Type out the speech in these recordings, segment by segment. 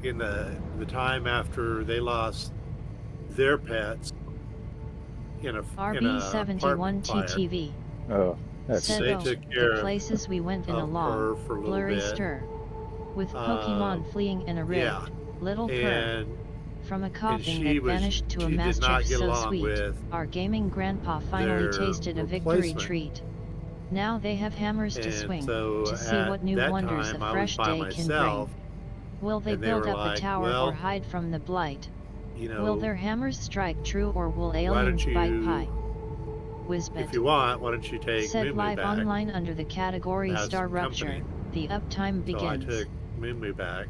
in the time after they lost their pets in a apartment fire. RB71TTV. Oh, that Said, They oh, stinks. took the care places we went in a of long, her for a little blurry bit. stir. With Uh, Pokemon fleeing in a yeah, ribbed, little purr. and From a and coughing that vanished to a she did mastiff not get so along sweet, with our gaming grandpa finally their tasted a victory replacement. treat. Now they have hammers to And swing, so to see at what new that wonders a time I was fresh by day can bring. myself, Will they and they build were up a like, tower or well, hide from the blight? you Will know, their hammers strike true or will why don't aliens bite pie? you, if you Wisbit. want, why don't you take Said Moo live back online under the category and have Star some company? Rupture, the uptime So I begins. took Moo back.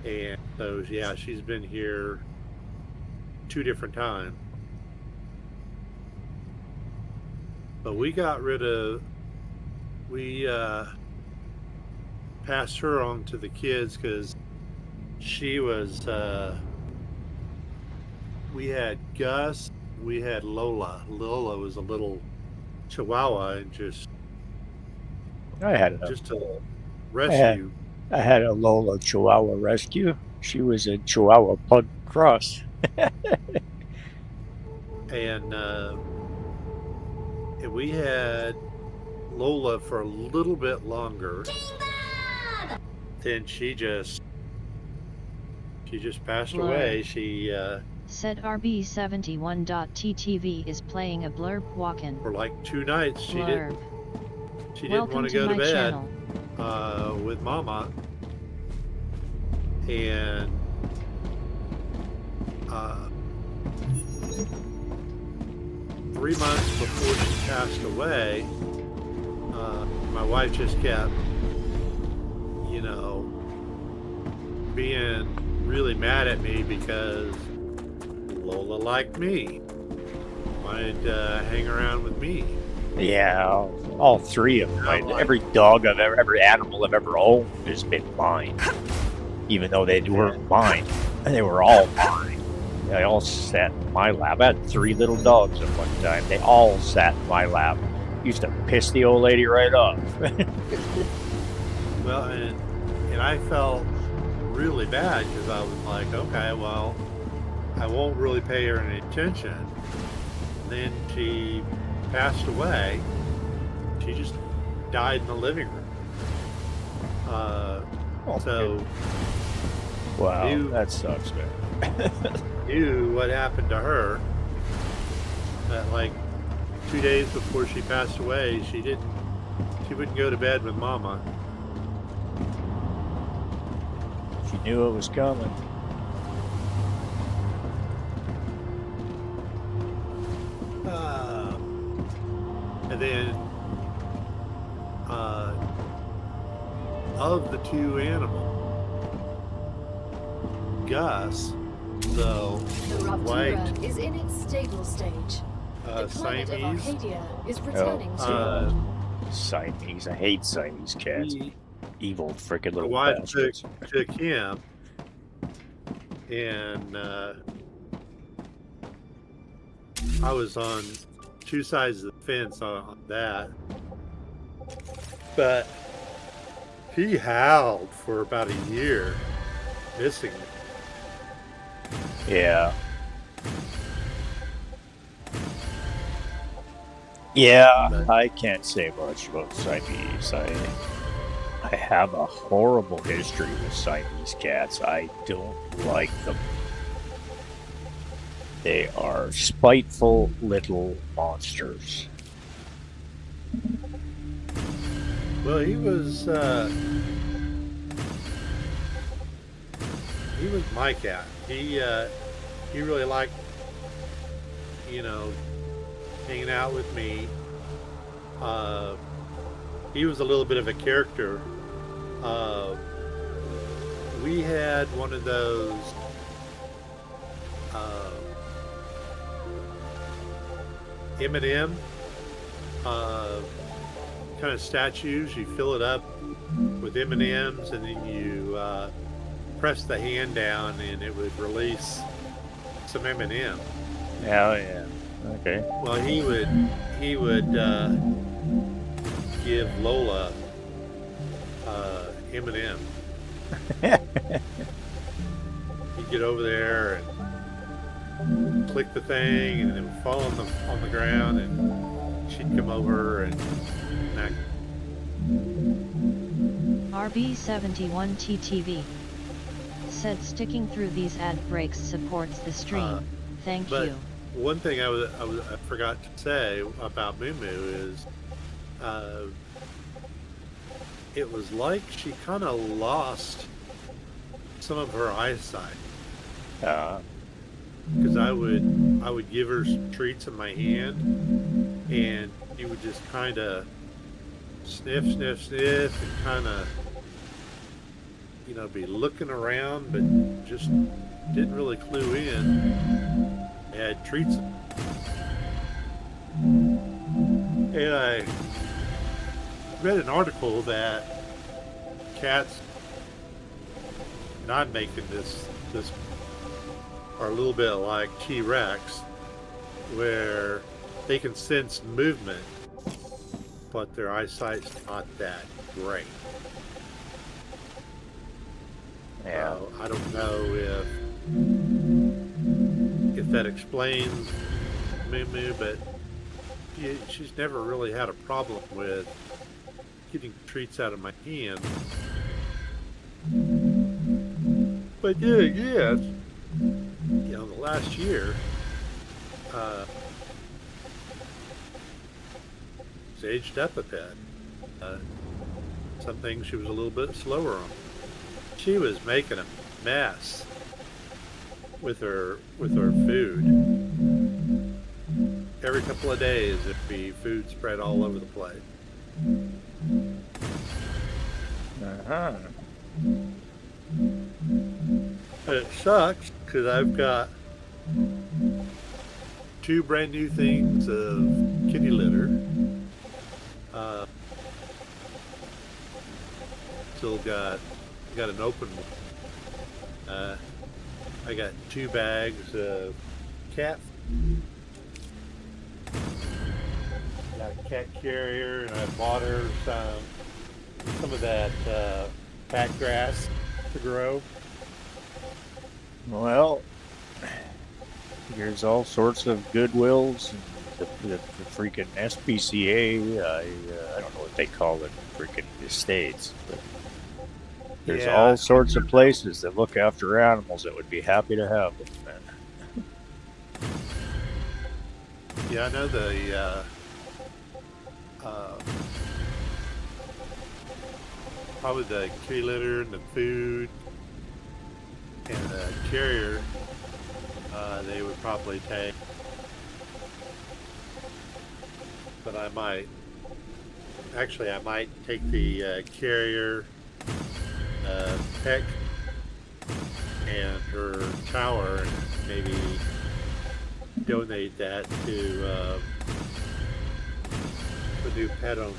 And so, yeah, she's been here 2 different times. But we passed her on to the kids because she was, we had Gus, we had Lola. Lola was a little chihuahua and just I had a I rescue. had a Lola Chihuahua rescue. She was a Chihuahua Pug cross. And we had Lola for a little bit longer. Then she just passed away. She Said RB71.TTV is playing a blurb walk-in. for like 2 nights she Blurb. didn't want to go to bed with Mama. And 3 months before she passed away, my wife just kept, being really mad at me because Lola liked me, wanted to hang around with me. Yeah, all 3 of them. Every dog every animal I've ever owned has been mine. Even though they weren't mine, they were all mine. They all sat in my lap. I had 3 little dogs at one time. They all sat in my lap. Used to piss the old lady right off. Well, and I felt really bad because I was like, okay, well, I won't really pay her any attention. And then she passed away. She just died in the living room. So wow, that sucks, man. Knew what happened to her. That like 2 days before she passed away, she wouldn't go to bed with Mama. She knew it was coming. And then of the 2 animals, Gus, the white is in its stable stage. The planet of Siamese. Arcadia is returning to Siamese. I hate Siamese cats. Evil freaking The little wife bastards. took him, and I was on 2 sides of the fence on that. But he howled for about a year, missing me. Yeah. Yeah, I can't say much about Siamese. I have a horrible history with Siamese cats. I don't like them. They are spiteful little monsters. Well, he was my cat. He really liked, hanging out with me. He was a little bit of a character. We had one of those M&M kind of statues. You fill it up with M&Ms, and then you press the hand down, and it would release some M&M. Oh yeah. Okay. Well, he would give Lola M&M. He'd get over there and click the thing, and it would fall on the ground, and she'd come over and smack. RB71TTV said sticking through these ad breaks supports the stream. Thank but you. One thing I forgot to say about Moo Moo is it was like she kind of lost some of her eyesight. Because I would give her some treats in my hand, and she would just kind of sniff, and kind of, be looking around, but just didn't really clue in. Had treats. And I read an article that cats, and I'm making this are a little bit like T-Rex, where they can sense movement, but their eyesight's not that great. Yeah. So I don't know if that explains Moo Moo, but she's never really had a problem with getting treats out of my hand. But yeah, the last year, she's aged up a bit. Some things she was a little bit slower on. She was making a mess with her food. Every couple of days, it'd be food spread all over the place. It sucks because I've got 2 brand new things of kitty litter. Still got an open one. I got 2 bags of cat. Got a cat carrier, and I bought her some of that fat grass to grow. Well, there's all sorts of Goodwills, and the freaking SPCA. I don't know what they call it, freaking estates, but there's all sorts of places that look after animals that would be happy to have them, man. Yeah, I know probably the kitty litter and the food and the carrier, they would probably take. But I might take the carrier, Peck, and her tower, and maybe donate that to the new pet owner.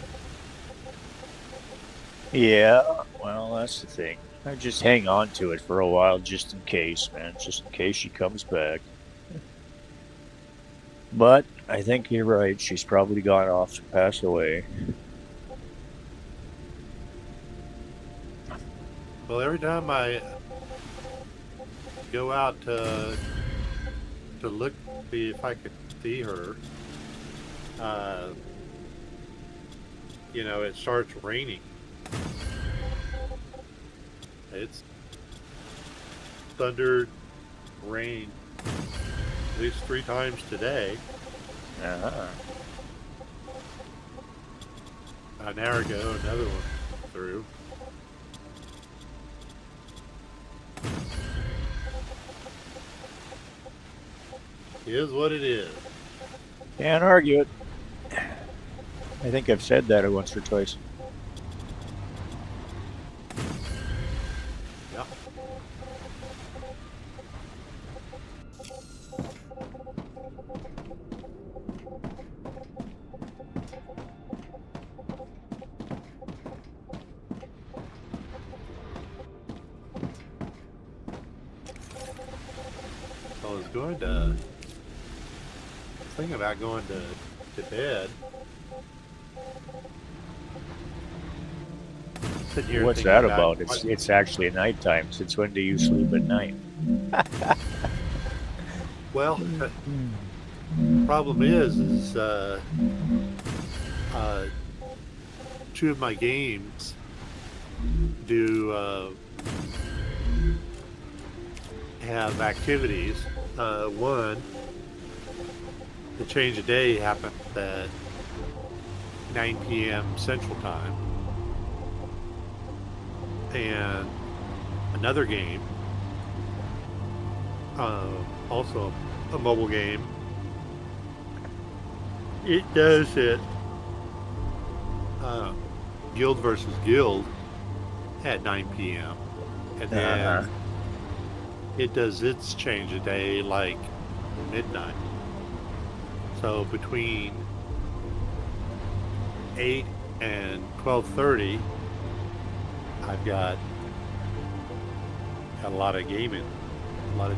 Yeah, well, that's the thing. I just hang on to it for a while, just in case, man. Just in case she comes back. But I think you're right. She's probably gone off to pass away. Well, every time I go out to look, see if I could see her, it starts raining. It's thundered, rain at least 3 times today. An hour ago, another one through. It is what it is. Can't argue it. I think I've said that once or twice. Yeah. I was thinking about going to bed. sitting here What's thinking that back, about? what- It's actually nighttime. Since when do you sleep at night? Well, problem is two of my games do have activities. One, the change of day happened at 9 p.m. Central Time, and another game, also a mobile game, it does it Guild versus Guild at 9 p.m. and then it does its change of day like midnight. So between 8 and 12:30, I've got a lot of gaming, a lot of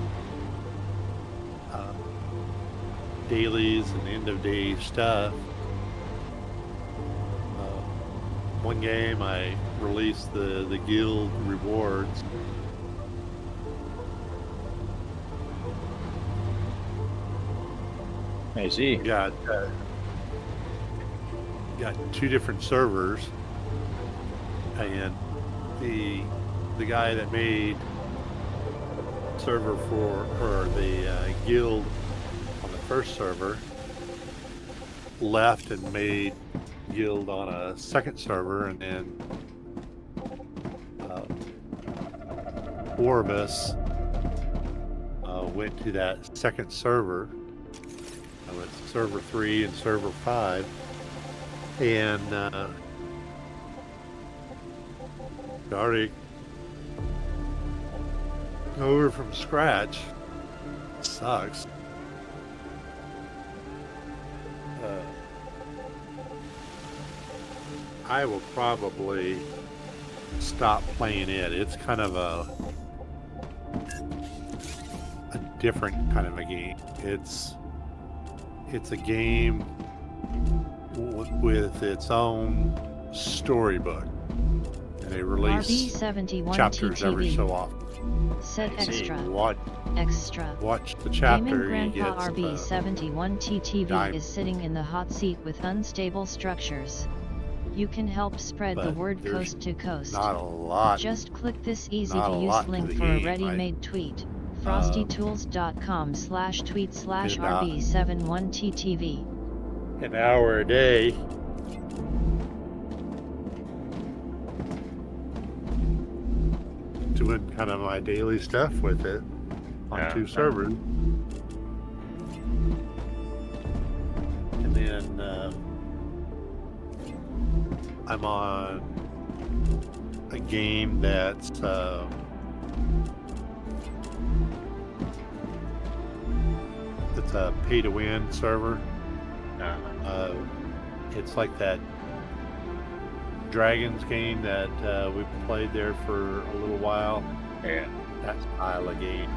dailies and end of day stuff. One game I released the guild rewards. I see. Got two different servers, and the guy that made server for the guild on the first server left and made guild on a second server, and then four of us went to that second server. I went to server 3 and server 5, and already over from scratch. Sucks. I will probably stop playing it. It's kind of a different kind of a game. It's a game with its own storybook, and they release RB71 chapters every so TTV. often. Set extra. Watch Extra. the chapter. Gaming You Grandpa get RB71 TTV dime. is sitting in the hot seat with unstable structures. You can help spread the But word there's coast to coast. not a lot. Just click this easy not to a use lot to link the for a game. ready-made tweet. frostytools.com/tweet/RB71TTV. An hour a day. Doing kind of my daily stuff with it on two servers. And then I'm on a game that's it's a pay-to-win server. It's like that Dragons game that we played there for a little while. Yeah. That style of game.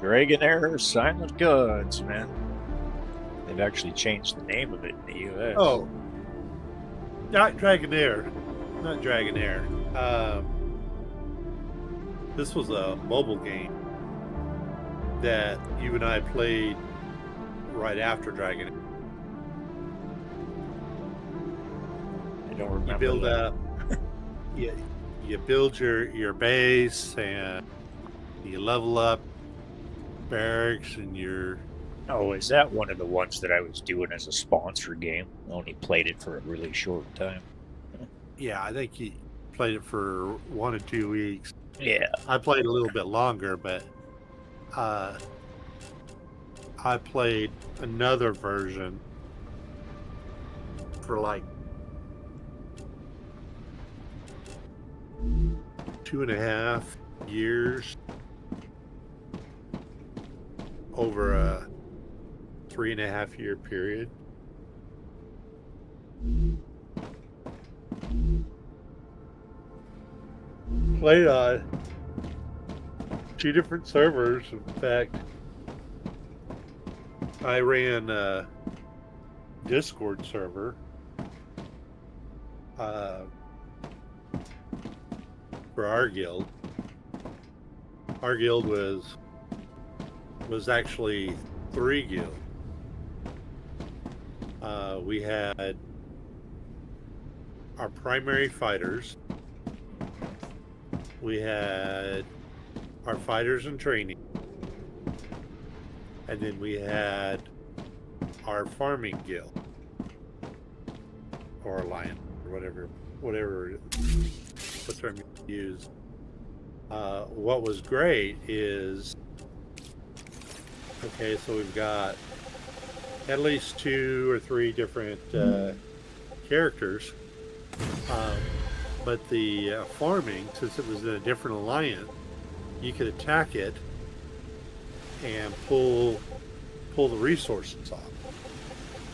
Dragonair Silent Gods, man. They've actually changed the name of it in the U.S. Oh, not Dragonair. Not Dragonair. This was a mobile game that you and I played right after Dragonair. I don't remember. You build that. up, you build your base, and you level up barracks, and your Oh, is that one of the ones that I was doing as a sponsor game? I only played it for a really short time. yeah, I think you played it for 1 or 2 weeks. Yeah. I played a little bit longer, but I played another version for like 2.5 years over a 3.5 year period. Played on 2 different servers. In fact, I ran Discord server. For our guild. Our guild was actually 3 guilds. We had our primary fighters. We had our fighters in training. And then we had our farming guild. Or alliance, or whatever what term you use. What was great is, okay, so we've got at least 2 or 3 different characters, but the farming, since it was in a different alliance, you could attack it and pull the resources off.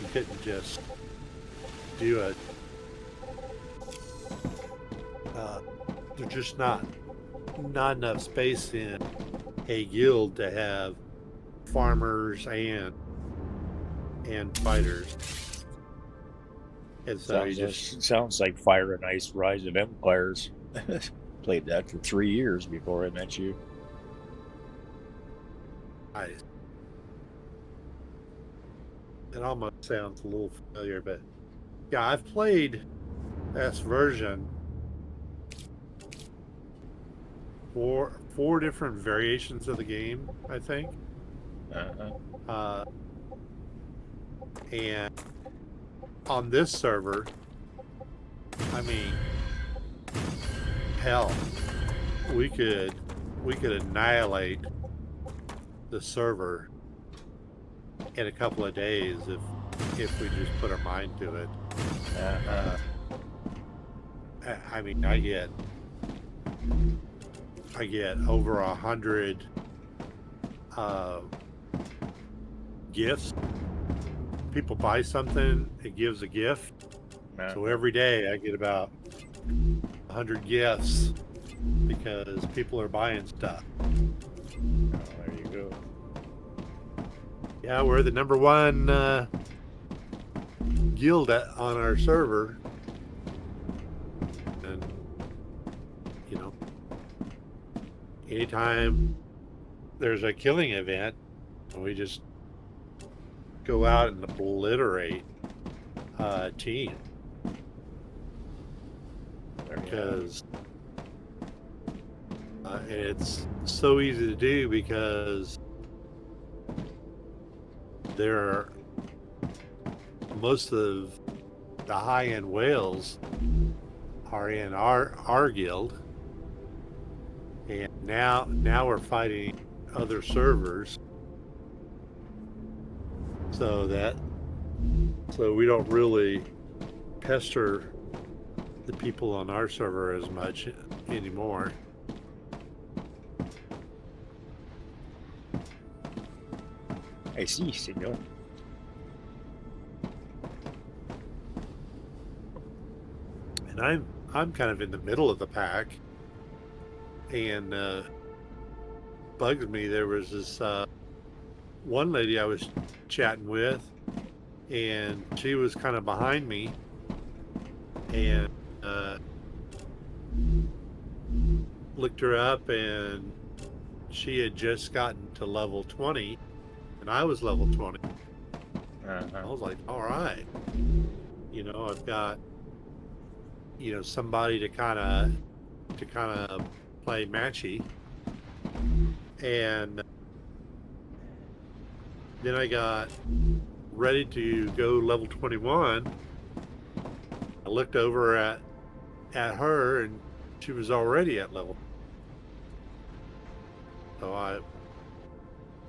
You couldn't just do it. There's just not enough space in a guild to have farmers and fighters. And so sounds like Fire and Ice: Rise of Empires. Played that for 3 years before I met you. Nice. It almost sounds a little familiar, but yeah, I've played this version 4 different variations of the game, I think. And on this server, I mean, hell, we could annihilate the server in a couple of days if we just put our mind to it. I mean, I get over 100 gifts. People buy something, it gives a gift. So every day I get about 100 gifts because people are buying stuff. There you go. Yeah, we're the #1 guild on our server. And, you know, anytime there's a killing event, we just go out and obliterate a team. Because it's so easy to do because most of the high-end whales are in our guild, and now we're fighting other servers, so we don't really pester the people on our server as much anymore. I see, senor. And I'm kind of in the middle of the pack, and bugs me. There was this one lady I was chatting with, and she was kind of behind me, and looked her up, and she had just gotten to level 20, and I was level 20. I was like, all right, you know, I've got, you know, somebody to kind of play matchy. And then I got ready to go level 21. I looked over at her, and she was already at level. So I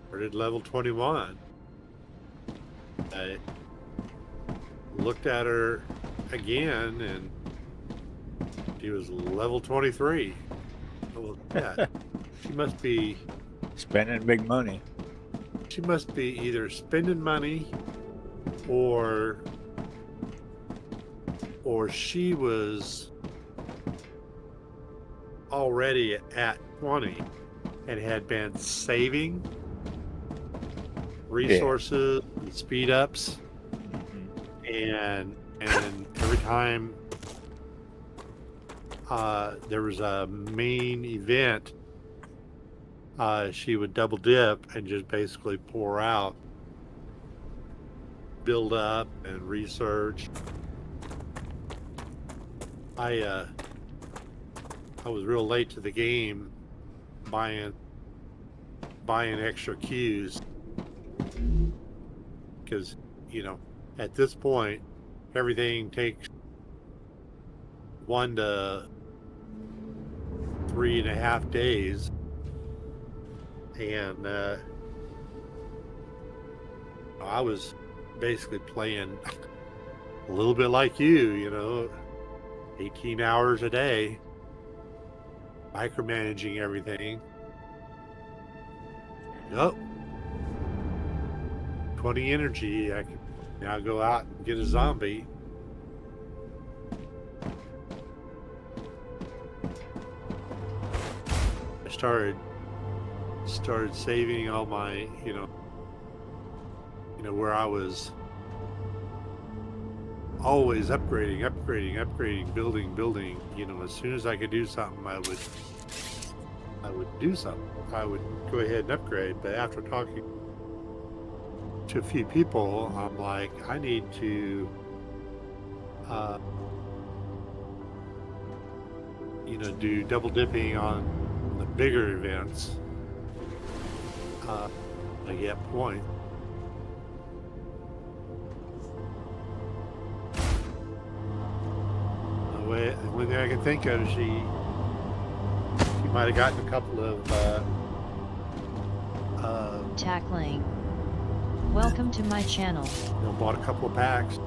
started level 21. I looked at her again, and she was level 23. Well, yeah, she must be spending big money. She must be either spending money, or she was already at 20 and had been saving resources and speed ups, and every time there was a main event, she would double dip and just basically pour out, build up, and research. I was real late to the game, buying extra queues, because at this point everything takes 1 to 3.5 days, and I was basically playing a little bit like you, 18 hours a day, micromanaging everything. Nope. 20 energy, I can now go out and get a zombie. I started saving all my, where I was always upgrading, building. As soon as I could do something, I would do something. I would go ahead and upgrade. But after talking to a few people, I'm like, I need to, do double dipping on the bigger events. I get point. The only thing I can think of is she might have gotten a couple of tackling. Welcome to my channel. Bought a couple of packs.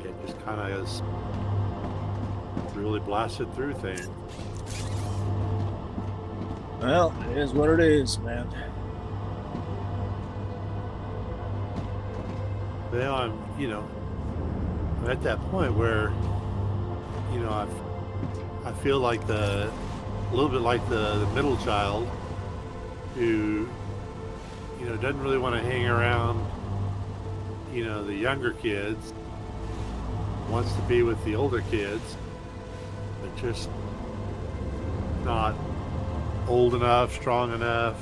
It just kind of has really blasted through things. Well, it is what it is, man. Well, I'm at that point where, I feel like a little bit like the middle child who, doesn't really want to hang around, the younger kids, wants to be with the older kids, but just not old enough, strong enough,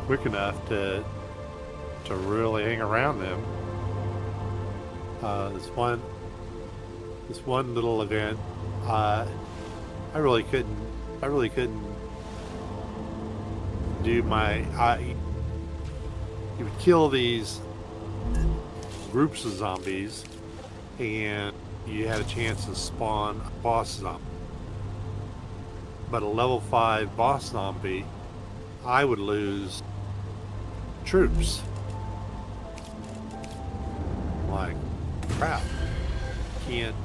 quick enough to really hang around them. This one little event, I really couldn't do my. You would kill these groups of zombies, and you had a chance to spawn a boss zombie. But a level 5 boss zombie, I would lose troops. Like, crap. Can't,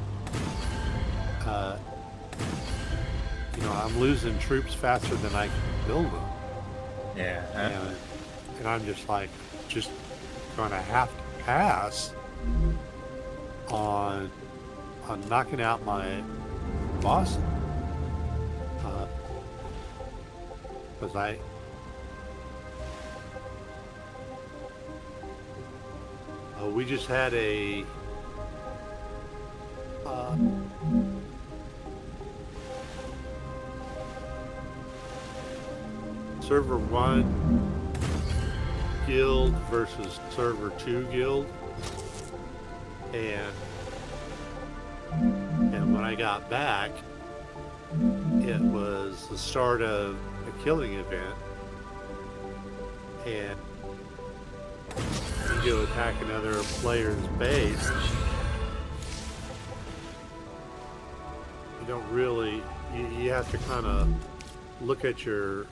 I'm losing troops faster than I can build them. Yeah. And I'm just like, gonna have to pass on knocking out my boss. Because we just had a server 1 guild versus server 2 guild, and when I got back, it was the start of a killing event, and you go attack another player's base. You don't really, you have to kind of look at your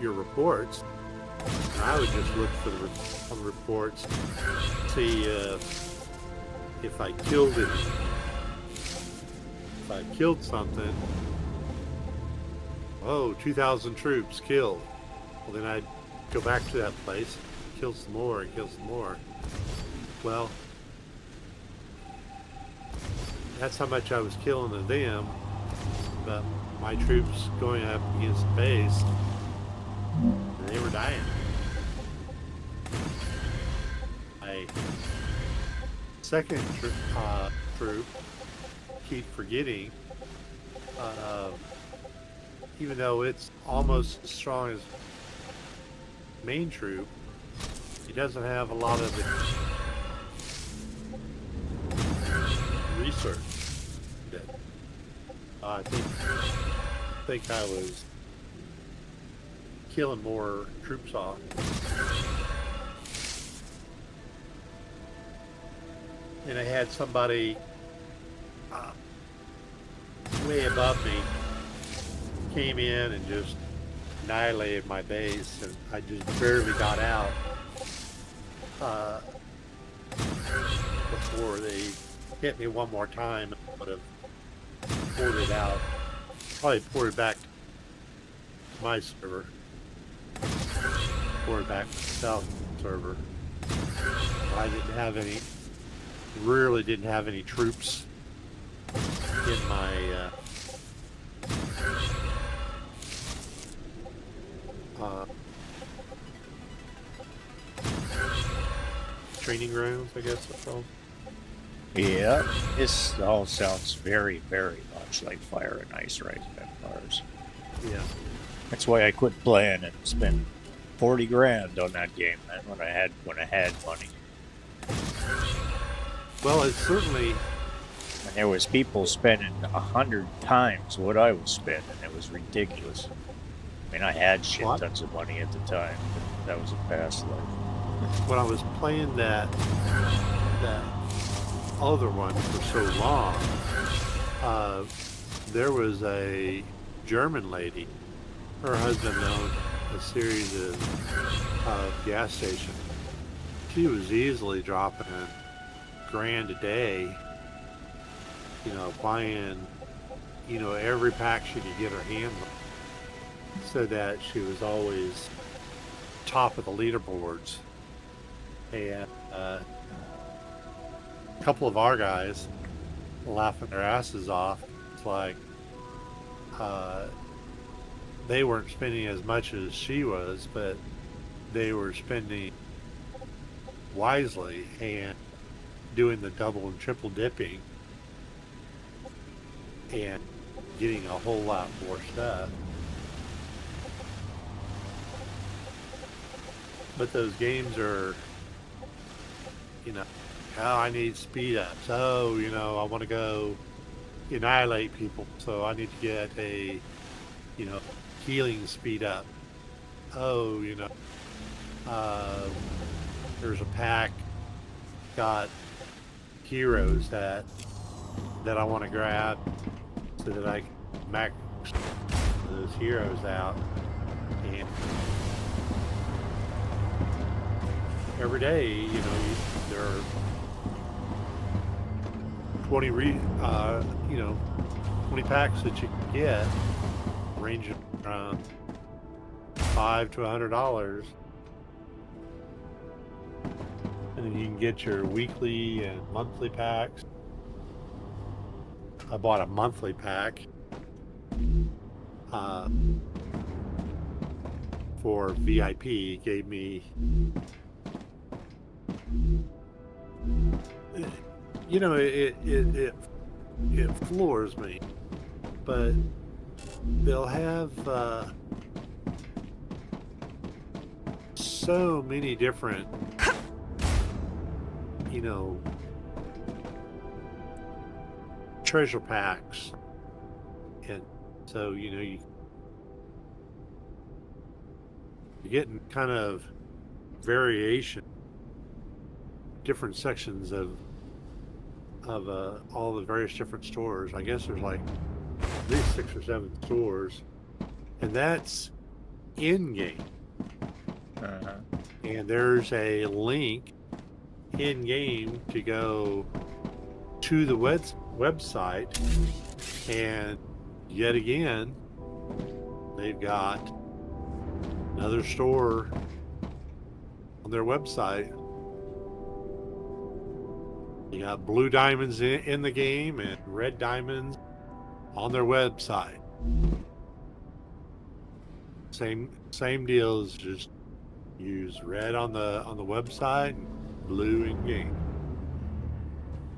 reports. And I would just look for the reports, see if I killed it. If I killed something, 2,000 troops killed. Well, then I'd go back to that place, kill some more, and kill some more. Well, that's how much I was killing of them, but my troops going up against the base, they were dying. my second troop, keep forgetting, even though it's almost as strong as main troop, he doesn't have a lot of research. That I think I was killing more troops off. And I had somebody way above me came in and just annihilated my base, and I just barely got out before they hit me one more time. I would have poured it out, probably poured it back to my server, poured it back to the south server. I didn't have any, really didn't have any troops in my training grounds, I guess it's called. Yeah, this all sounds very, very much like Fire and Ice right at ours. Yeah. That's why I quit playing and spent 40 grand on that game then when I had money. Well, it's certainly. And there was people spending 100 times what I was spending. It was ridiculous. I mean, I had shit tons of money at the time, but that was a past life. When I was playing that other one for so long, there was a German lady. Her husband owned a series of gas stations. She was easily dropping $1,000 a day, buying, every pack she could get her hands on, so that she was always top of the leaderboards. And a couple of our guys laughing their asses off. It's like they weren't spending as much as she was, but they were spending wisely and doing the double and triple dipping and getting a whole lot more stuff. But those games are, I need speed ups. Oh, I want to go annihilate people, so I need to get a, healing speed up. Oh, there's a pack got heroes that I want to grab so that I can max those heroes out. And every day, there are 20 20 packs that you can get, ranging from $5 to $100, and then you can get your weekly and monthly packs. I bought a monthly pack for VIP. It gave me, it floors me, but they'll have so many different, treasure packs, and so you're getting kind of variation, different sections of all the various different stores. I guess there's like at least 6 or 7 stores, and that's in game. And there's a link in game to go to the website, and yet again they've got another store on their website. You got blue diamonds in the game and red diamonds on their website. Same deal, as just use red on the website and blue in game.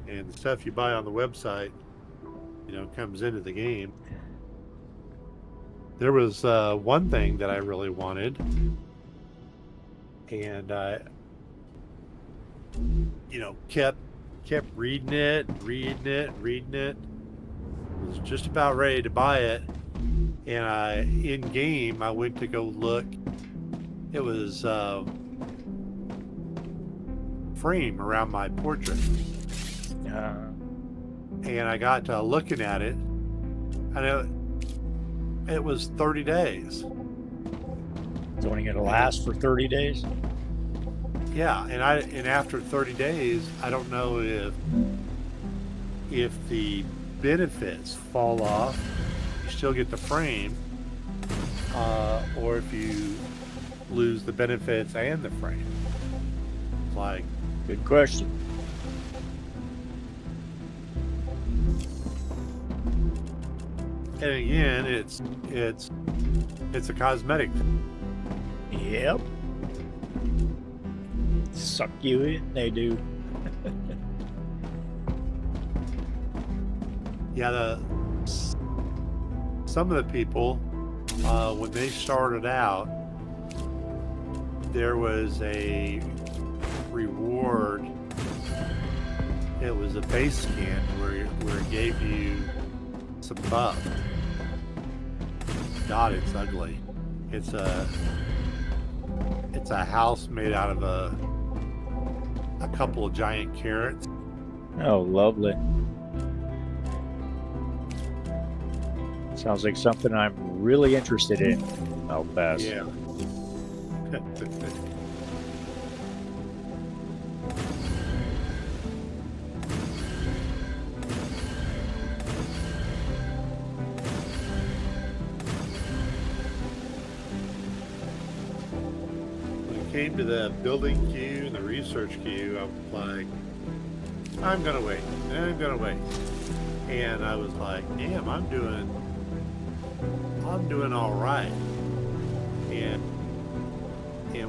And the stuff you buy on the website, comes into the game. There was one thing that I really wanted, and I, kept reading it. Was just about ready to buy it, and in game I went to go look. It was frame around my portrait, and I got to looking at it, and it was 30 days. It's only going to last for 30 days. Yeah, and after 30 days, I don't know if the benefits fall off, you still get the frame, or if you lose the benefits and the frame. It's like, good question. and again, it's a cosmetic. Yep. Suck you in, they do. Yeah, some of the people, when they started out, there was a reward. It was a base scan where it gave you some buff. God, it's ugly. It's a house made out of a couple of giant carrots. Oh, lovely. Sounds like something I'm really interested in. I'll pass. Yeah. When it came to the building queue and the research queue, I was like, I'm gonna wait. And I was like, damn, I'm doing all right. And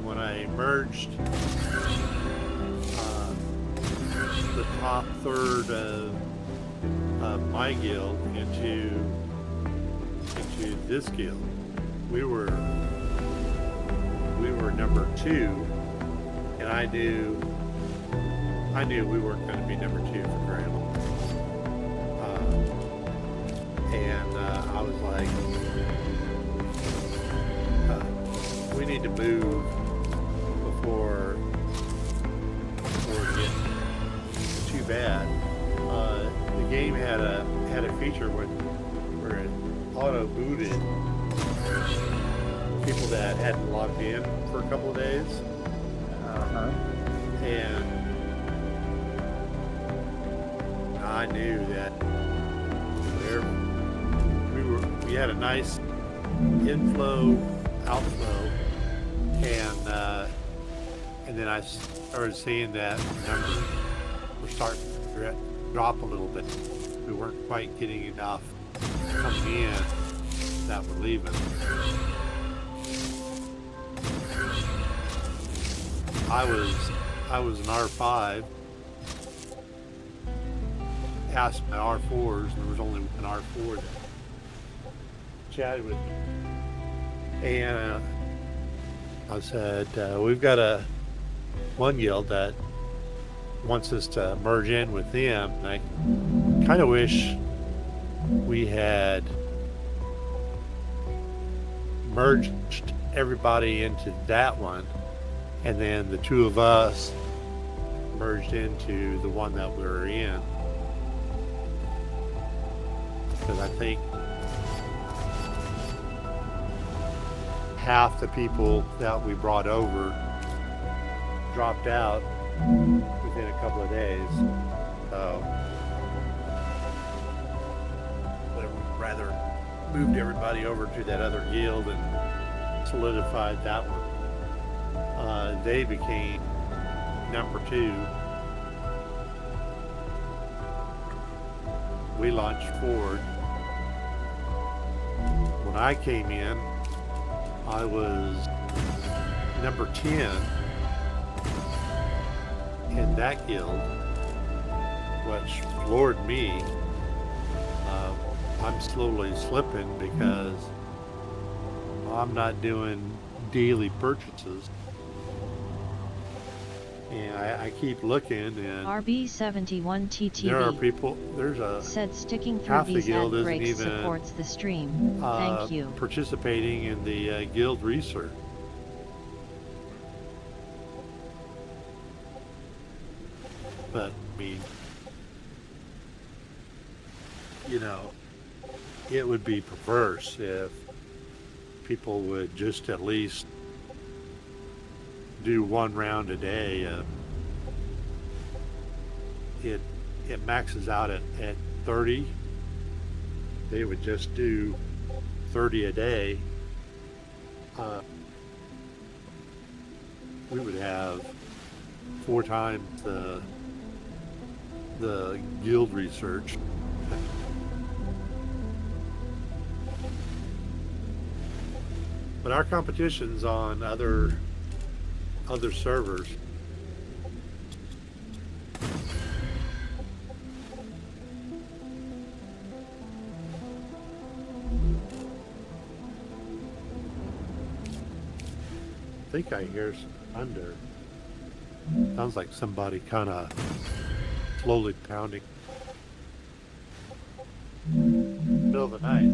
when I merged the top third of my guild into this guild, we were number 2, and I knew we weren't going to be number 2 for Grandma. And I was like, we need to move before it gets too bad. The game had a feature where it auto booted people that hadn't logged in for a couple of days. And I knew that we had a nice inflow, outflow, and then I started seeing that numbers were starting to drop a little bit. We weren't quite getting enough coming in that were leaving. I was an R5, passed my R4s, and there was only an R4 that chatted with me. And I said, we've got one guild that wants us to merge in with them, and I kind of wish we had merged everybody into that one, and then the two of us merged into the one that we were in. Because I think half the people that we brought over dropped out within a couple of days. So I would rather moved everybody over to that other guild and solidified that one. They became number 2. We launched forward. When I came in, I was number 10, in that guild, which floored me. I'm slowly slipping because I'm not doing daily purchases. And I keep looking, and RB71TTV there are people, there's a said sticking through half the these ad guild isn't breaks even supports the stream. Thank you. participating in the guild research. But I mean, you know, it would be perverse if people would just at least do one round a day. It maxes out at 30. They would just do 30 a day. We would have 4 times the guild research. But our competition's on other servers. I think I hear some thunder. Sounds like somebody kind of slowly pounding. Middle of the night.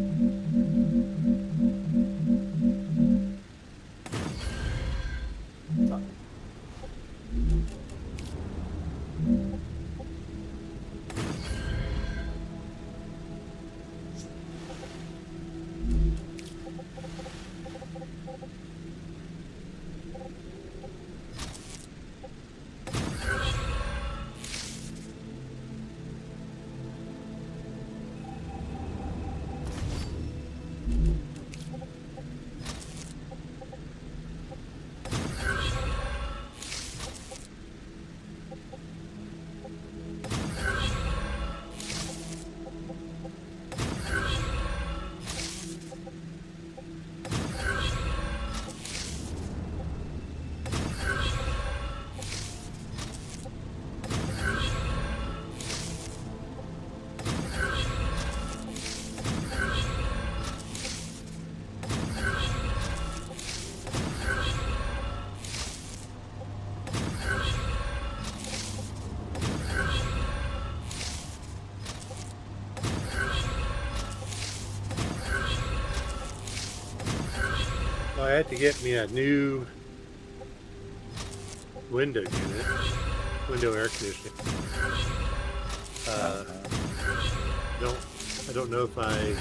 I had to get me a new window unit, window air conditioning. I don't know if I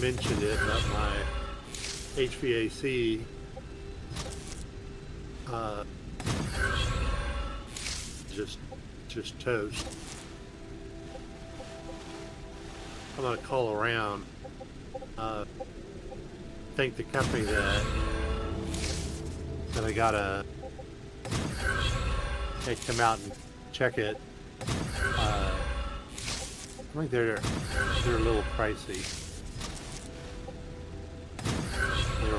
mentioned it, but my HVAC just toast. I'm gonna call around. Think the company that I gotta come out and check it. I think they're a little pricey.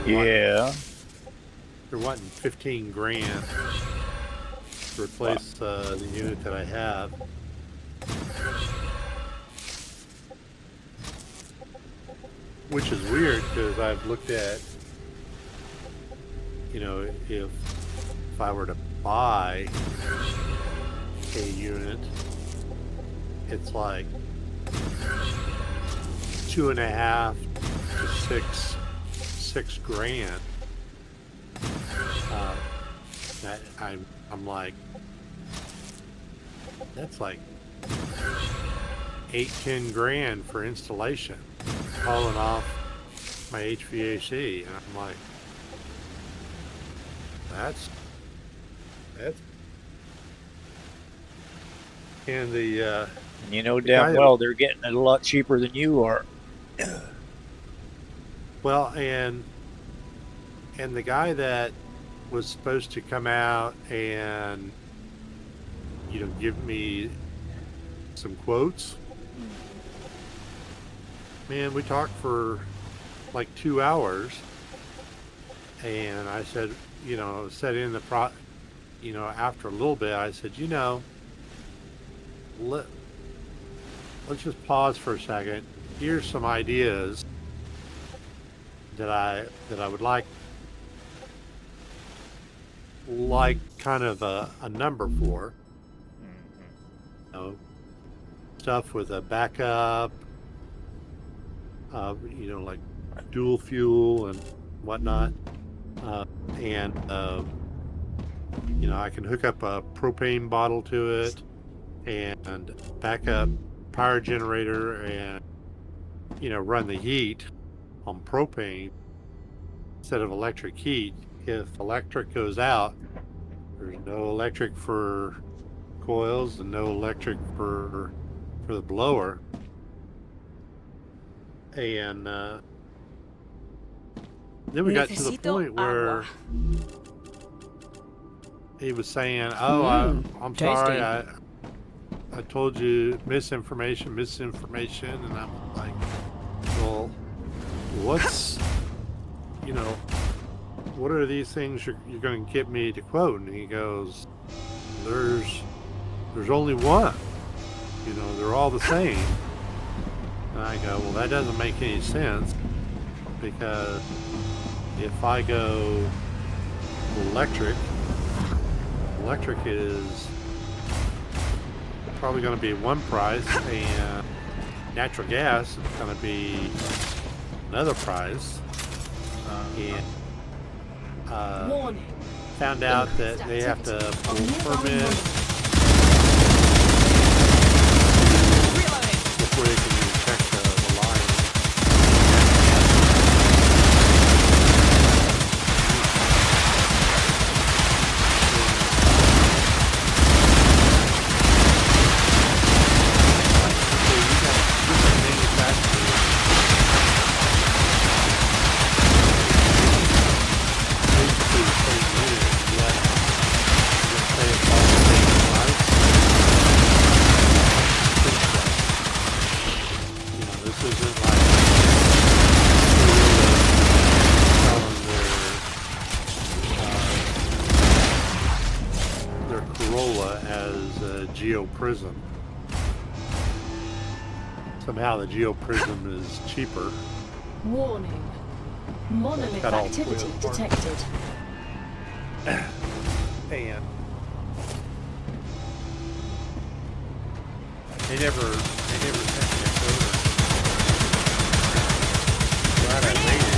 Yeah. They're wanting 15 grand to replace the unit that I have. Which is weird because I've looked at, you know, if I were to buy a unit, it's like 2.5 to 6 grand. I'm like, that's like 8-10 grand for installation, hauling off my HVAC, and I'm like, that's and the You know damn well they're getting it a lot cheaper than you are. well, and the guy that was supposed to come out and, you know, give me some quotes, man, we talked for like 2 hours, and I said, you know, set in you know, after a little bit, I said, you know, let's just pause for a second. Here's some ideas that I would like kind of a number for. You know, stuff with a backup, you know, like dual fuel and whatnot, and you know, I can hook up a propane bottle to it and backup power generator, and you know, run the heat on propane instead of electric heat. If electric goes out, there's no electric for coils and no electric for the blower. And then we got to the point where he was saying, "Oh, I'm sorry, I told you misinformation," and I'm like, "Well, what's, you know, what are these things you're going to get me to quote?" And he goes, "There's only one. You know, they're all the same." And I go, "Well, that doesn't make any sense, because if I go electric is probably going to be one price, and natural gas is going to be another price." And Warning. found out that they have to pull permits before they can even check the line. So you got different manufacturers. Basically the same unit, yet they have all the same price. You know, this isn't like selling their Corolla as a Geo Prism. Somehow the Geo Prism is cheaper. Warning. Monolith Got all activity wheel parts. detected. And they never sent me a photo. Glad I waited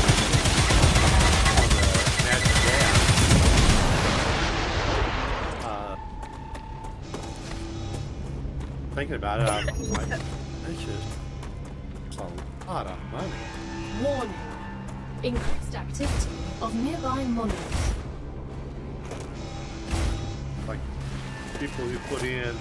on the natural gas. Thinking about it, I'm like, that's just a lot of money. Warning. Increased activity of nearby monoliths. Like people who put in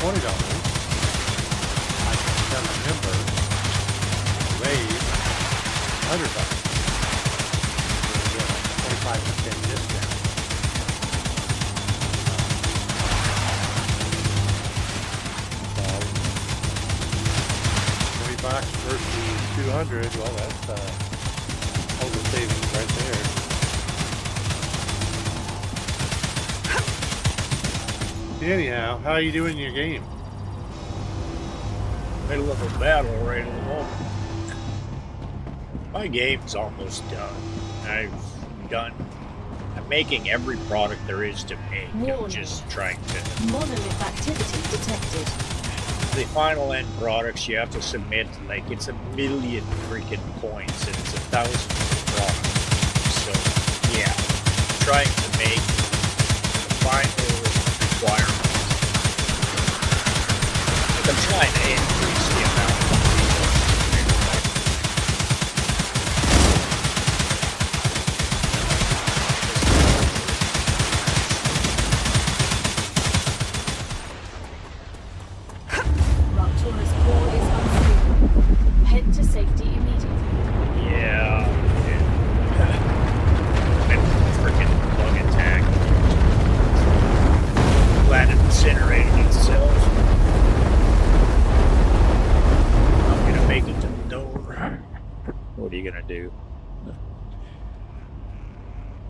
$20, I can become a member, waive $100. So you get a 25% discount. So $20 versus 200, well, that's all the savings right there. Anyhow, how are you doing in your game? Middle of a battle right at the moment. My game's almost done. I've done I'm making every product there is to make. I'm Warning. just trying to. Monolith activity detected. The final end products you have to submit, like, it's 1 million freaking points and it's 1,000 products. So, yeah, trying to make the final requirements. Like, I'm trying to increase the amount of Raptora's core is unstable. Head to safety immediately. yeah. Freaking bug attack. Glad it incinerated itself. I'm gonna make it to the door. What are you gonna do?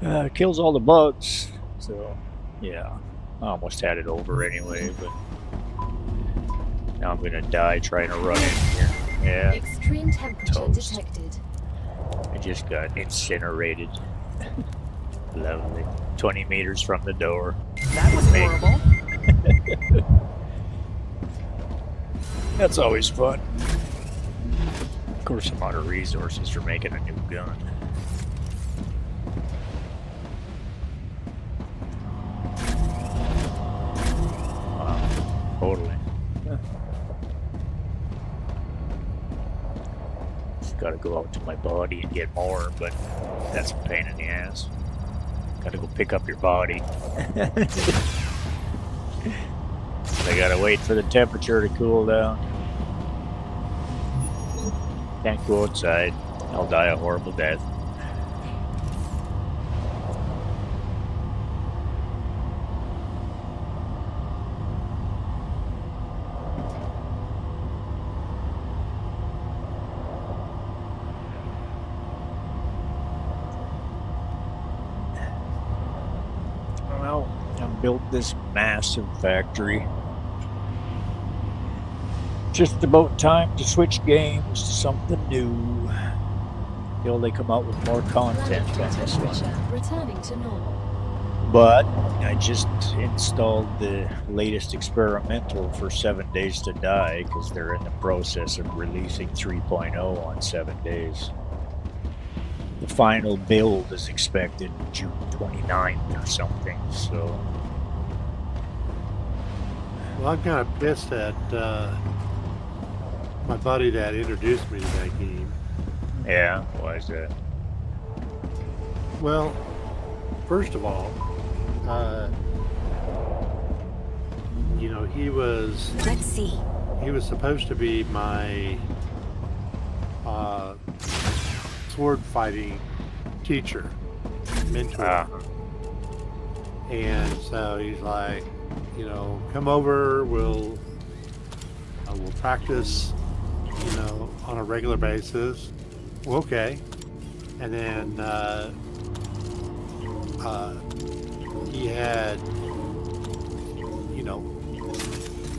It kills all the bugs. So, yeah. I almost had it over anyway, but now I'm gonna die trying to run in here. Yeah, Extreme temperature Toast. detected. I just got incinerated. Lovely. 20 meters from the door. That was horrible. That's always fun. Of course, I'm out of resources for making a new gun. Wow, totally. Just gotta go out to my body and get more, but that's a pain in the ass. Gotta go pick up your body. I gotta wait for the temperature to cool down. Can't go outside. I'll die a horrible death. Well, I built this massive factory. Just about time to switch games to something new. Till they come out with more content on this one. Temperature returning to normal. But I just installed the latest experimental for 7 Days to Die because they're in the process of releasing 3.0 on 7 days. The final build is expected June 29th or something, so. Well, I'm kind of pissed at my buddy that introduced me to that game. Yeah, why is that? Well, first of all, you know, he was Let's see. supposed to be my sword fighting teacher, mentor. And so he's like, you know, come over, we'll practice, you know, on a regular basis. Well, okay. And then he had, you know,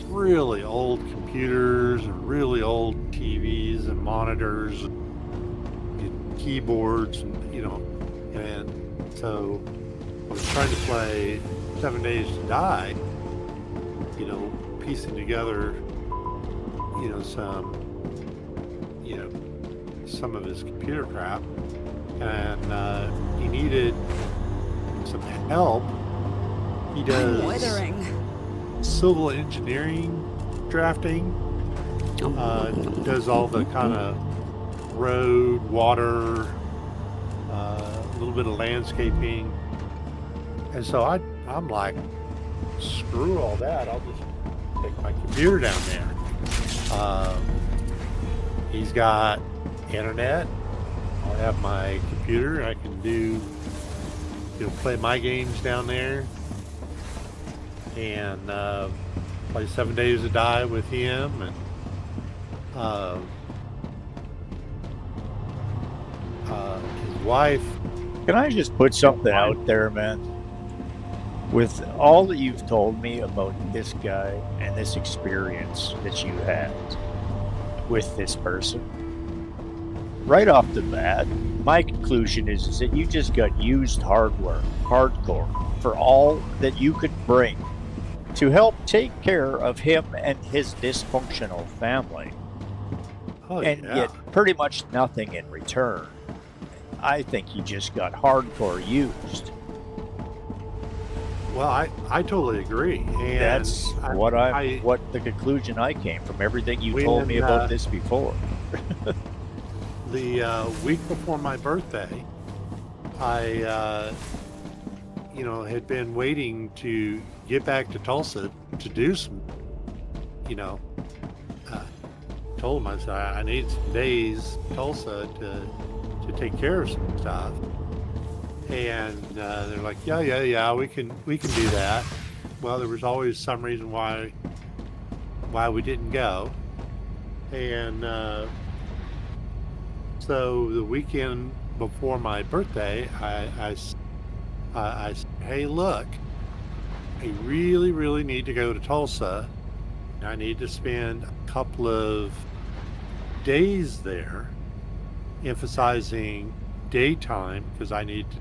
really old computers and really old TVs and monitors and keyboards, and, you know, and so I was trying to play 7 Days to Die, you know, piecing together, you know, some of his computer crap, and he needed some help. He does I'm withering. civil engineering drafting, does all the kind of road, water, a little bit of landscaping, and so I'm like, screw all that, I'll just take my computer down there. He's got internet. I'll have my computer. I can do, you know, play my games down there, and play 7 Days to Die with him, and his wife. Can I just put something out there, man? With all that you've told me about this guy and this experience that you had with this person, right off the bat, My conclusion is that you just got used hardcore, for all that you could bring to help take care of him and his dysfunctional family, Oh, and yeah. get pretty much nothing in return. I think you just got hardcore used. Well, I totally agree. And That's I- what I- what the conclusion I came from everything you When, told me about this before. the week before my birthday, I, had been waiting to get back to Tulsa to do some, told them I said I need some days in Tulsa to take care of some stuff, and they're like, yeah, we can do that. Well, there was always some reason why we didn't go, and so the weekend before my birthday, I said, hey, look, I really need to go to Tulsa. I need to spend a couple of days there, emphasizing daytime, because I need to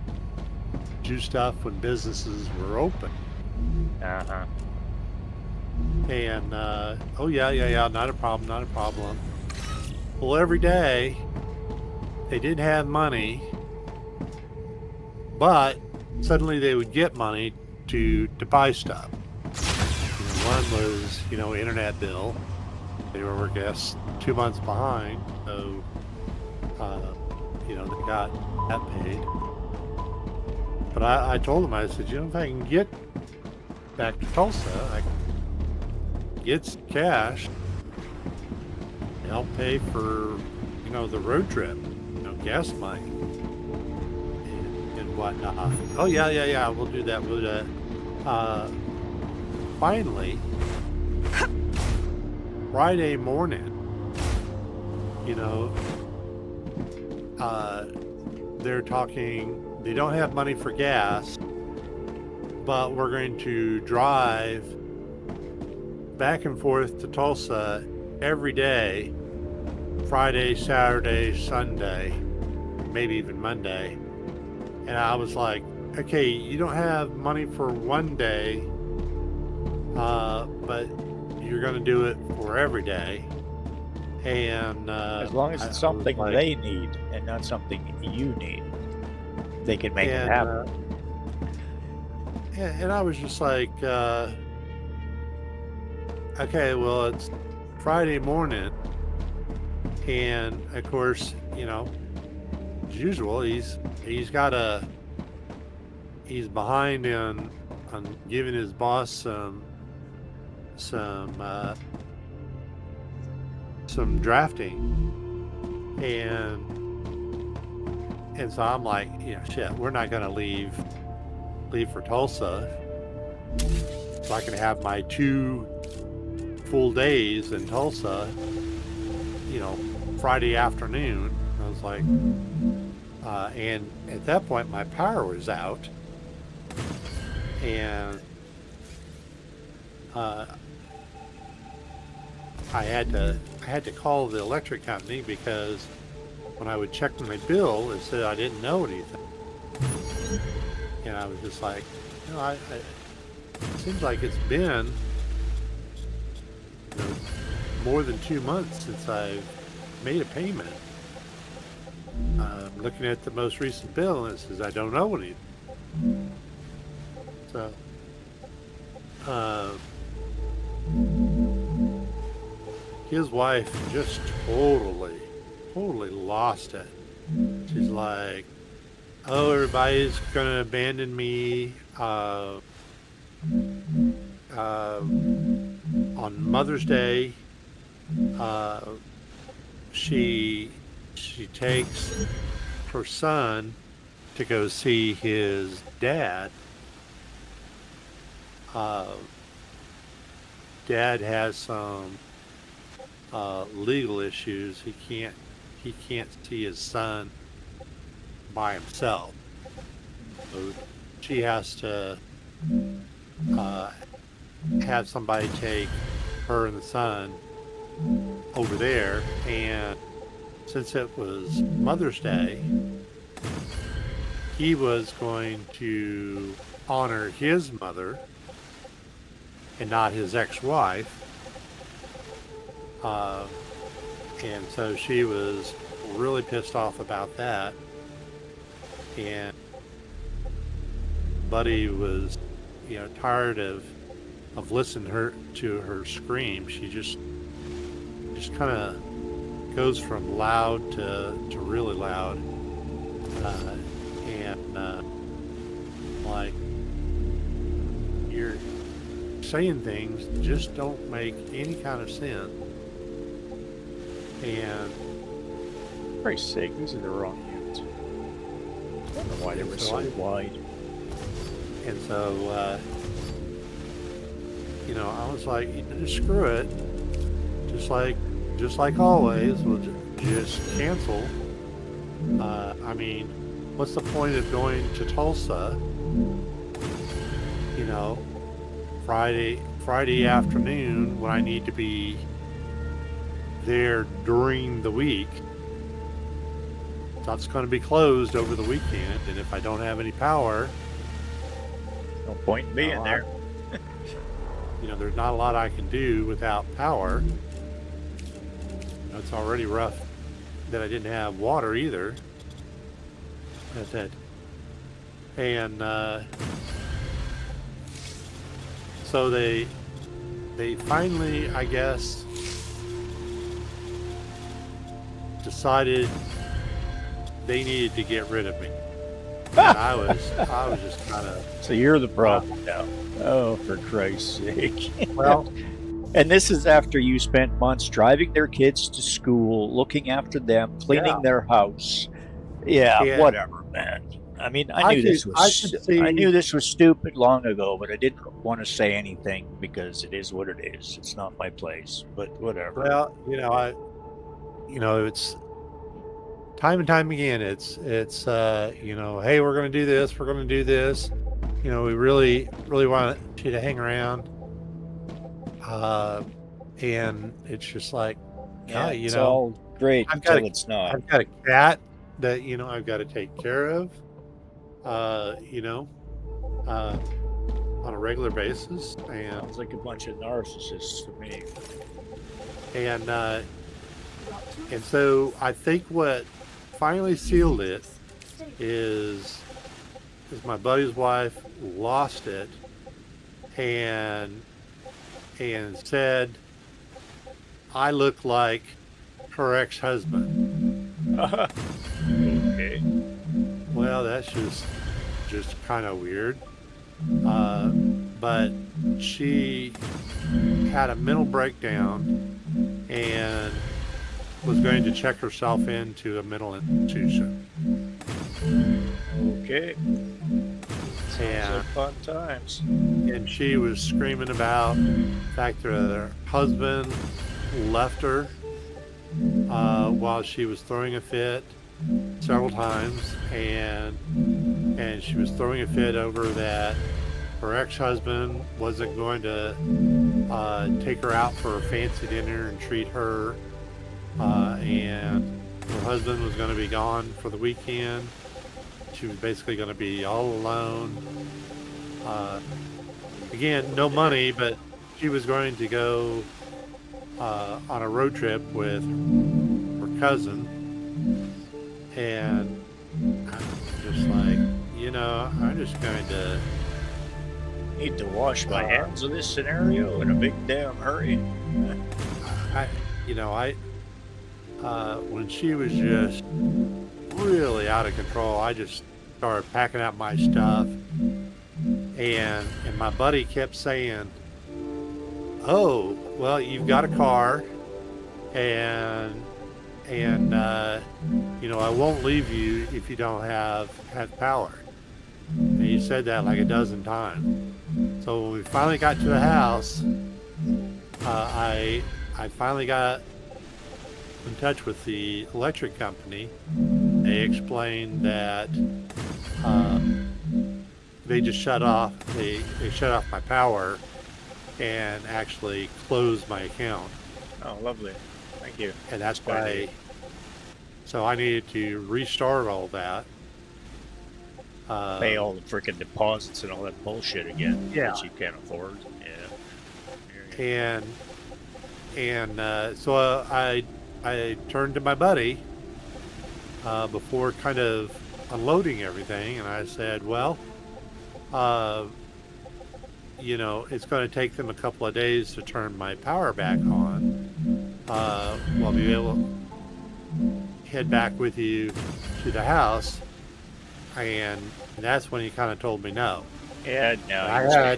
do stuff when businesses were open. Uh-huh. And, oh, yeah, not a problem. Well, every day, they didn't have money, but suddenly they would get money to buy stuff. One was, internet bill. They were, I guess, 2 months behind, so, they got that paid. But I told them, I said, if I can get back to Tulsa, I can get some cash, and I'll pay for, the road trip, gas money, and whatnot. Oh, yeah, we'll do that. Finally, Friday morning, they're talking, they don't have money for gas, but we're going to drive back and forth to Tulsa every day, Friday, Saturday, Sunday, maybe even Monday. And I was like, okay, you don't have money for one day, but you're going to do it for every day. And As long as I it's was something like- they need and not something you need, they can make it and, happen. and I was just like, okay, well, it's Friday morning, and of course, as usual, he's behind on giving his boss some drafting, and so I'm like, shit, we're not gonna leave for Tulsa so I can have my 2 full days in Tulsa, Friday afternoon. I was like, and at that point my power was out, and I had to call the electric company, because when I would check my bill, it said I didn't know anything. And I was just like, it seems like it's been more than 2 months since I've made a payment. Looking at the most recent bill, and it says I don't owe anything. So, his wife just totally lost it. She's like, oh, everybody's gonna abandon me on Mother's Day. She takes her son to go see his dad. Dad has some legal issues. He can't see his son by himself. So she has to have somebody take her and the son over there. And since it was Mother's Day, he was going to honor his mother and not his ex-wife. And so she was really pissed off about that. And Buddy was, tired of listening to her scream. She just kind of goes from loud to really loud. Like, you're saying things that just don't make any kind of sense. And For Christ's sake, these are the wrong units. I don't know why they were so wide. And so, I was like, screw it. Just like always, we'll just cancel. I mean, what's the point of going to Tulsa? Friday afternoon when I need to be there during the week. So it's going to be closed over the weekend, and if I don't have any power, No point in being there. there's not a lot I can do without power. It's already rough that I didn't have water either. That's it. And so they finally, I guess, decided they needed to get rid of me. And I was just kind of. So you're the problem now. Oh, for Christ's sake. Well, and this is after you spent months driving their kids to school, looking after them, cleaning their house. Yeah, whatever, man. I mean, I knew this was stupid long ago, but I didn't want to say anything because it is what it is. It's not my place, but whatever. Well, it's time and time again. It's hey, we're going to do this. We're going to do this. We really, really want you to hang around. And it's just like, it's all great until it's not. I've got a cat that, I've got to take care of, on a regular basis. And sounds like a bunch of narcissists to me. And so I think what finally sealed it is my buddy's wife lost it and said I look like her ex-husband. Okay. Well, that's just kind of weird. But she had a mental breakdown and was going to check herself into a mental institution. Okay. Sounds like fun times. And she was screaming about the fact that her husband left her while she was throwing a fit several times, and she was throwing a fit over that her ex-husband wasn't going to take her out for a fancy dinner and treat her, and her husband was going to be gone for the weekend. She was basically going to be all alone. Again, no money, but she was going to go on a road trip with her cousin. And I'm just like, I'm just going to need to wash my hands of this scenario in a big damn hurry. When she was just really out of control, I just started packing up my stuff, and my buddy kept saying, "Oh, well, you've got a car, and I won't leave you if you don't have power." And he said that like a dozen times. So when we finally got to the house, I finally got in touch with the electric company. They explained that they just shut off my power and actually closed my account. Oh, lovely. Thank you. And that's why. So I needed to restart all that. Pay all the freaking deposits and all that bullshit again Yeah. that you can't afford. Yeah. and so I turned to my buddy before kind of unloading everything, and I said, well, it's going to take them a couple of days to turn my power back on. I'll be able to head back with you to the house, and that's when he kind of told me no. Yeah, no. I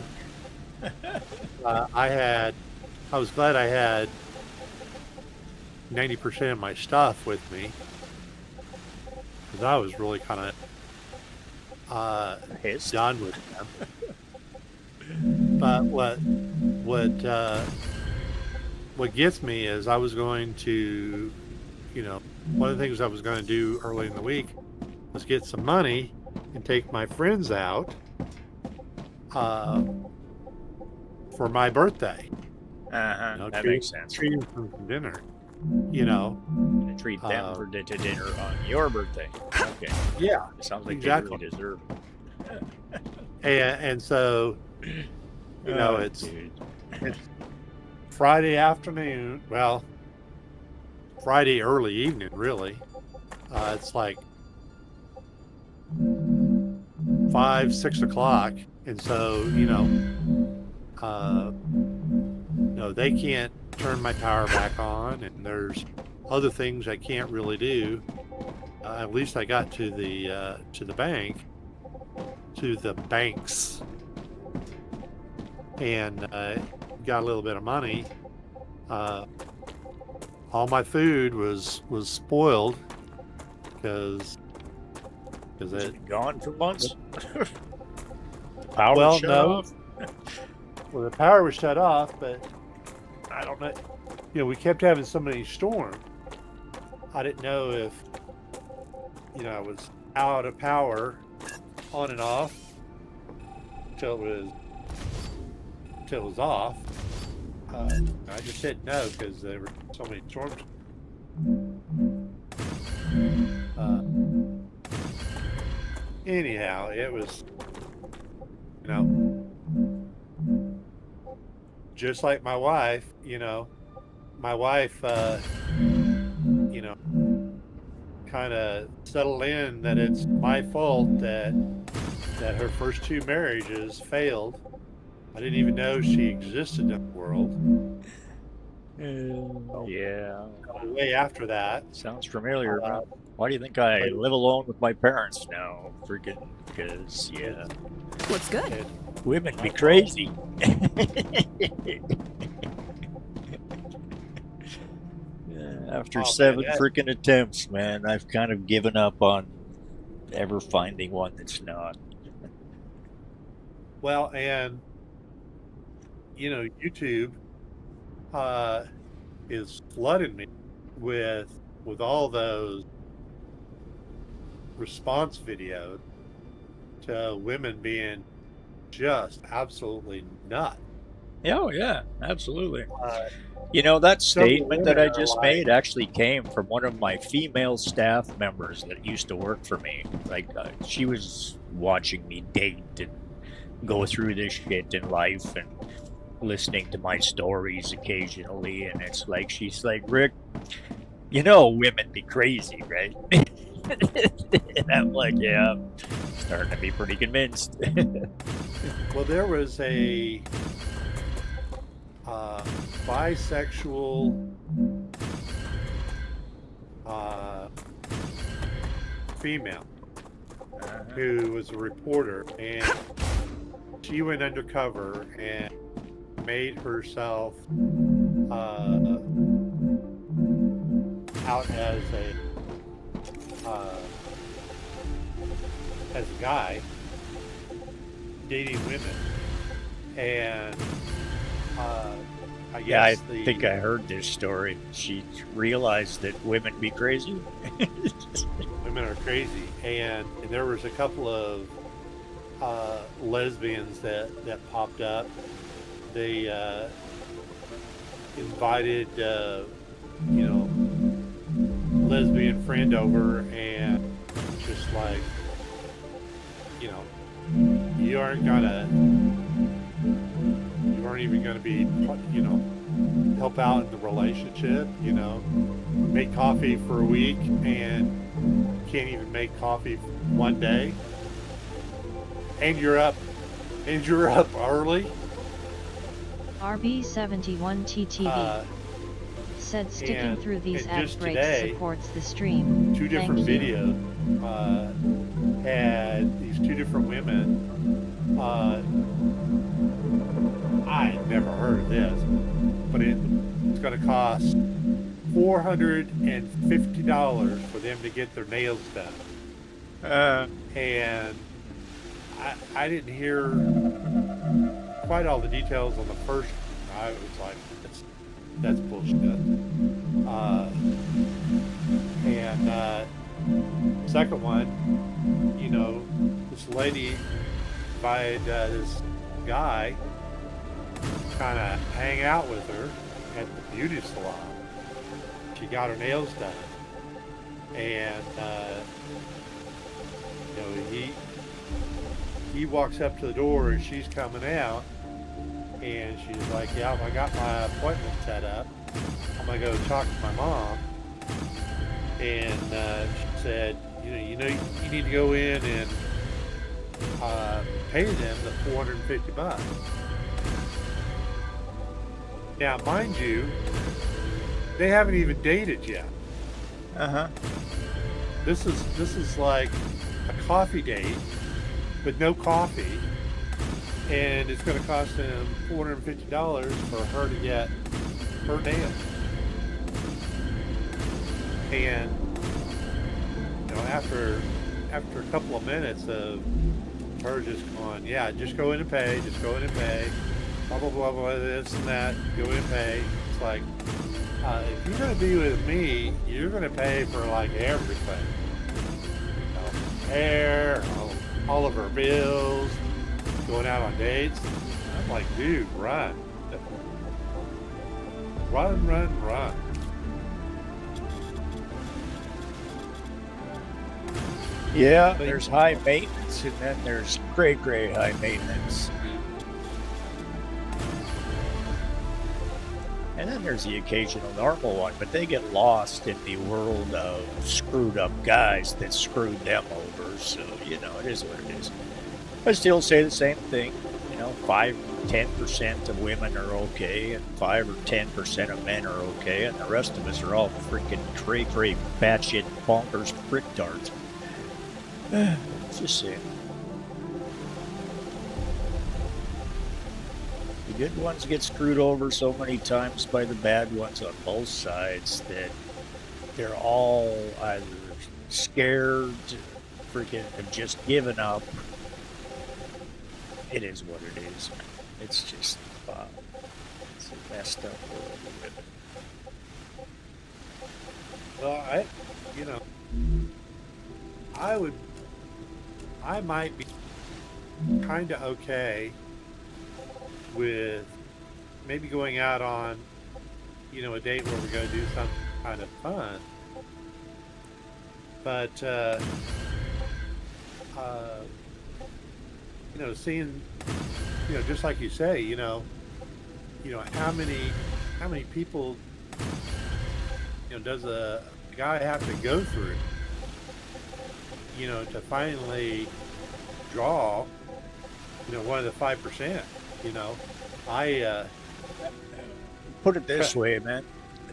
was glad I had 90% of my stuff with me, because I was really kind of done with them. But what gets me is I was going to, one of the things I was going to do early in the week was get some money and take my friends out for my birthday. That makes sense. Treat them for dinner. And treat them for dinner on your birthday. Okay. Yeah. It sounds like exactly. they really deserve it. And so, it's dude. Friday afternoon. Well, Friday early evening, really. It's like 5, 6 o'clock, and so they can't turn my power back on, and there's other things I can't really do. At least I got to the banks, and got a little bit of money. All my food was spoiled because it gone for months. Power well, shut no. off. Well, the power was shut off, but I don't know. We kept having so many storms. I didn't know if I was out of power on and off till it was off. I just didn't know because there were so many storms. Anyhow, it was, just like my wife, my wife, kind of settled in that it's my fault that her first 2 marriages failed. I didn't even know she existed in the world. Yeah. Way after that. Sounds familiar. Why do you think I live alone with my parents now? Freaking, because, yeah. What's good? Women be crazy. After 7 freaking attempts, man, I've kind of given up on ever finding one that's not. Well, and YouTube is flooding me with all those response videos to women being just absolutely nuts. Oh yeah, absolutely. That statement that I just made actually came from one of my female staff members that used to work for me. Like, she was watching me date and go through this shit in life and listening to my stories occasionally, and it's like, she's like, Rick, women be crazy, right? And I'm like, yeah, I'm starting to be pretty convinced. Well, there was a bisexual female who was a reporter, and she went undercover and made herself out as a guy dating women, and I think I heard this story. She realized that women be crazy. Women are crazy, and there was a couple of lesbians that popped up. They invited lesbian friend over, and just like you know, you aren't even gonna be, you know, help out in the relationship, you know, make coffee for a week and can't even make coffee one day, and you're up early. RB71TTV said sticking and through these ad just breaks today, supports the stream. Two different Thank you. videos had these two different women. I had never heard of this, but it's going to cost $450 for them to get their nails done. And I didn't hear quite all the details on the first one. I was like, that's bullshit. And second one, you know, this lady invited this guy kind of hang out with her at the beauty salon. She got her nails done, and you know, he walks up to the door and she's coming out, and she's like, yeah, I got my appointment set up. I'm gonna go talk to my mom. And she said, you need to go in and pay them the $450. Now, mind you, they haven't even dated yet. This is like a coffee date with no coffee, and it's going to cost them $450 for her to get her nails. And you know, after a couple of minutes of her just going, yeah, just go in and pay, blah blah blah blah, this and that, go in and pay. It's like, if you're going to be with me, you're going to pay for like everything, you know, hair, all of her bills, going out on dates. I'm like, dude, run. Yeah, there's high maintenance, and then there's great high maintenance. And then there's the occasional normal one, but they get lost in the world of screwed up guys that screwed them over. So, you know, it is what it is. I still say the same thing. You know, 5-10% of women are okay, and 5 or 10% of men are okay, and the rest of us are all freaking cray batshit bonkers fricktards. It's just saying. The good ones get screwed over so many times by the bad ones on both sides that they're all either scared, freaking have just given up. It is what it is. It's just, it's a messed up world we live in. Well, I might be kind of okay with maybe going out on, you know, a date where we're going to do something kind of fun. But, you know, seeing, you know, just like you say, you know, how many people, you know, does a guy have to go through, you know, to finally draw, you know, one of the 5%, you know. Put it this way, man.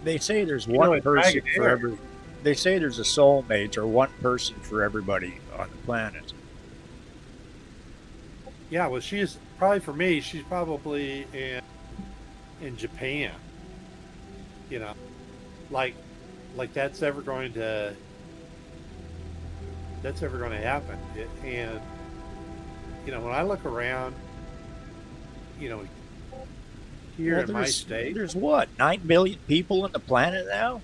They say there's one person for every. They say there's a soulmate or one person for everybody on the planet. Yeah, well, she's probably, for me, she's probably in Japan. You know, like that's ever going to happen. And you know, when I look around, you know, here in my state, there's what, 9 billion people on the planet now?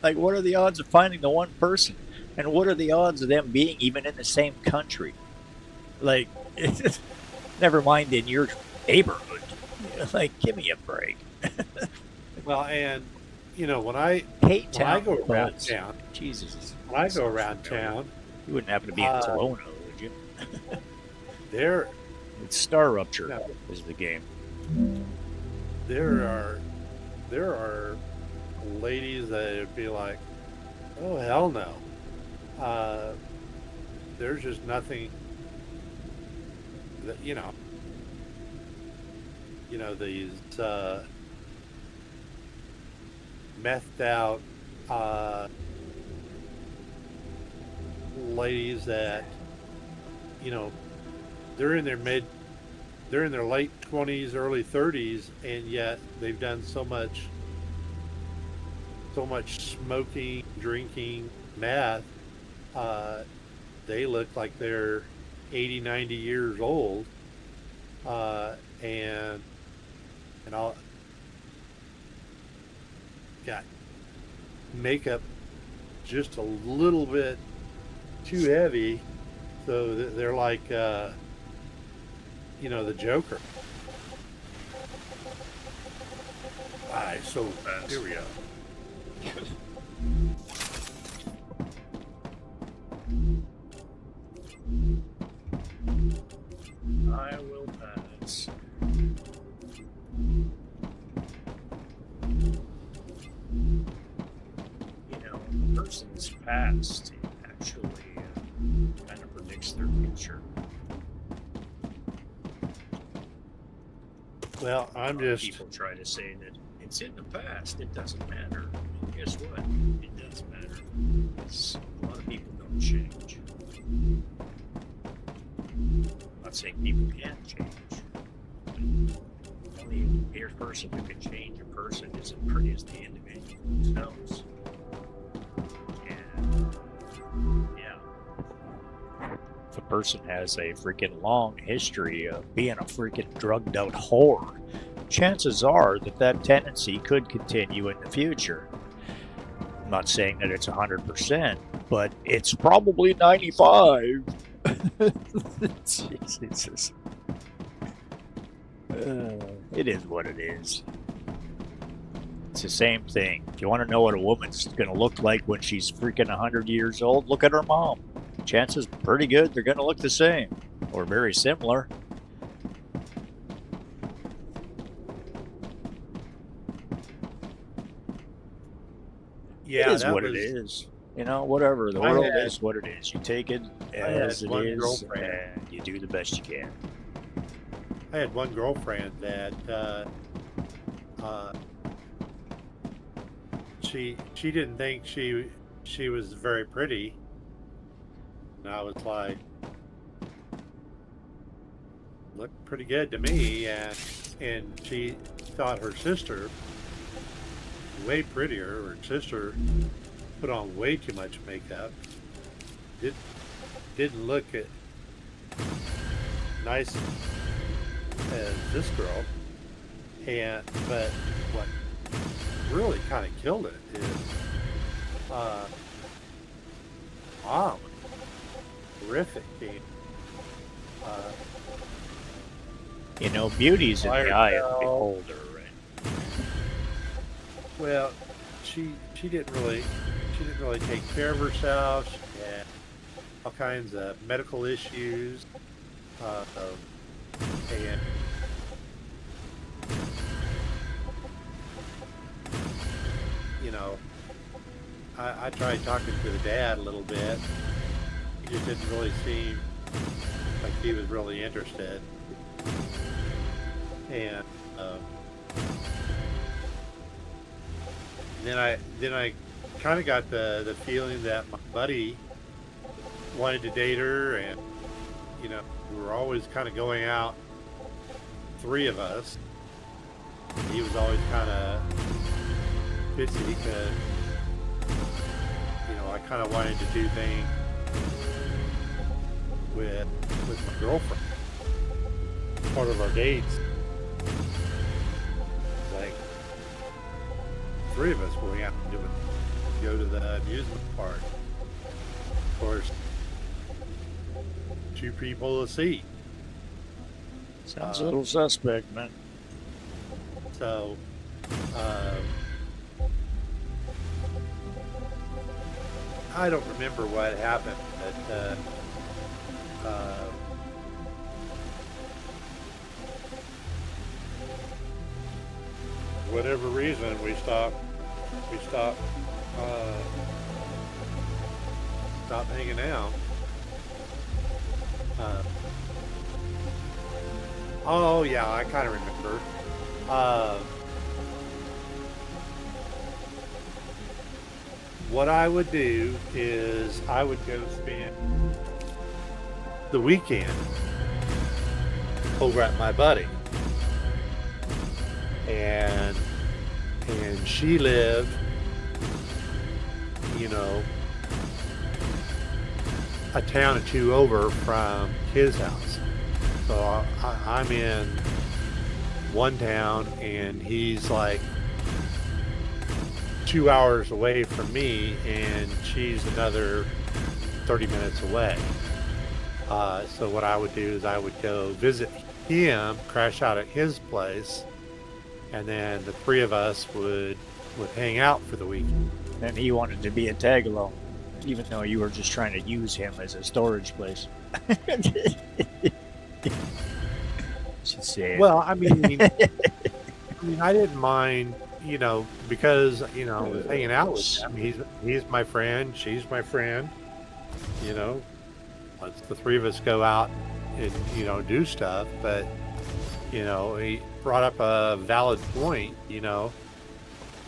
Like, what are the odds of finding the one person? And what are the odds of them being even in the same country? Like, never mind in your neighborhood. Like, give me a break. Well, and you know, when I go around town, Jesus, when I go around town, you wouldn't happen to be in Kelowna, would you? there It's Star Rupture Yeah. is the game. there are ladies that would be like, oh hell no. There's just nothing that these methed out ladies that they're in their late 20s, early 30s, and yet they've done so much smoking, drinking, meth. They look like they're 80, 90 years old, and all got makeup just a little bit too heavy, so they're like the Joker. Alright, so here we go. I will pass. A person's past actually kind of predicts their future. Well, I'm just People try to say that it's in the past, it doesn't matter. Well, guess what? It does matter. Because a lot of people don't change. I'm not saying people can't change. The only person who can change a person is the individual themselves. And yeah. If a person has a freaking long history of being a freaking drugged out whore, chances are that tendency could continue in the future. I'm not saying that it's 100%, but it's probably 95. Jesus. It is what it is. It's the same thing. If you want to know what a woman's going to look like when she's freaking 100 years old, look at her mom. Chances pretty good they're going to look the same or very similar. yeah, It is that what was, it is. Whatever. The I world had- is what it is. You take it had as it one is, girlfriend. and you do the best you can. I had one girlfriend that she didn't think she was very pretty, and I was like, looked pretty good to me, and she thought her sister way prettier. Her sister put on way too much makeup. Didn't look at nice as this girl, but what really kind of killed it is mom, horrific. Beauty's in the Fire eye of the bell. beholder, right? Well, she didn't really take care of herself. She had all kinds of medical issues, and I tried talking to the dad a little bit. He just didn't really seem like he was really interested, and then I kind of got the feeling that my buddy wanted to date her, and we were always kind of going out, three of us. He was always kind of pissy because I kind of wanted to do things with my girlfriend. Part of our dates, like three of us going out and go to the amusement park. Of course, two people a seat. Sounds a little suspect, man. So, I don't remember what happened, but whatever reason, we stopped hanging out. Oh yeah, I kind of remember. What I would do is I would go spend the weekend over at my buddy, and she lived, you know, a town or two over from his house. So I'm in one town and he's like 2 hours away from me, and she's another 30 minutes away. So what I would do is I would go visit him, crash out at his place, and then the three of us would hang out for the weekend. And he wanted to be a tag-along, even though you were just trying to use him as a storage place. Should say it. Well, I mean, I didn't mind, you know, because, you know, I was hanging out with him. He's my friend, she's my friend. You know, let's the three of us go out and, you know, do stuff. But, you know, he brought up a valid point. You know,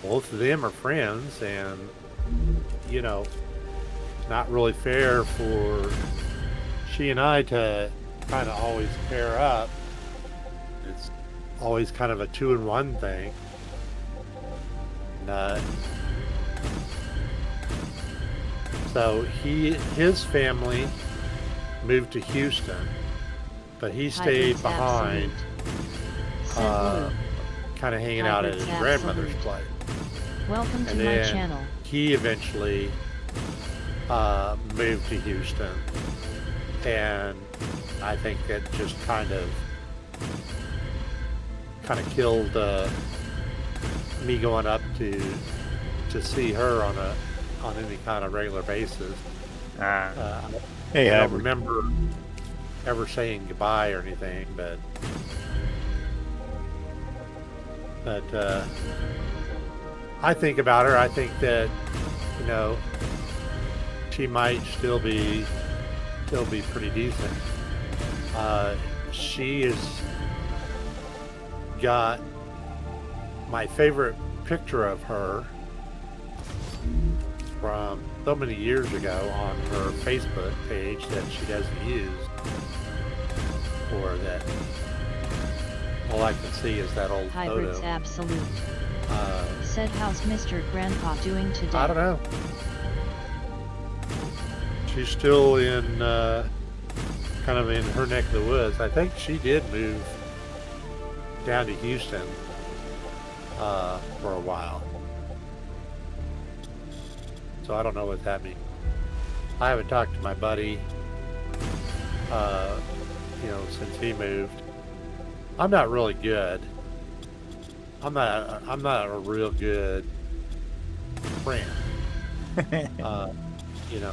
both of them are friends, and, you know, it's not really fair for she and I to kind of always pair up. It's always kind of a 2-in-1 thing. And, so his family moved to Houston, but he stayed Hybrids behind, absolute. Said Blue. kind of hanging out at his Hybrids grandmother's absolute. place. Welcome to And my then channel. he eventually moved to Houston, and I think that just kind of killed me going up to see her on any kind of regular basis. Hey, I don't Hybrid. remember ever saying goodbye or anything, but I think about her. I think that, you know, she might still be pretty decent. She has got my favorite picture of her from so many years ago on her Facebook page that she doesn't use, or that all I can see is that old Hybrids photo. absolute. Said how's Mr. Grandpa doing today? I don't know. She's still in kind of in her neck of the woods. I think she did move down to Houston for a while. So I don't know what that means. I haven't talked to my buddy, you know, since he moved. I'm not really good. I'm not a real good friend. You know,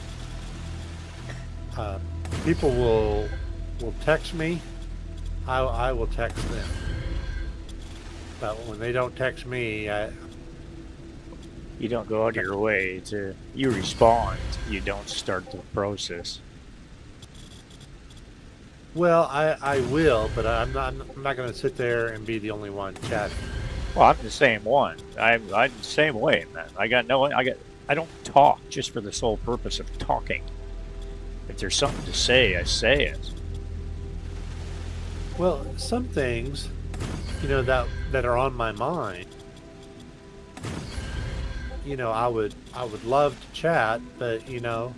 people will text me. I will text them. But when they don't text me, You don't go out of your way to. You respond. You don't start the process. well, I will, but I'm not going to sit there and be the only one chatting. Well, I'm the same one. I'm the same way, man. I don't talk just for the sole purpose of talking. If there's something to say, I say it. Well, some things, you know, that are on my mind, you know, I would love to chat, but you know,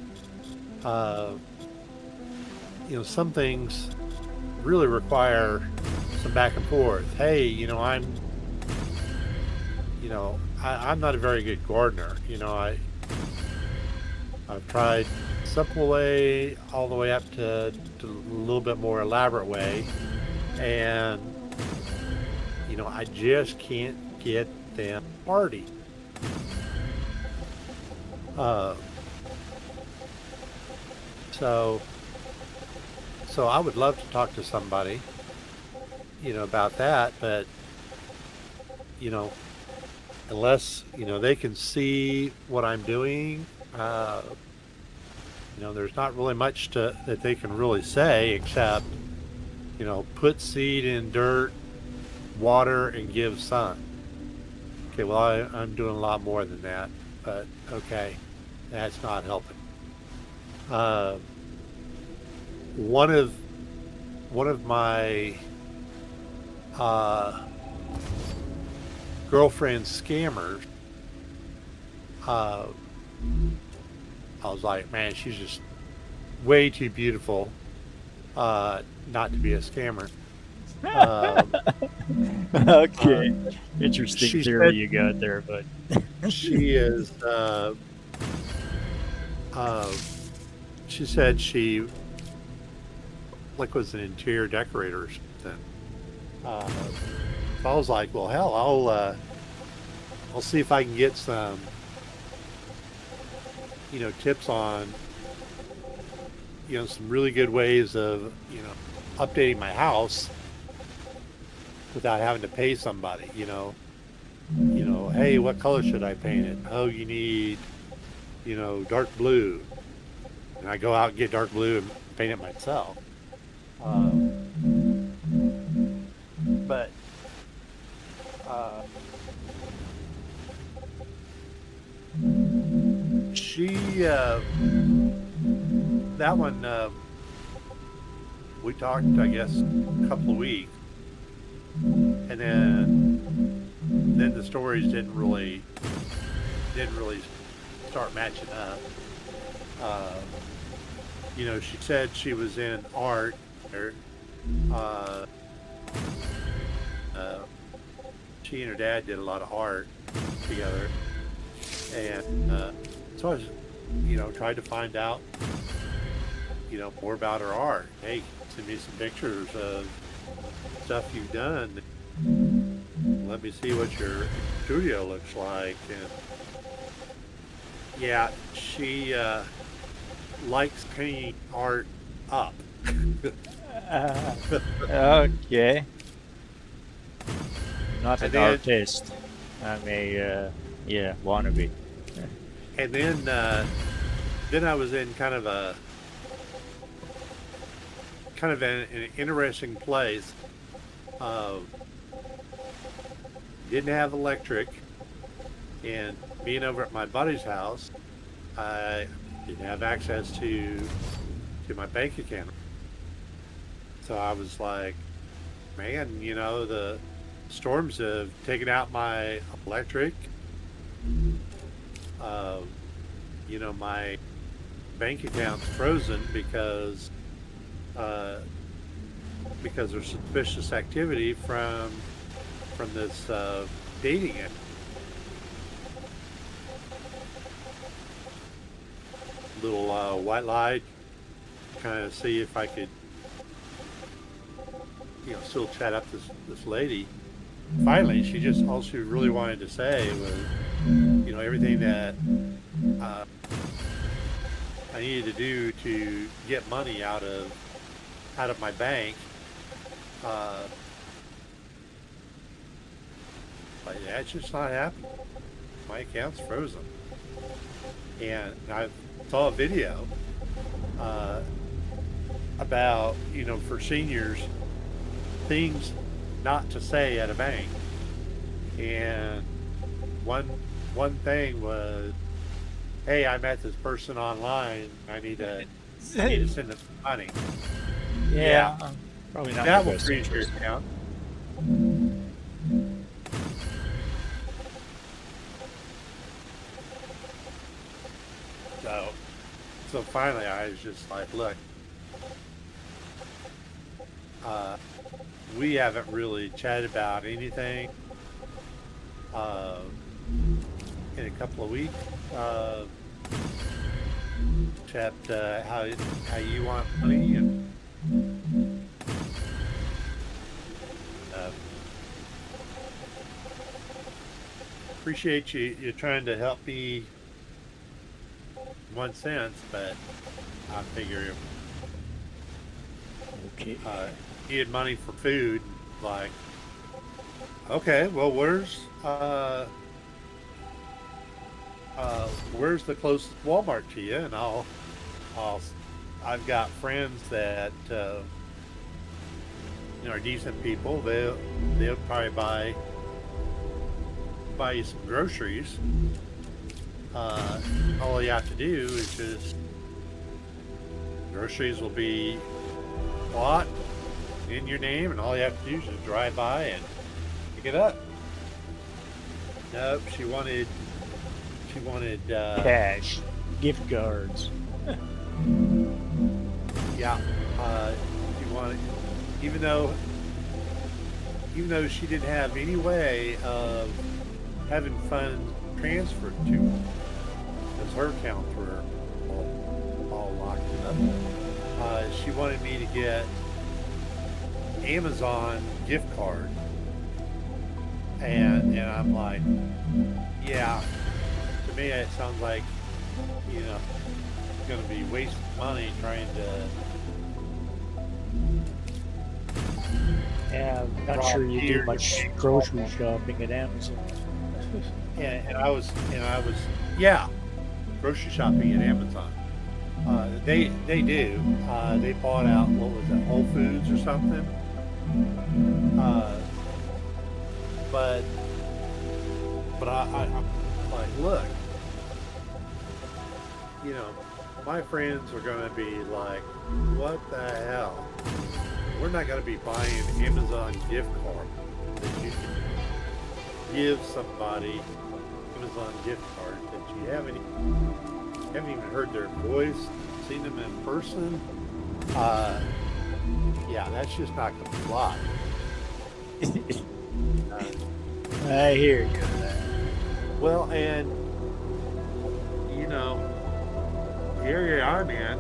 some things really require some back and forth. Hey, you know, I'm not a very good gardener. You know, I've tried simple way all the way up to a little bit more elaborate way, and you know, I just can't get them party. So I would love to talk to somebody, you know, about that, but you know, unless they can see what I'm doing, there's not really much that they can really say except put seed in dirt, water, and give sun. Okay, well I'm doing a lot more than that, but okay, that's not helping. Uh, one of my girlfriend's scammers, I was like, man, she's just way too beautiful not to be a scammer. Okay. Interesting she theory said- you got there, but She is. She said she was an interior decorator or something. So I was like, well, hell, I'll see if I can get some, tips on, some really good ways of, updating my house without having to pay somebody. Hey, what color should I paint it? Oh, you need, dark blue. And I go out and get dark blue and paint it myself. But she, that one, we talked, I guess, a couple of weeks, and then the stories didn't really start matching up. She said she was in art, or she and her dad did a lot of art together, and so I was, tried to find out, more about her art. Hey, send me some pictures of stuff you've done. Let me see what your studio looks like. And yeah, she likes painting art up. okay. Not an And then- artist. I'm a wannabe. And then I was in kind of an interesting place. Didn't have electric, and being over at my buddy's house, I didn't have access to my bank account. So I was like, man, the storms have taken out my electric. My bank account's frozen because there's suspicious activity from this dating app. Little white lie, kind of see if I could, still chat up this lady. Finally, she just, all she really wanted to say was, everything that I needed to do to get money out of my bank. But yeah, it's just not happening. My account's frozen. And I saw a video about, for seniors, things not to say at a bank. And one thing was, hey, I met this person online. I need to send them money. Yeah. Probably not. That the will best freeze your interest. account. So finally, I was just like, look, we haven't really chatted about anything in a couple of weeks. Chat how you want money, and appreciate you trying to help me in one sense, but I figure Okay. needed money for food. Like, okay, well, where's where's the closest Walmart to you? And I've got friends that are decent people. They'll probably buy you some groceries. All you have to do is just groceries will be bought in your name, and all you have to do is just drive by and pick it up. Nope, she wanted Cash, gift cards. yeah. She wanted, even though she didn't have any way of having funds transferred to her, because her accounts were all locked up. She wanted me to get Amazon gift card, and I'm like, yeah. To me, it sounds like going to be wasting money trying to. Yeah, I'm not sure you do much grocery shopping at Amazon. And I was grocery shopping at Amazon. They do. They bought out, what was it, Whole Foods or something. But I'm like, look, my friends are going to be like, what the hell? We're not going to be buying an Amazon gift card that you can give somebody, Amazon gift card that you haven't even heard their voice, seen them in person. Yeah, that's just not going to fly. I hear you. Well, and here you are, man.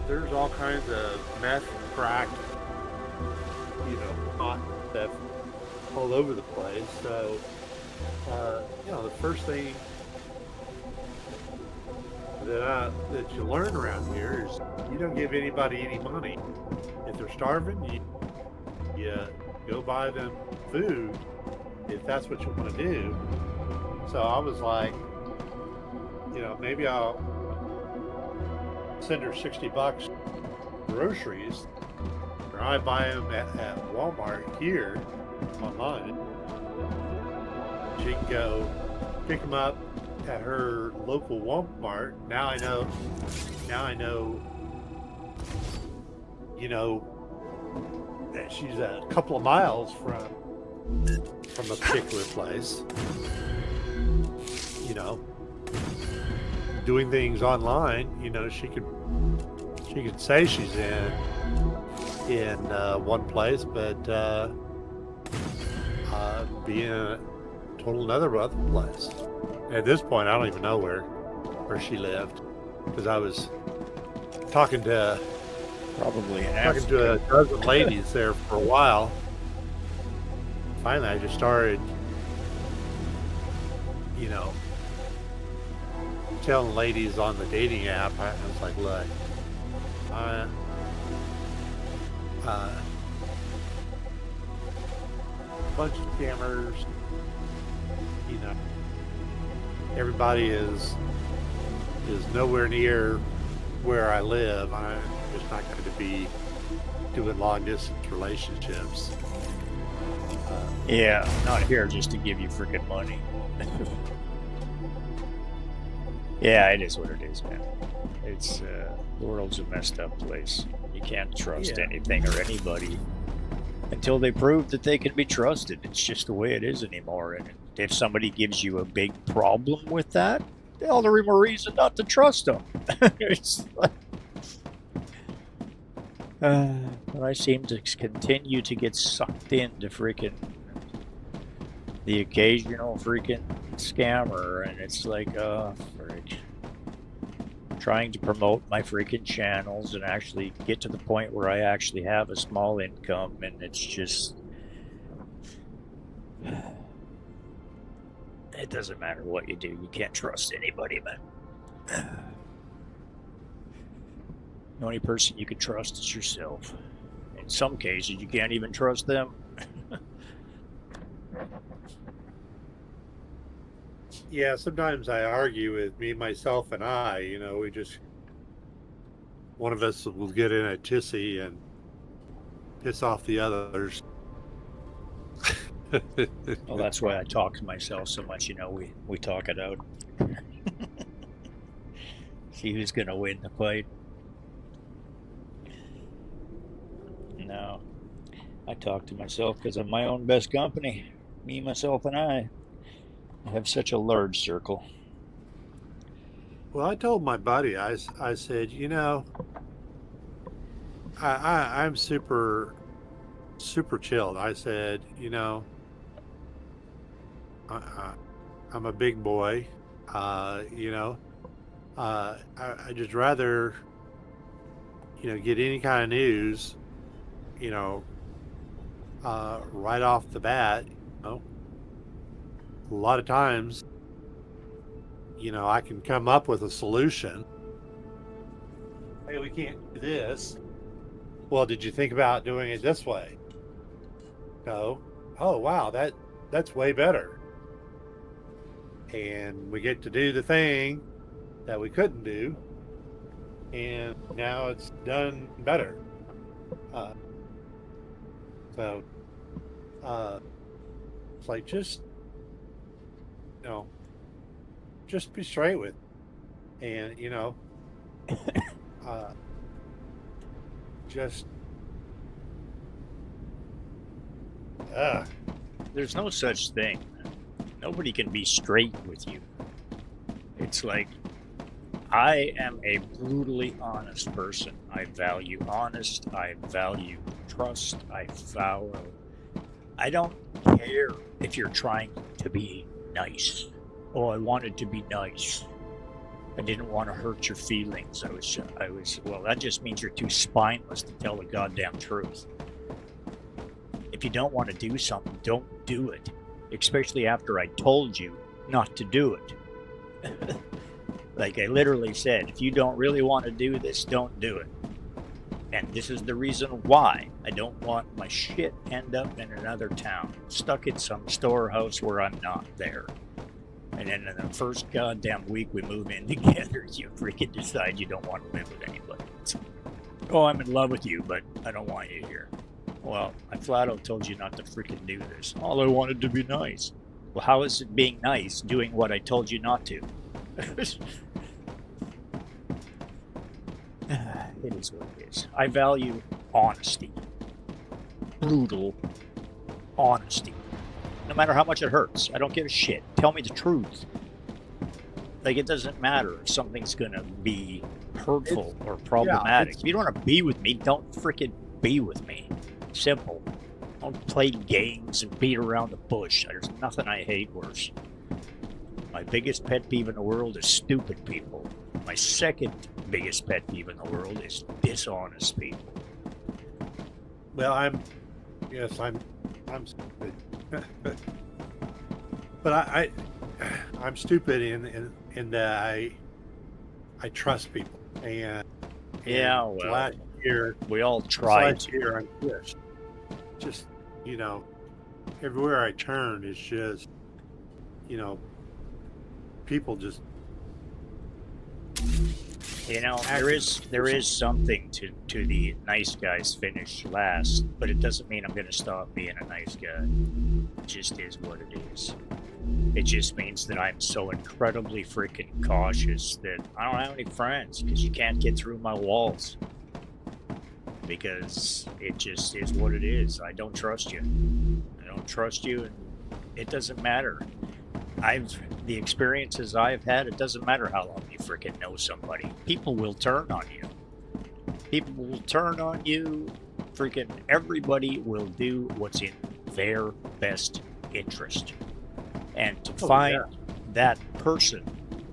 There's all kinds of meth, crack, pot stuff all over the place. So, the first thing that you learn around here is you don't give anybody any money. If they're starving, you go buy them food if that's what you want to do. So I was like, maybe I'll send her $60 groceries, or I buy them at Walmart here online. She can go pick them up at her local Walmart. Now I know, that she's a couple of miles from a particular place. Doing things online, she could say she's in one place, but be in a total another other place. At this point, I don't even know where she lived, because I was talking to a dozen ladies there for a while. Finally, I just started, telling ladies on the dating app. I was like, look, bunch of scammers. Everybody is nowhere near where I live. I'm just not going to be doing long distance relationships. Yeah, not here just to give you freaking money. Yeah, it is what it is, man. It's the world's a messed up place. You can't trust anything or anybody until they prove that they can be trusted. It's just the way it is anymore. And if somebody gives you a big problem with that, all the more reason not to trust them. It's like, I seem to continue to get sucked into freaking the occasional freaking scammer, and it's like, frick. Trying to promote my freaking channels and actually get to the point where I actually have a small income, and it's just, it doesn't matter what you do, you can't trust anybody, man. The only person you can trust is yourself. In some cases, you can't even trust them. Yeah, sometimes I argue with me, myself, and I. We just one of us will get in a tizzy and piss off the others. Well, that's why I talk to myself so much. We talk it out. See who's gonna win the fight. No, I talk to myself because I'm my own best company. Me, myself, and I have such a large circle. Well, I told my buddy, I said, I'm super, super chilled. I said, I, I'm a big boy. I just rather, get any kind of news, you know, right off the bat. A lot of times, I can come up with a solution. Hey, we can't do this. Well, did you think about doing it this way? No. Oh, wow, that's way better. And we get to do the thing that we couldn't do, and now it's done better. Uh, so it's like you know, just be straight with, and uh, just There's no such thing. Nobody can be straight with you. It's like, I am a brutally honest person. I value honest. I value trust. I don't care if you're trying to be nice. Oh, I wanted to be nice. I didn't want to hurt your feelings. Well, that just means you're too spineless to tell the goddamn truth. If you don't want to do something, don't do it. Especially after I told you not to do it. Like I literally said, if you don't really want to do this, don't do it. And this is the reason why I don't want my shit end up in another town, stuck in some storehouse where I'm not there. And then in the first goddamn week we move in together, you freaking decide you don't want to live with anybody. Oh, I'm in love with you, but I don't want you here. Well, I flat out told you not to freaking do this. All I wanted to be nice. Well, how is it being nice doing what I told you not to? It is what it is. I value honesty. Brutal honesty. No matter how much it hurts. I don't give a shit. Tell me the truth. Like, it doesn't matter if something's gonna be hurtful or problematic. If you don't want to be with me, don't freaking be with me. Simple. Don't play games and beat around the bush. There's nothing I hate worse. My biggest pet peeve in the world is stupid people. My second biggest pet peeve in the world is dishonest people. well, I'm stupid. But I'm stupid in that I trust people, and Yeah, well, last year we all try last to. year I'm just everywhere I turn is just people just There is something to the nice guys finish last, but it doesn't mean I'm going to stop being a nice guy. It just is what it is. It just means that I'm so incredibly freaking cautious that I don't have any friends because you can't get through my walls. Because it just is what it is. I don't trust you. I don't trust you, and it doesn't matter. The experiences I've had, it doesn't matter how long you freaking know somebody. People will turn on you. People will turn on you. Freaking everybody will do what's in their best interest. And to find that person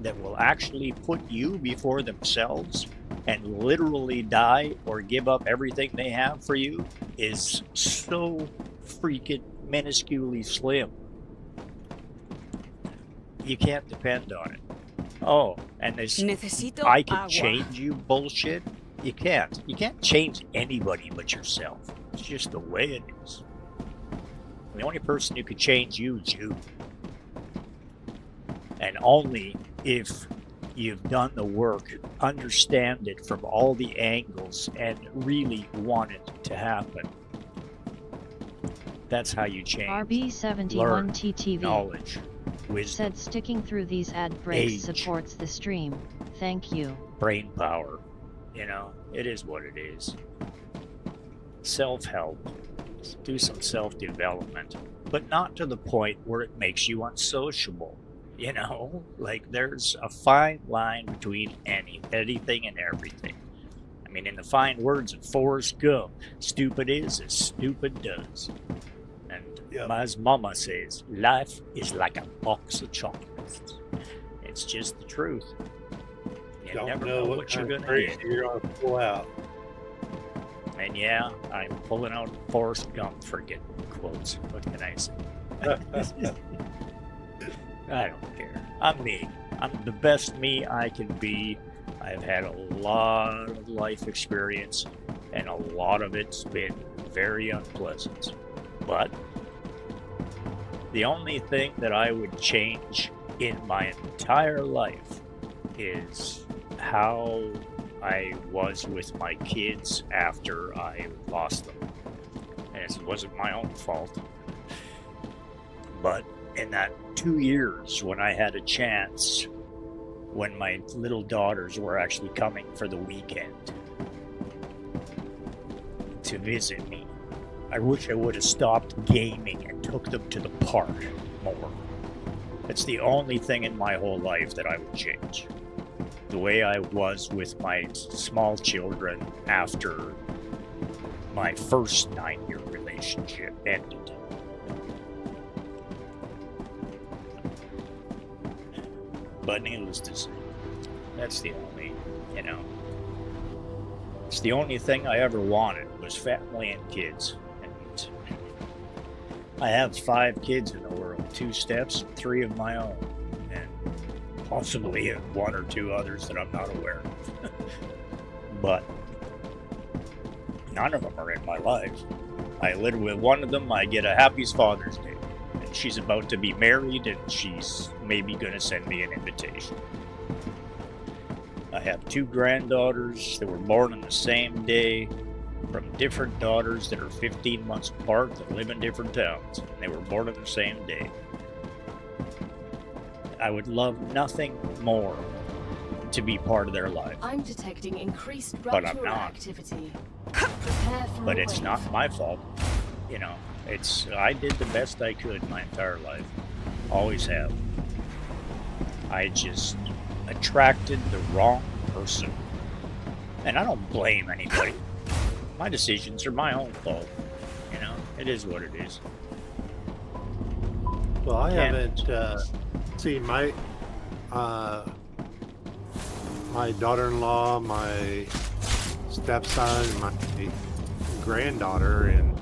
that will actually put you before themselves and literally die or give up everything they have for you is so freaking minusculely slim. You can't depend on it. Oh, and this Necesito I can agua. change you bullshit. You can't. You can't change anybody but yourself. It's just the way it is. The only person who could change you is you. And only if you've done the work, understand it from all the angles, and really want it to happen. That's how you change. RB71 TTV Knowledge, wisdom, said sticking through these ad breaks age, supports the stream. Thank you. brain power. You know, it is what it is. Self-help. Do some self-development, but not to the point where it makes you unsociable. You know, like there's a fine line between anything and everything. I mean, in the fine words of Forrest Gump, stupid is as stupid does. And Yep. as Mama says, life is like a box of chocolates. It's just the truth. You Don't never know know what what you're kind of gonna crazy get. you're gonna pull out. And yeah, I'm pulling out Forrest Gump for getting quotes. What can I say? I don't care. I'm me. I'm the best me I can be. I've had a lot of life experience, and a lot of it's been very unpleasant. But the only thing that I would change in my entire life is how I was with my kids after I lost them. And it wasn't my own fault. But in that 2 years when I had a chance, when my little daughters were actually coming for the weekend to visit me, I wish I would have stopped gaming and took them to the park more. It's the only thing in my whole life that I would change. The way I was with my small children after my first 9-year relationship ended. But needless to say, that's the only, it's the only thing I ever wanted was family and kids. And I have 5 kids in the world, 2 steps, 3 of my own, and possibly 1 or 2 others that I'm not aware of. But none of them are in my life. I live with one of them, I get a happy Father's Day. And she's about to be married, and she's maybe going to send me an invitation. I have 2 granddaughters that were born on the same day from different daughters that are 15 months apart that live in different towns. And they were born on the same day. I would love nothing more to be part of their life. I'm detecting increased But I'm Raptura not. activity. Prepare for But a it's wave. not my fault. I did the best I could my entire life. Always have. I just attracted the wrong person. And I don't blame anybody. My decisions are my own fault. It is what it is. Well, I Yeah. haven't seen my daughter-in-law, my stepson, and my granddaughter in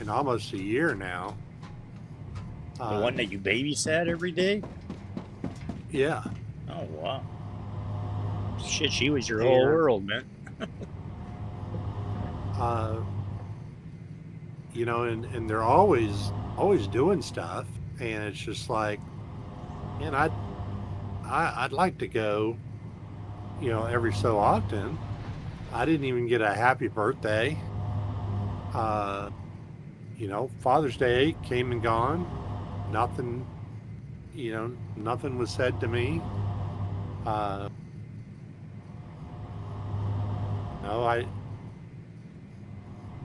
almost a year now. The one that you babysat every day? Yeah. Oh, wow. Shit, she was your Yeah. whole world, man. And they're always doing stuff, and it's just like, man, I'd like to go, every so often. I didn't even get a happy birthday. Father's Day came and gone. Nothing, nothing was said to me. No, I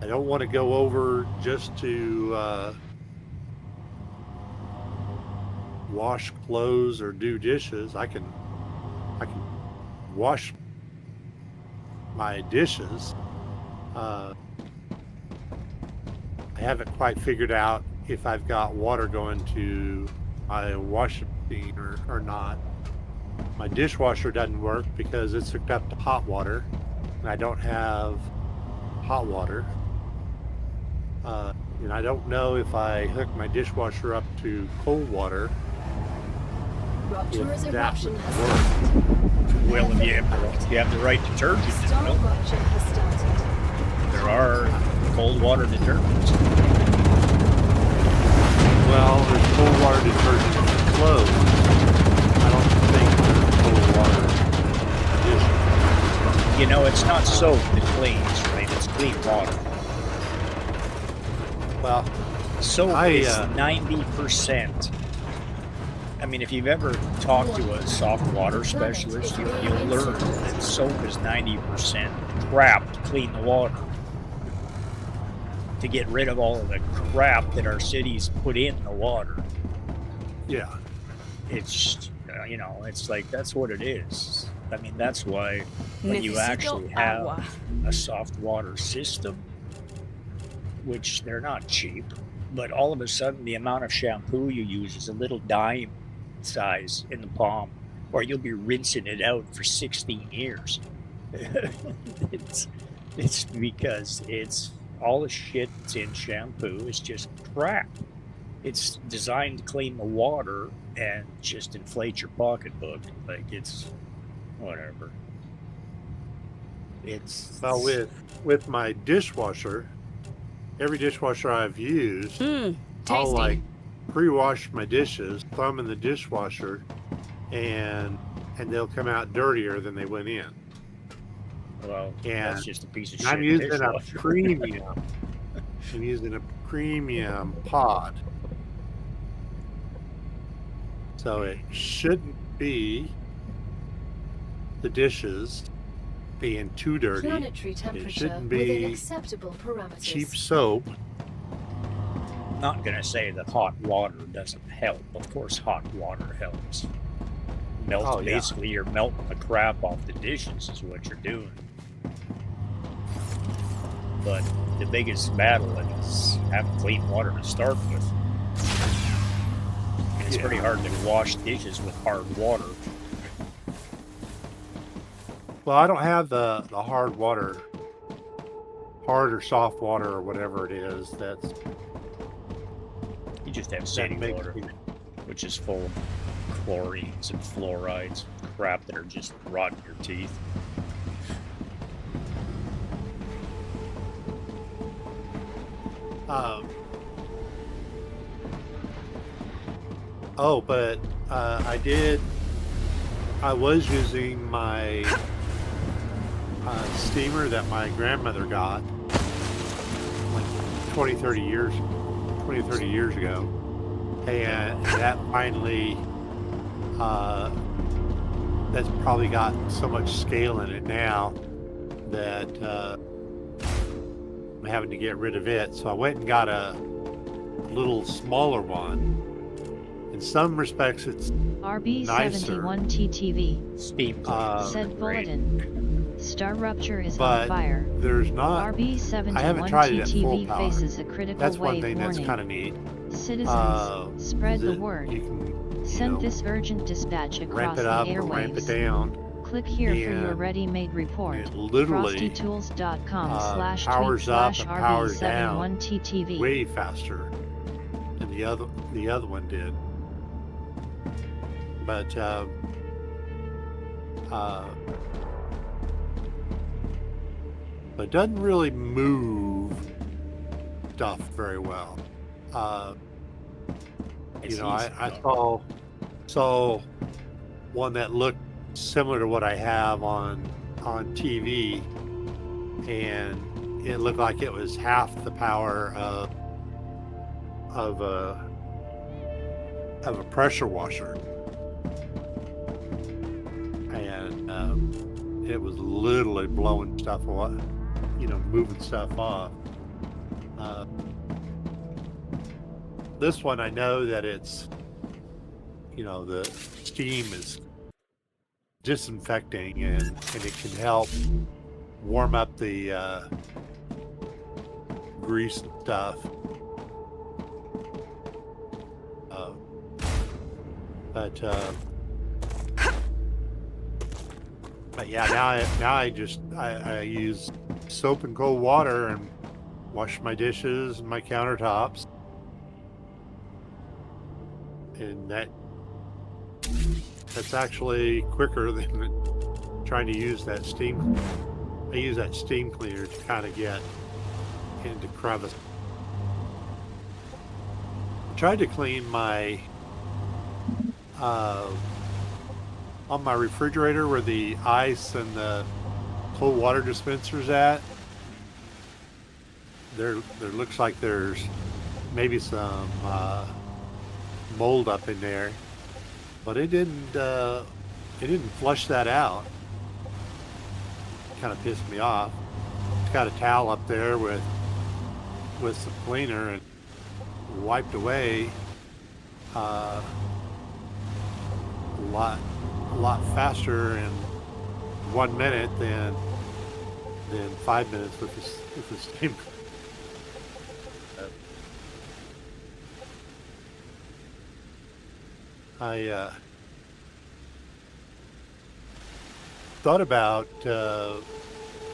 don't want to go over just to wash clothes or do dishes. I can wash my dishes. I haven't quite figured out if I've got water going to my washing machine or not. My dishwasher doesn't work because it's hooked up to hot water, and I don't have hot water. And I don't know if I hook my dishwasher up to cold water, Raptura's if that eruption would has work. started. Well, if Prepare for you impact. have the right detergent, Star eruption has started. there are cold water detergents. Well, there's cold water detergent clothes. I don't think there's cold water conditioner. You know, it's not soap that cleans, right? It's clean water. Well, Soap I, is 90%. I mean, if you've ever talked to a soft water specialist, you'll learn that soap is 90% crap to clean the water. To get rid of all of the crap that our cities put in the water. yeah. It's, you know, it's like, that's what it is. I mean, that's why when you Necesito actually have agua. a soft water system, which they're not cheap, but all of a sudden the amount of shampoo you use is a little dime size in the palm, or you'll be rinsing it out for 16 years. it's because it's all the shit that's in shampoo is just crap. It's designed to clean the water and just inflate your pocketbook. Like, it's whatever. It's Well, with my dishwasher, every dishwasher I've used, I'll Tasty. like pre-wash my dishes, throw them in the dishwasher, and they'll come out dirtier than they went in. well, Yeah. that's just a piece of shit. I'm using a dishwasher. premium. I'm using a premium pod. So it shouldn't be the dishes being too dirty. Planetary temperature shouldn't within be acceptable parameters. Cheap soap. I'm not gonna say that hot water doesn't help. Of course, hot water helps. Oh, yeah. Basically, you're melting the crap off the dishes is what you're doing. But the biggest battle is having clean water to start with. And it's Yeah. pretty hard to wash dishes with hard water. Well, I don't have the hard water, hard or soft water or whatever it is. That's You just have that city makes water, me- which is full of chlorines and fluorides, crap that are just rotting your teeth. Oh, but I was using my steamer that my grandmother got like 20 or 30 years ago. And that finally, that's probably got so much scale in it now that I'm having to get rid of it. So I went and got a little smaller one. In some respects, it's RB71TTV Steam said bulletin. Star rupture is but on fire. there's not. I haven't tried it at full RB71TTV power. faces a critical That's one wave thing that's warning. kind of neat. Citizens, spread the that word. You can Send this urgent dispatch ramp across it the up or ramp it airwaves. down. Click here for your and ready-made report. It literally FrostyTools.com/tweet/RB71TTV. powers up and powers down TTV. way faster than the other one did. But it doesn't really move stuff very well. It's You know, easy, I though. saw one that looked similar to what I have on TV, and it looked like it was half the power of a pressure washer, and it was literally blowing stuff off, moving stuff off. This one, I know that it's, the steam is disinfecting and it can help warm up the grease and stuff. But yeah, now I use soap and cold water and wash my dishes and my countertops, and that's actually quicker than trying to use that steam. I use that steam cleaner to kind of get into crevice. tried to clean my on my refrigerator where the ice and the cold water dispenser's at. There looks like there's maybe some mold up in there, but it didn't flush that out. Kind of pissed me off. It's got a towel up there with some cleaner and wiped away a lot faster in 1 minute than 5 minutes with the steam. I thought about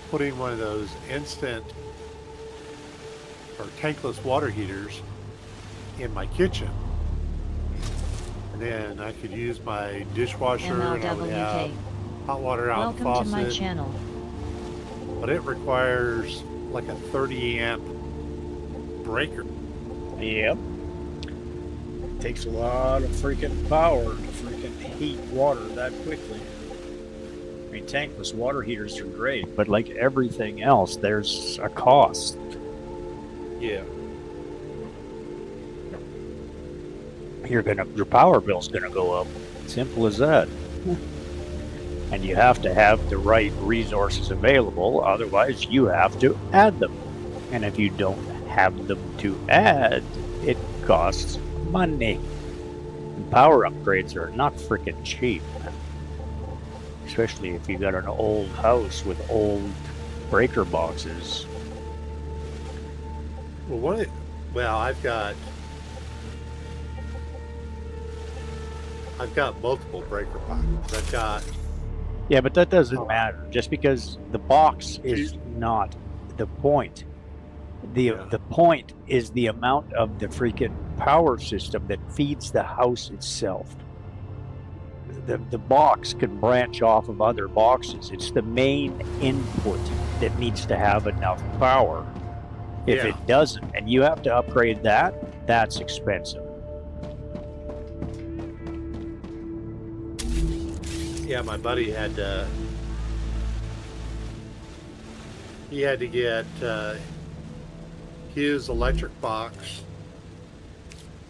putting one of those instant or tankless water heaters in my kitchen, and then I could use my dishwasher and I would have MLWK. hot water out the Welcome to my faucet. channel. But it requires like a 30 amp breaker. Yep. Takes a lot of freaking power to freaking heat water that quickly. I mean, tankless water heaters are great, but like everything else, there's a cost. Yeah. Your power bill's gonna go up. Simple as that. And you have to have the right resources available, otherwise you have to add them. And if you don't have them to add, it costs money. And power upgrades are not freaking cheap. Especially if you got an old house with old breaker boxes. Well, I've got multiple breaker boxes. I've got Yeah, but that doesn't matter. Just because the box is not the point. The point is the amount of the freaking power system that feeds the house itself. The box can branch off of other boxes. It's the main input that needs to have enough power. If it doesn't, and you have to upgrade that, that's expensive. Yeah, my buddy had to get his electric box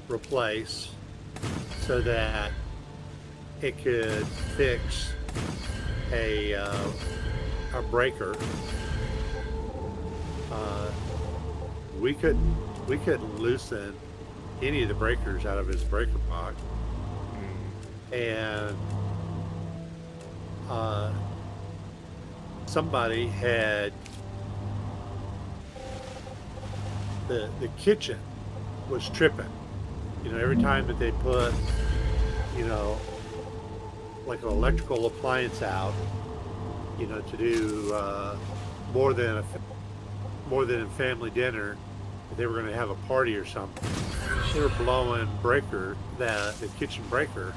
replaced so that it could fix a breaker. We couldn't loosen any of the breakers out of his breaker box, and somebody had the kitchen was tripping. You know, every time that they put, you know, like an electrical appliance out, you know, to do more than a family dinner, if they were going to have a party or something, they were blowing the kitchen breaker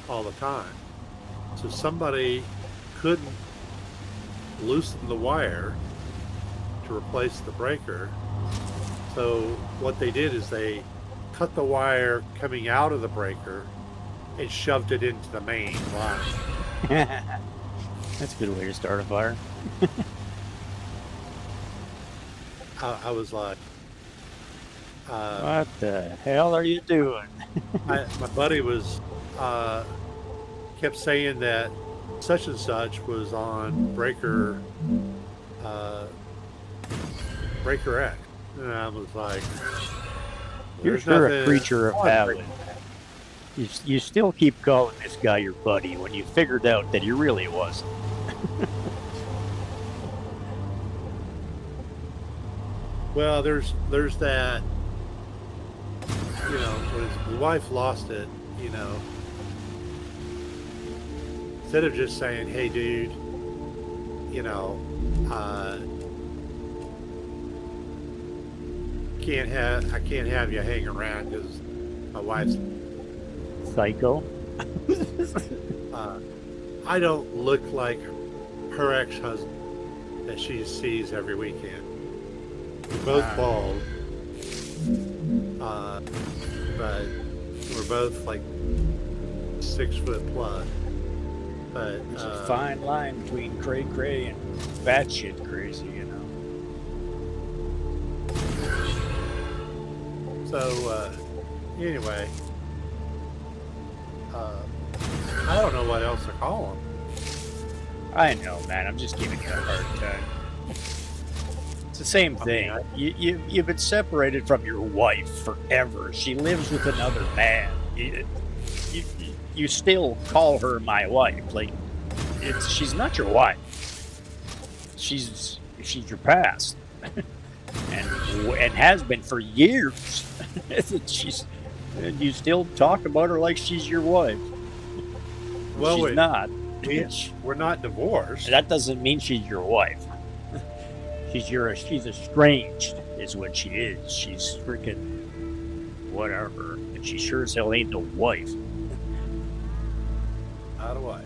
all the time. So somebody couldn't loosen the wire to replace the breaker. So what they did is they cut the wire coming out of the breaker and shoved it into the main line. That's a good way to start a fire. I was like, What the hell are you doing? my buddy was kept saying that such and such was on breaker X, and I was like, You're "There's sure nothing a creature of on habit. You still keep calling this guy your buddy when you figured out that he really wasn't. Well, there's that, you know, when his wife lost it, you know, instead of just saying, hey dude, you know, I can't have you hang around because my wife's Psycho. I don't look like her ex-husband that she sees every weekend. We're both bald, but but we're both like 6 foot plus. But There's a fine line between cray and batshit crazy, you know. So anyway, I don't know what else to call him. I know, man. I'm just giving you a hard time. It's the same thing. You've been separated from your wife forever. She lives with another man. You still call her my wife. Like, she's not your wife. She's your past, and has been for years. And you still talk about her like she's your wife. Well, she's not. We're not divorced. That doesn't mean she's your wife. She's estranged, is what she is. She's freaking whatever, and she sure as hell ain't no wife. Not a wife.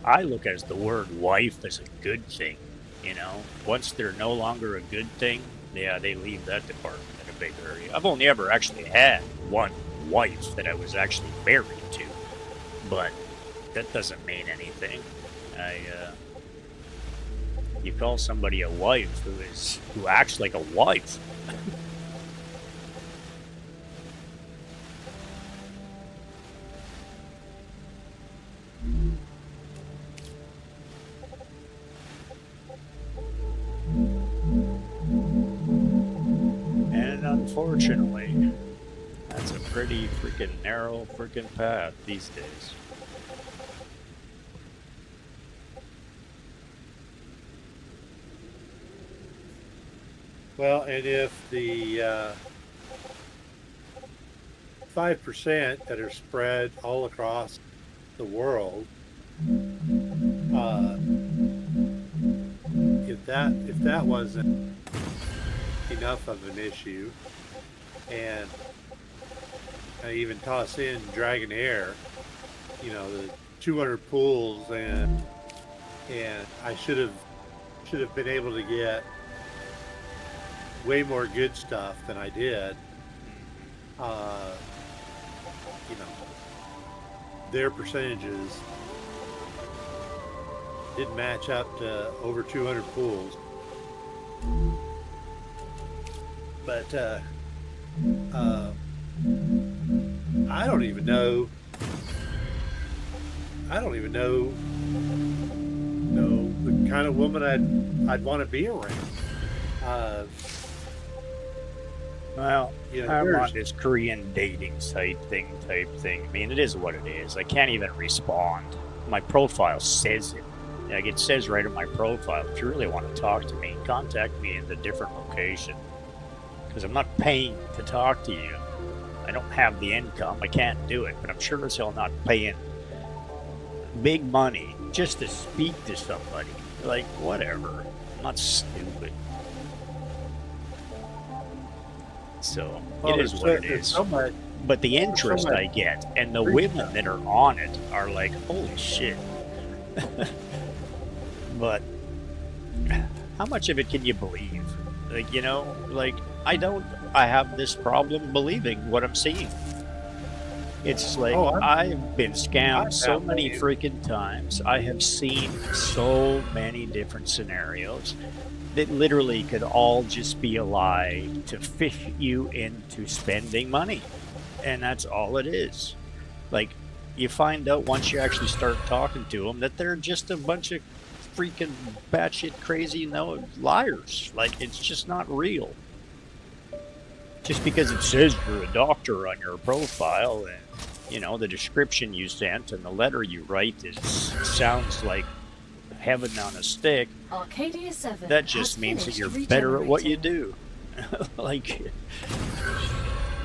I look at the word wife as a good thing. You know, once they're no longer a good thing, yeah, they leave that department in a big hurry. I've only ever actually had one wife that I was actually married to, but that doesn't mean anything. You call somebody a wife who acts like a wife. And unfortunately, that's a pretty freaking narrow freaking path these days. Well, and if the 5% that are spread all across the world, if that wasn't enough of an issue, and I even toss in Dragonair, you know, the 200 pools, and I should have been able to get way more good stuff than I did. You know, their percentages didn't match up to over 200 pools. But I don't even know the kind of woman I'd want to be around. Well, you know, I'm on this Korean dating site type thing. I mean, it is what it is. I can't even respond. My profile says it. Like, it says right in my profile, if you really want to talk to me, contact me in the different location. Because I'm not paying to talk to you. I don't have the income. I can't do it. But I'm sure as hell not paying big money just to speak to somebody. Like, whatever. I'm not stupid. So, it is what it is. So much, but the interest I get and the women that are on it are like, holy shit. But how much of it can you believe? Like, you know, like, I have this problem believing what I'm seeing. It's like, I've been scammed so many freaking times. I have seen so many different scenarios that literally could all just be a lie to fish you into spending money. And that's all it is. Like, you find out once you actually start talking to them that they're just a bunch of freaking batshit crazy liars. Like, it's just not real. Just because it says you're a doctor on your profile, and you know the description you sent and the letter you write sounds like heaven on a stick. Arcadia 7 that just means that you're better at what you do. Like,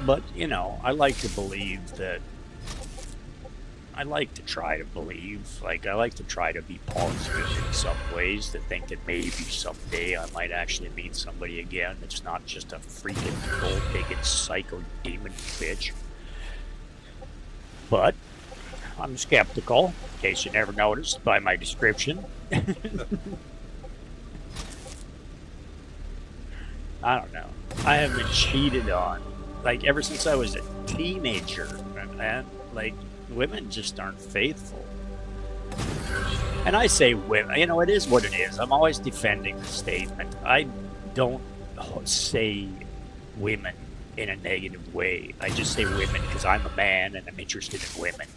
but you know, I like to believe that. I like to try to believe, like, I like to try to be positive in some ways, to think that maybe someday I might actually meet somebody again. It's not just a freaking gold-digging psycho demon bitch. But I'm skeptical, in case you never noticed by my description. I don't know. I have been cheated on, like ever since I was a teenager, and like women just aren't faithful. And I say women, you know, it is what it is. I'm always defending the statement. I don't say women in a negative way. I just say women because I'm a man and I'm interested in women.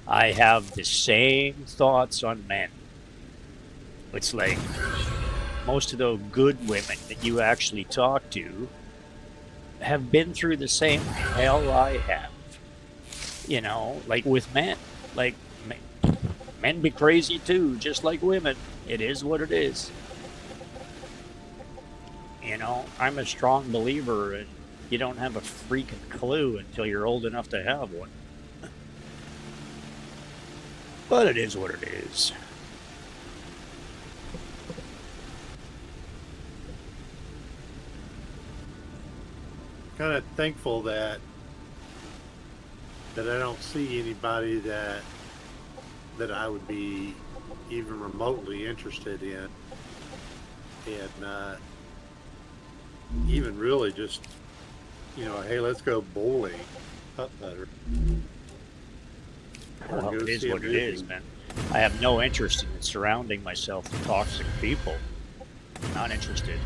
I have the same thoughts on men. It's like most of the good women that you actually talk to have been through the same hell I have. You know, like with men. Like, men be crazy too, just like women. It is what it is. You know, I'm a strong believer in you don't have a freaking clue until you're old enough to have one. But it is what it is. Kind of thankful that I don't see anybody that I would be even remotely interested in, and even really just, you know, hey, let's go bowling. Up better. Well, it is what it is, man. I have no interest in surrounding myself with toxic people. Not interested.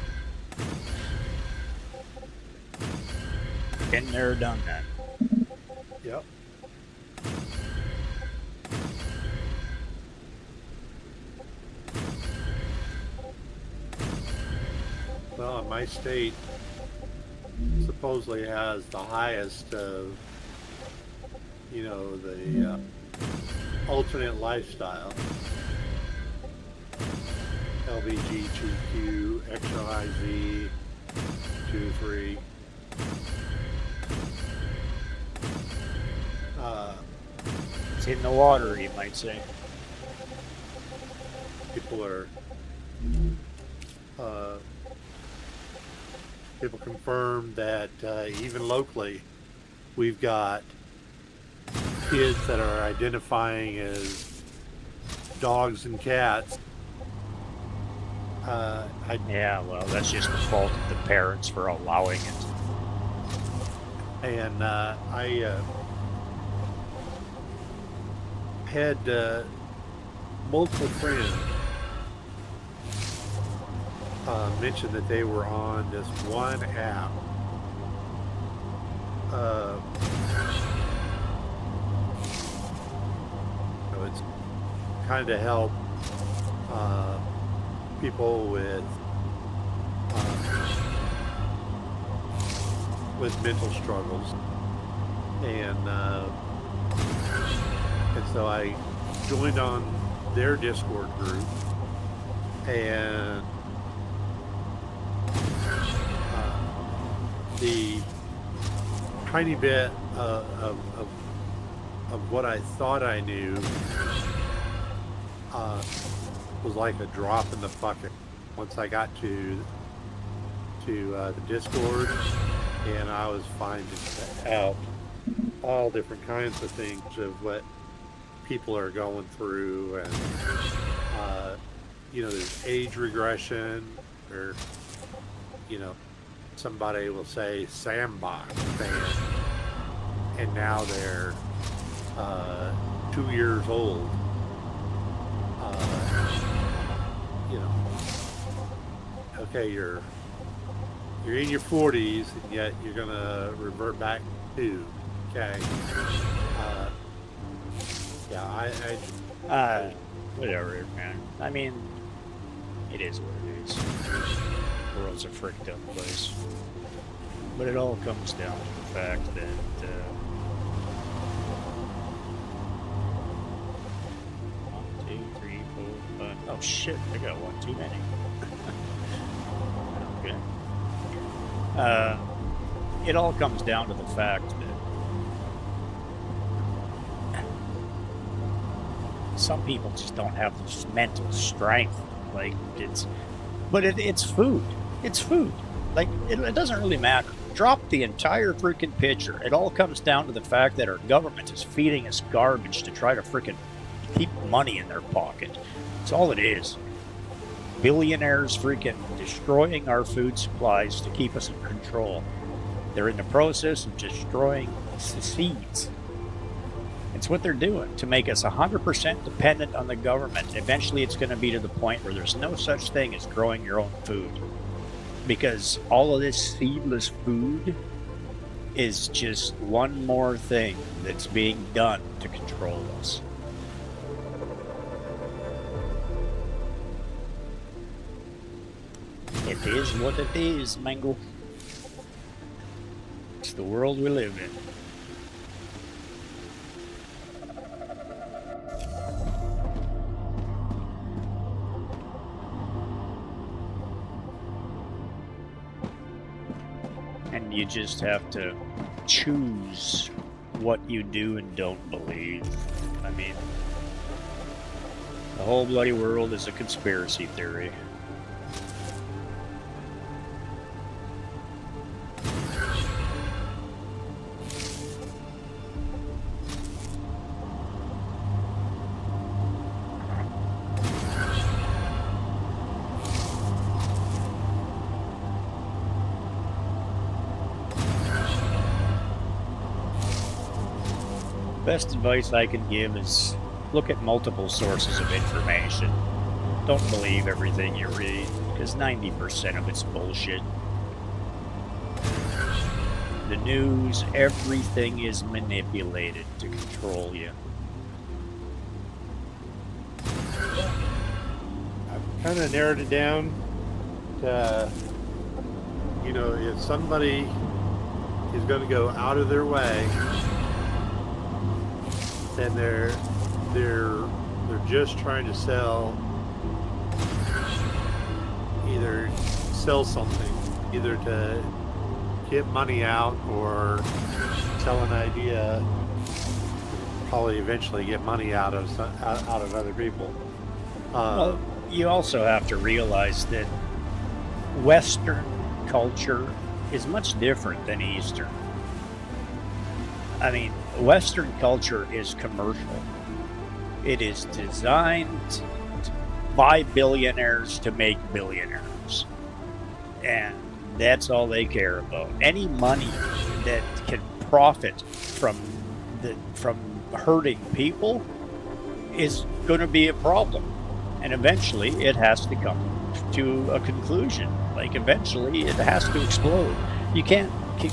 Been there, done that. Yep. Well, my state supposedly has the highest of, you know, the alternate lifestyle. LGBTQ, XYZ, 2, 3. It's in the water, you might say. People are people confirm that even locally we've got kids that are identifying as dogs and cats. Yeah, well, that's just the fault of the parents for allowing it. And I had multiple friends mentioned that they were on this one app. So it's kind of help people with mental struggles, and so I joined on their Discord group, and the tiny bit of what I thought I knew was like a drop in the bucket once I got to the Discord, and I was finding out all different kinds of things of what people are going through, and you know, there's age regression, or you know, somebody will say sandbox fan, and now they're 2 years old. You know, okay, you're in your 40s, and yet you're gonna revert back to, okay. Yeah, Whatever, man. I mean, it is what it is. The world's a fricked up place. But it all comes down to the fact that, 1, 2, 3, 4, 5. Oh shit, I got one too many. Okay. It all comes down to the fact that some people just don't have this mental strength. Like, it's food. It's food. Like, it doesn't really matter. Drop the entire freaking picture. It all comes down to the fact that our government is feeding us garbage to try to freaking keep money in their pocket. That's all it is. billionaires freaking destroying our food supplies to keep us in control. They're in the process of destroying the seeds. It's what they're doing to make us 100% dependent on the government. Eventually, it's going to be to the point where there's no such thing as growing your own food. Because all of this seedless food is just one more thing that's being done to control us. It is what it is, Mangle. It's the world we live in. And you just have to choose what you do and don't believe. I mean, the whole bloody world is a conspiracy theory. Best advice I can give is look at multiple sources of information. Don't believe everything you read, because 90% of it's bullshit. The news, everything is manipulated to control you. I've kind of narrowed it down to, you know, if somebody is going to go out of their way, then they're just trying to either sell something, either to get money out or sell an idea, probably eventually get money out of other people. Well, you also have to realize that Western culture is much different than Eastern. I mean, Western culture is commercial. It is designed by billionaires to make billionaires. And that's all they care about. Any money that can profit from hurting people is going to be a problem. And eventually it has to come to a conclusion. Like, eventually it has to explode.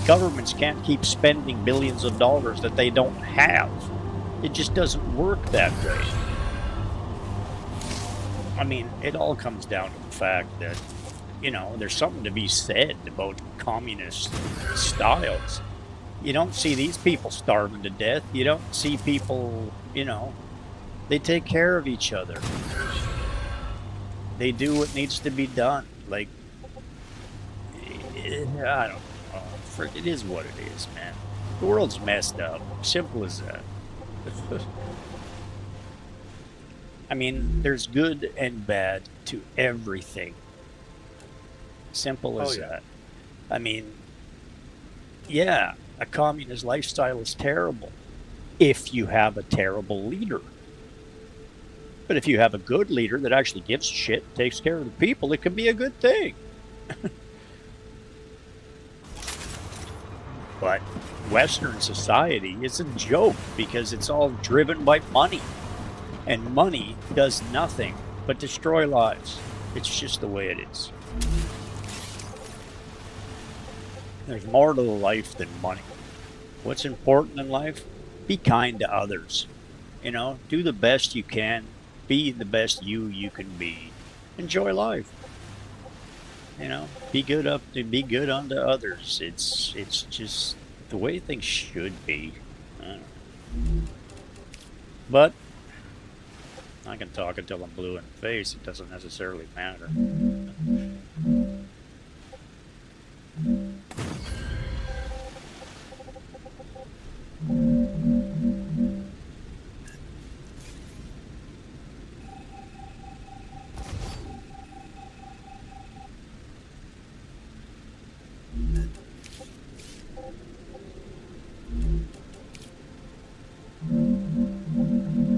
Governments can't keep spending billions of dollars that they don't have. It just doesn't work that way. I mean, it all comes down to the fact that, you know, there's something to be said about communist styles. You don't see these people starving to death. You don't see people, you know, they take care of each other. They do what needs to be done. Like, I don't know. It is what it is, man. The world's messed up. Simple as that. I mean, there's good and bad to everything. Simple as that. I mean, yeah, a communist lifestyle is terrible if you have a terrible leader. But if you have a good leader that actually gives a shit, takes care of the people, it can be a good thing. But Western society is a joke because it's all driven by money. And money does nothing but destroy lives. It's just the way it is. There's more to life than money. What's important in life? Be kind to others. You know, do the best you can. Be the best you can be. Enjoy life. You know, be good unto others. It's just the way things should be. I don't know. But I can talk until I'm blue in the face. It doesn't necessarily matter.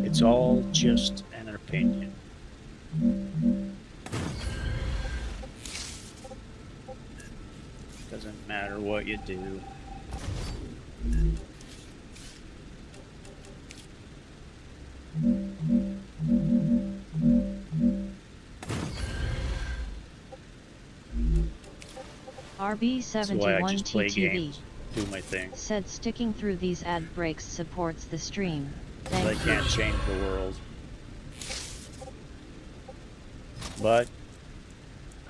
It's all just an opinion. Doesn't matter what you do. That's why I just play RB71TTV games, do my thing. said sticking through these ad breaks supports the stream. I Thank you. can't change the world. But,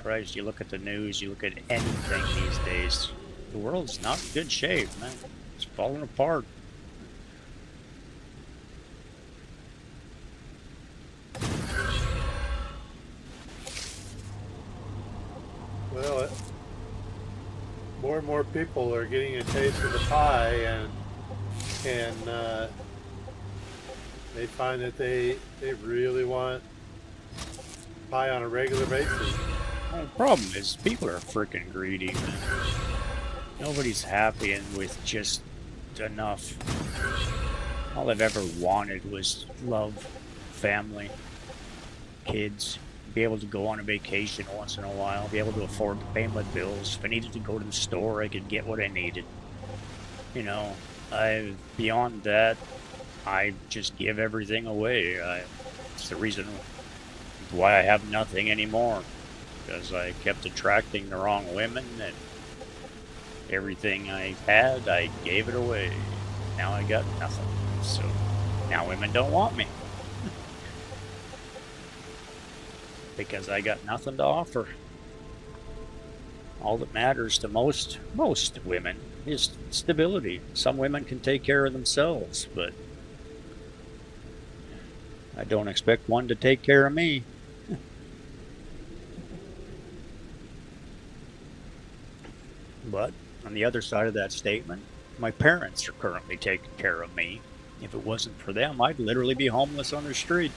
Christ, you look at the news, you look at anything these days, the world's not in good shape, man. It's falling apart. Well, more and more people are getting a taste of the pie, and they find that they really want pie on a regular basis. Well, the problem is people are freaking greedy, man. Nobody's happy and with just enough. All I've ever wanted was love, family, kids, be able to go on a vacation once in a while, be able to afford to pay my bills. If I needed to go to the store, I could get what I needed. You know, beyond that, I just give everything away. It's the reason why I have nothing anymore, because I kept attracting the wrong women, and everything I had, I gave it away. Now I got nothing, so now women don't want me. Because I got nothing to offer. All that matters to most women is stability. Some women can take care of themselves, but I don't expect one to take care of me. But on the other side of that statement, my parents are currently taking care of me. If it wasn't for them, I'd literally be homeless on the street.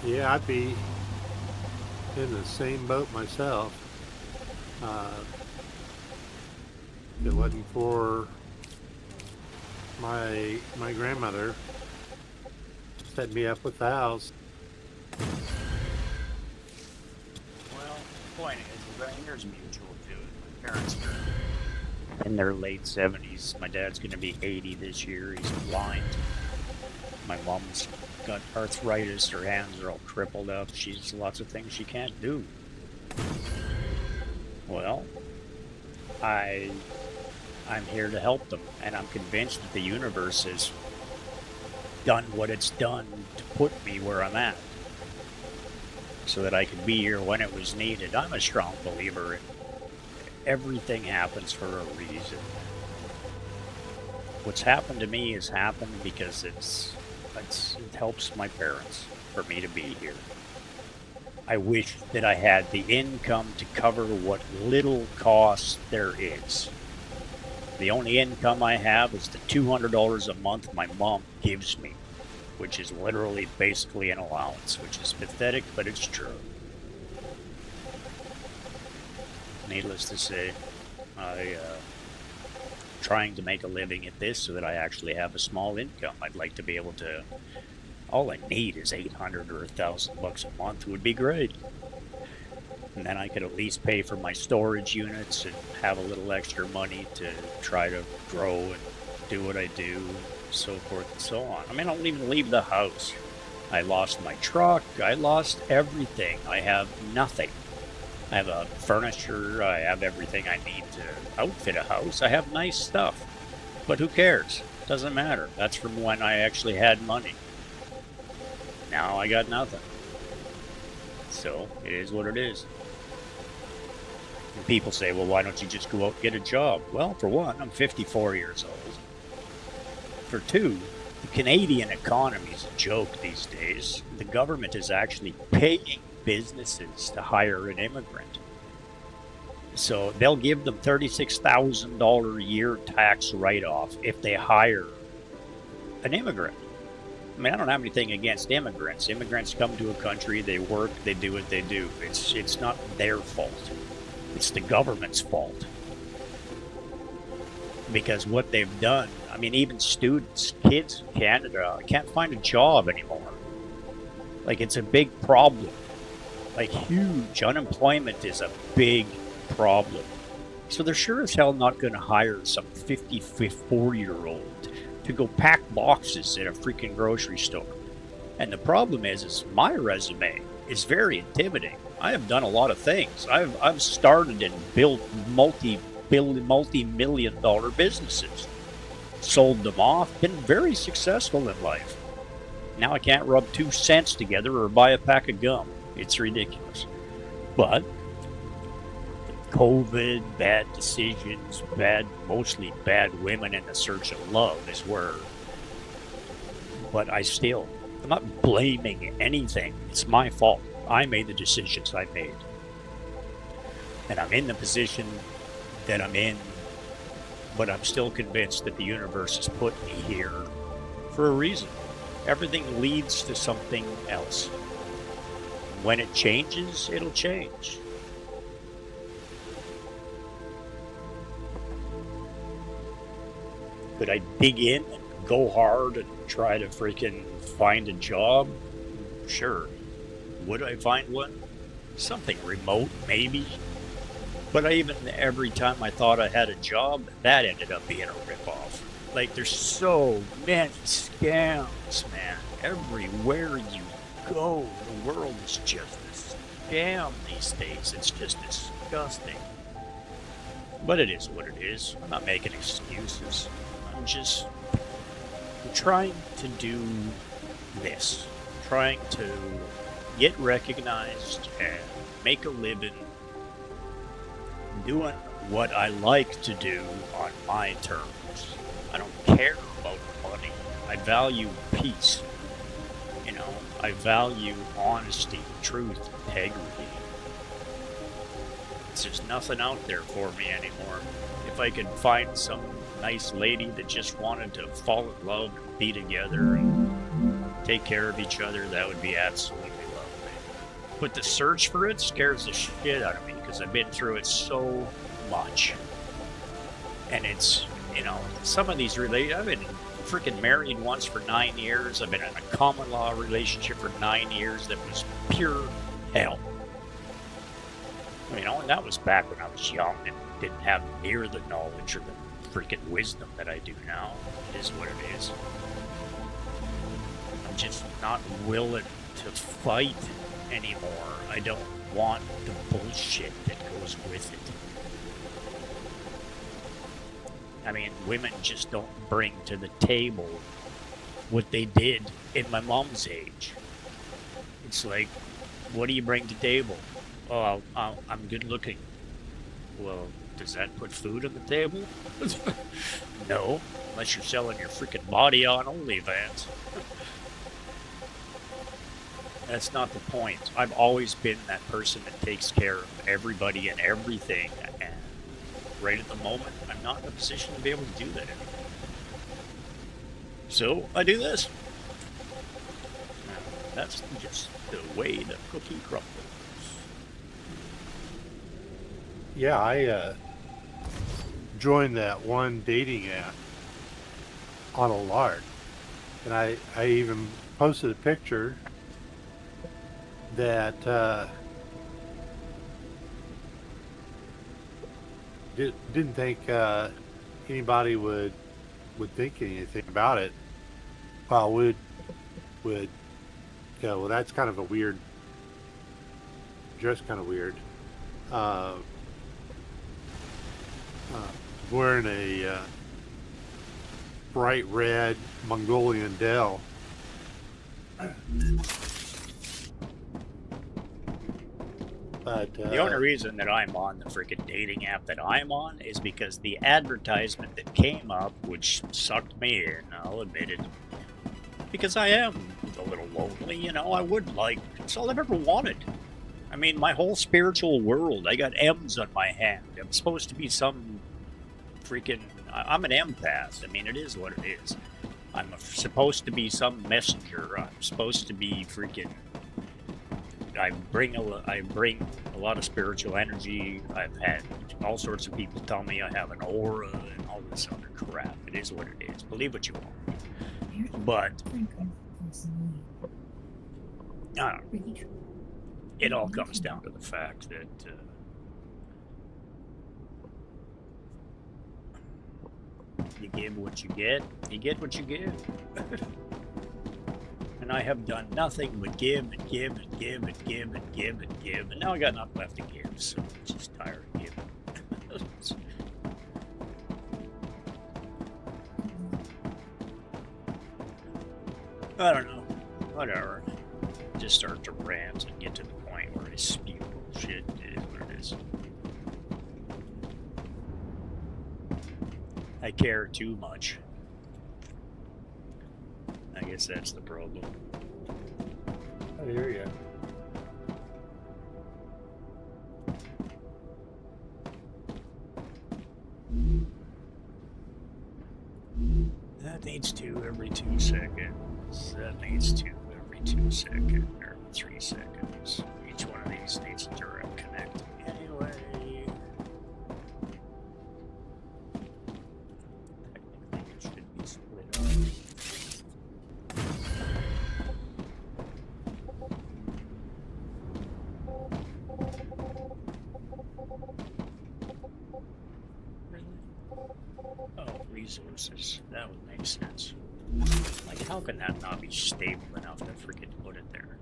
Yeah, I'd be in the same boat myself. If it wasn't for my grandmother set me up with the house. Well, the point is, there's mutual to it. My parents are in their late 70s. My dad's going to be 80 this year. He's blind. My mom's got arthritis. Her hands are all crippled up. She's lots of things she can't do. Well, I'm here to help them, and I'm convinced that the universe has done what it's done to put me where I'm at, so that I could be here when it was needed. I'm a strong believer in everything happens for a reason. What's happened to me has happened because it helps my parents for me to be here. I wish that I had the income to cover what little cost there is. The only income I have is the $200 a month my mom gives me, which is literally basically an allowance, which is pathetic, but it's true. Needless to say, I'm trying to make a living at this so that I actually have a small income. I'd like to be able to, all I need is $800 or $1,000 a month would be great. And then I could at least pay for my storage units and have a little extra money to try to grow and do what I do, and so forth and so on. I mean, I don't even leave the house. I lost my truck. I lost everything. I have nothing. I have a furniture. I have everything I need to outfit a house. I have nice stuff. But who cares? Doesn't matter. That's from when I actually had money. Now I got nothing. So it is what it is. And people say, well, why don't you just go out and get a job? Well, for one, I'm 54 years old. For two, The Canadian economy is a joke these days. The government is actually paying businesses to hire an immigrant. So they'll give them $36,000 a year tax write-off if they hire an immigrant. I mean, I don't have anything against immigrants. Immigrants come to a country, they work, they do what they do. It's not their fault. It's the government's fault. Because what they've done, I mean, even students, kids in Canada can't find a job anymore. Like, it's a big problem. Like, huge. Unemployment is a big problem. So they're sure as hell not going to hire some 54-year-old to go pack boxes at a freaking grocery store. And the problem is my resume is very intimidating. I have done a lot of things. I've started and built multi-million dollar businesses, sold them off, been very successful in life. Now I can't rub 2 cents together or buy a pack of gum. It's ridiculous. But COVID, bad decisions, mostly bad women in the search of love is where. But I'm not blaming anything. It's my fault. I made the decisions I made. And I'm in the position that I'm in, but I'm still convinced that the universe has put me here for a reason. Everything leads to something else. When it changes, it'll change. Could I dig in and go hard and try to freaking find a job? Sure. Would I find one? Something remote, maybe. But every time I thought I had a job, that ended up being a ripoff. Like, there's so many scams, man. Everywhere you go, the world is just a scam these days. It's just disgusting. But it is what it is. I'm not making excuses. I'm trying to do this. Trying to get recognized and make a living doing what I like to do on my terms. I don't care about money. I value peace. You know, I value honesty, truth, integrity. There's nothing out there for me anymore. If I could find some nice lady that just wanted to fall in love and be together and take care of each other, that would be absolutely lovely. But the search for it scares the shit out of me because I've been through it so much. And it's, you know, some of these I've been freaking married once for 9 years. I've been in a common law relationship for 9 years that was pure hell. You know, and that was back when I was young and didn't have near the knowledge or the freaking wisdom that I do now. It is what it is. I'm just not willing to fight anymore. I don't want the bullshit that goes with it. I mean, women just don't bring to the table what they did in my mom's age. It's like, what do you bring to the table? Oh, I'm good looking. Well, does that put food on the table? No, unless you're selling your freaking body on OnlyFans. That's not the point. I've always been that person that takes care of everybody and everything, and right at the moment, I'm not in a position to be able to do that anymore. So, I do this. That's just the way the cookie crumbles. Yeah, I joined that one dating app on a lark, and I even posted a picture that didn't think anybody would think anything about it. Well, would go, well, that's kind of a weird, just kind of weird. Wearing a bright red Mongolian Dell. But the only reason that I'm on the freaking dating app that I'm on is because the advertisement that came up, which sucked me in, I'll admit it, because I am a little lonely, you know. I would like, it's all I've ever wanted. I mean, my whole spiritual world, I got M's on my hand. I'm supposed to be some freaking, I'm an empath. I mean, it is what it is. I'm supposed to be some messenger. I'm supposed to be freaking, I bring a lot of spiritual energy. I've had all sorts of people tell me I have an aura and all this other crap. It is what it is. Believe what you want. But I don't know. It all comes down to the fact that you give what you get what you give. And I have done nothing but give and give and give and give and give and give, and now I got nothing left to give, so I'm just tired of giving. I don't know. Whatever. Just start to rant and get to the point where I spew bullshit. It is what it is. I care too much. I guess that's the problem. I hear you. That needs 2 every 2 seconds. That needs 2 every 2 seconds, or 3 seconds. Each one of these needs a direct connect. Anyway. Technically, it should be split up. Oh, resources. That would make sense. Like, how can that not be stable enough to freaking put it there?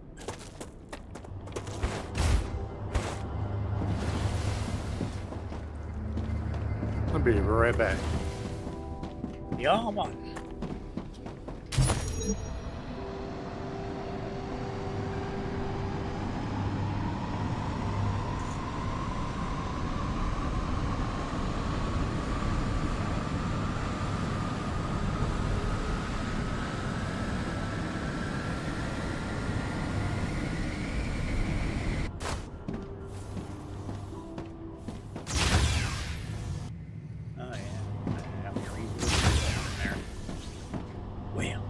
I'll be right back. Yeah, man. Oh, yeah. I have your resources down there. Well.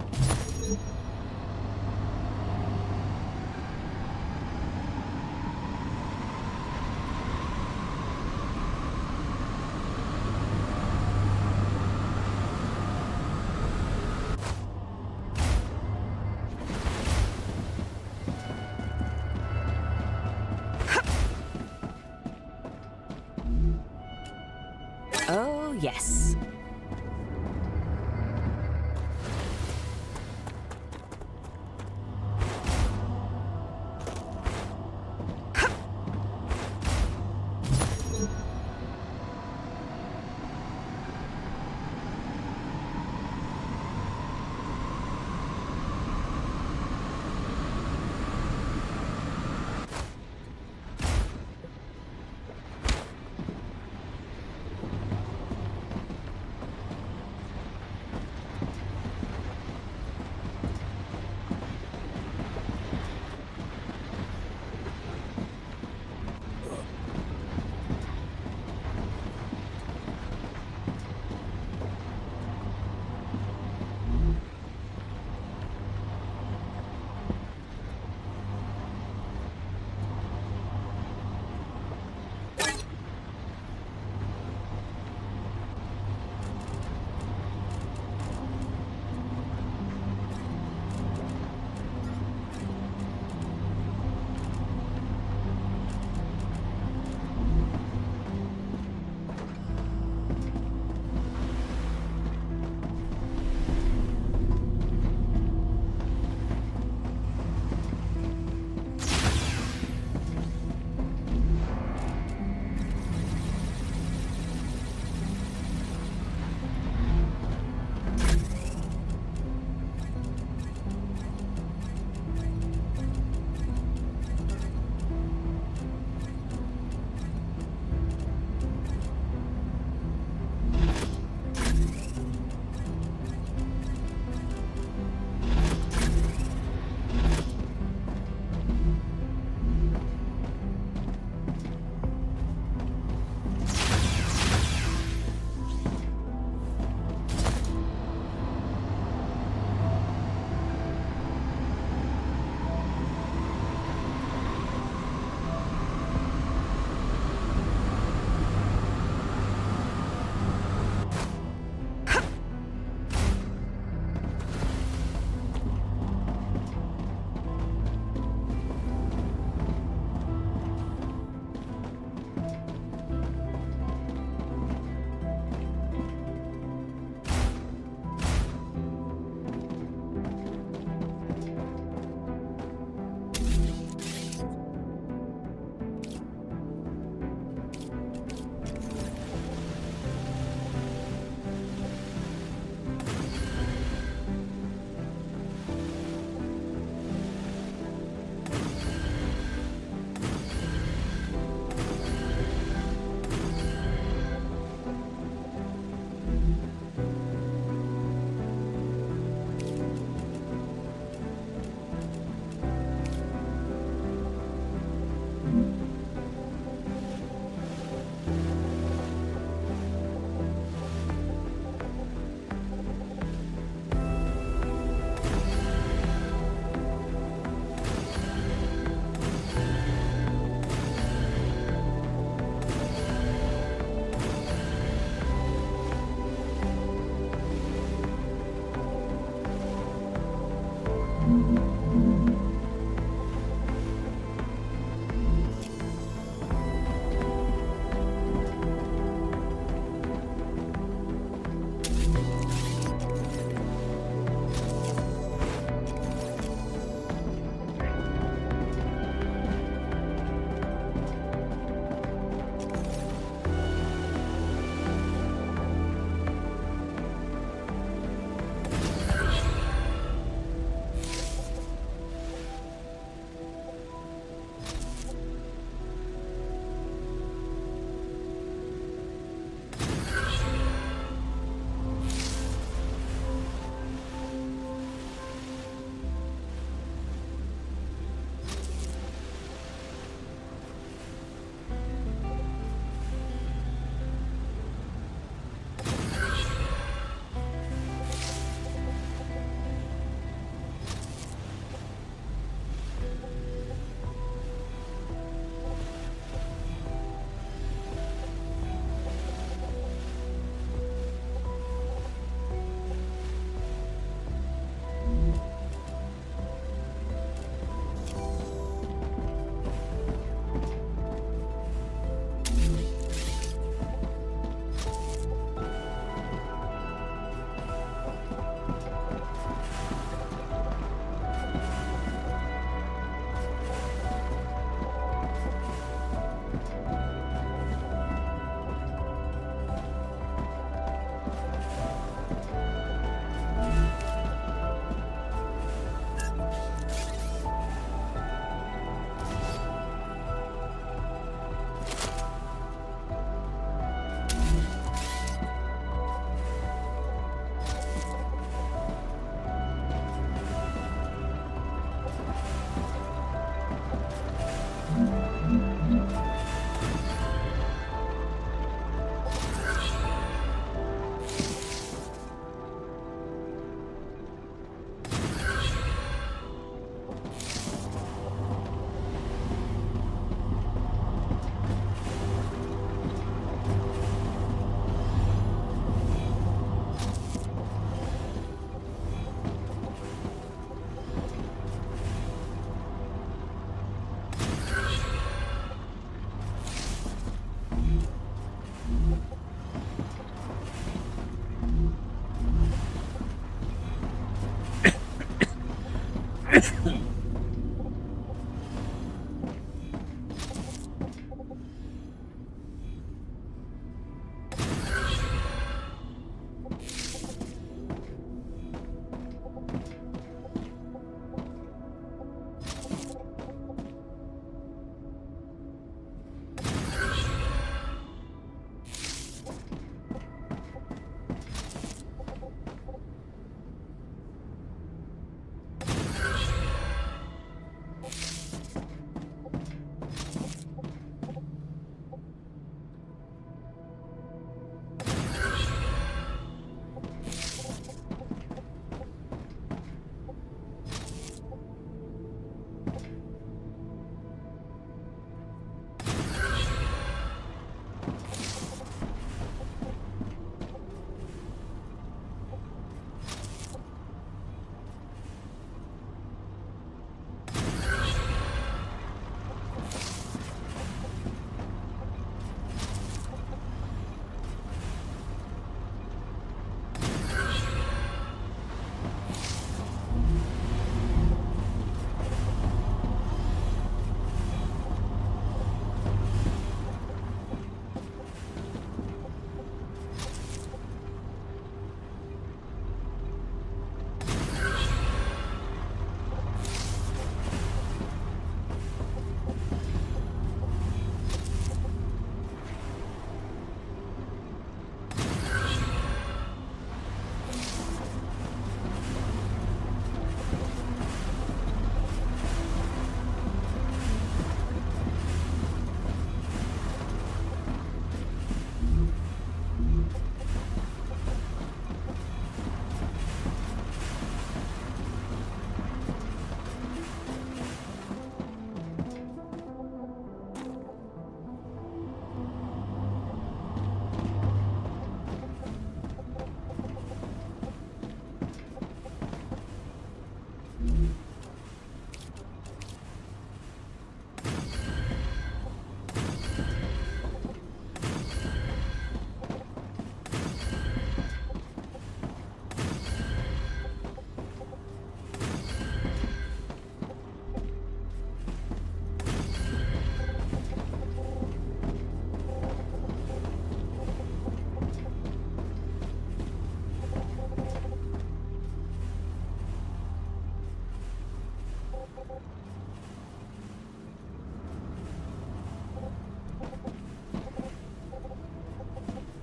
Oh, yes.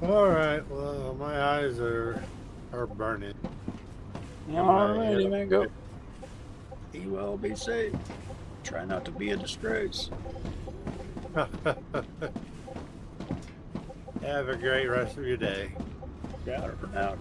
All right. Well, my eyes are burning. All righty, man, go. Be well, be safe. Try not to be a disgrace. Have a great rest of your day. Got it for now.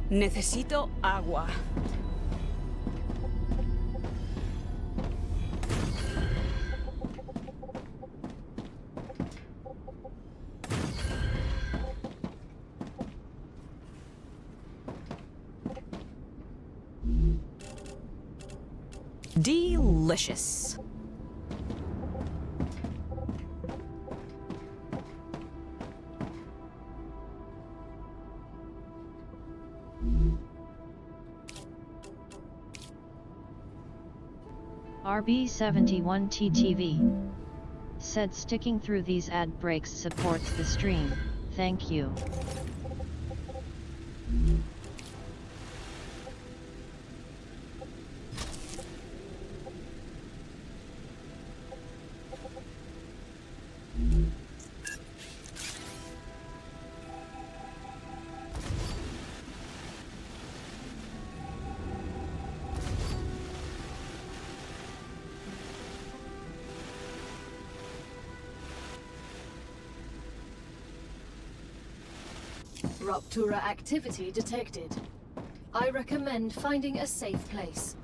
Necesito agua. Delicious. RB71TTV said sticking through these ad breaks supports the stream, thank you. Ruptura activity detected. I recommend finding a safe place.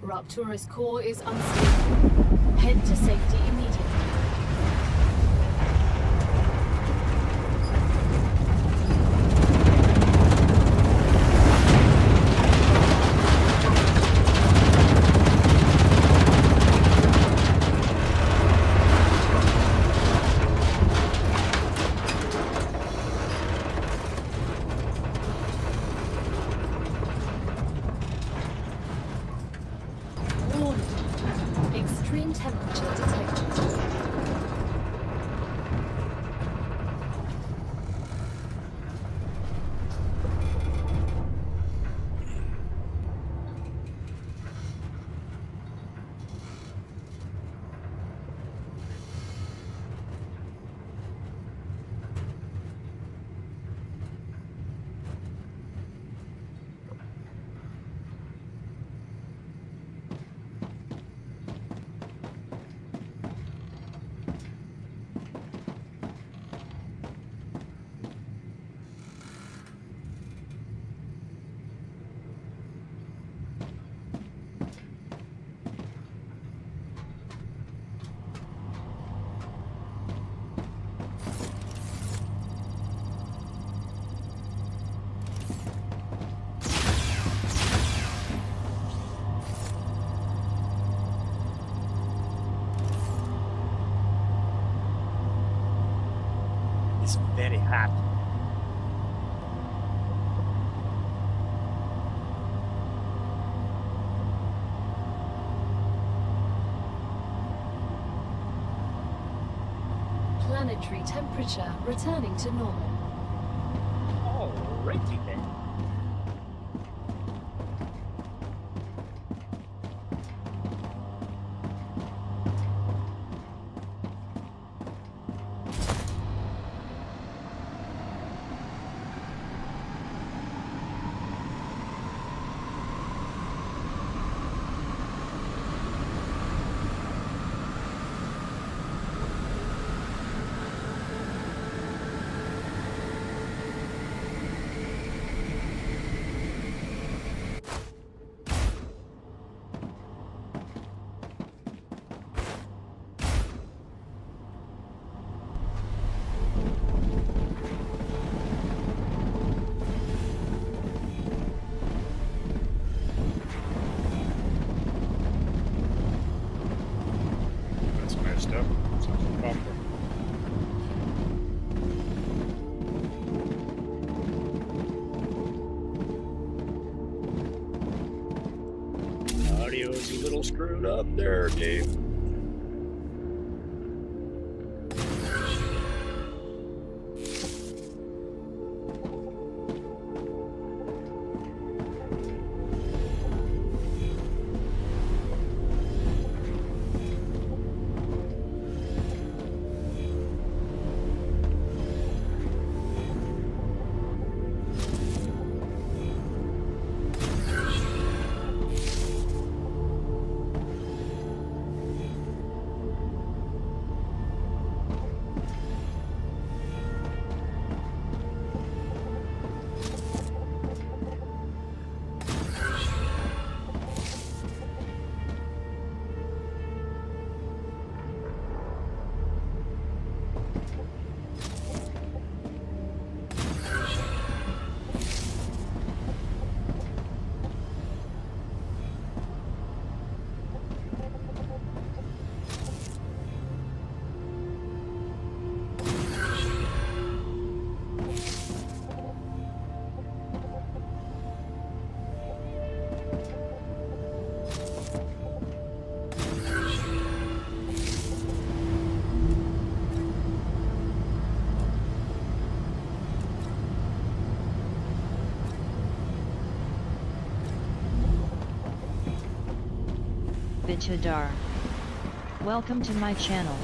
Ruptura's core is unstable. Head to safety immediately. Extreme temperature detected. It's very hot. planetary temperature returning to normal. Alrighty then. That's messed up. Something copper. Audio's a little screwed up there, Dave. Bichadar. Welcome to my channel.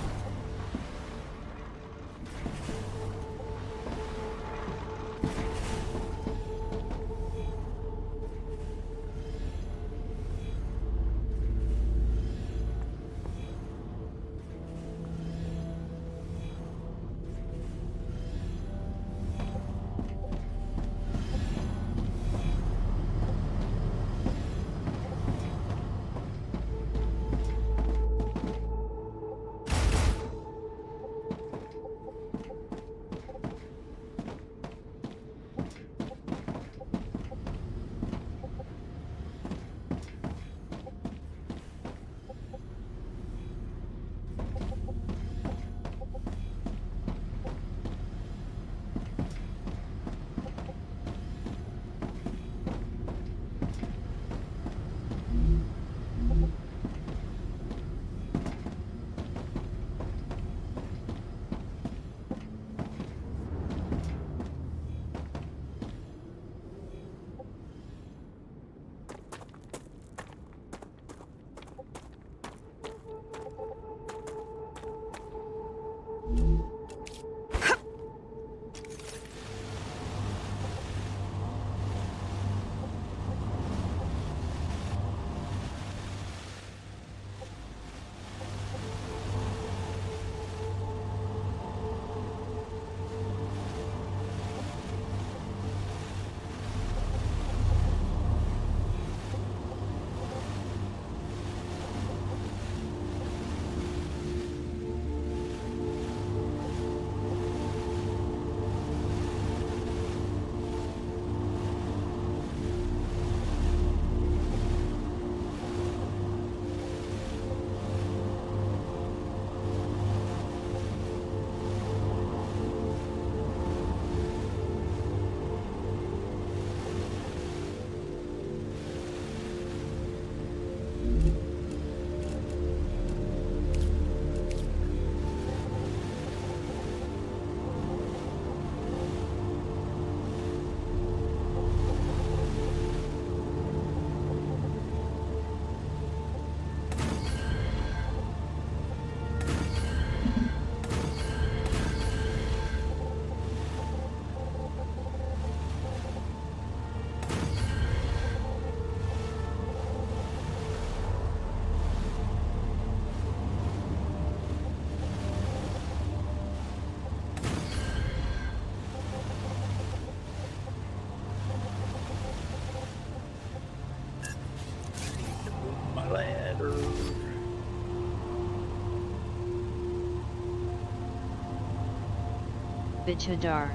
Bichadar.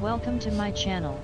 Welcome to my channel.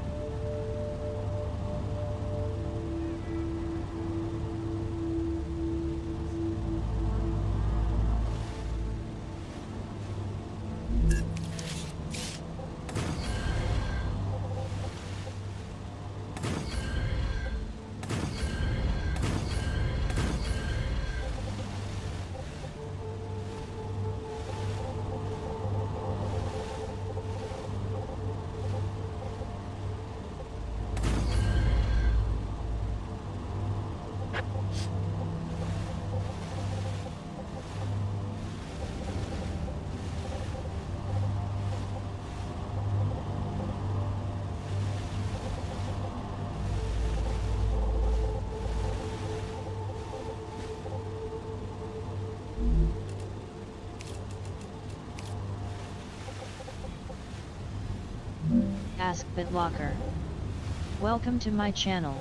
Ask BitLocker. Welcome to my channel.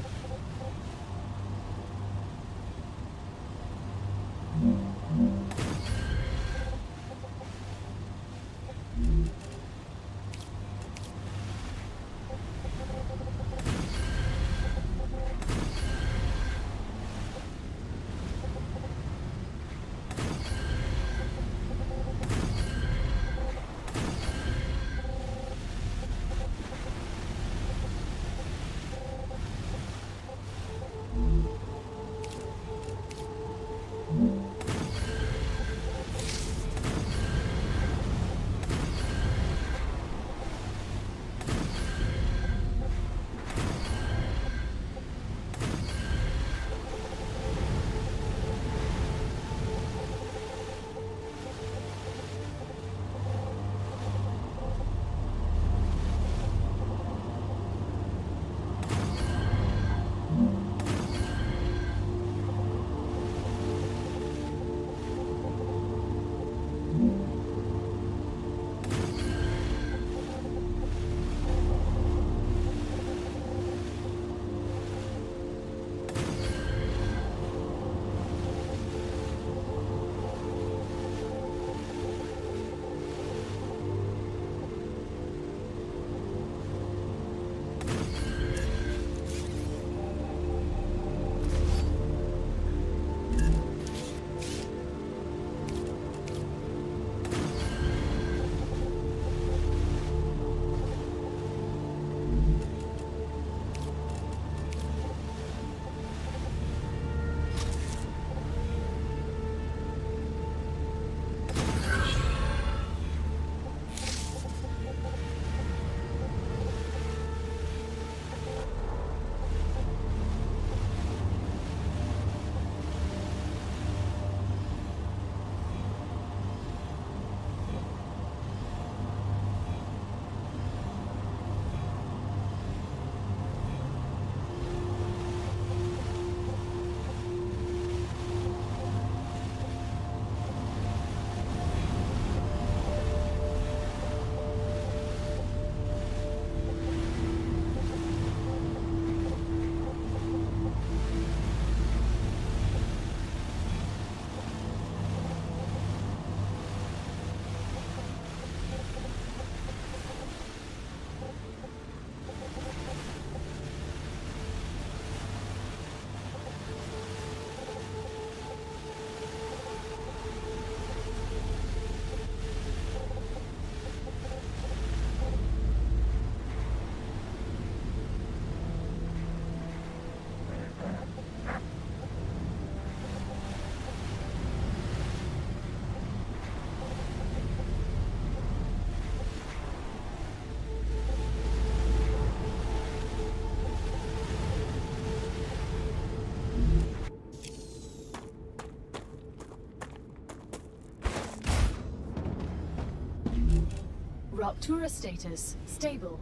Ruptura status, stable.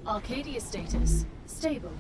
Arcadia status, stable.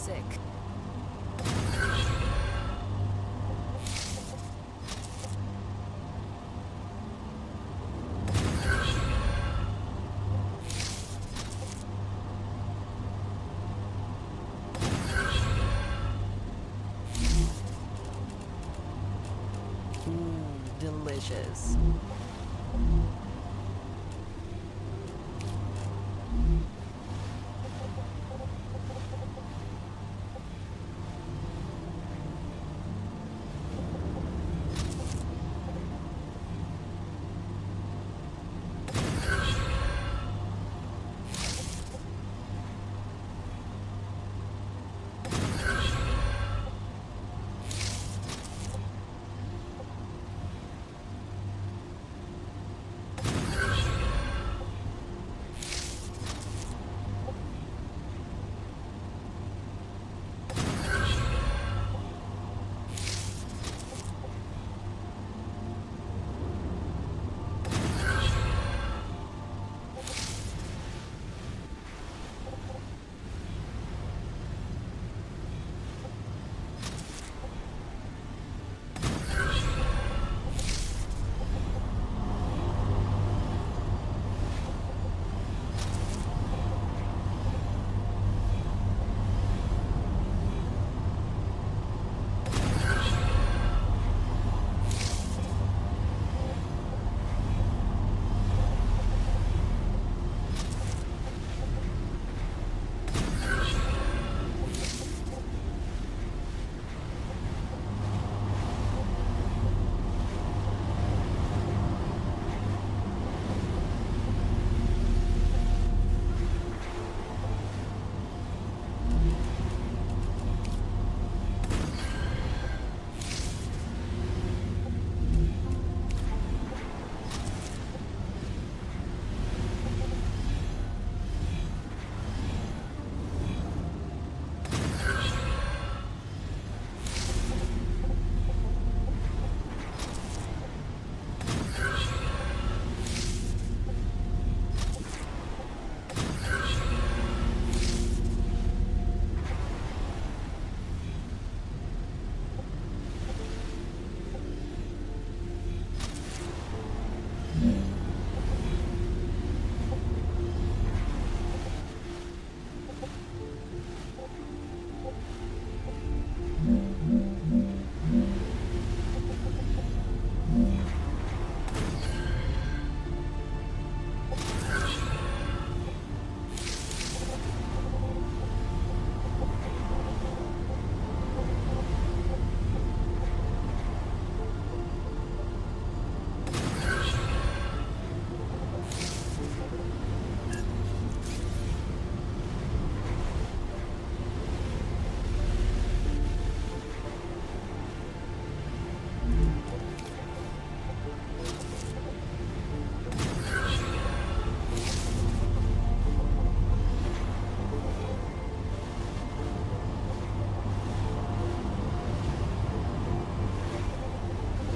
sick. Delicious.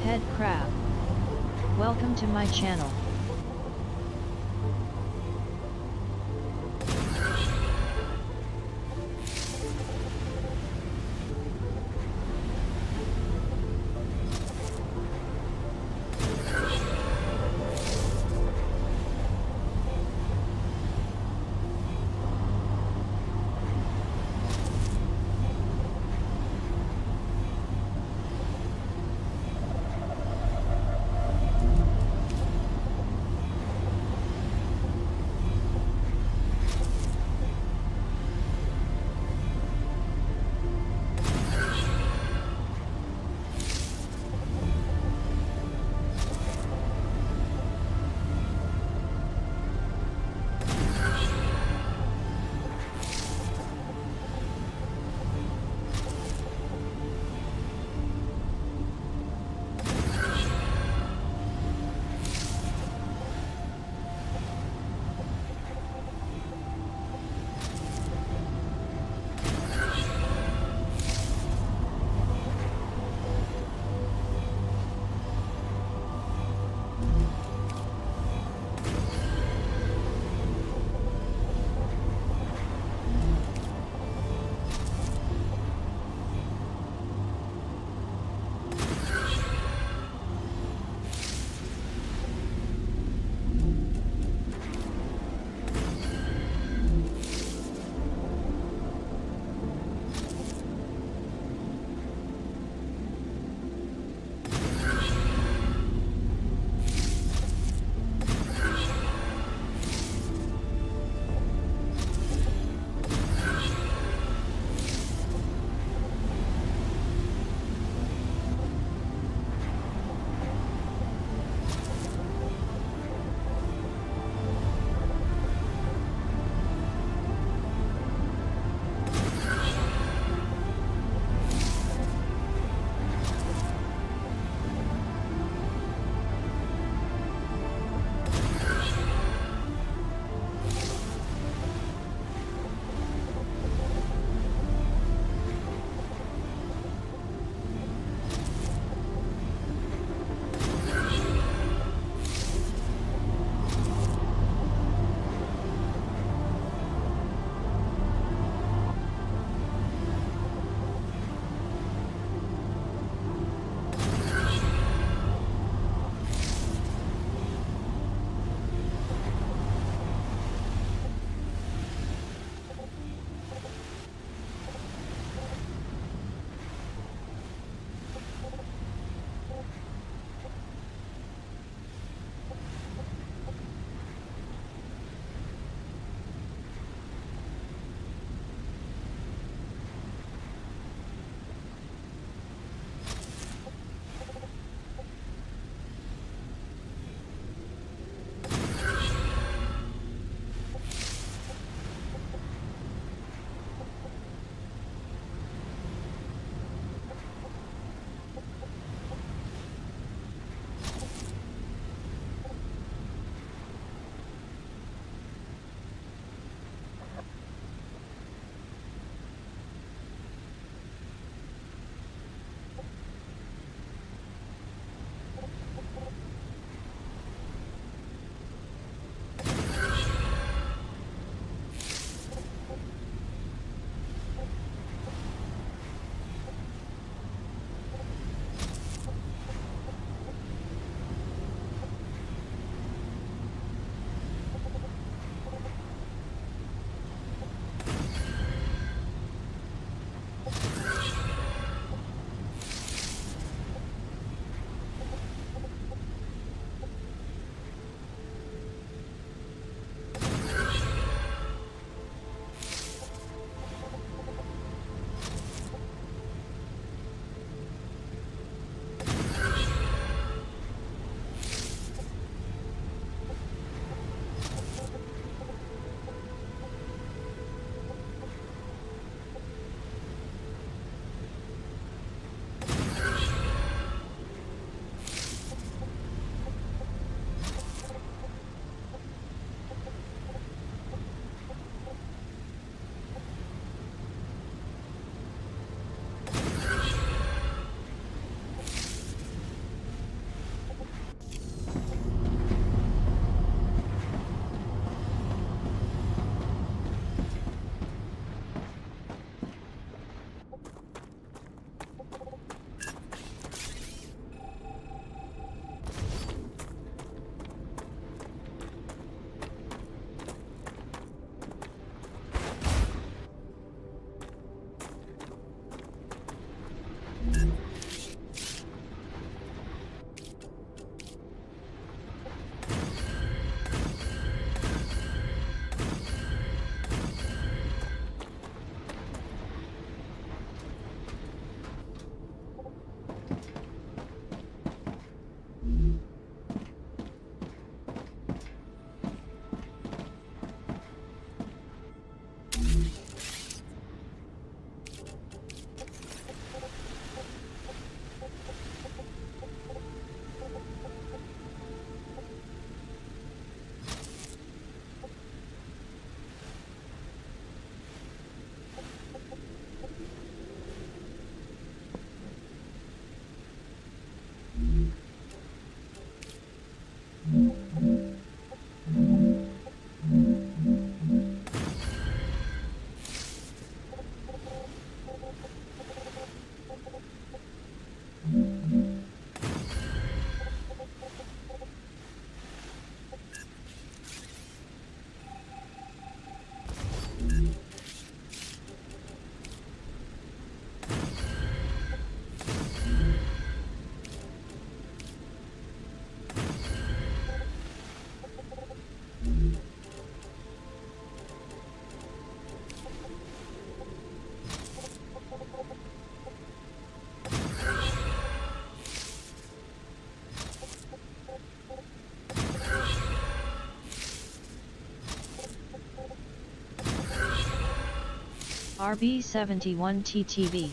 Head Crab. Welcome to my channel. RB71TTV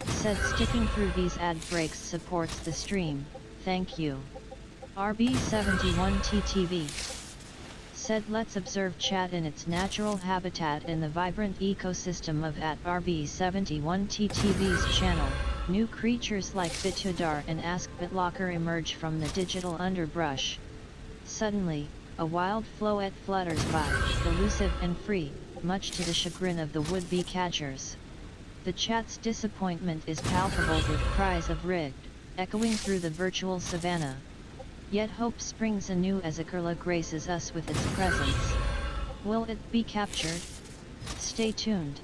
said sticking through these ad breaks supports the stream, thank you. RB71TTV said let's observe chat in its natural habitat in the vibrant ecosystem of @RB71TTV's channel. New creatures like Bitudar and Ask BitLocker emerge from the digital underbrush. Suddenly, a wild floet flutters by, elusive and free, much to the chagrin of the would-be catchers. The chat's disappointment is palpable with cries of rigged, echoing through the virtual savannah. Yet hope springs anew as Akerla graces us with its presence. Will it be captured? Stay tuned.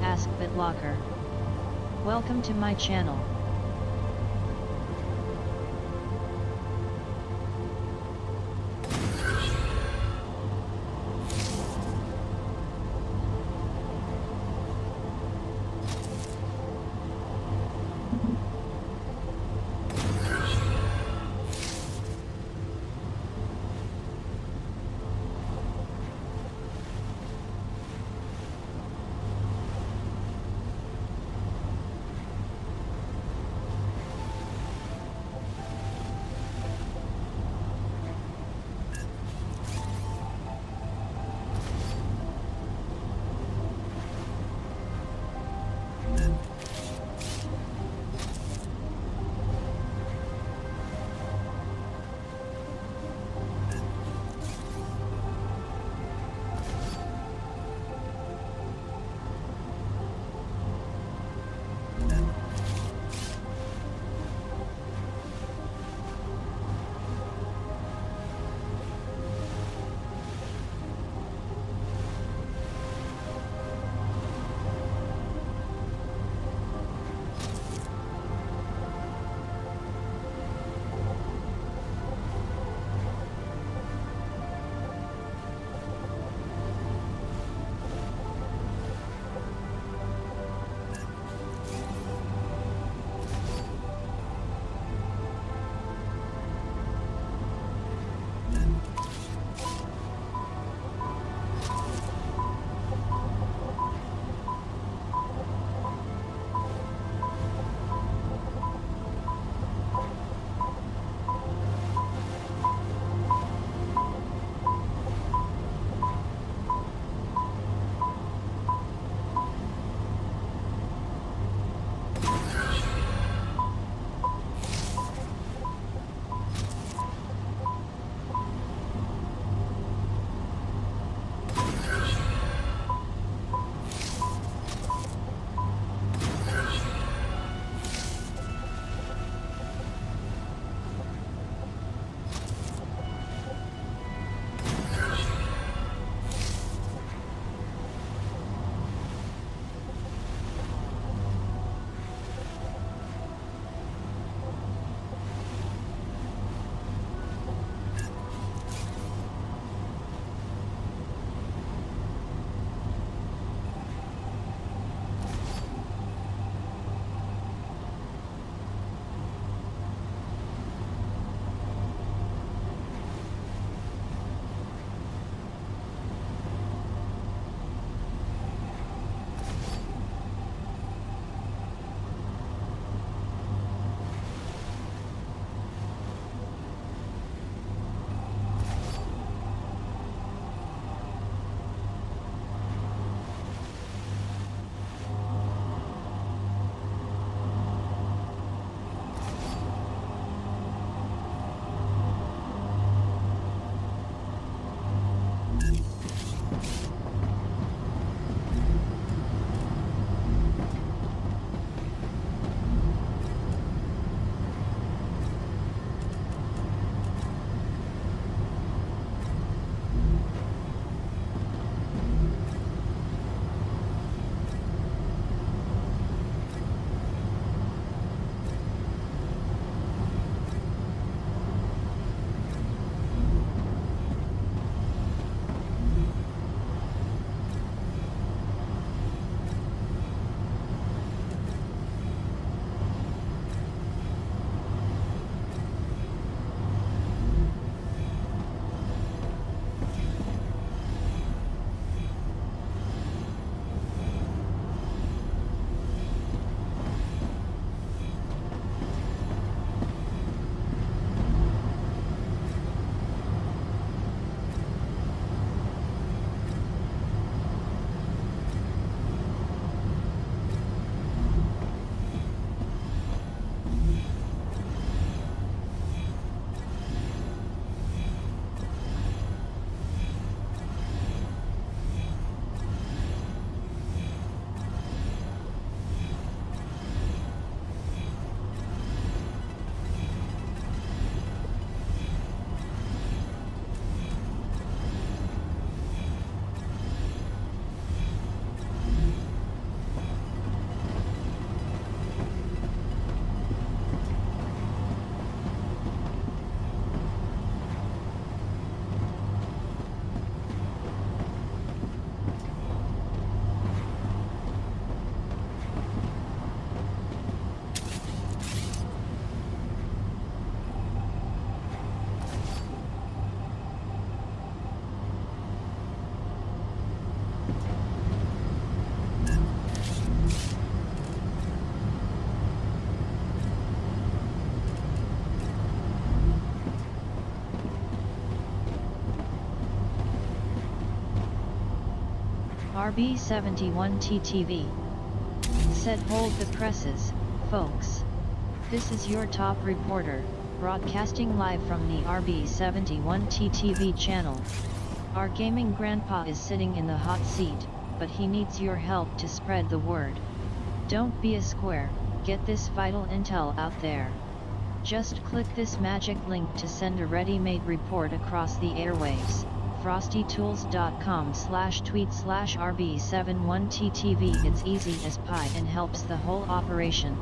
Ask BitLocker. Welcome to my channel. RB71TTV said, "Hold the presses, folks. This is your top reporter, broadcasting live from the RB71TTV channel. Our gaming grandpa is sitting in the hot seat, but he needs your help to spread the word. Don't be a square, get this vital intel out there. Just click this magic link to send a ready-made report across the airwaves. frostytools.com/tweet/RB71TTV. It's easy as pie and helps the whole operation."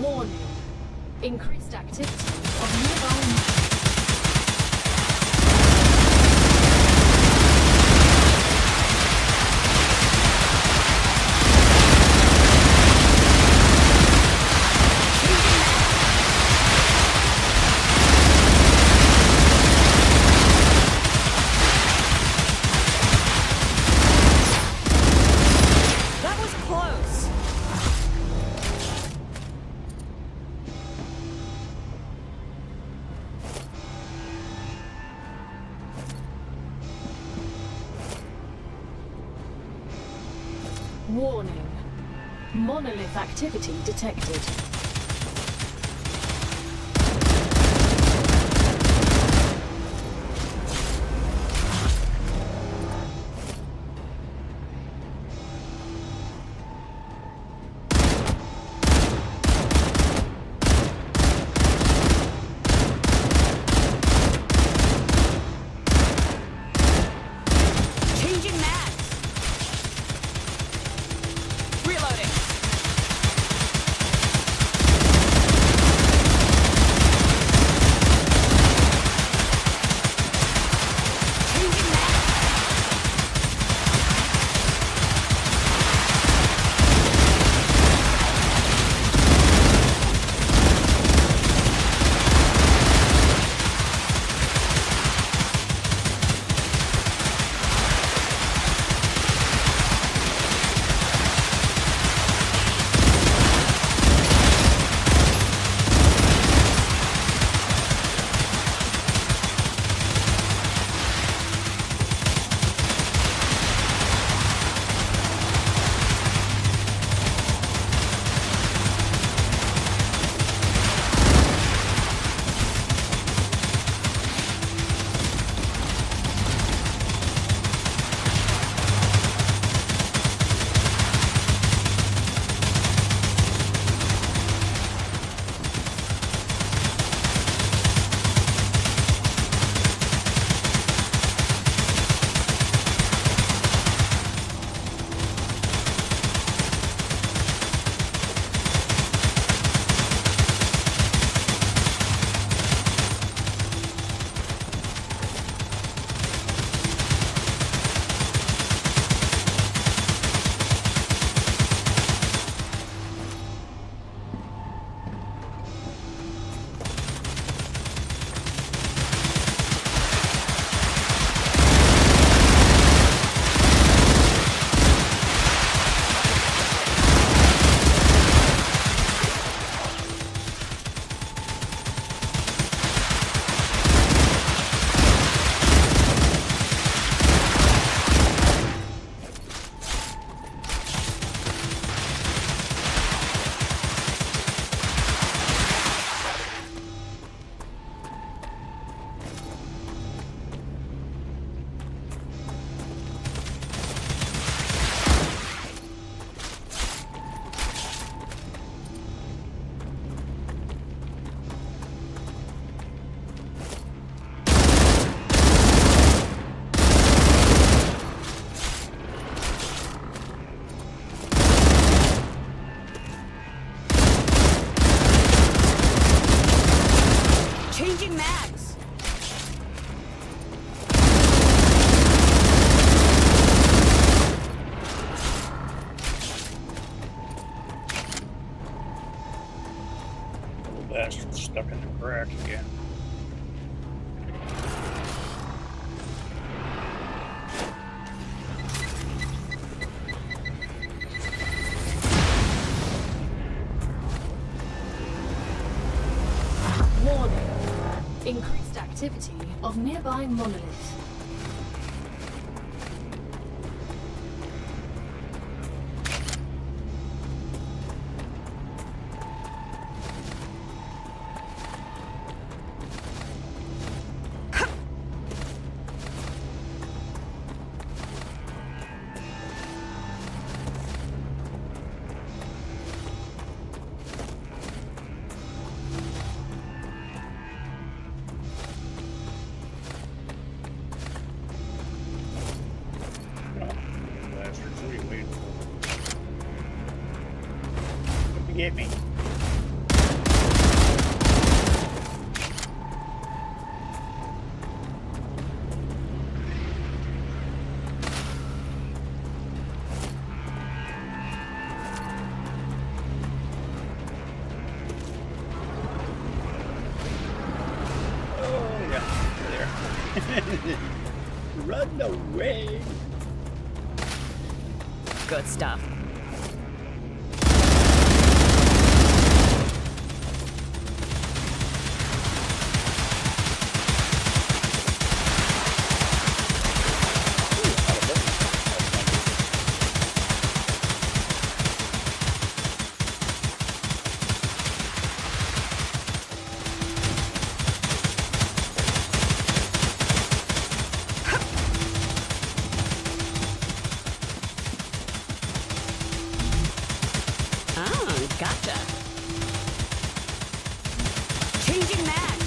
Warning. Increased activity of nearby. That was close. Warning. Monolith activity detected. Changing mags. Reloading. Changing mags. Changing mags. Little bastard stuck in the crack again. Warning. Increased activity of nearby monolith. Get me. Run away. Good stuff. Ah, gotcha. Changing mags.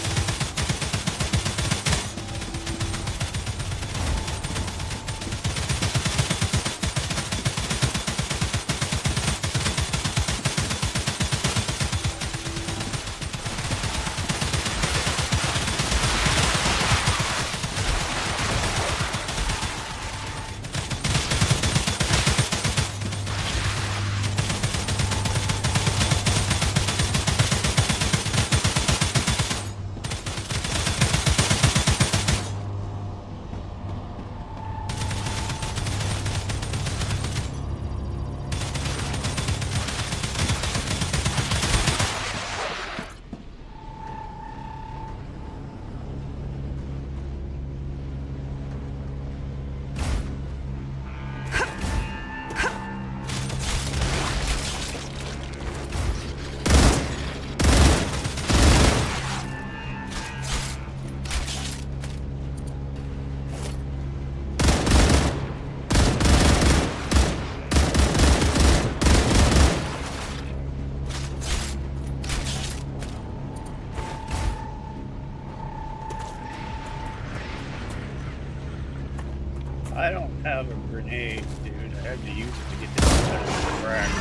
I don't have a grenade, dude. I had to use it to get this out of the crack.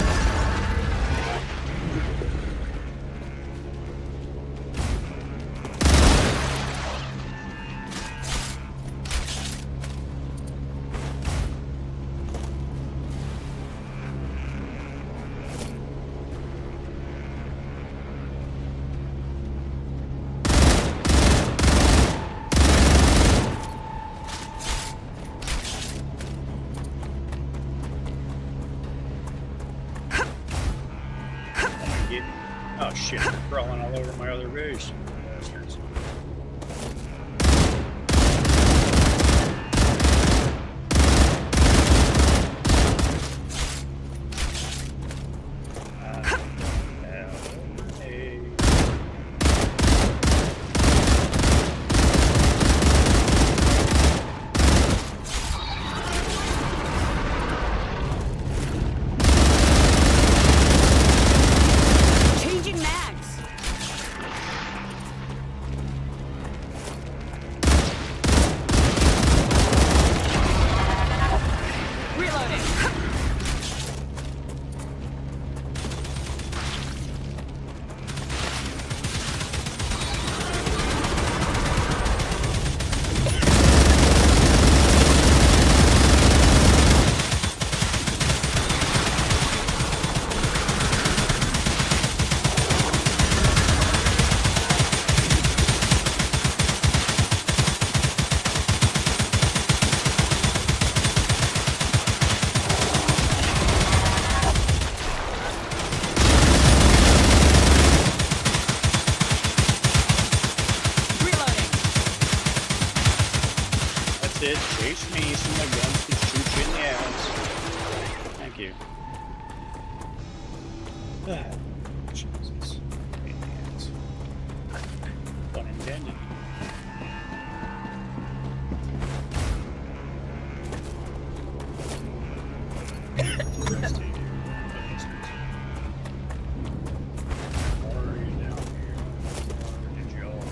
Oh shit, they're crawling all over my other base. Bastards. Changing mags. Reloading. Reloading. That's it. Chase me so my guns can shoot you in the ass. Thank you. Jesus. Pain in the ass. Pun intended. Where are you down here? Where did you all go?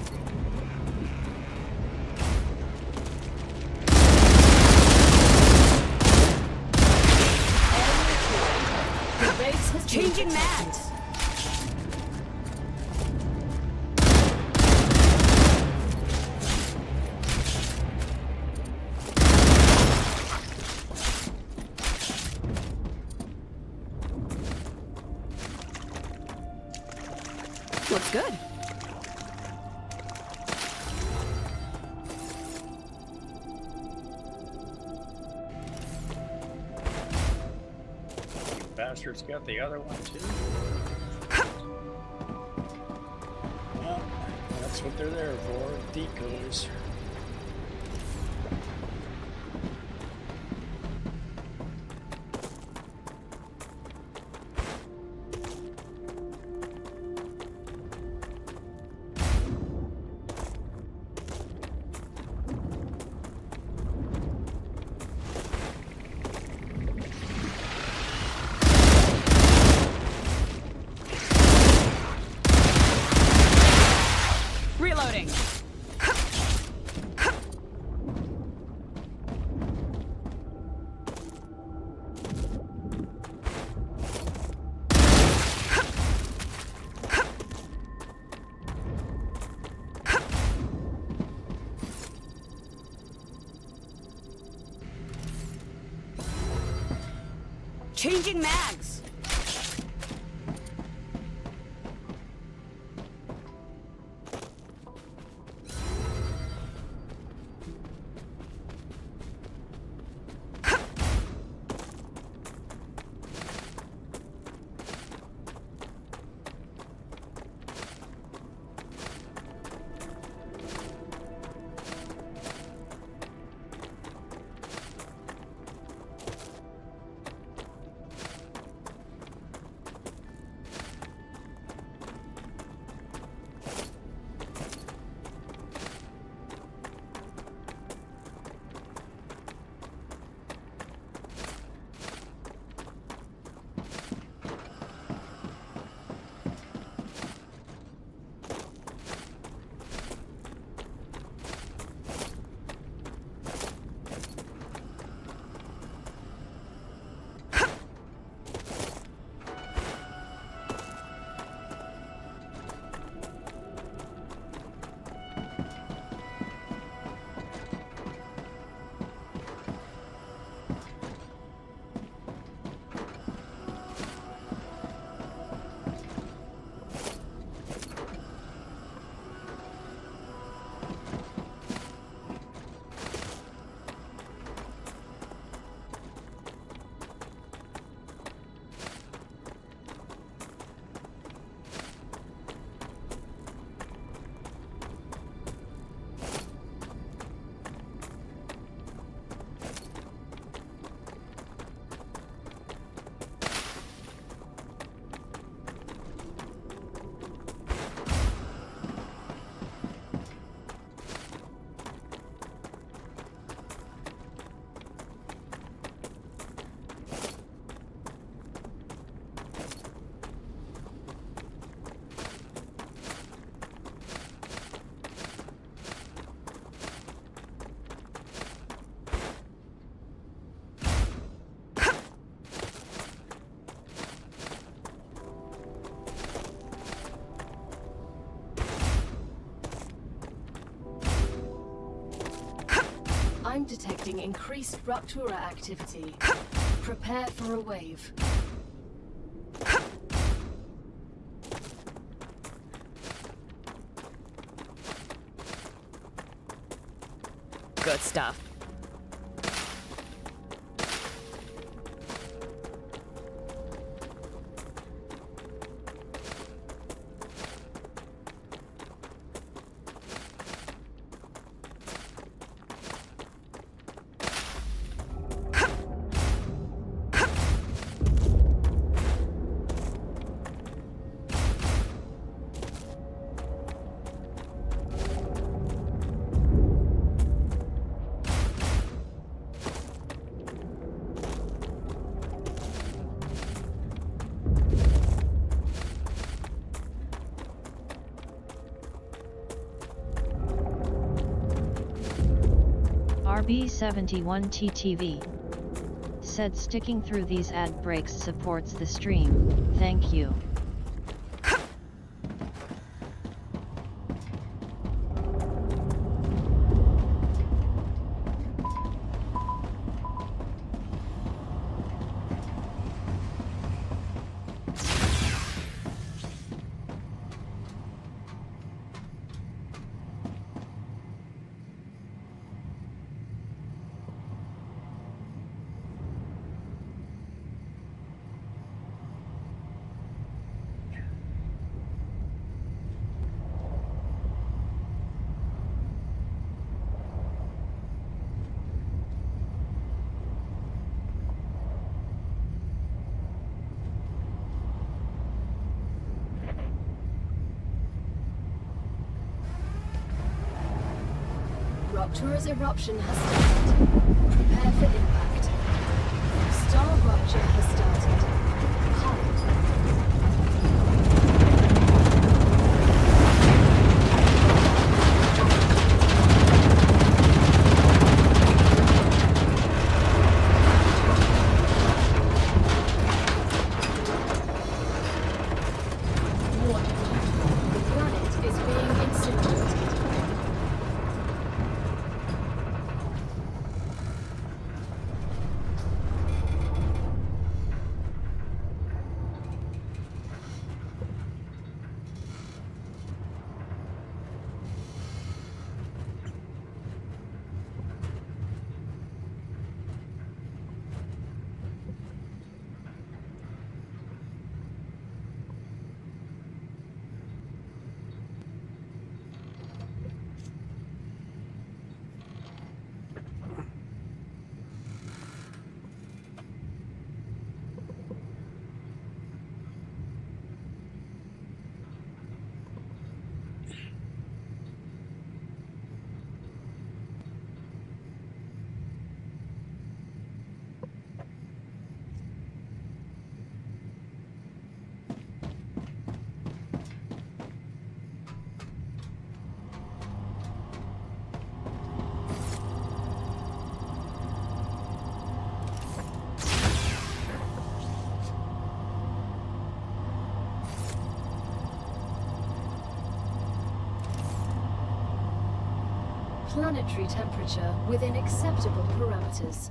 The base has Changing mags. Looks good. bastard's got the other one too. Well, that's what they're there for, decoys. Reloading. Changing mags. I'm detecting increased Ruptura activity. Prepare for a wave. Good stuff. RB71TTV said sticking through these ad breaks supports the stream, thank you. Ruptura's eruption has started. Prepare for impact. Star rupture has started. Warning. The planet is being incinerated. Planetary temperature within acceptable parameters.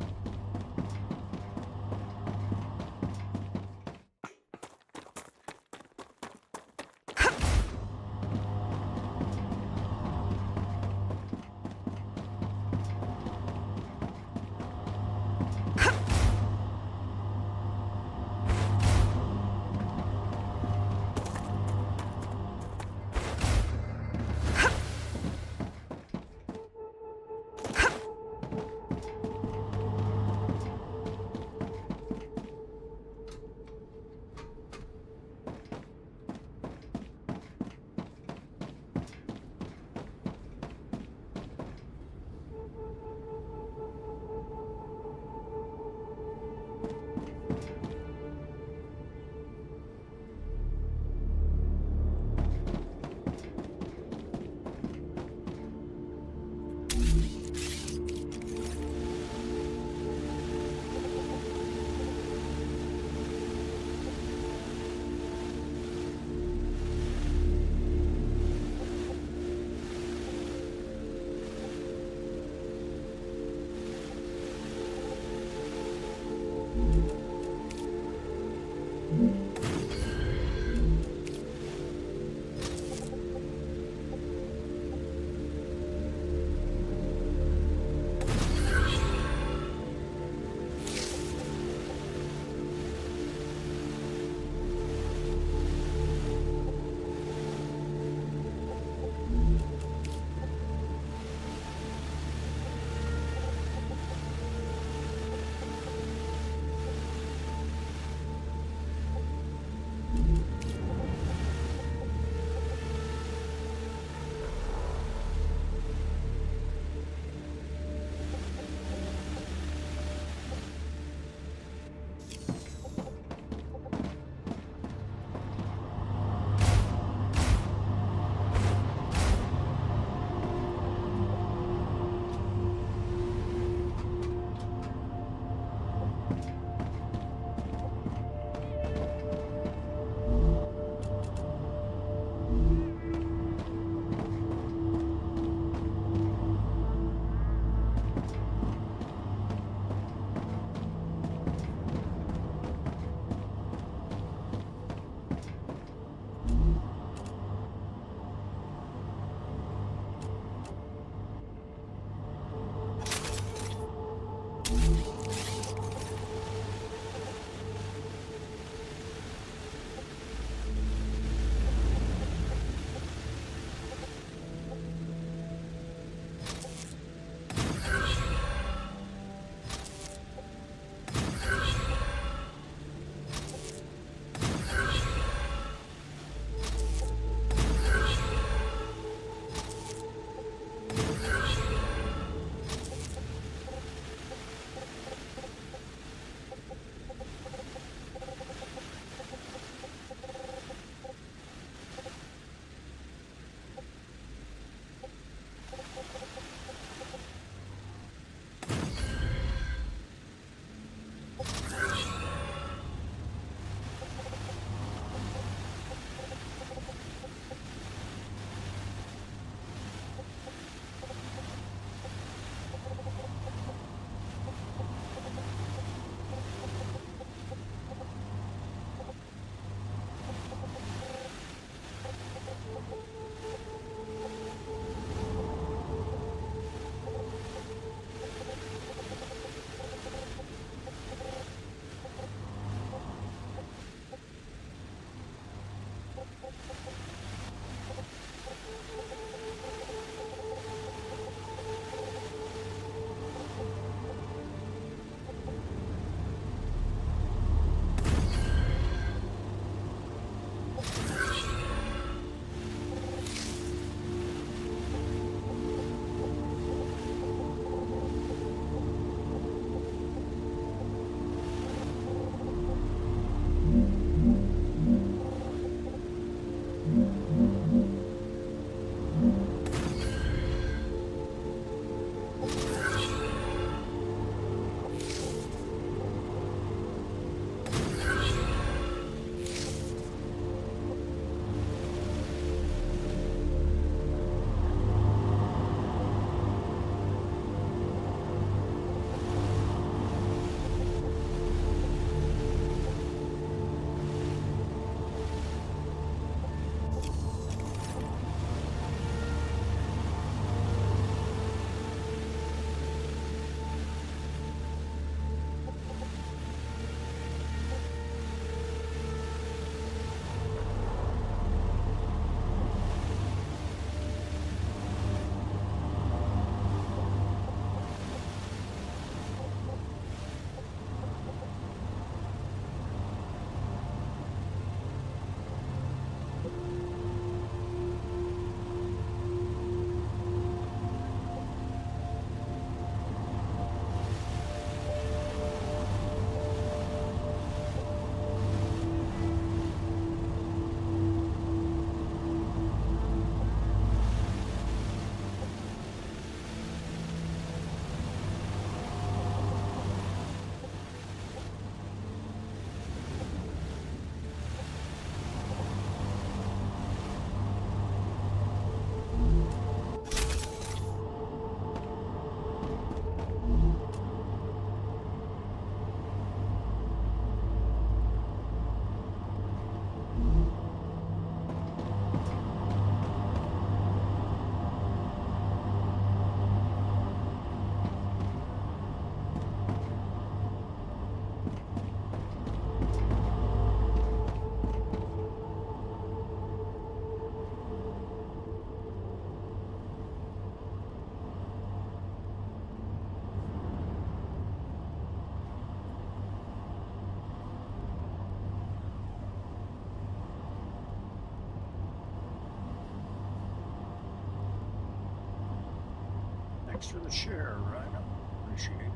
Thanks for the share, Rhino. Appreciate it.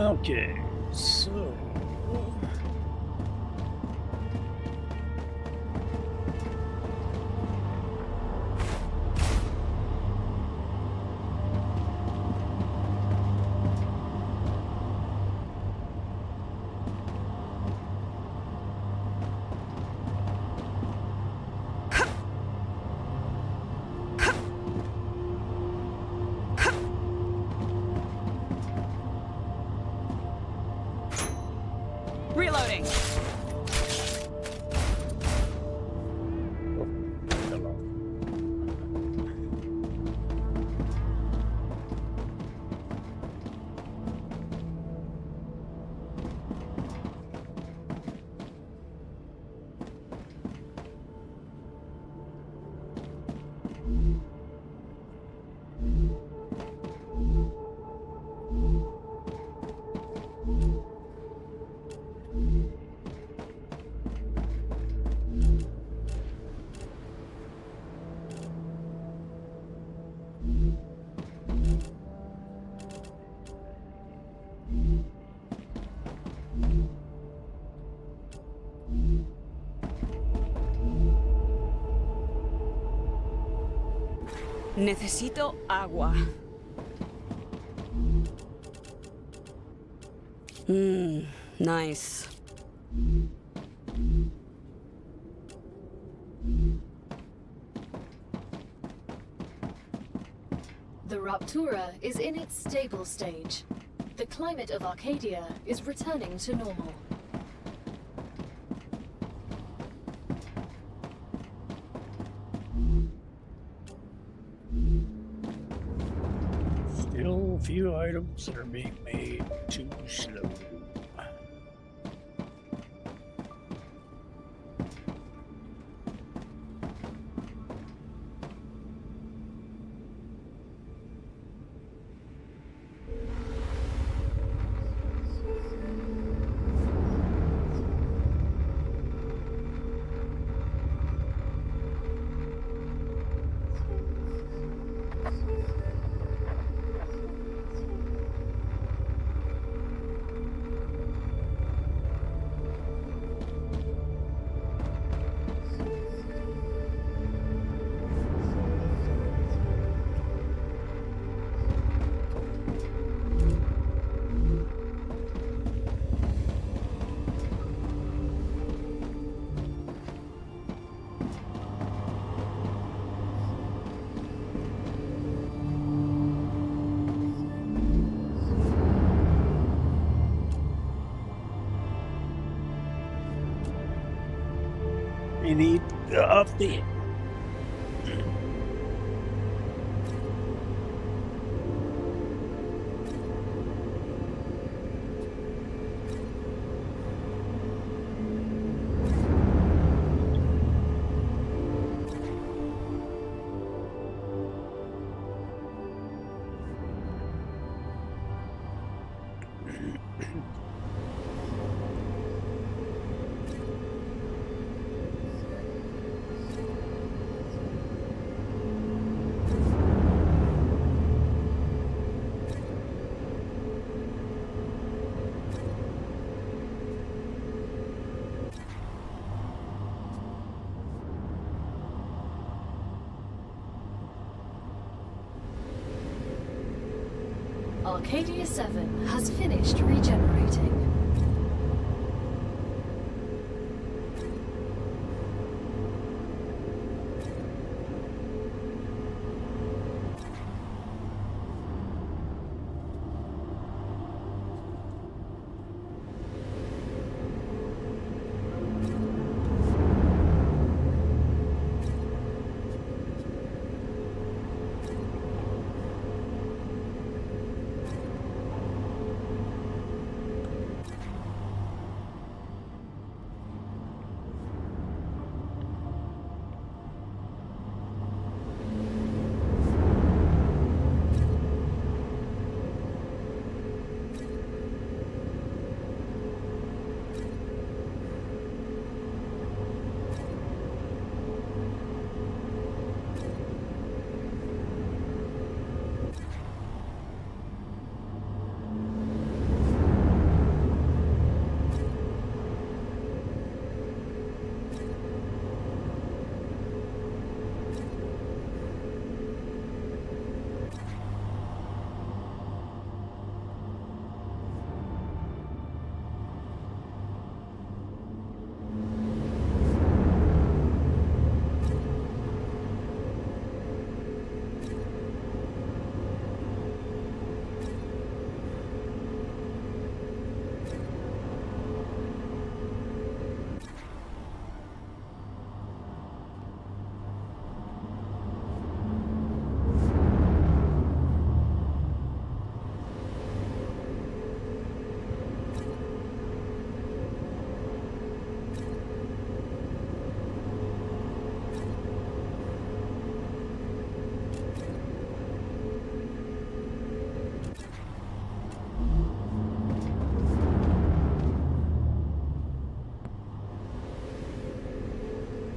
Okay, so Reloading. Hello. Necesito agua. Nice. The Raptura is in its stable stage. The climate of Arcadia is returning to normal. still a few items that are being made too slow. We need the update. Arcadia 7 has finished regenerating.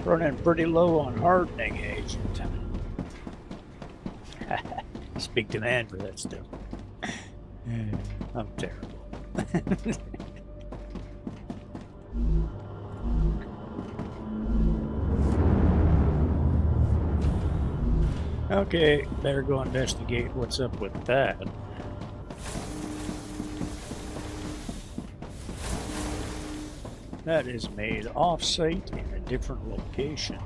Running pretty low on hardening agent. Big demand for that stuff. I'm terrible. Okay, better go investigate what's up with that. That is made off-site in a different location.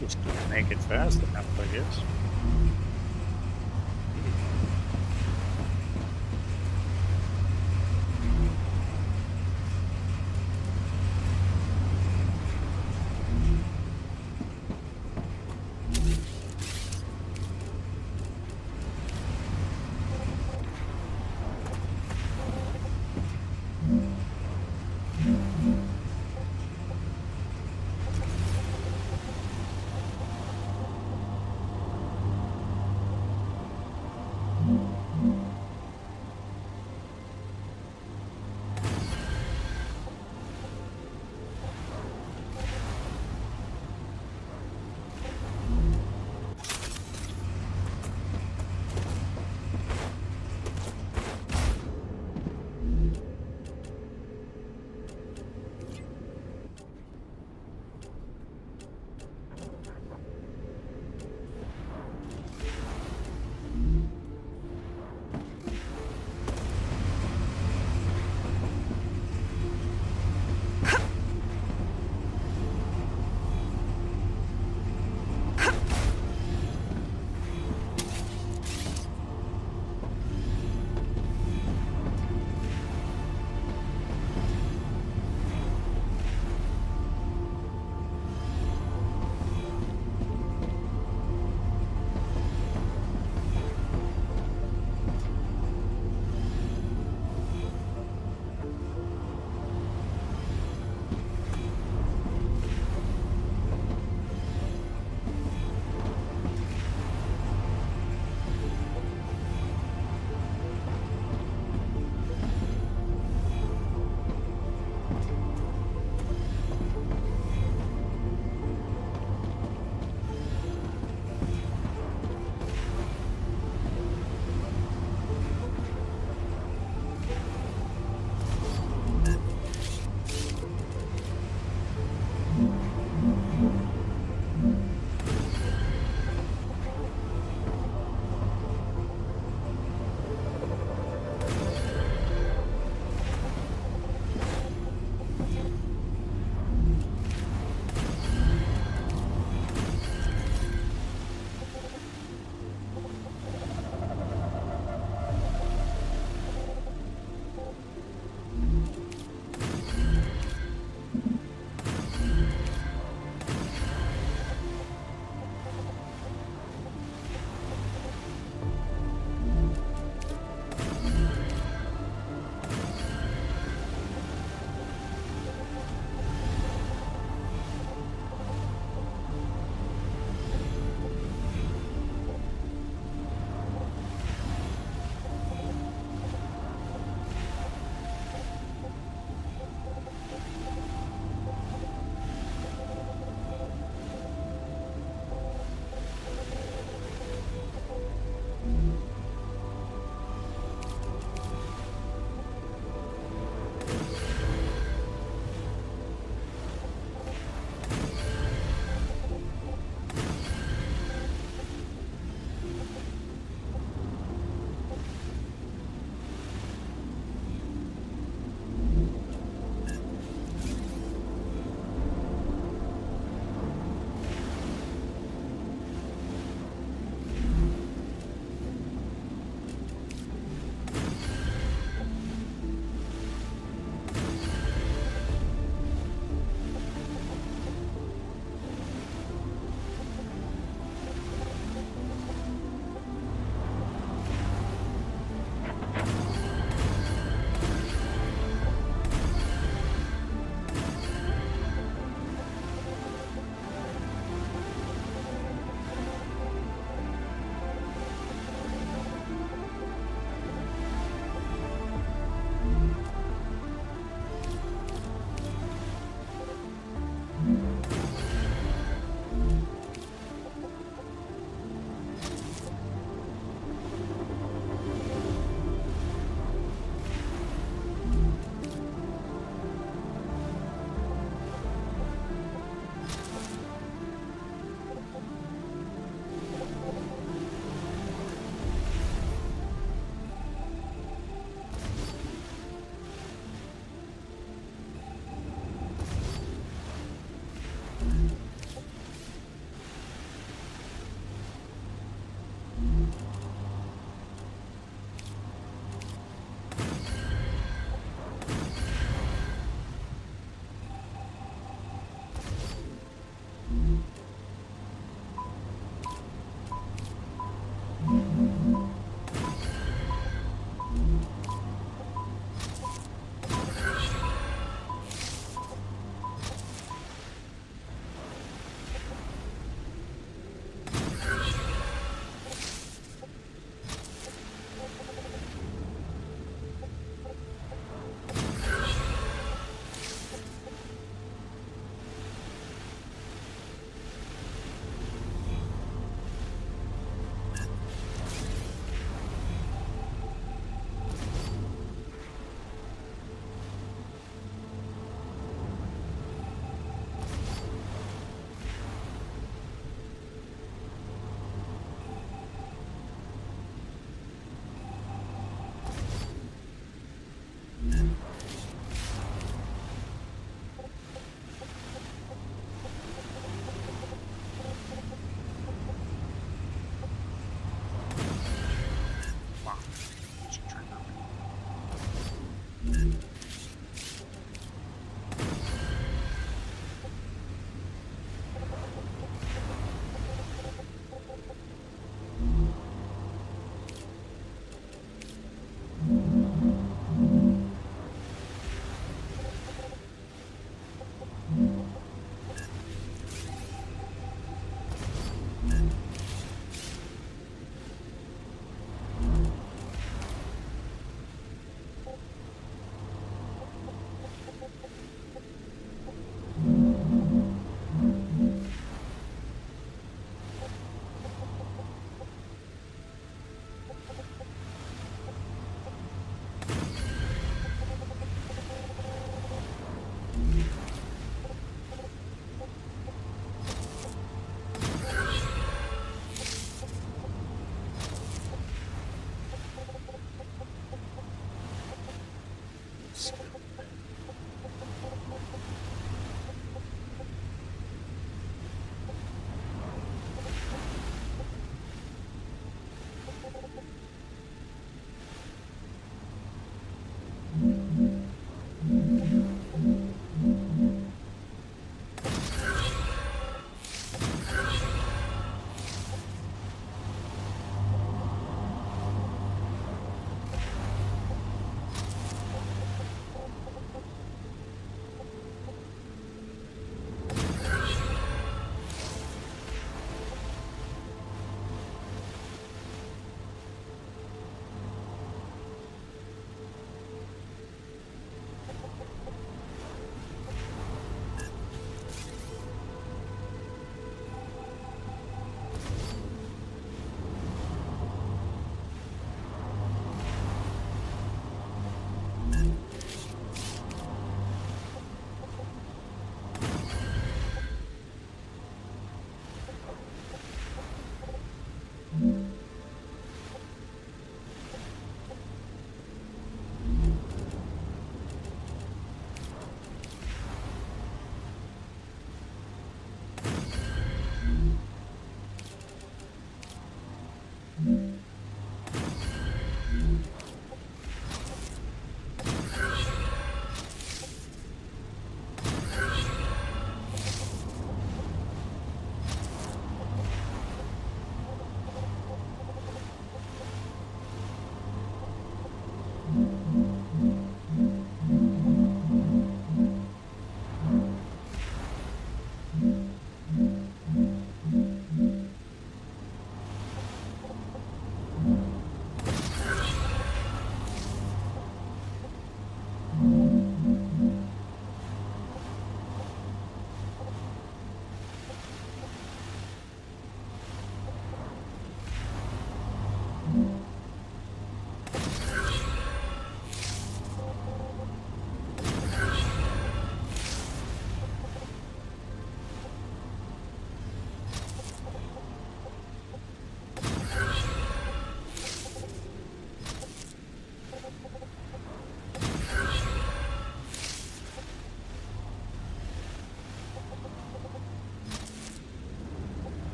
Just can't make it fast enough, I guess.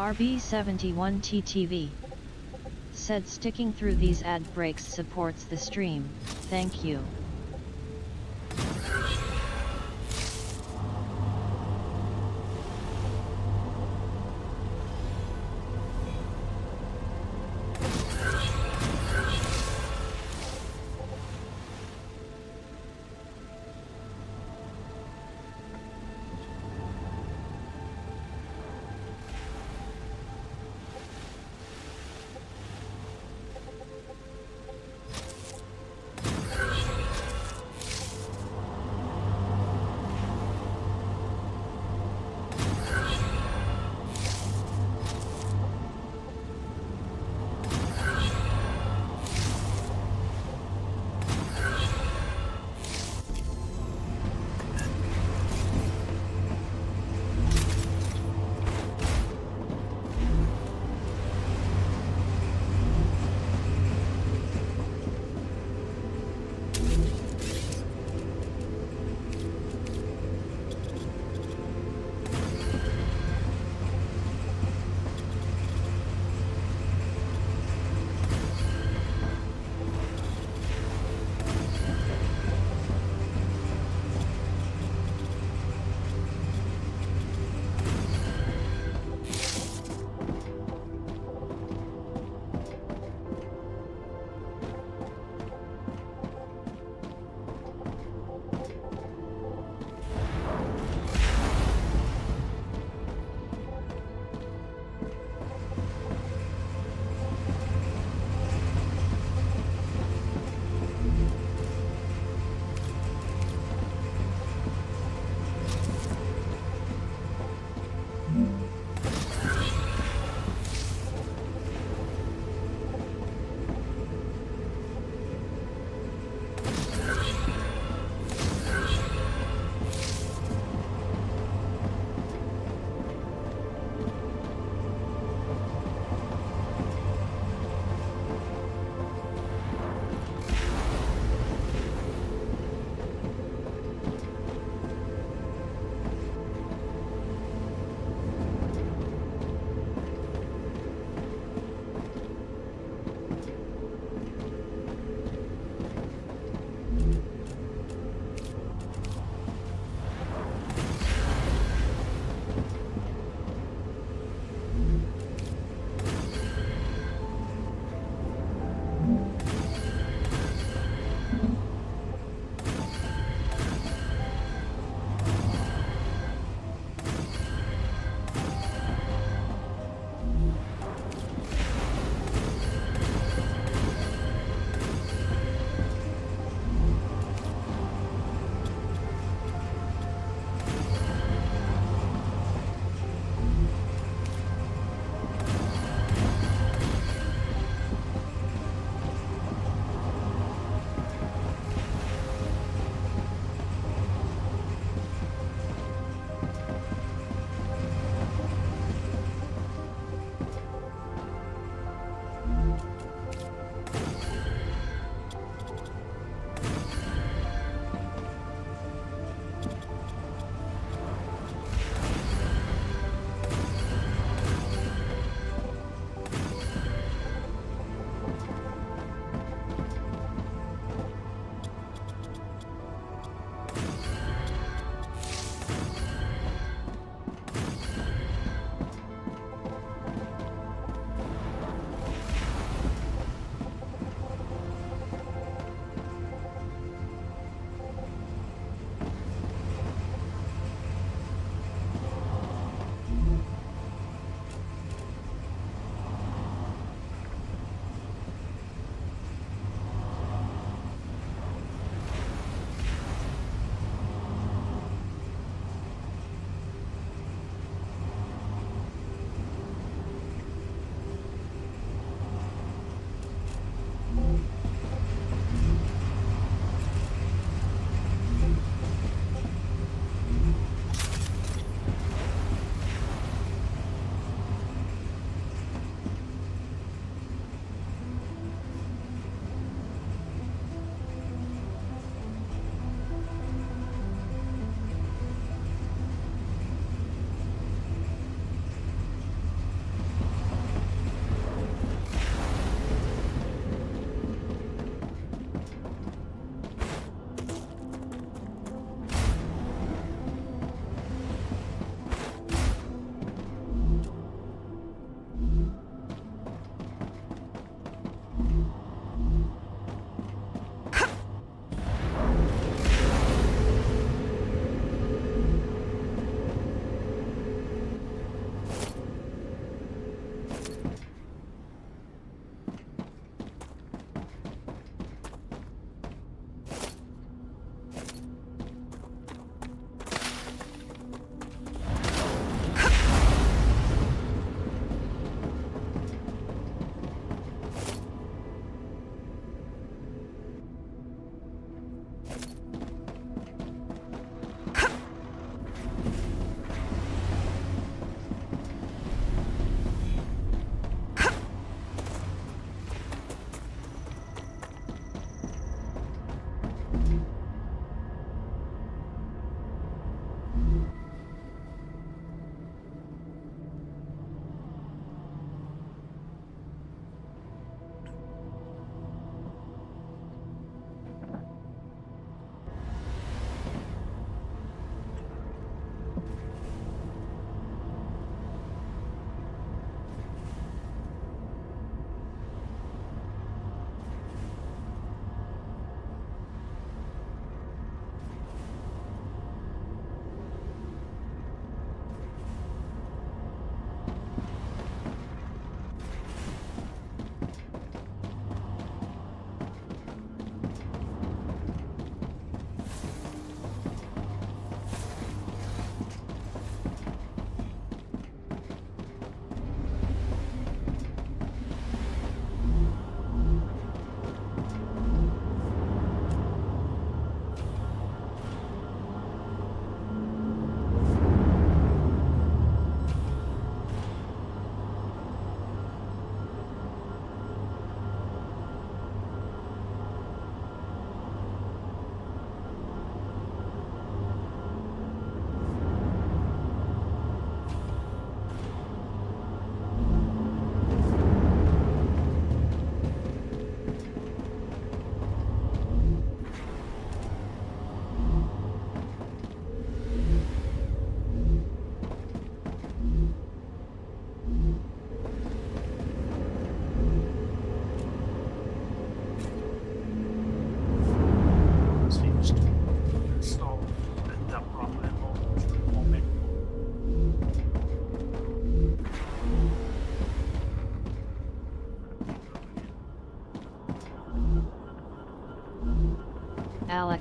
RB71TTV said sticking through these ad breaks supports the stream, thank you.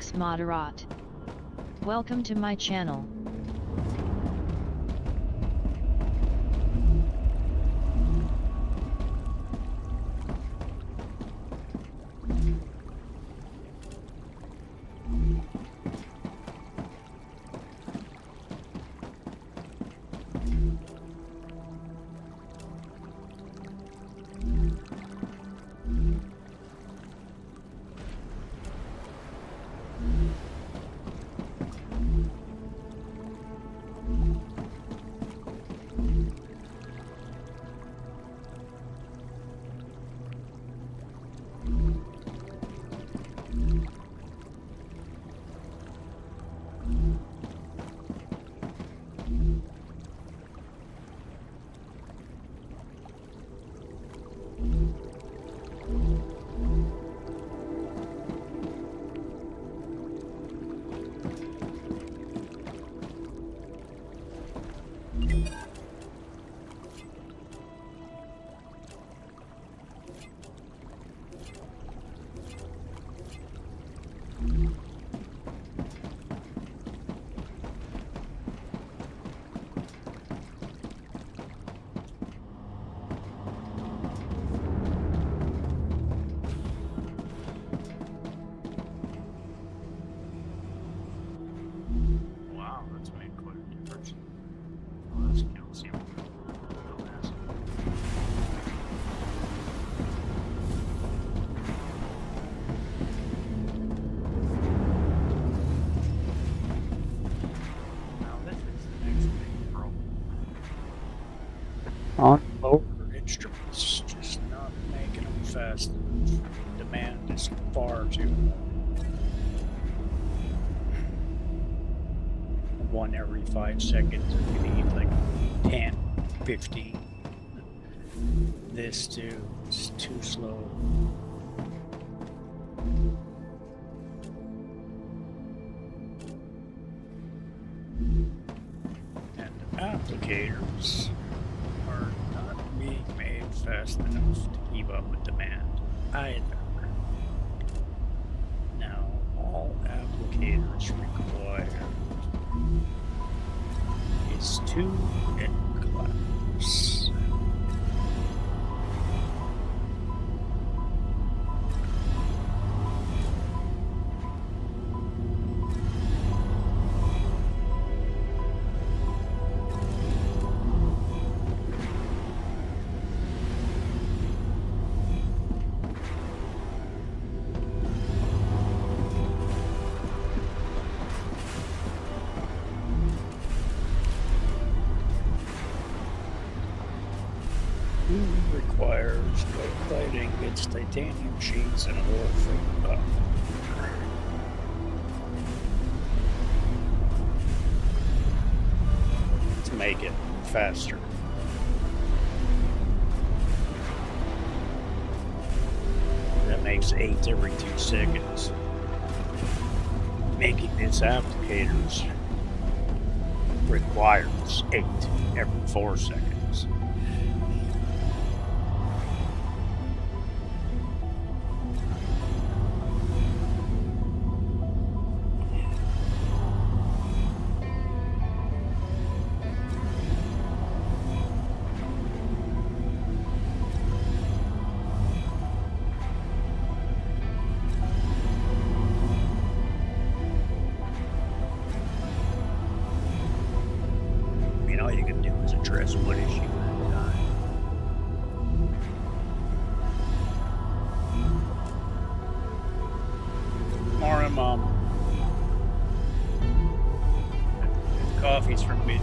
Max Moderat. Welcome to my channel. Wow, that's made quite a difference. Oh, that's calcium. Oh, that's- Now this is the next big problem. On lower. Instruments just not making them fast enough. Demand is far too low. One every 5 seconds, and we need like 10, 15. This too is too slow. And applicators are not being made fast enough to keep up with demand either. Now, all applicators require is 2 in class. Requires light ingots, titanium sheets, and a whole thing up. To make it faster. That makes 8 every 2 seconds. Making this applicators requires 8 every 4 seconds. All you can do is address what issue at a time. Morning, Mom. Coffee's from me.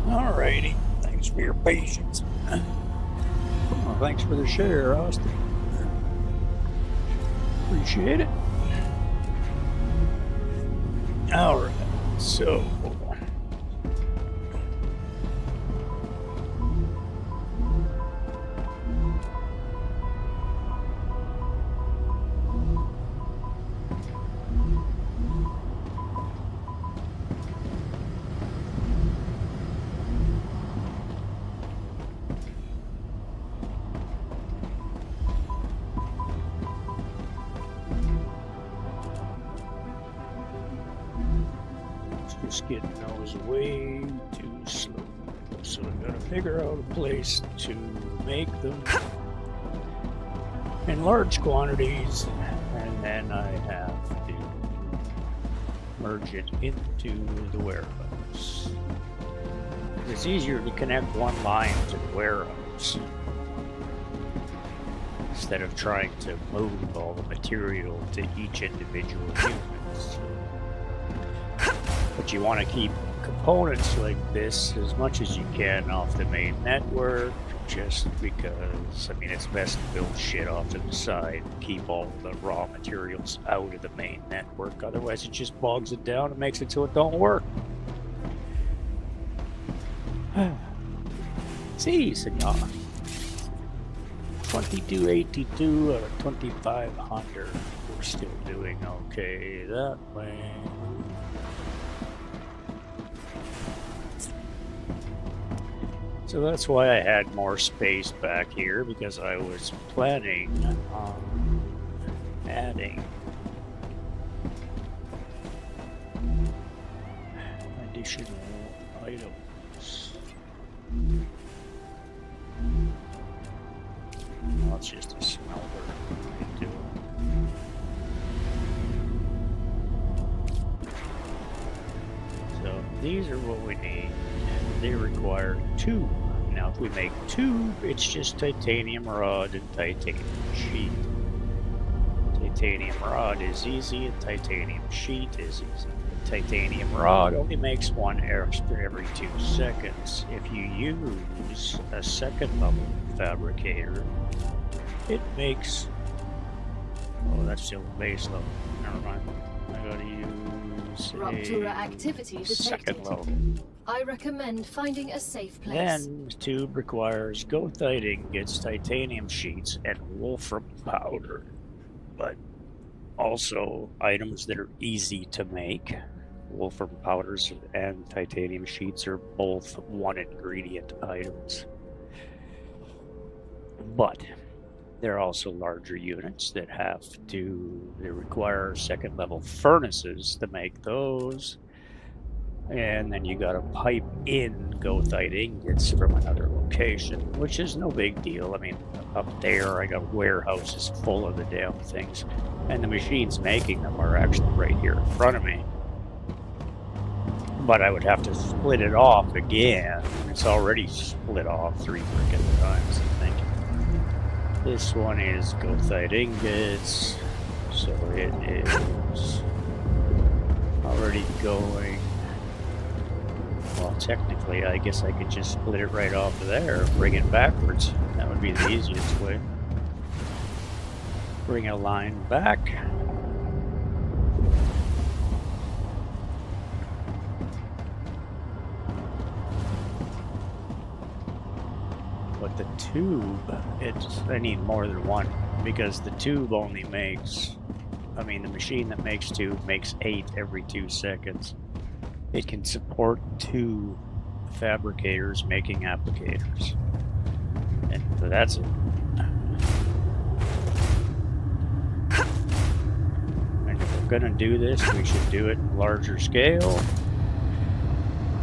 Alrighty. Thanks for your patience. Well, thanks for the share, Austin. Appreciate it. Alright, so. Just getting those way too slow. So I gotta figure out a place to make them in large quantities, and then I have to merge it into the warehouse. It's easier to connect one line to the warehouse instead of trying to move all the material to each individual unit. But you want to keep components like this as much as you can off the main network, just because, I mean, it's best to build shit off to the side and keep all the raw materials out of the main network. Otherwise, it just bogs it down and makes it so it don't work. See, senor. 2282 out of 2500. We're still doing okay that way. So that's why I had more space back here, because I was planning on adding additional items. Well, it's just a smelter. So these are what we need. They require 2. Now if we make 2, it's just titanium rod and titanium sheet. Titanium rod is easy and titanium sheet is easy. Titanium rod only makes 1 extra every 2 seconds. If you use a second level fabricator, it makes... Oh, that's still base level. Never mind. I gotta use Ruptura activity second detected. level. I recommend finding a safe place. Then the tube requires goethite ingots, titanium sheets, and wolfram powder. But also items that are easy to make. Wolfram powders and titanium sheets are both 1 ingredient items. But there are also larger units that they require second level furnaces to make those. And then you gotta pipe in goethite ingots from another location, which is no big deal. I mean, up there I got warehouses full of the damn things, and the machines making them are actually right here in front of me. But I would have to split it off again. It's already split off 3 freaking times, I think. This one is goethite ingots, so it is already going. Well, technically, I guess I could just split it right off of there and bring it backwards. That would be the easiest way. Bring a line back. But the tube, I need more than 1, because the tube only makes, I mean, the machine that makes tube makes 8 every 2 seconds. It can support 2 fabricators making applicators. And that's it. And if we're gonna do this, we should do it larger scale.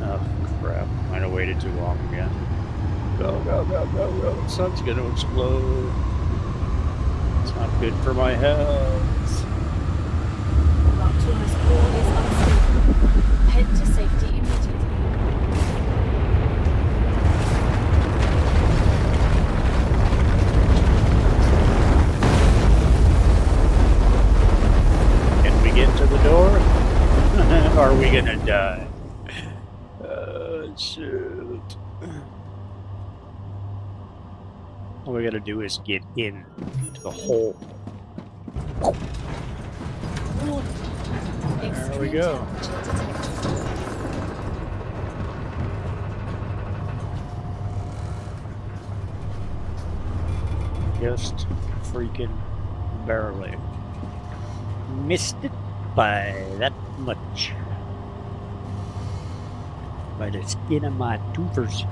Oh crap, might have waited too long again. Go, go, go, go, go. The sun's gonna explode. It's not good for my health. Ruptura's core is unstable. Head to safety immediately. Can we get to the door? Are we gonna die? Shit. All we gotta do is get in to the hole. Extreme we go. temperature detected. Just freaking barely. Missed it by that much. By the skin of my toothers.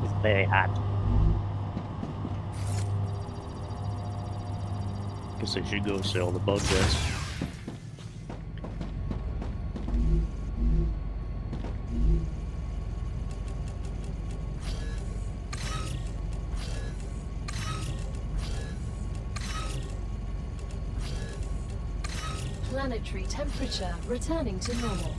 It's very hot. Guess I should go sell the bug guys. Planetary temperature returning to normal.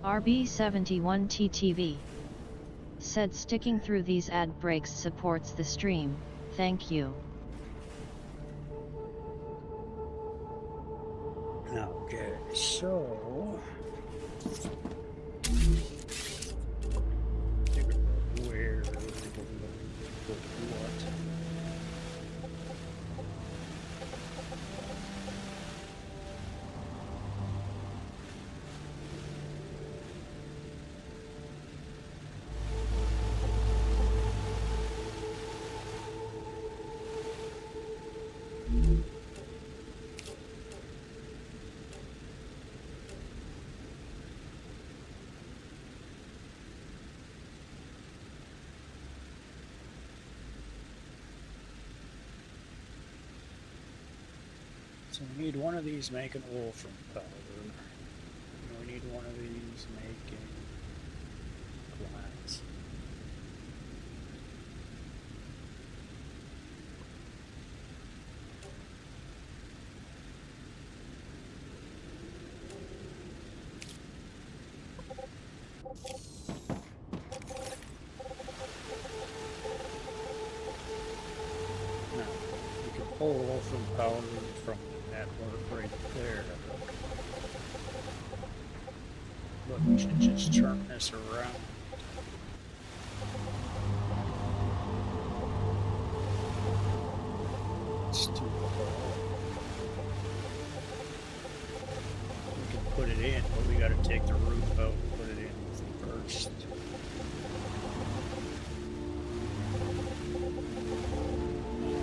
RB71TTV said sticking through these ad breaks supports the stream, thank you. Okay, so where what? So we need one of these making wolfram powder. And we need one of these making glass. Now, you can pull wolfram powder from the network right there. But we should just turn this around. It's too cold. We can put it in, but we gotta take the roof out and put it in first.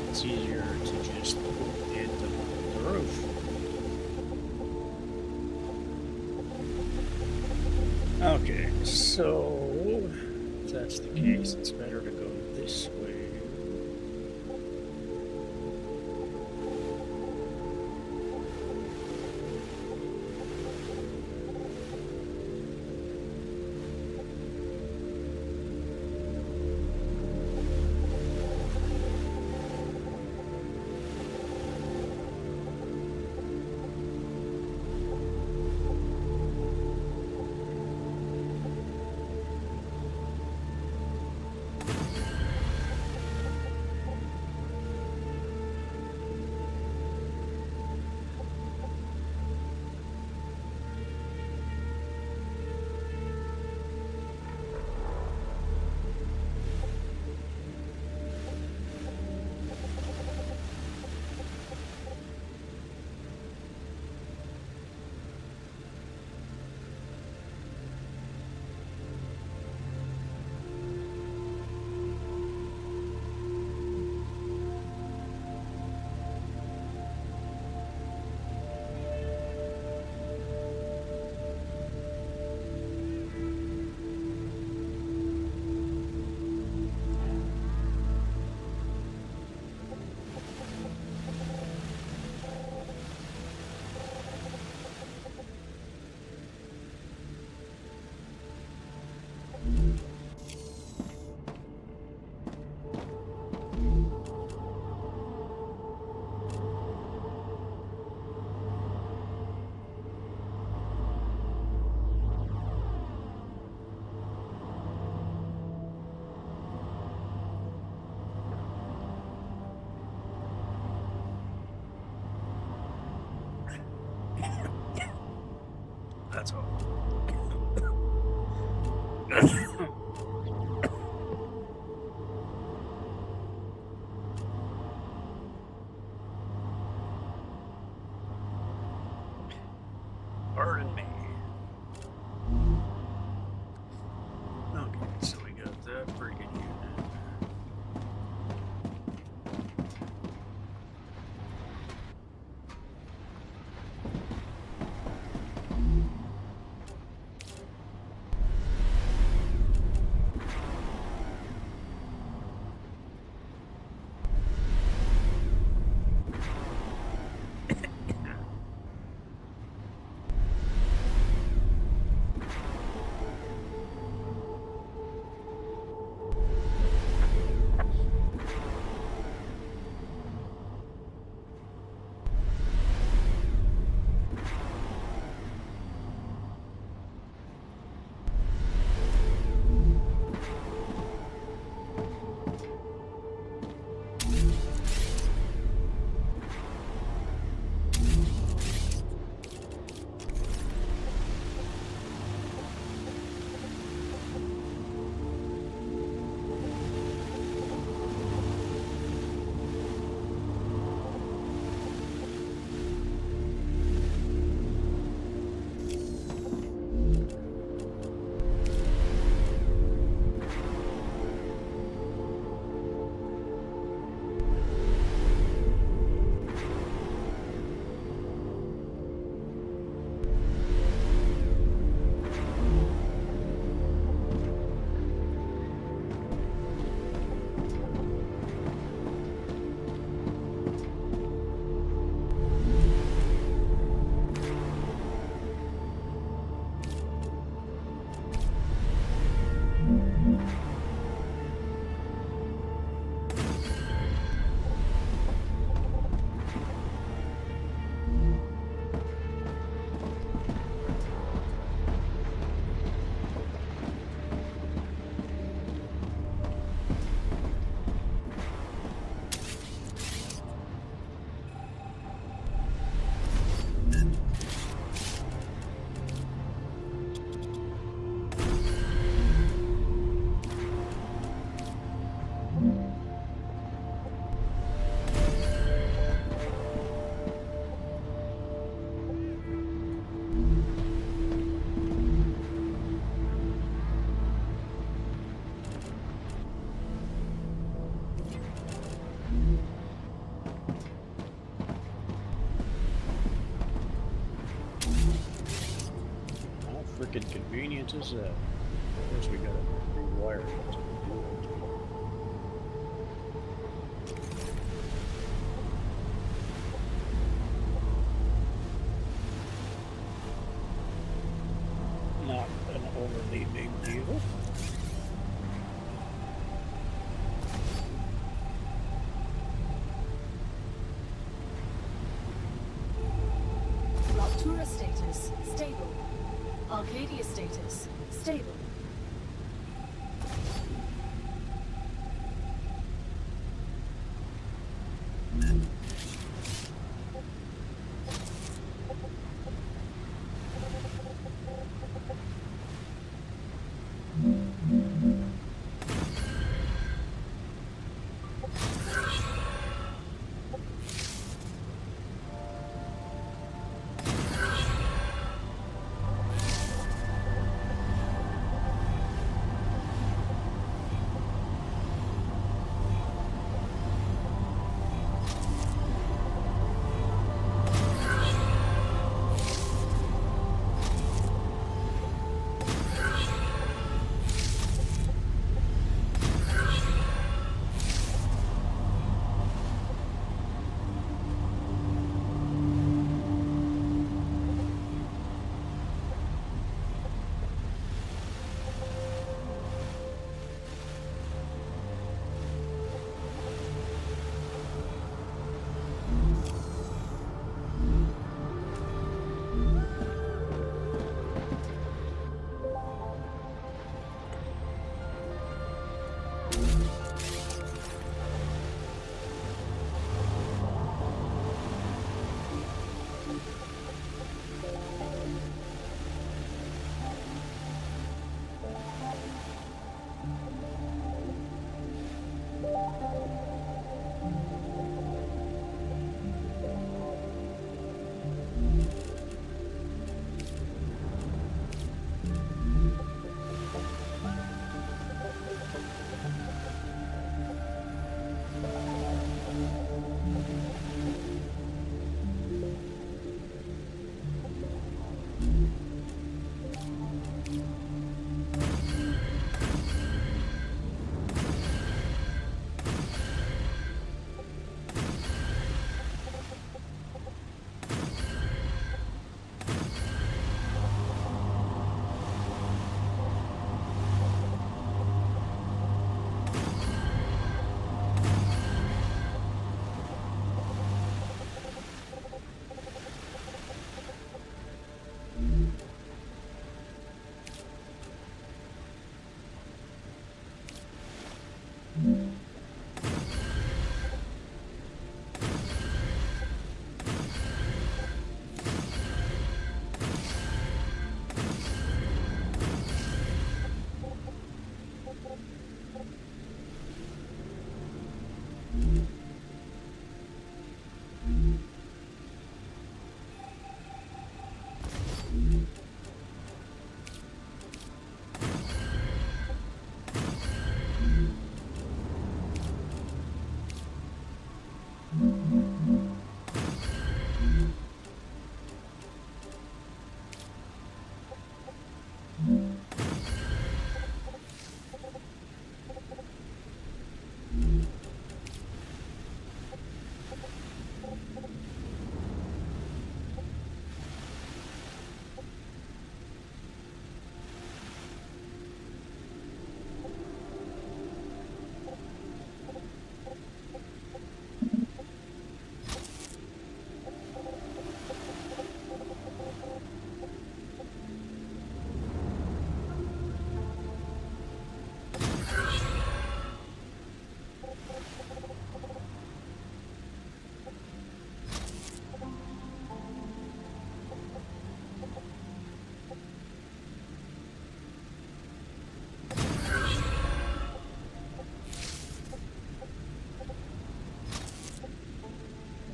It's easier to just put it in the roof. Okay, so if that's the case, it's better to go this way. That's all. Pardon me. Okay, so we got that freaking unit. freaking convenient is that? Of course, we gotta rewire it. Not an overly big deal. Ruptura status, stable. Arcadia status, stable.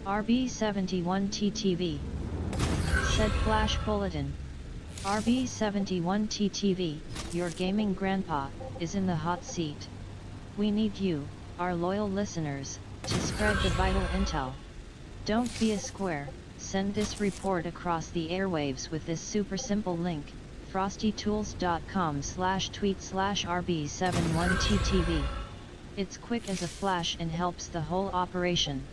RB71TTV. Said Flash Bulletin. RB71TTV, your gaming grandpa, is in the hot seat. We need you, our loyal listeners, to spread the vital intel. Don't be a square, send this report across the airwaves with this super simple link, frostytools.com/tweet/rb71ttv. It's quick as a flash and helps the whole operation.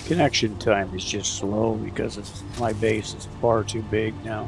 Connection time is just slow because my base is far too big now.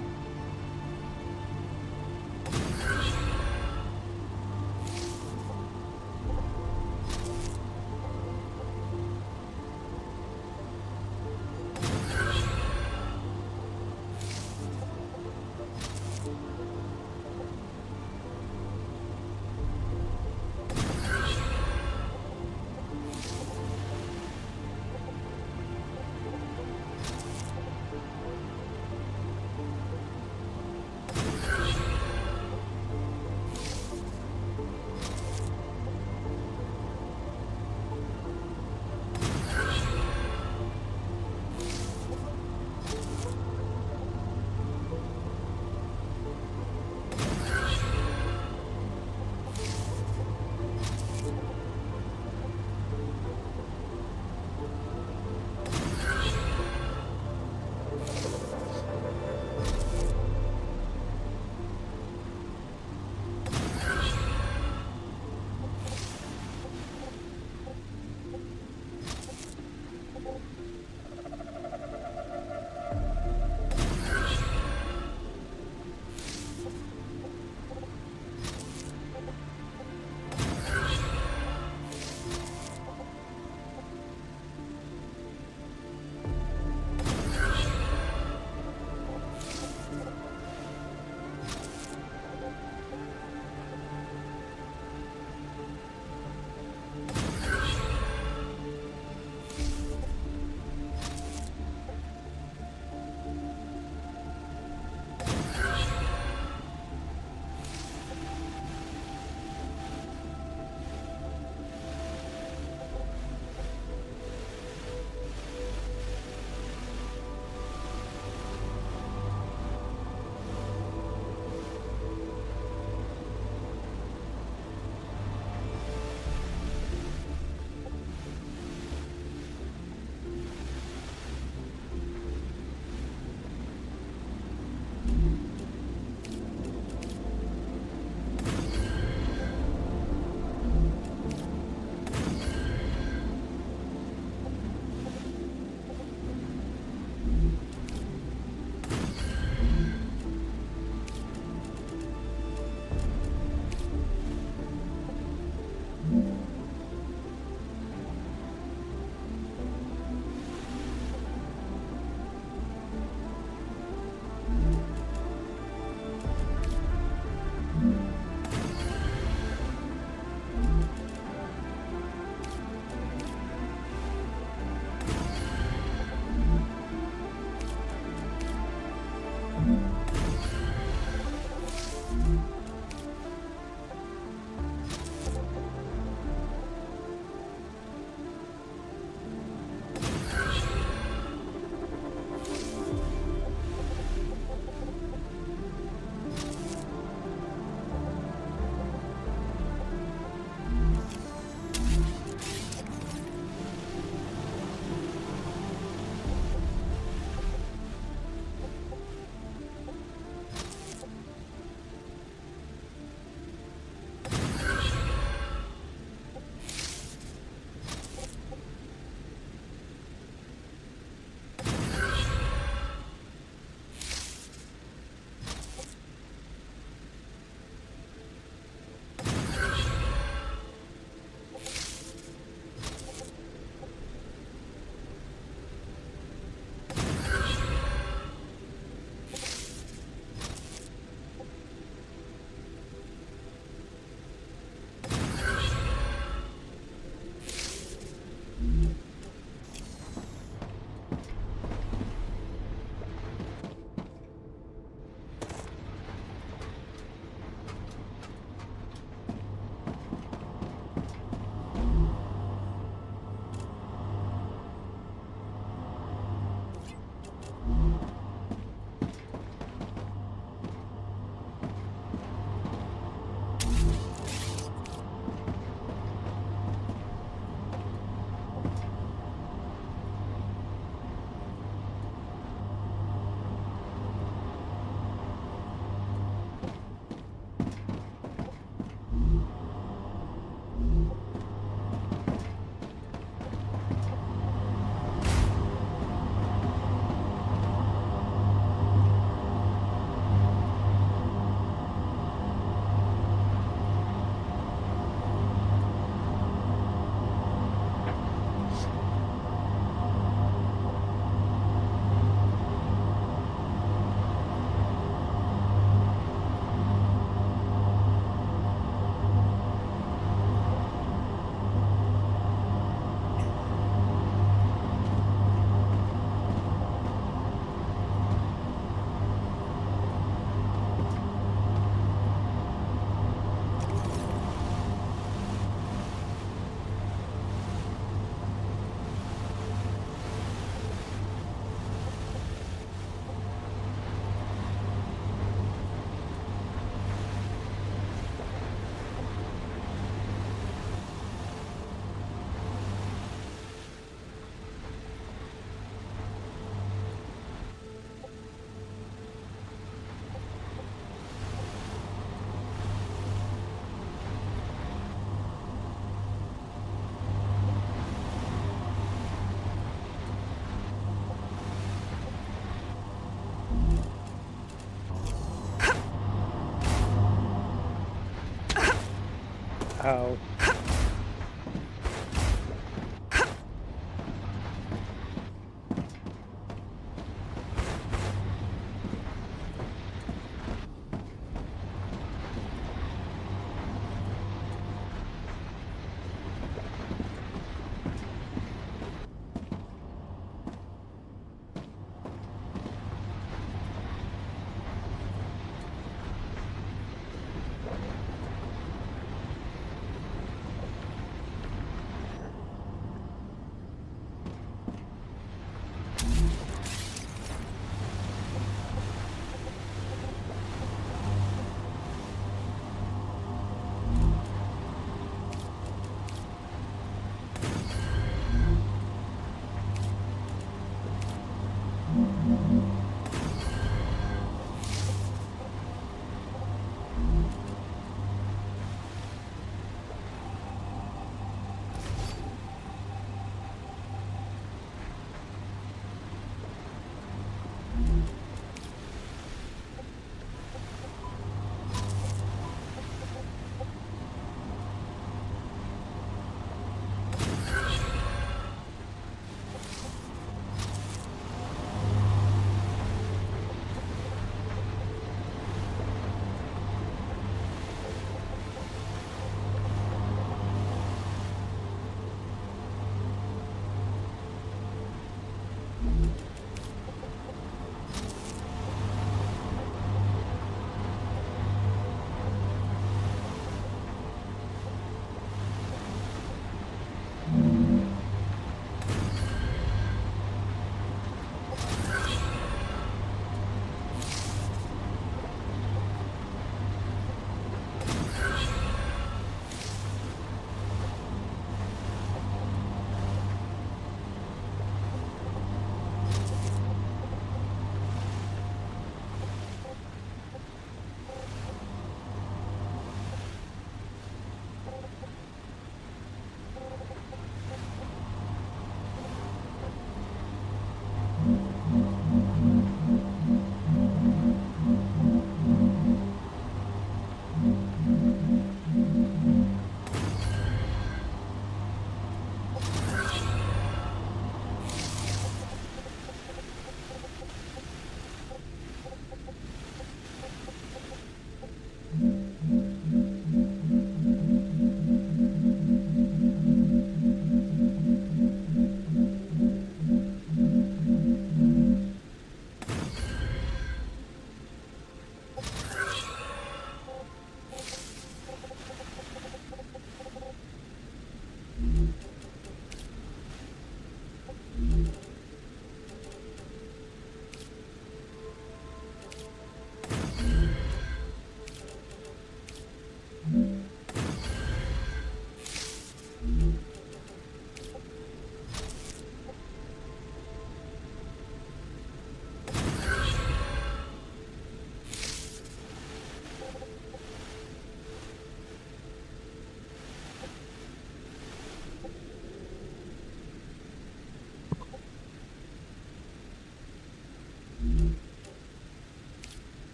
Ow.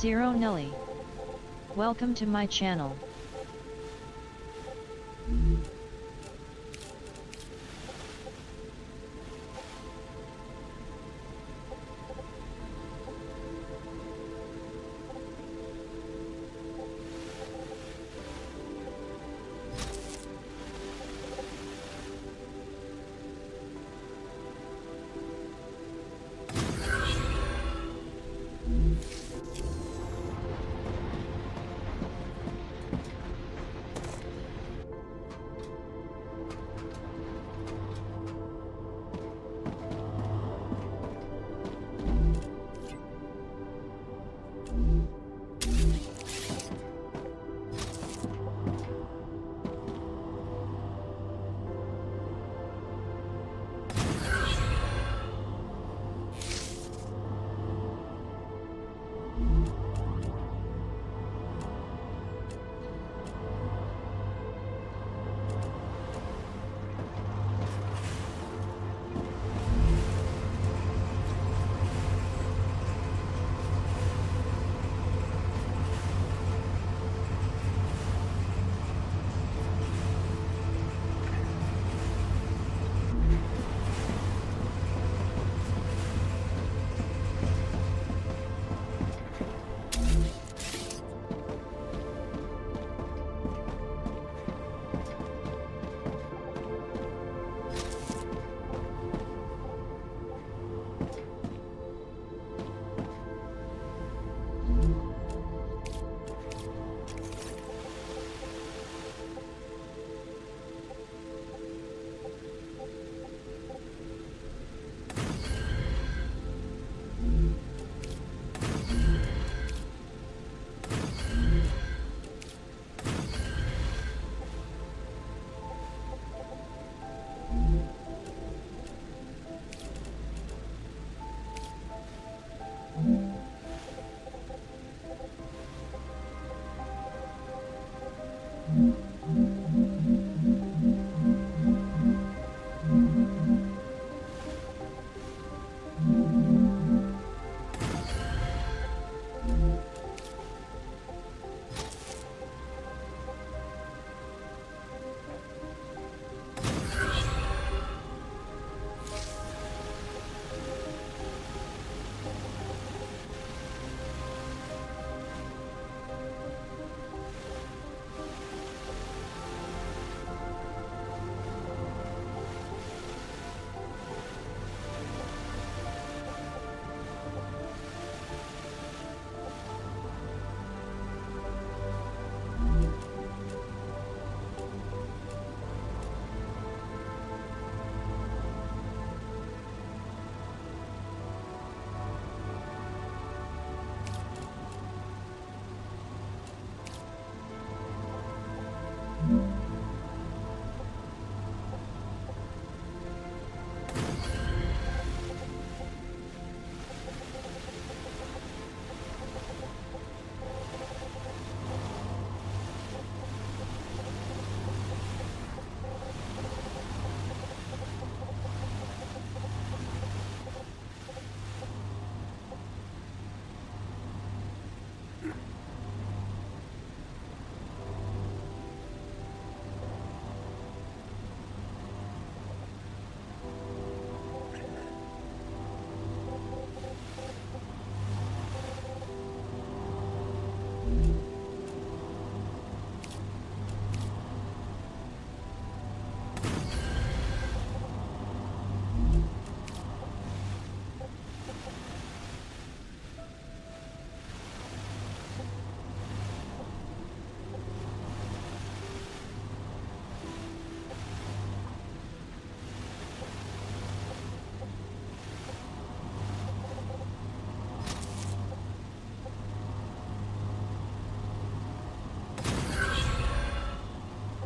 Zero Nelly. Welcome to my channel.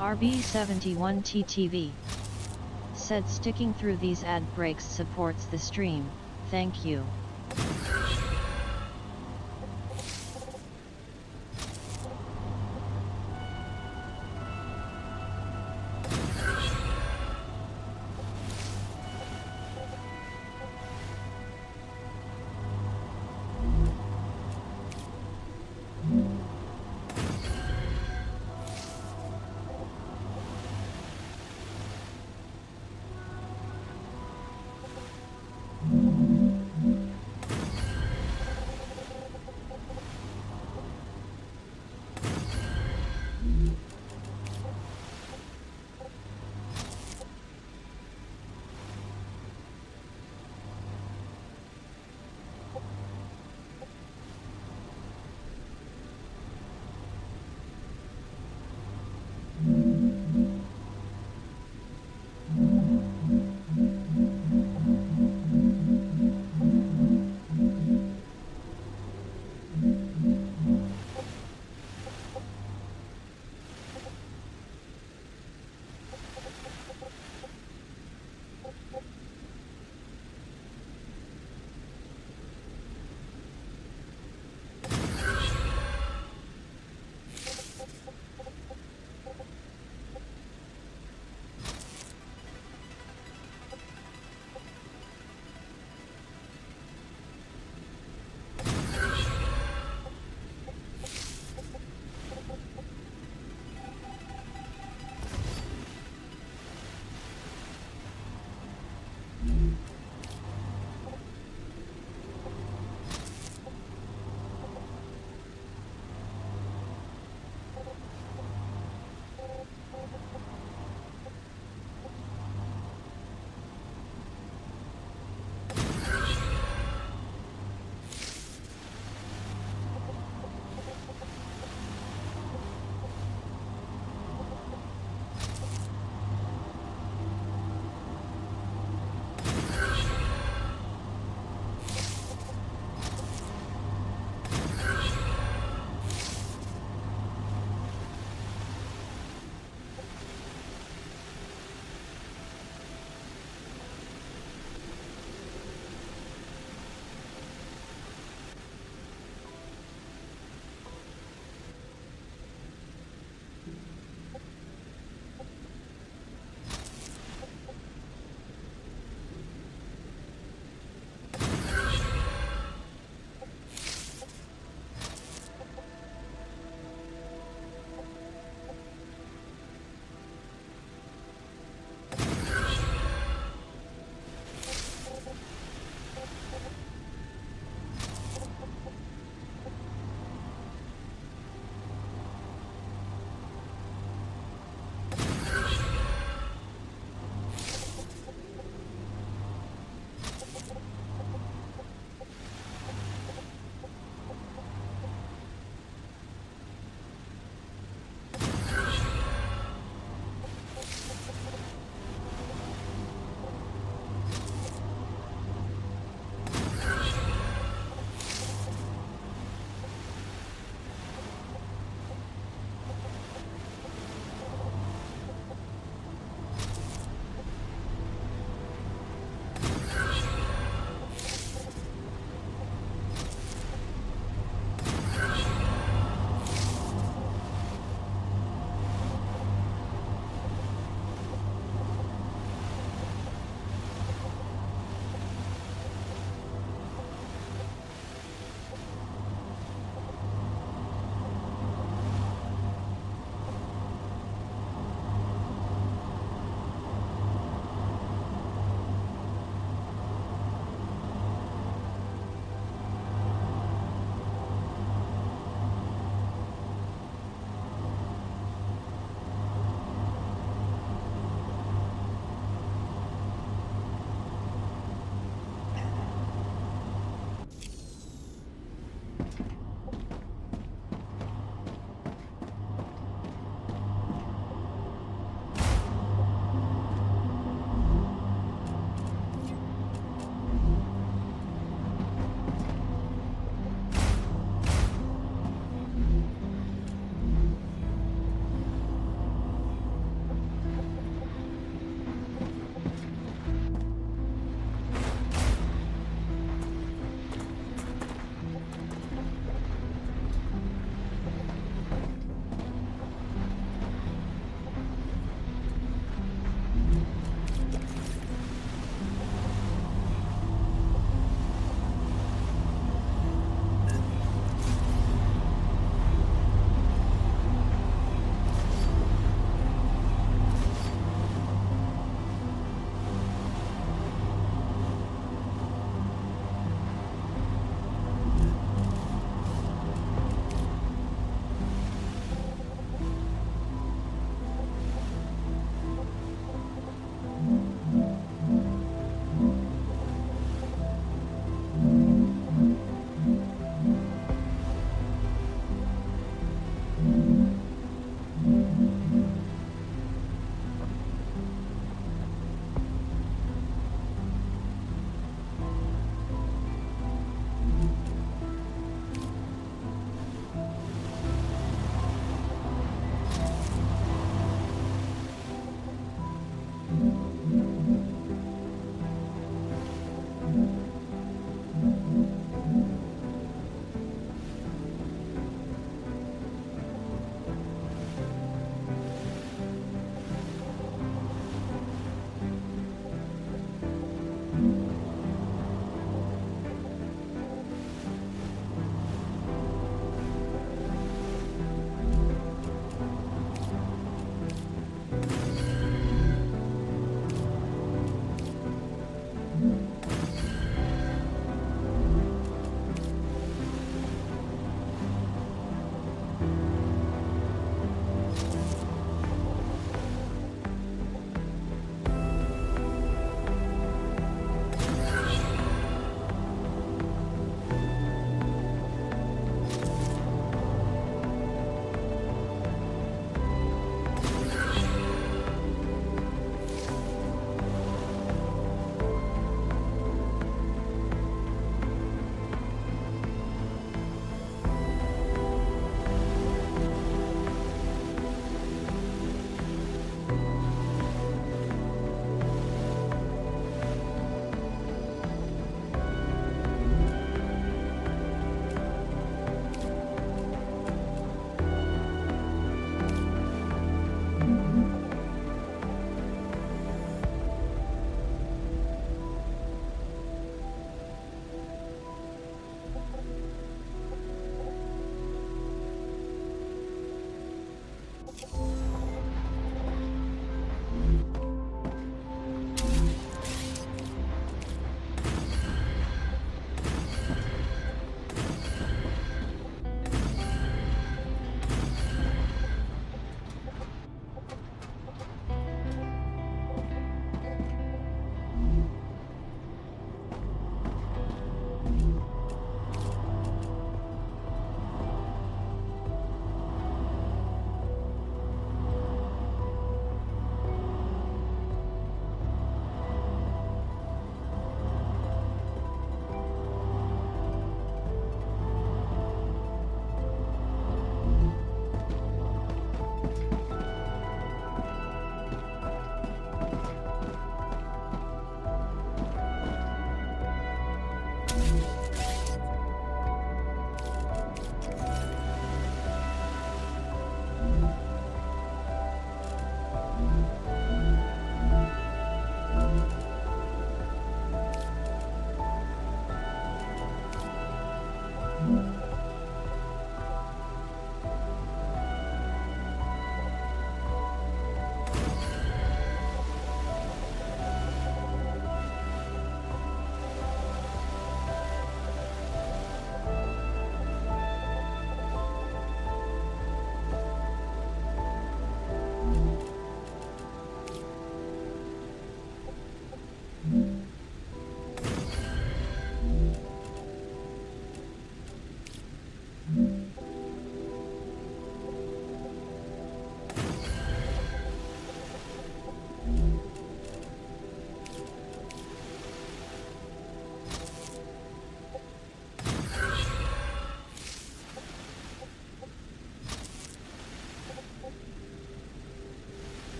RB71TTV said sticking through these ad breaks supports the stream, thank you.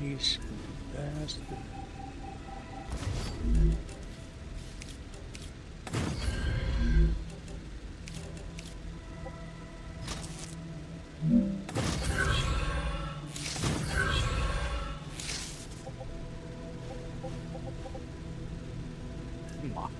These bastard. Come on.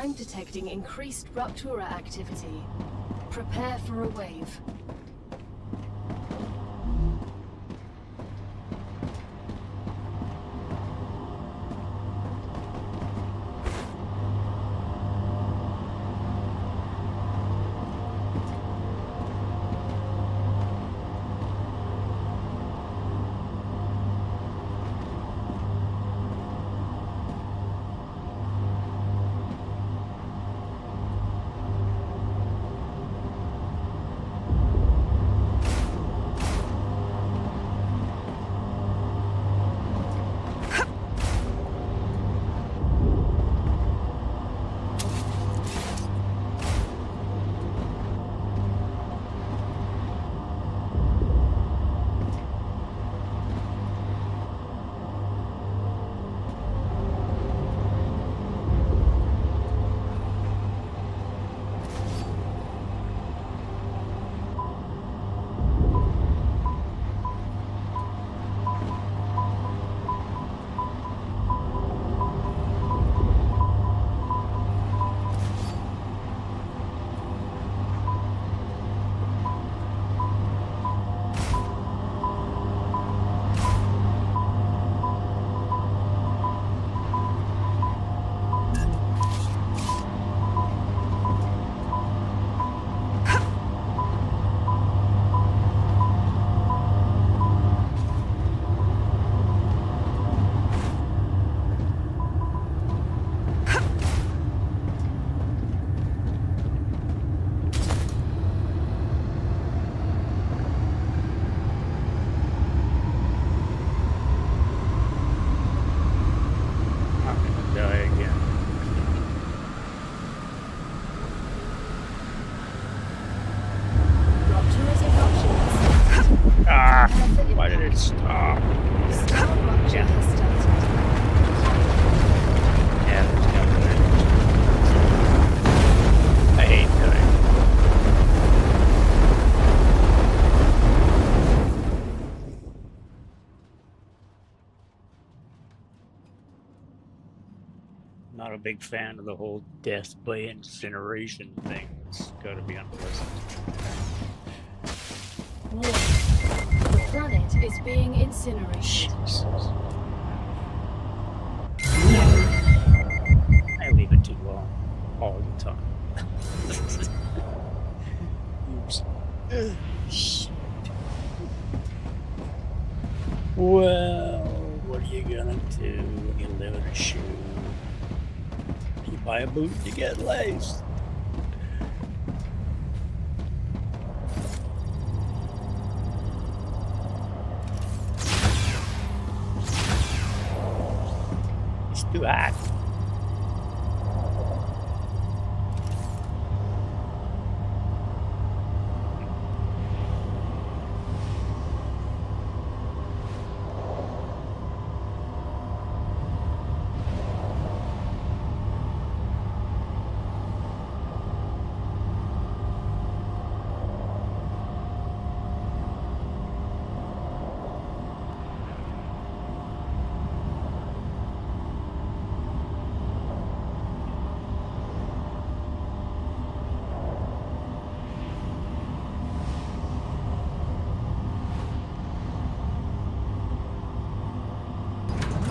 I'm detecting increased Ruptura activity. Prepare for a wave. I'm gonna die again. Ruptura's eruption. Ah! Prepare for Why did it impact. stop? Star rupture Yeah. has started. Yeah, it's definitely. I hate dying. Not a big fan of the whole death by incineration thing. It's gotta be unpleasant. Warning. The planet is being incinerated. Jesus. I leave it too long all the time. Oops. Shit. Well, what are you gonna do when you live in a shoe? You buy a boot, you get laced. It's too hot.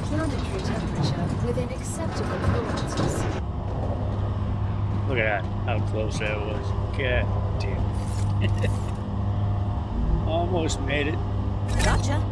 Planetary temperature within acceptable tolerances. Look at that, how close that was. God damn. Almost made it. Gotcha.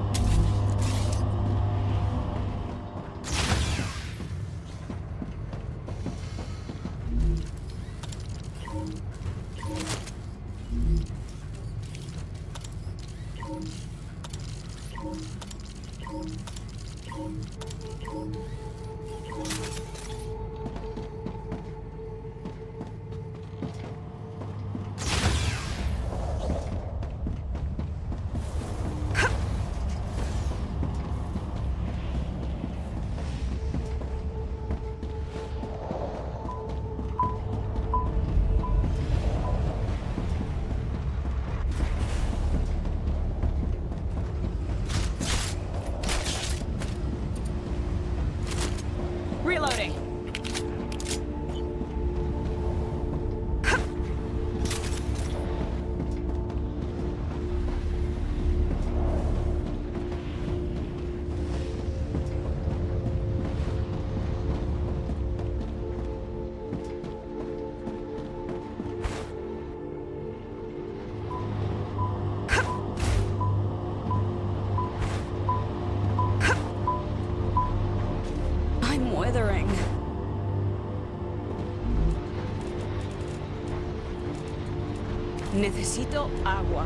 Necesito agua.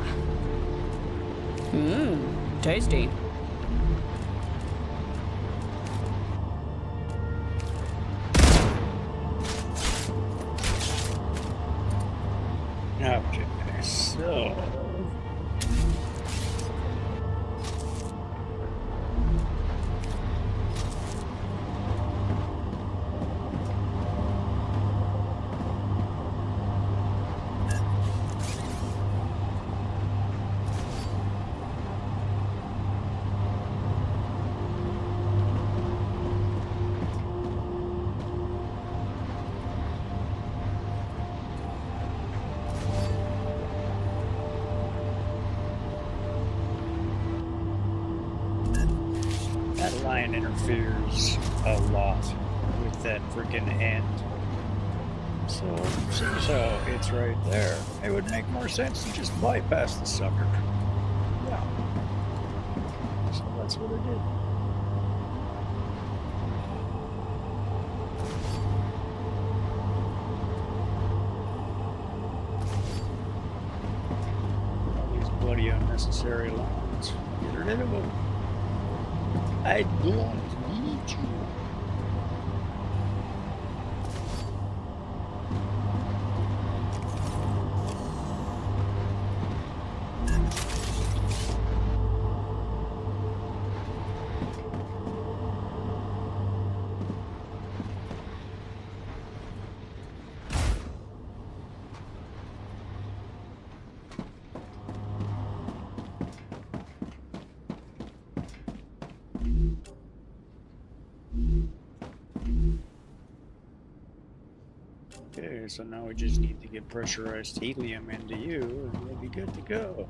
Mmm, tasty. Okay, so that line interferes a lot with that freaking end. So, seeing as how it's right there, it would make more sense to just bypass the sucker. Yeah. So that's what I did. All these bloody unnecessary lines. Get rid of them. I don't need you. Okay, so now we just need to get pressurized helium into you, and we'll be good to go.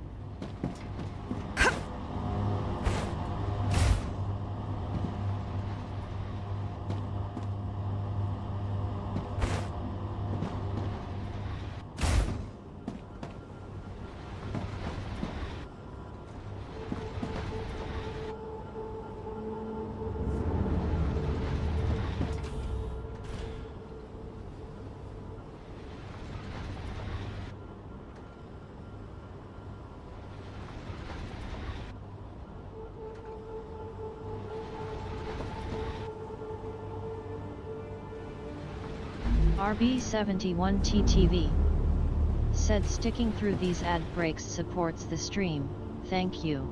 RB71TTV said sticking through these ad breaks supports the stream, thank you.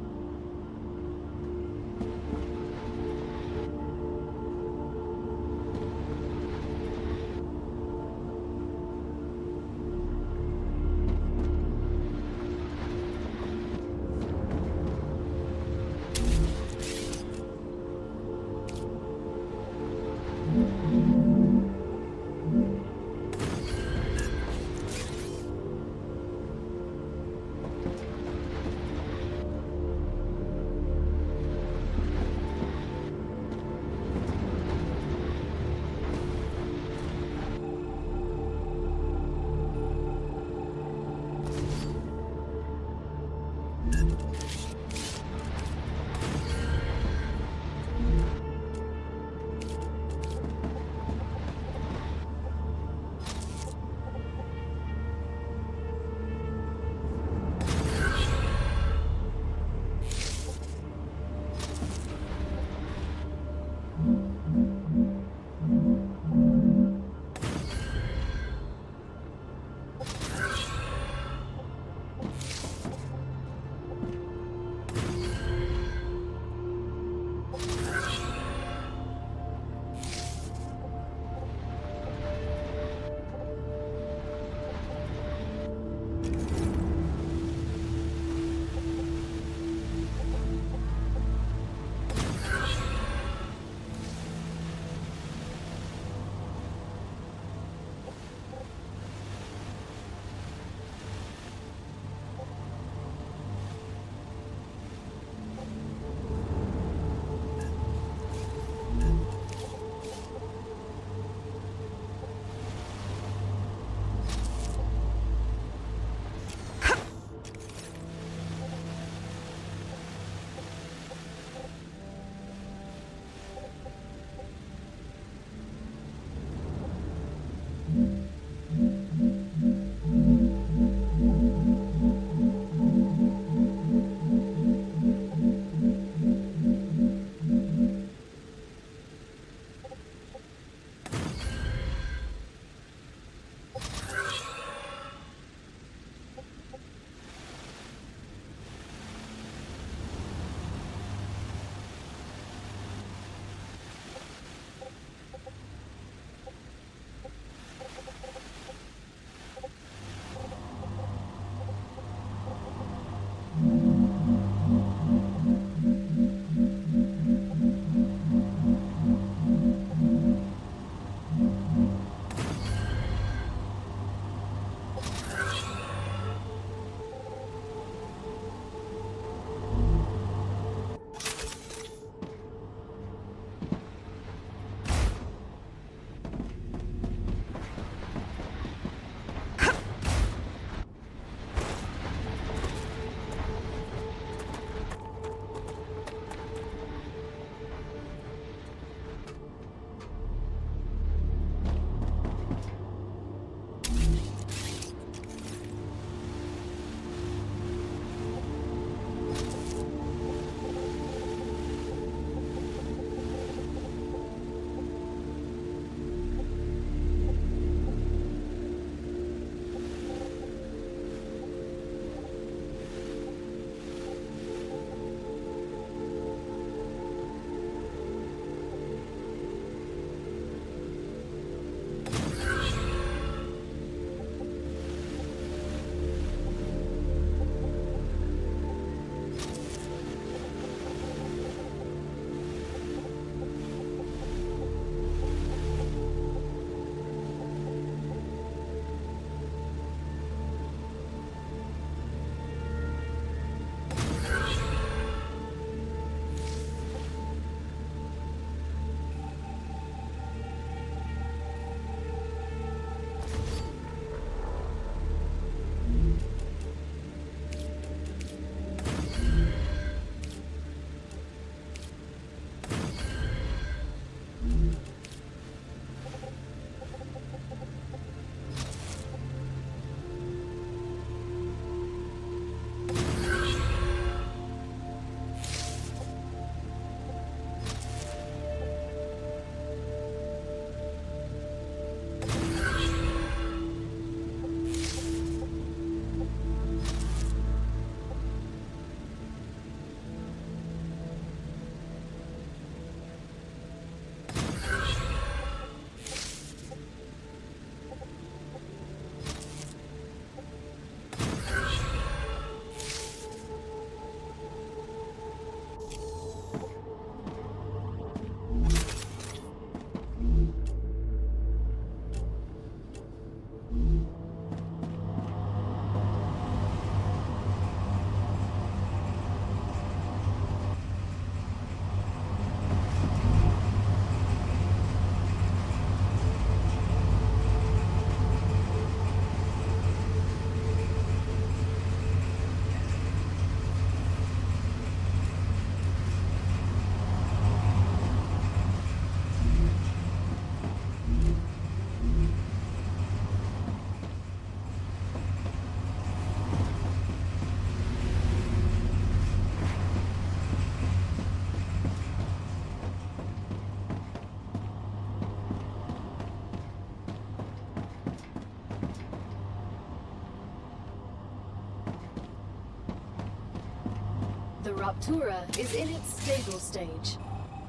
Raptura is in its stable stage.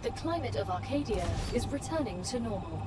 The climate of Arcadia is returning to normal.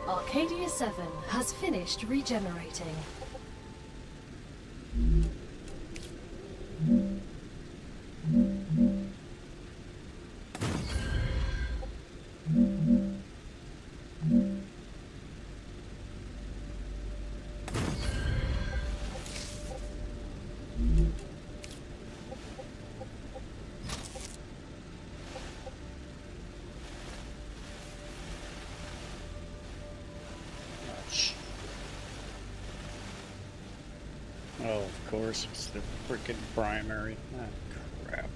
Arcadia 7 has finished regenerating. Oh, of course, it's the freaking primary. Ah, crap.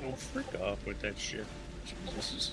Don't freak off with that shit. Jesus.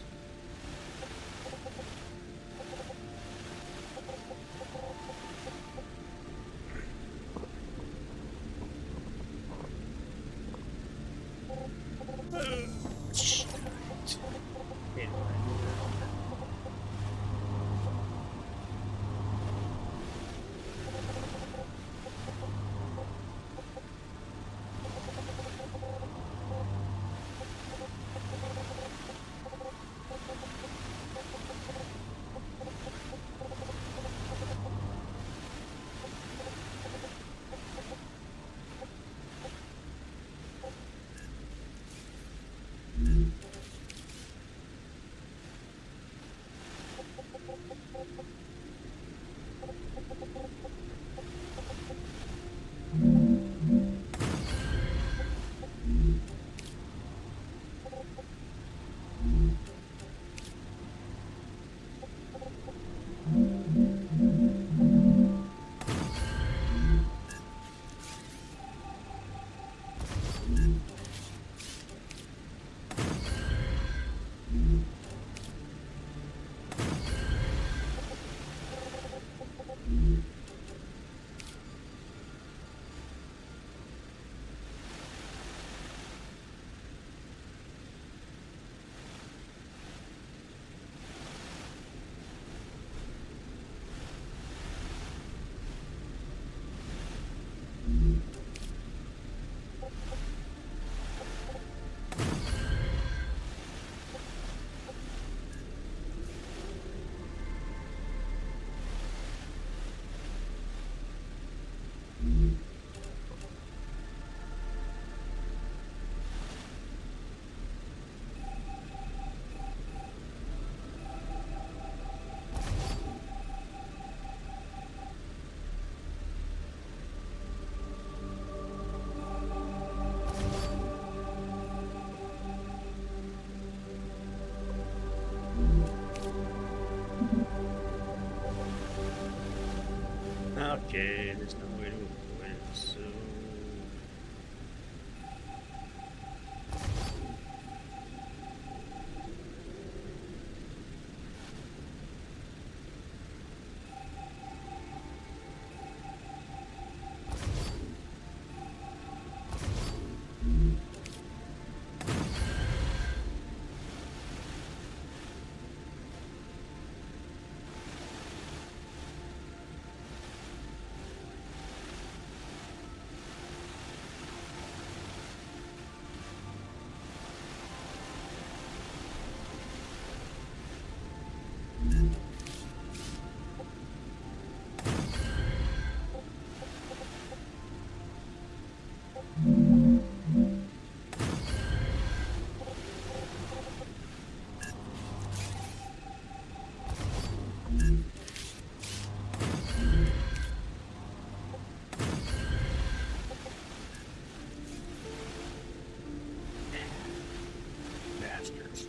bastards.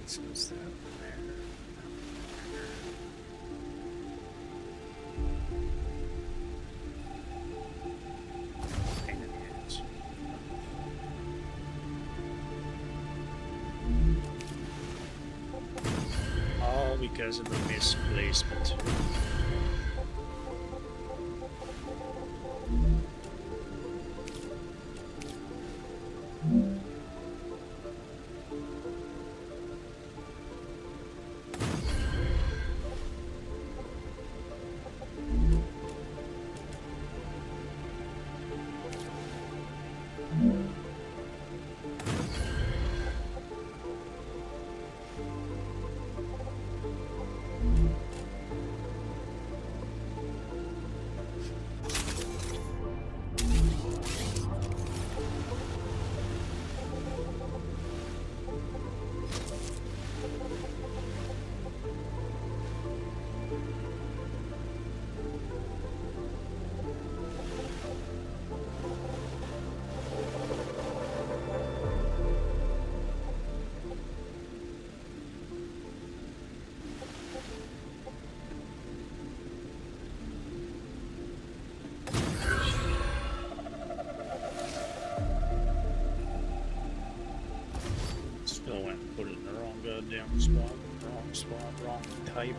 So is that there? Pain in the ass. All because of the misplacement. Still went and put it in the wrong goddamn spot, wrong type.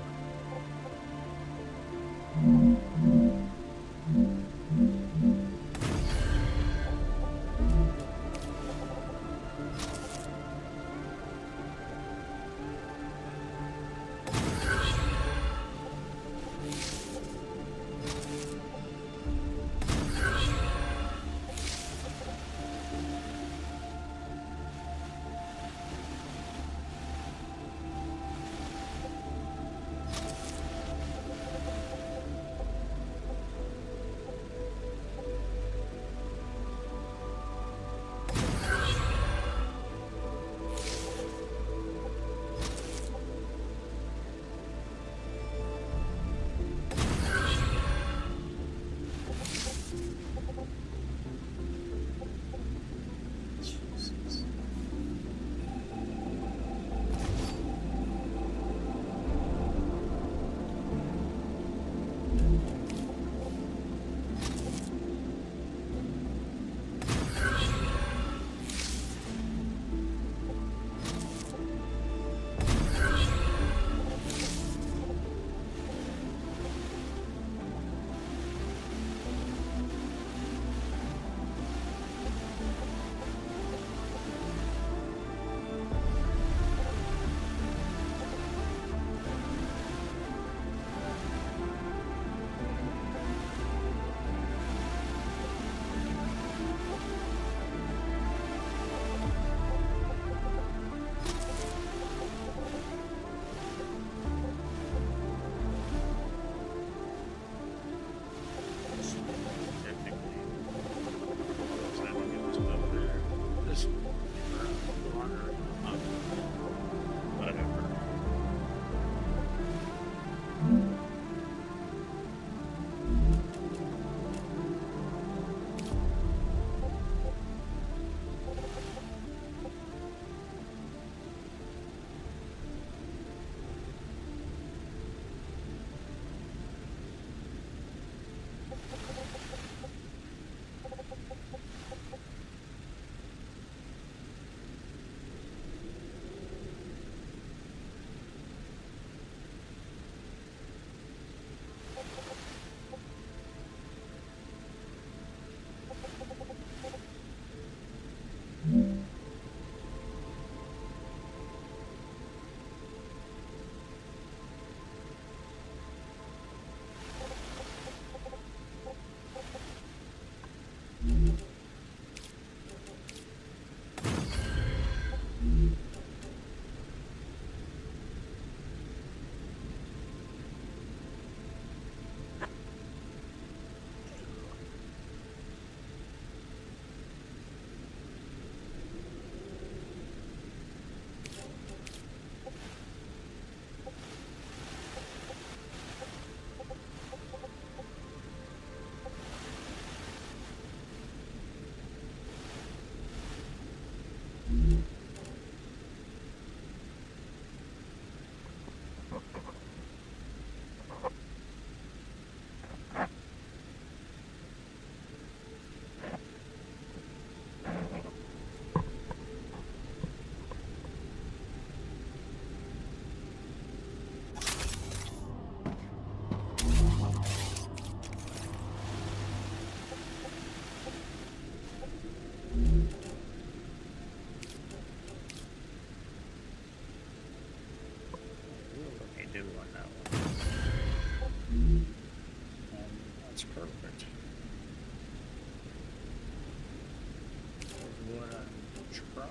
trying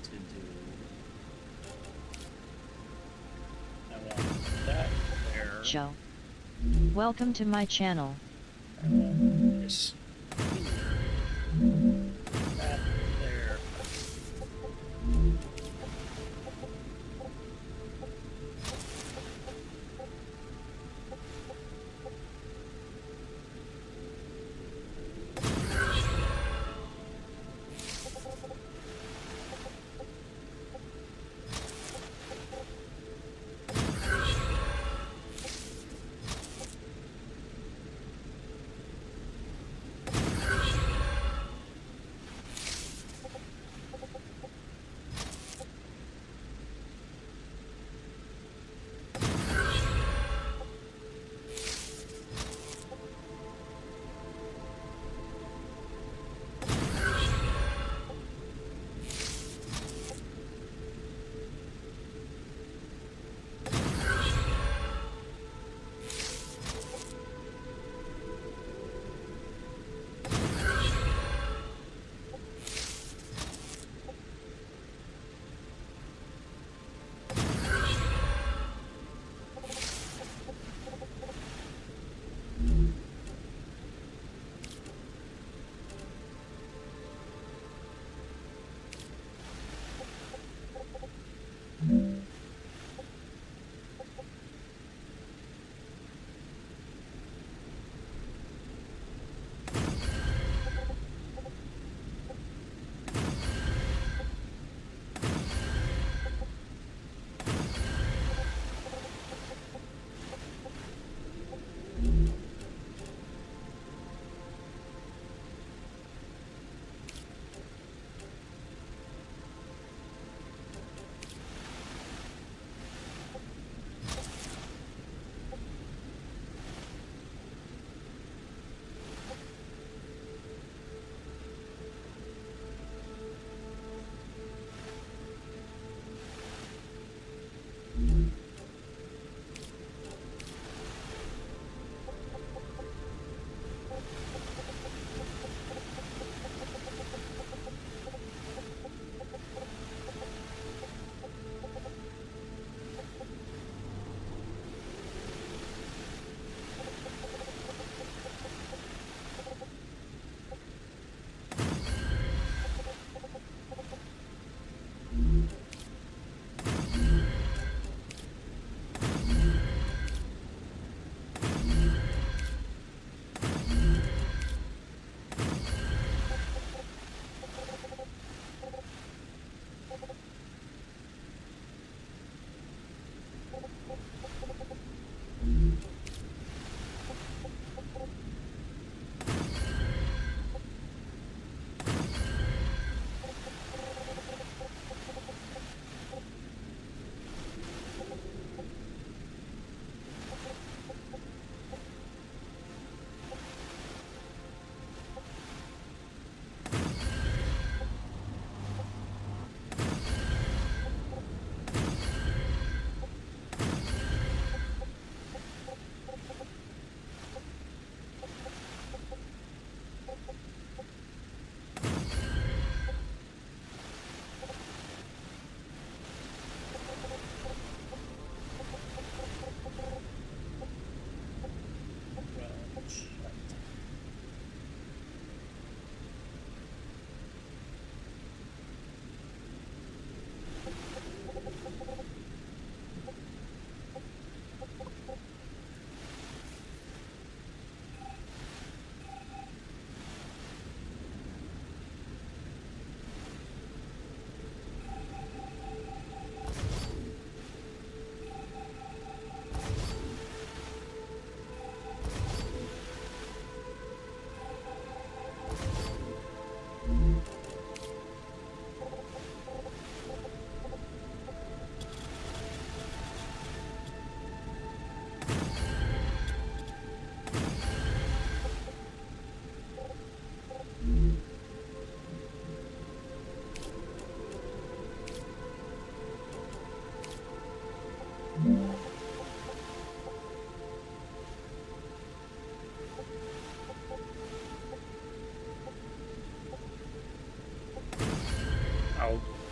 to do. I want that there. Joe. Welcome to my channel. I want this. That there.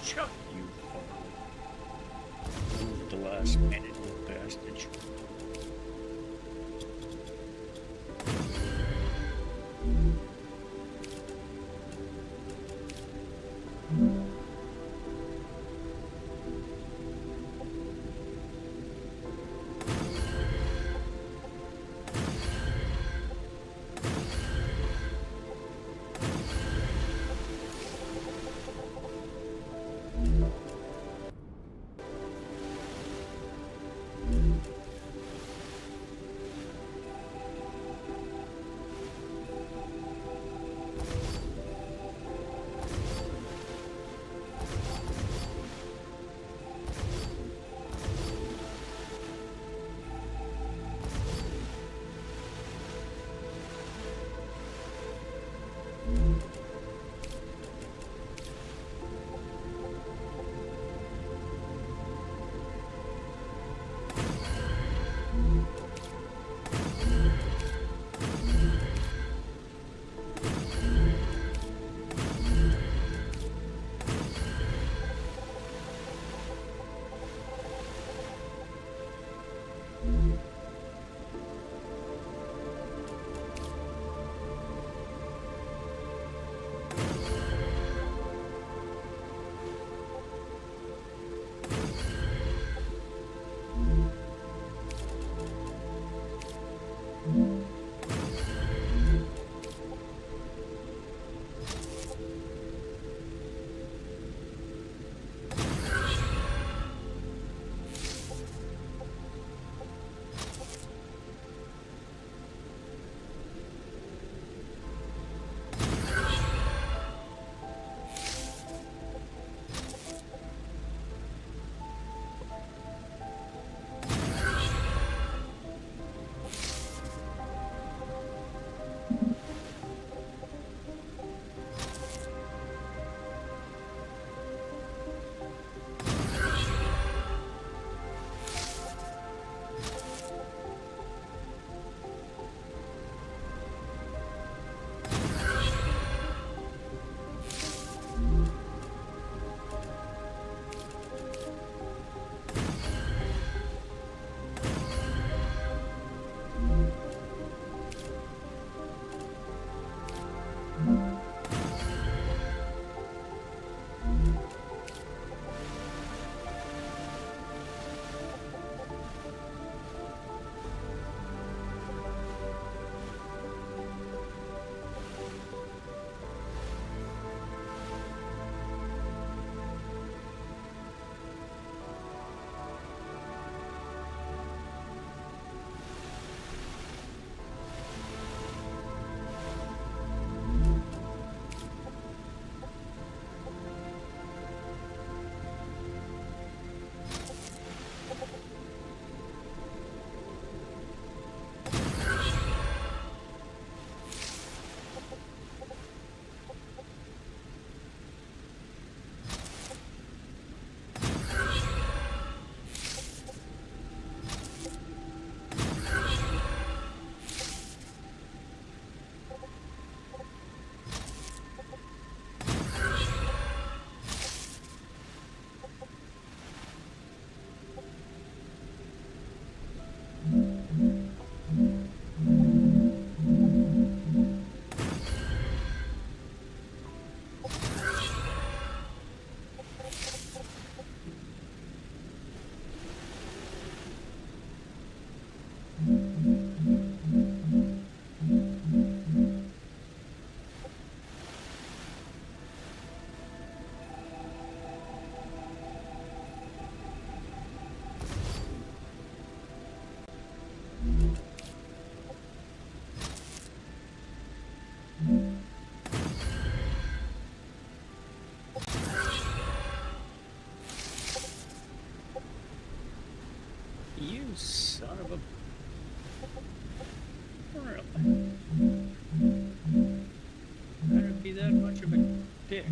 Chuck, you fucker. Moved the last minute, you bastard. You son of a... Really? Gotta be that much of a dick.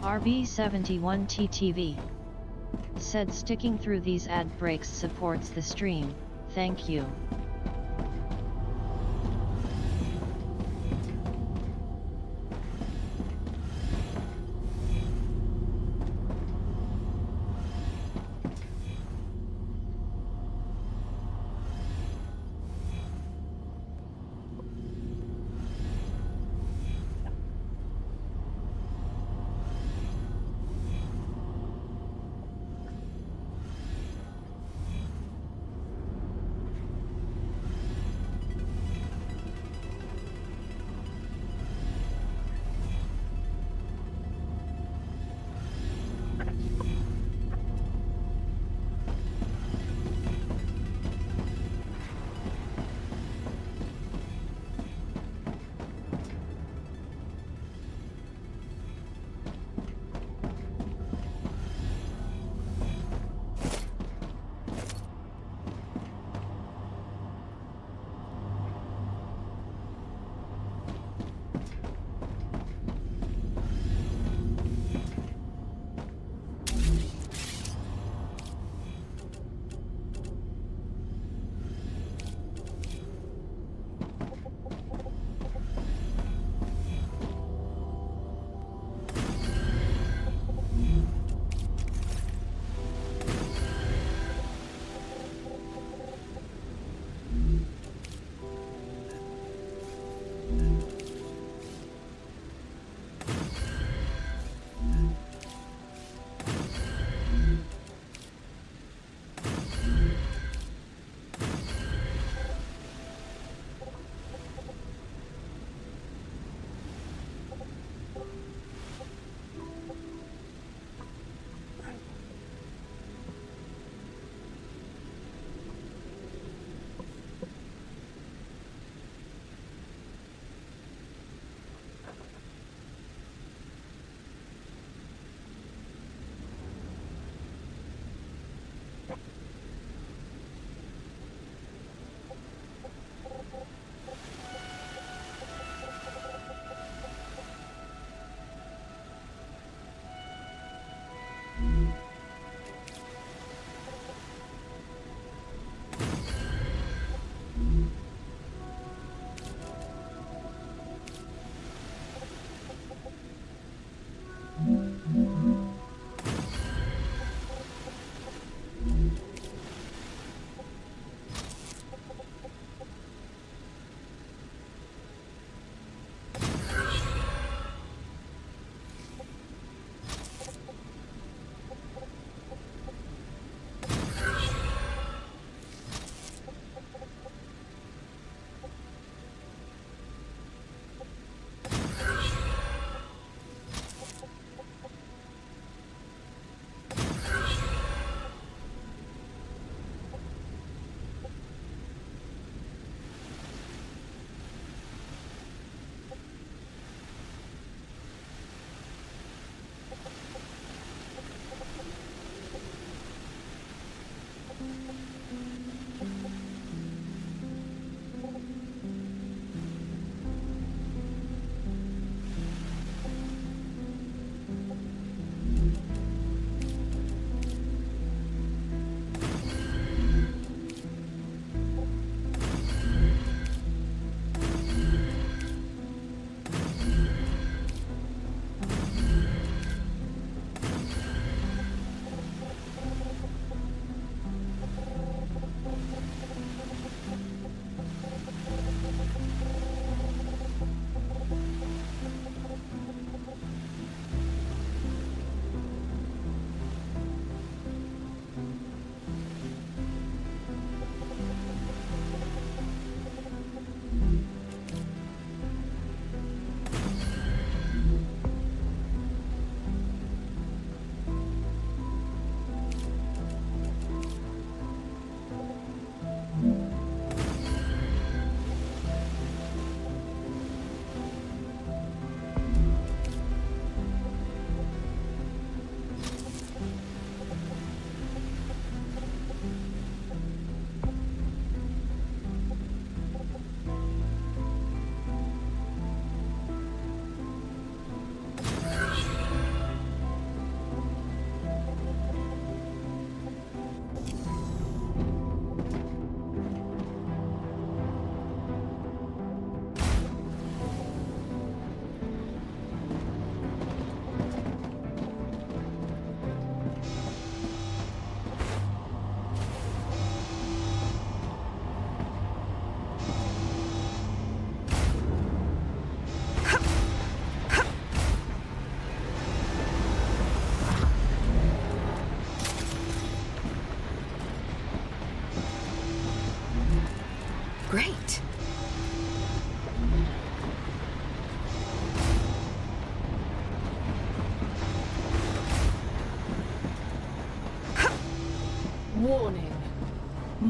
RB71TTV said sticking through these ad breaks supports the stream, thank you.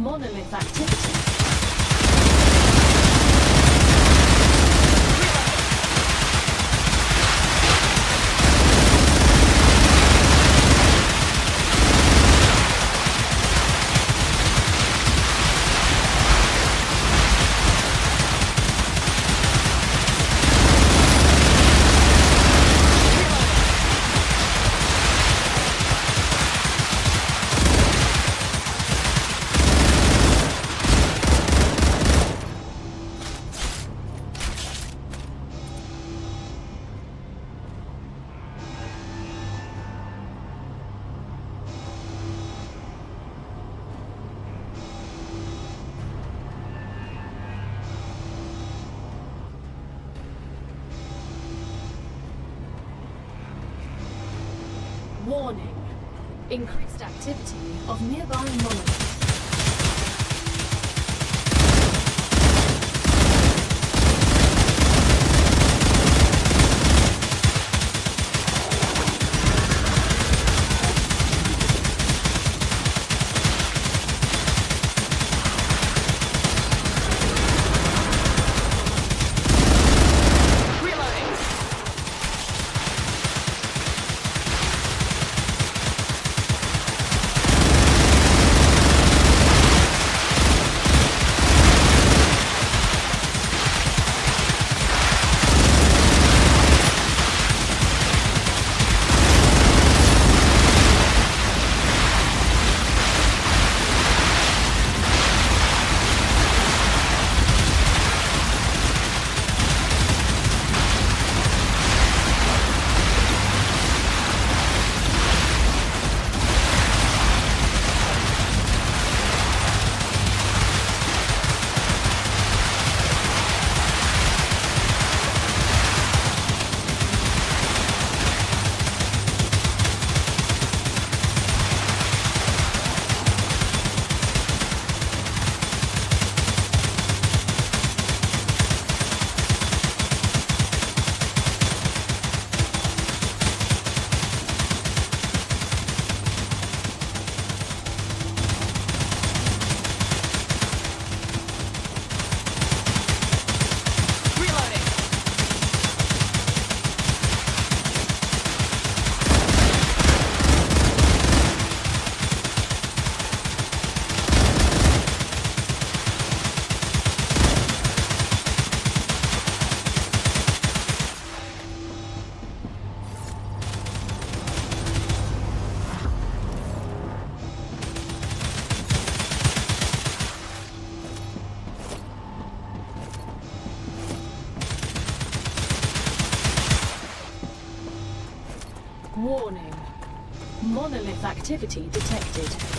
Monolith activity. Warning. Increased activity of nearby monoliths. Warning. Monolith activity detected. Detected.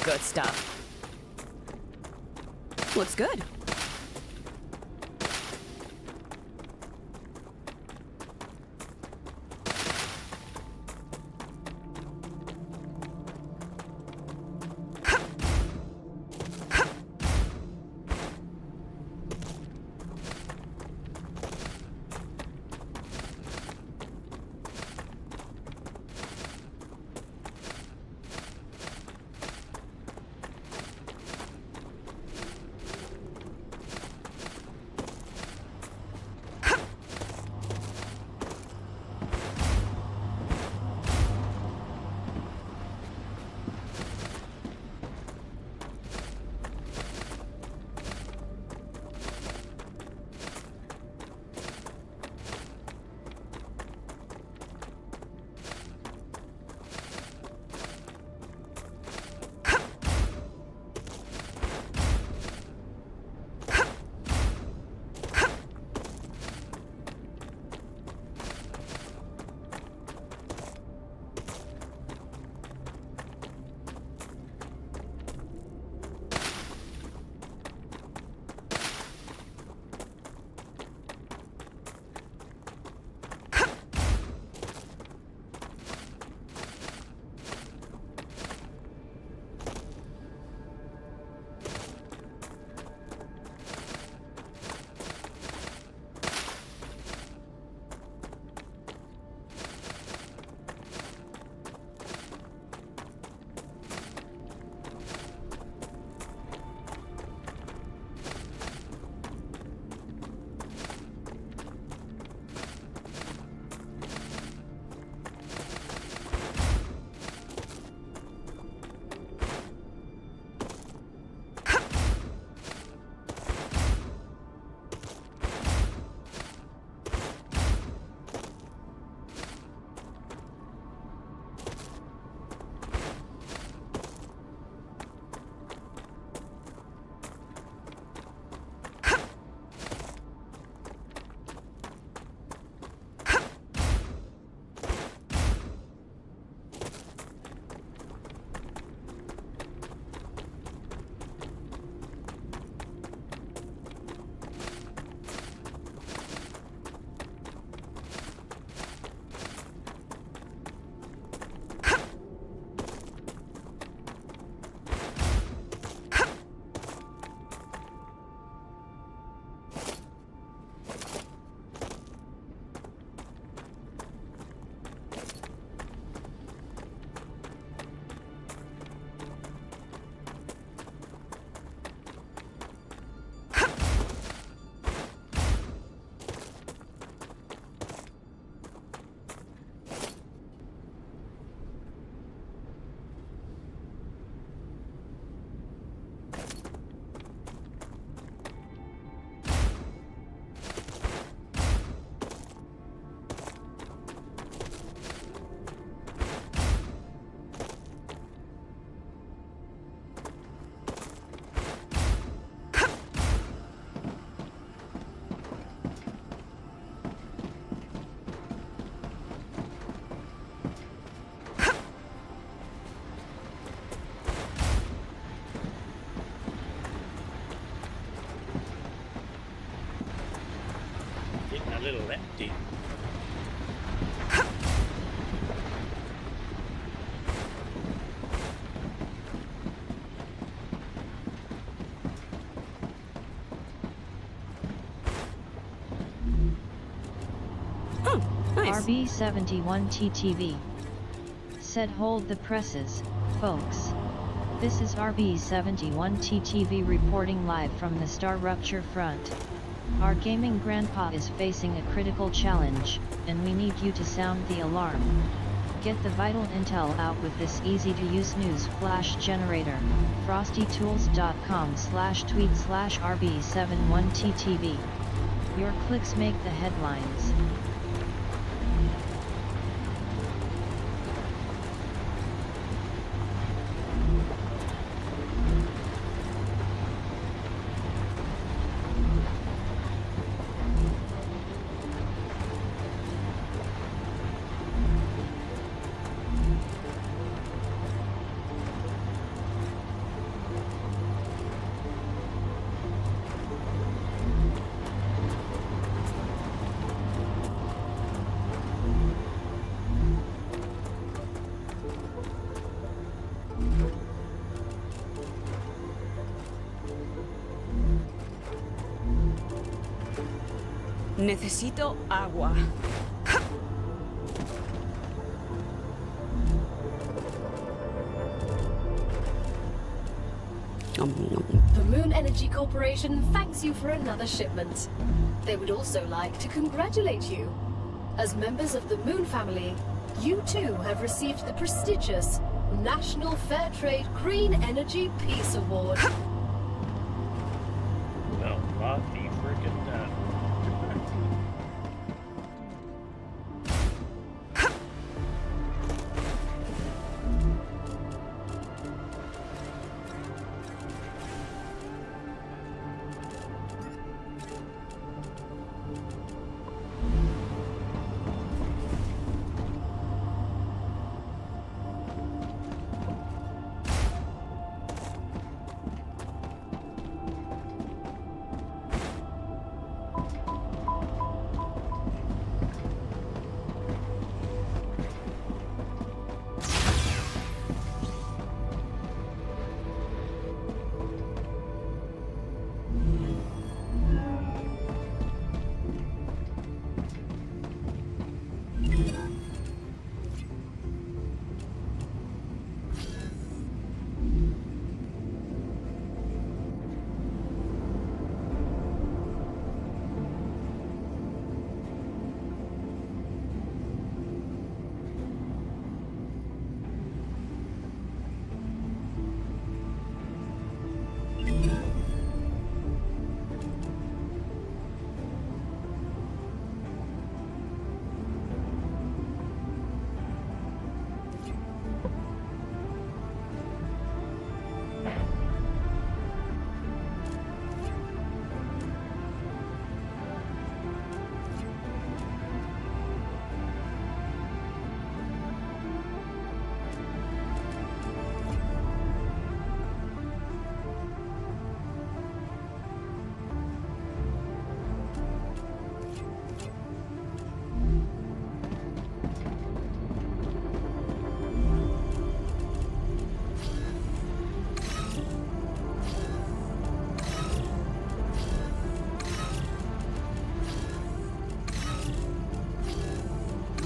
Good stuff. Looks good. little empty. Nice. RB71TTV said hold the presses, folks. This is RB71TTV reporting live from the Star Rupture front. Our gaming grandpa is facing a critical challenge, and we need you to sound the alarm. Get the vital intel out with this easy-to-use news flash generator. frostytools.com/tweet/RB71TTV. Your clicks make the headlines. Necesito agua. The Moon Energy Corporation thanks you for another shipment. They would also like to congratulate you. As members of the Moon family, you too have received the prestigious National Fairtrade Green Energy Peace Award. Well, I'll be freaking done.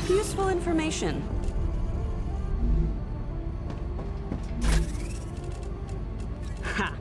Useful information. Ha!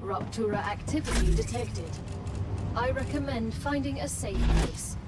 Ruptura activity detected. I recommend finding a safe place.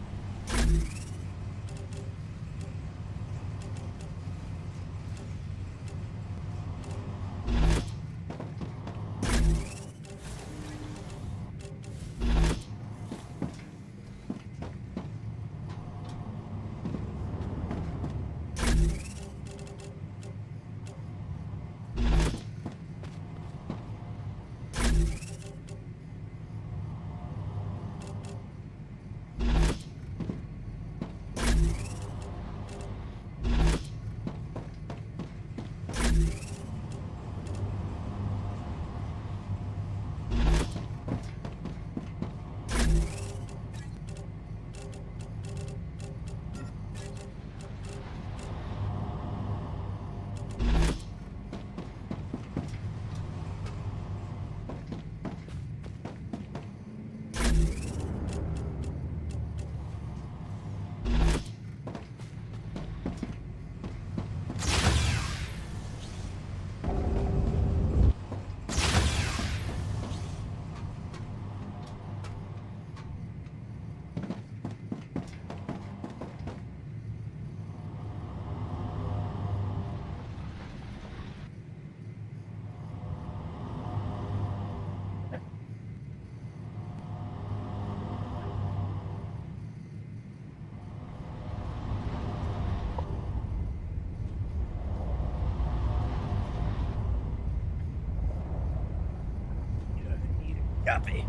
Copy.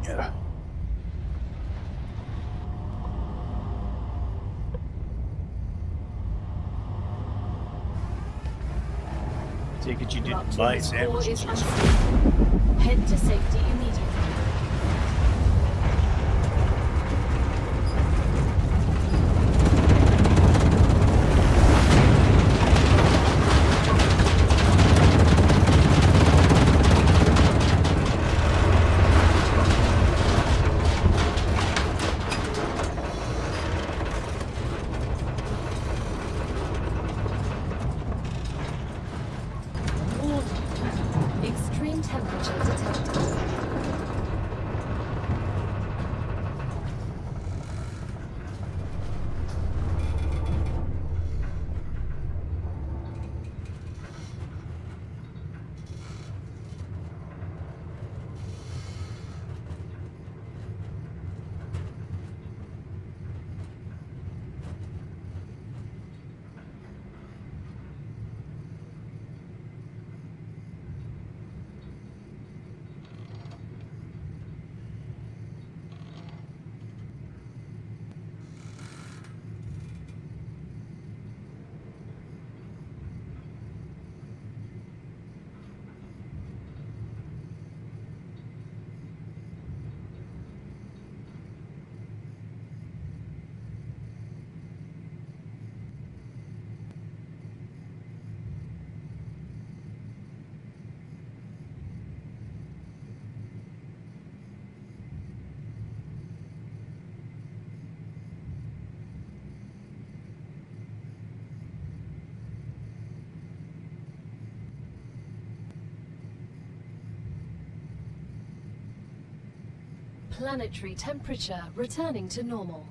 Yeah. Take it you didn't Raptora's buy core sandwiches. is unstable. Head to safety immediately. Warning. Extreme temperature detected. Planetary temperature returning to normal.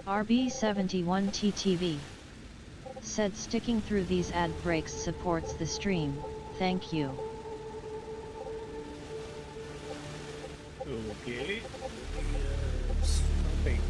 RB71TTV said sticking through these ad breaks supports the stream, thank you. Okay. Stopping.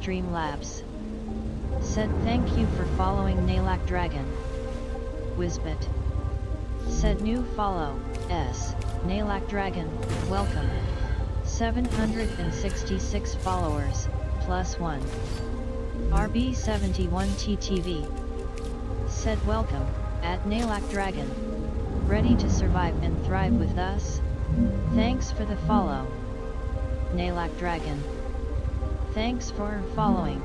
Streamlabs. Said thank you for following Nalak Dragon. Wizbit. Said new follow, S. Nalak Dragon, welcome. 766 followers, +1. RB71TTV. Said welcome, at Nalak Dragon. Ready to survive and thrive with us? Thanks for the follow. Nalak Dragon. Thanks for following.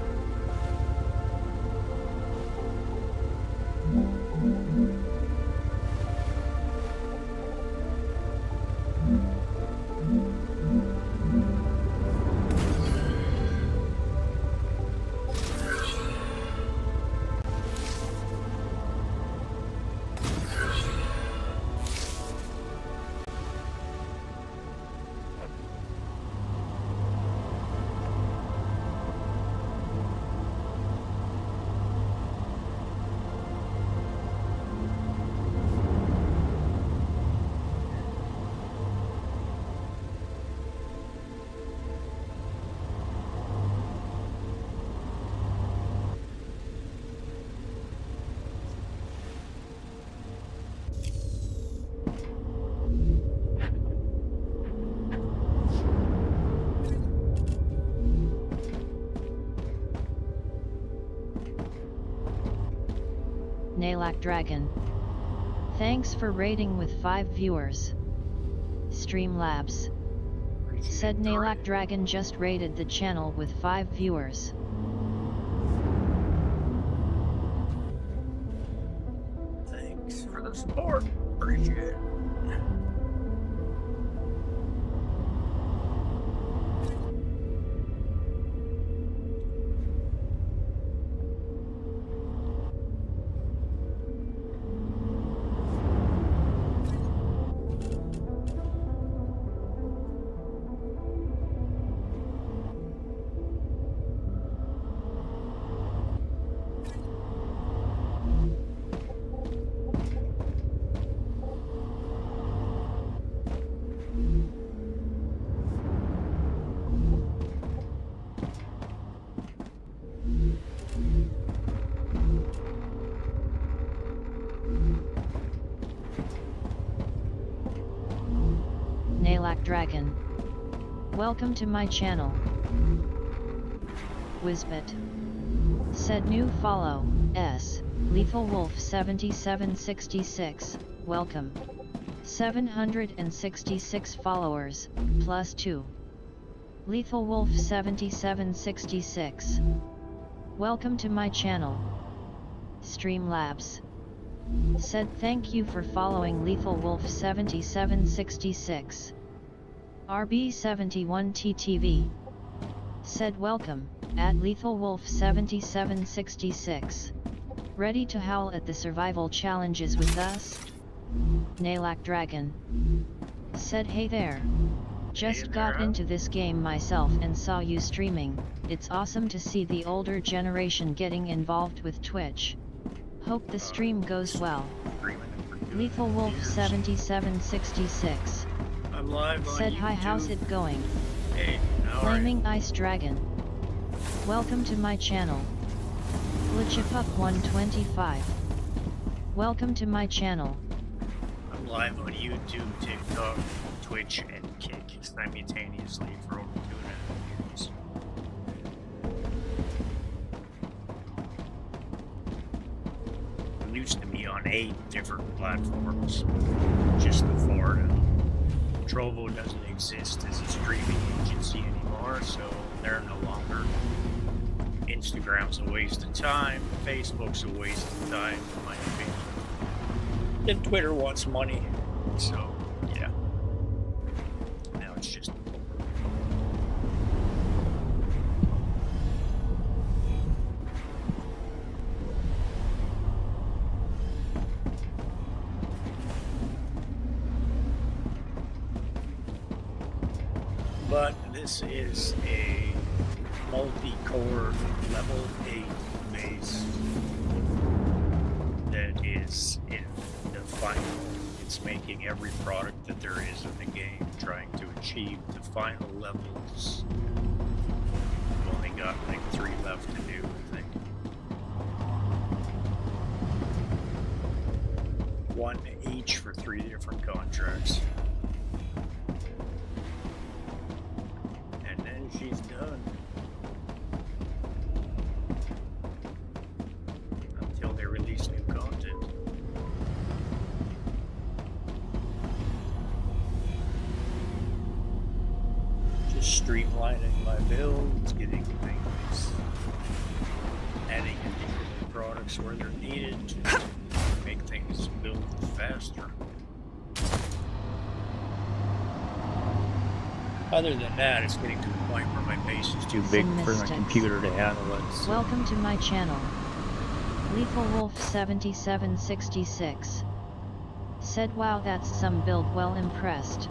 Nalak Dragon. Thanks for rating with 5 viewers. Streamlabs. Said Nalak Dragon just rated the channel with 5 viewers. Thanks for the support. Appreciate it. Nalak Dragon. Welcome to my channel. Wizbit. Said new follow, S. Lethal Wolf 7766, welcome. 766 followers, +2. Lethal Wolf 7766. Welcome to my channel. Streamlabs. Said thank you for following Lethal Wolf 7766. RB71TTV. Said welcome, at Lethal Wolf 7766. Ready to howl at the survival challenges with us? Nalak Dragon. Said hey there. Just got into this game myself and saw you streaming. It's awesome to see the older generation getting involved with Twitch. Hope the stream goes well. Lethal Wolf 7766. I'm live on Said YouTube. hi, how's it going? Hey, how are you? Flaming Ice Dragon. Welcome to my channel. Glitchipup 125. Welcome to my channel. I'm live on YouTube, TikTok, Twitch, and Kick simultaneously for over 2.5 years. I used to be on 8 different platforms just before. Trovo doesn't exist as a streaming agency anymore, so they're no longer. Instagram's a waste of time, Facebook's a waste of time, in my opinion. Then Twitter wants money, so yeah. Now it's just. But this is a multi-core level 8 base that is in the final. It's making every product that there is in the game, trying to achieve the final levels. We've only got like 3 one each for 3 different contracts. And then she's done. Until they release new content. Just streamlining my builds, getting things, adding additional products where they're needed to make things build faster. Other than that, it's getting to the point where my base is too big for my Mystics. computer to handle it. So Welcome to my channel. Lethal Wolf 7766 said, "Wow, that's some build. Well impressed."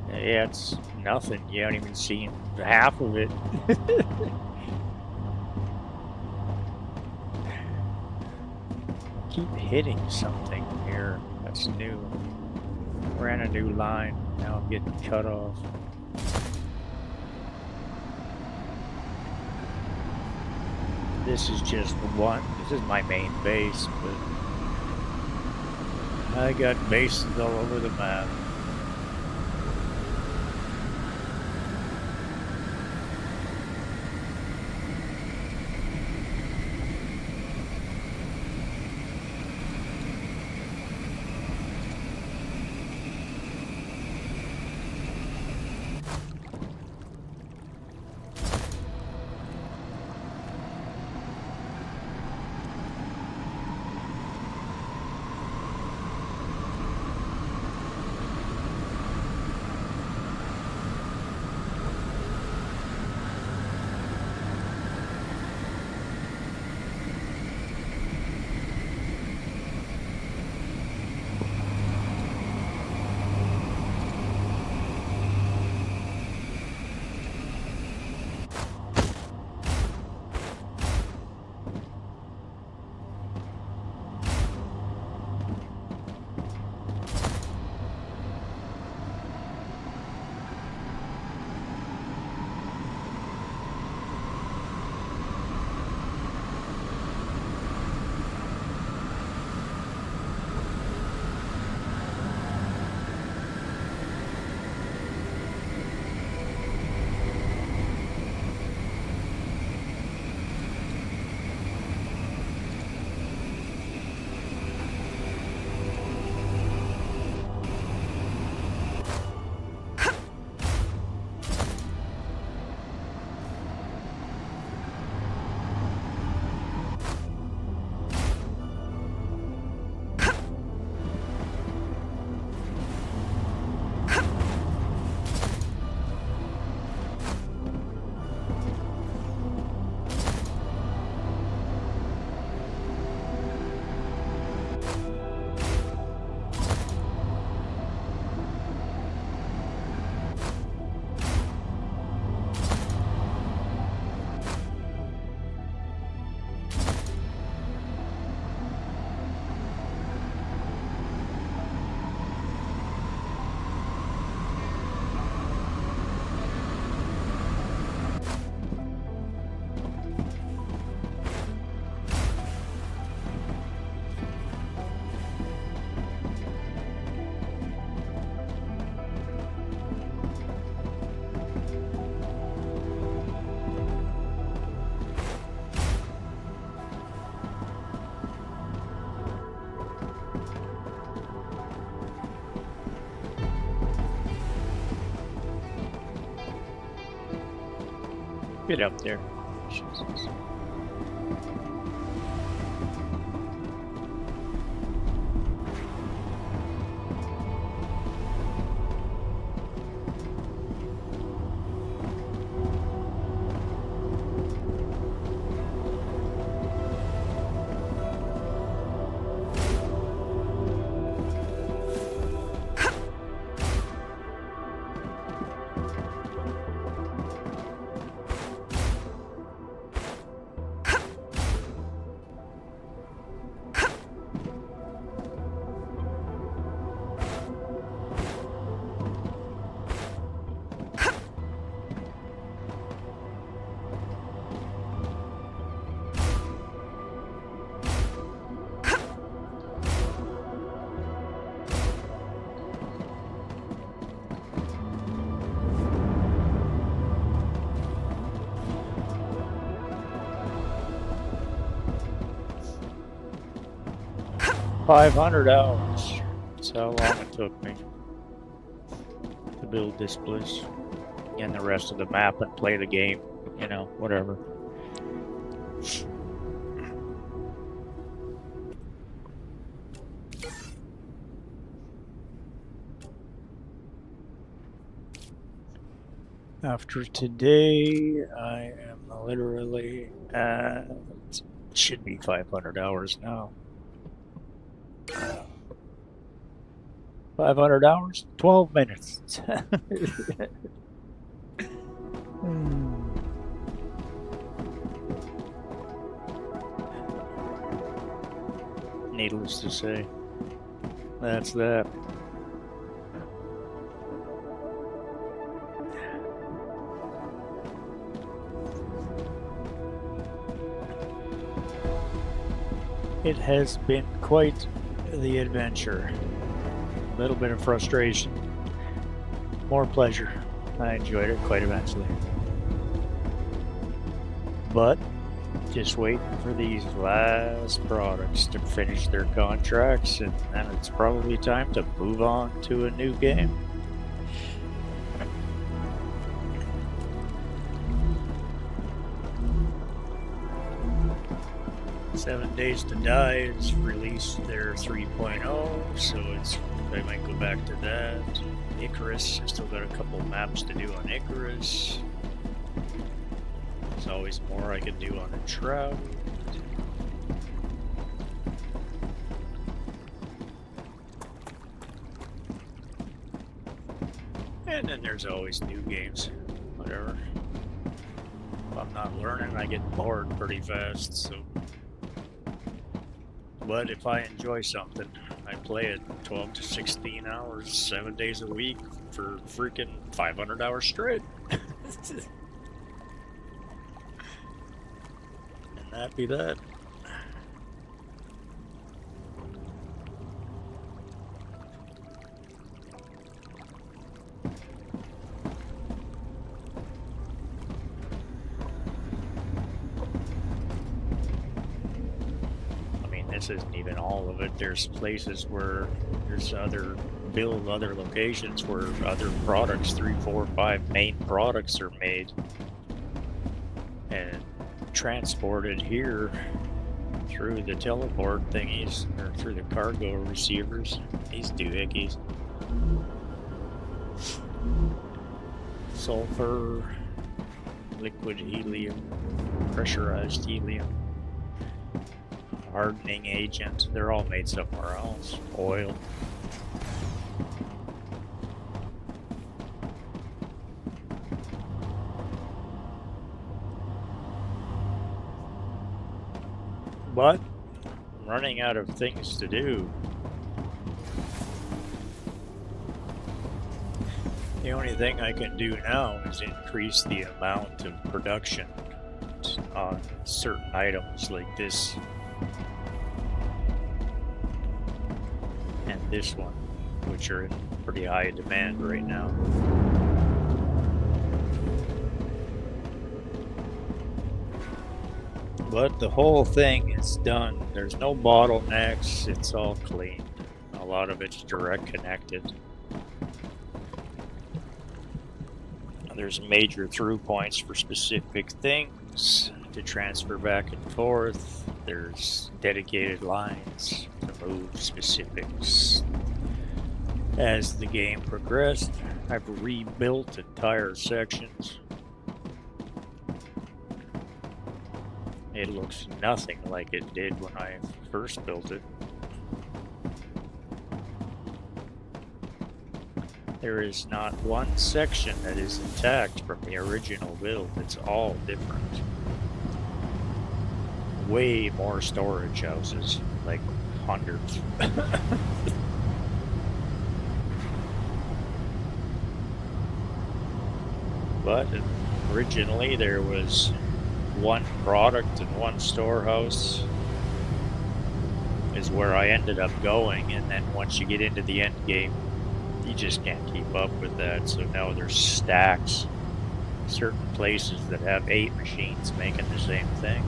Yeah, it's nothing. You haven't even seen half of it. Keep hitting something here. That's new. Ran a new line. Now I'm getting cut off. This is just one. This is my main base, but I got bases all over the map. Get up there. Jesus. 500 hours. That's how long it took me to build this place and the rest of the map and play the game. You know, whatever. After today, I am literally at, should be 500 hours now. 500 hours, 12 minutes. Needless to say, that's that. It has been quite the adventure. A little bit of frustration, more pleasure. I enjoyed it quite immensely. But just waiting for these last products to finish their contracts, and then it's probably time to move on to a new game. Seven Days to Die has released their 3.0, so I might go back to that. Icarus, I still got a couple maps to do on Icarus. There's always more I can do on a Trout. And then there's always new games, whatever. If I'm not learning, I get bored pretty fast, so. But if I enjoy something, I play it 12 to 16 hours, 7 days a week for freaking 500 hours straight. And that be that. This isn't even all of it. There's places where there's other locations where other products, 3, 4, 5 main products are made and transported here through the teleport thingies or through the cargo receivers. These doohickeys. Sulfur, liquid helium, pressurized helium, hardening agent, they're all made somewhere else. Oil. But I'm running out of things to do. The only thing I can do now is increase the amount of production on certain items like this and this one, which are in pretty high demand right now. But the whole thing is done. There's no bottlenecks, it's all clean. A lot of it's direct connected. There's major through points for specific things to transfer back and forth. There's dedicated lines to move specifics. As the game progressed, I've rebuilt entire sections. It looks nothing like it did when I first built it. There is not one section that is intact from the original build. It's all different. Way more storage houses, like hundreds. But originally there was one product and one storehouse is where I ended up going, and then once you get into the end game, you just can't keep up with that. So now there's stacks, certain places that have 8 machines making the same thing,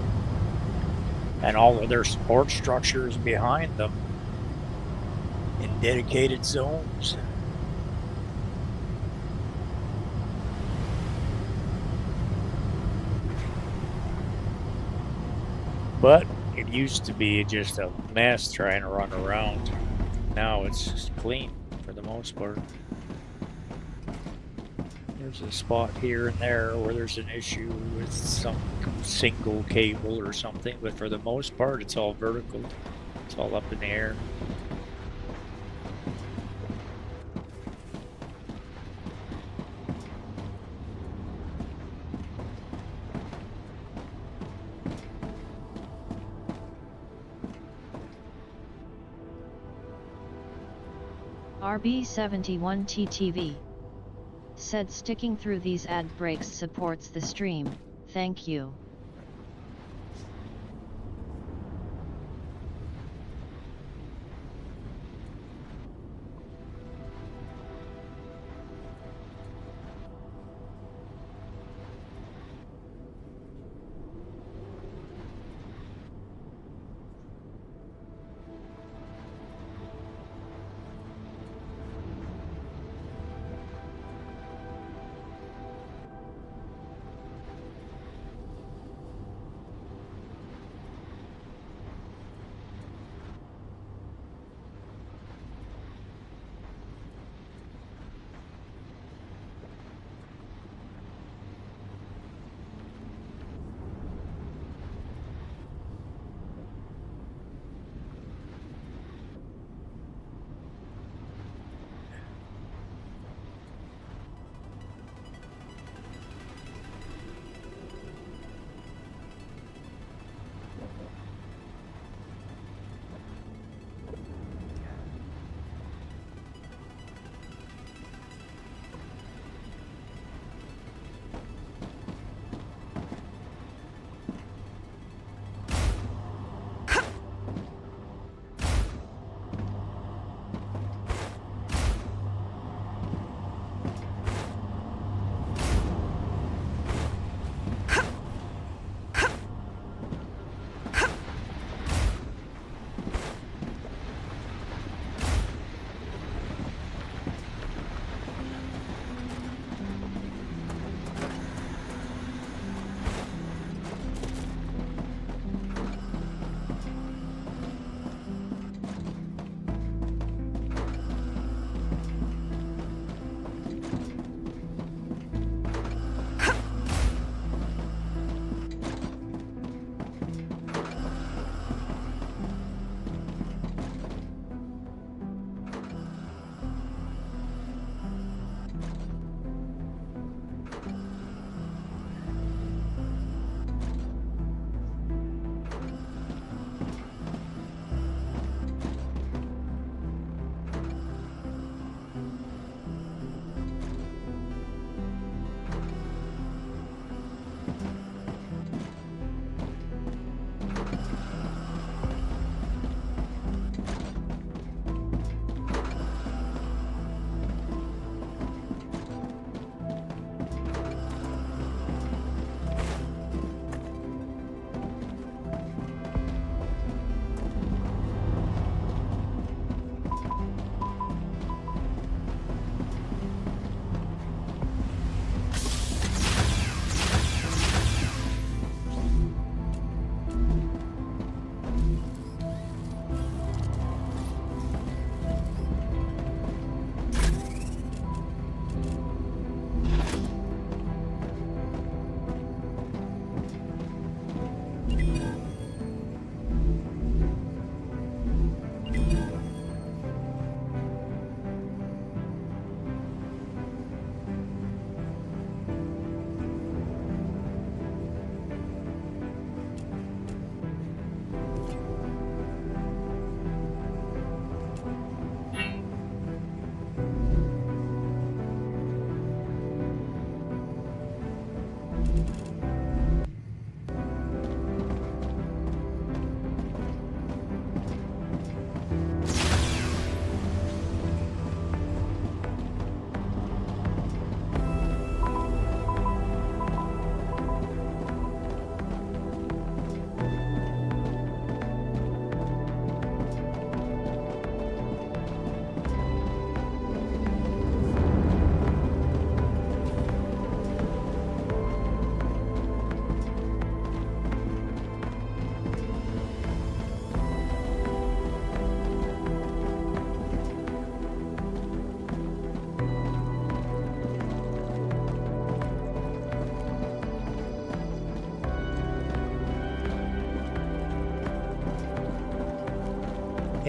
and all of their support structures behind them dedicated zones. But it used to be just a mess trying to run around. Now it's just clean for the most part. There's a spot here and there where there's an issue with some single cable or something, but for the most part it's all vertical. It's all up in the air. RB71TTV said sticking through these ad breaks supports the stream, thank you.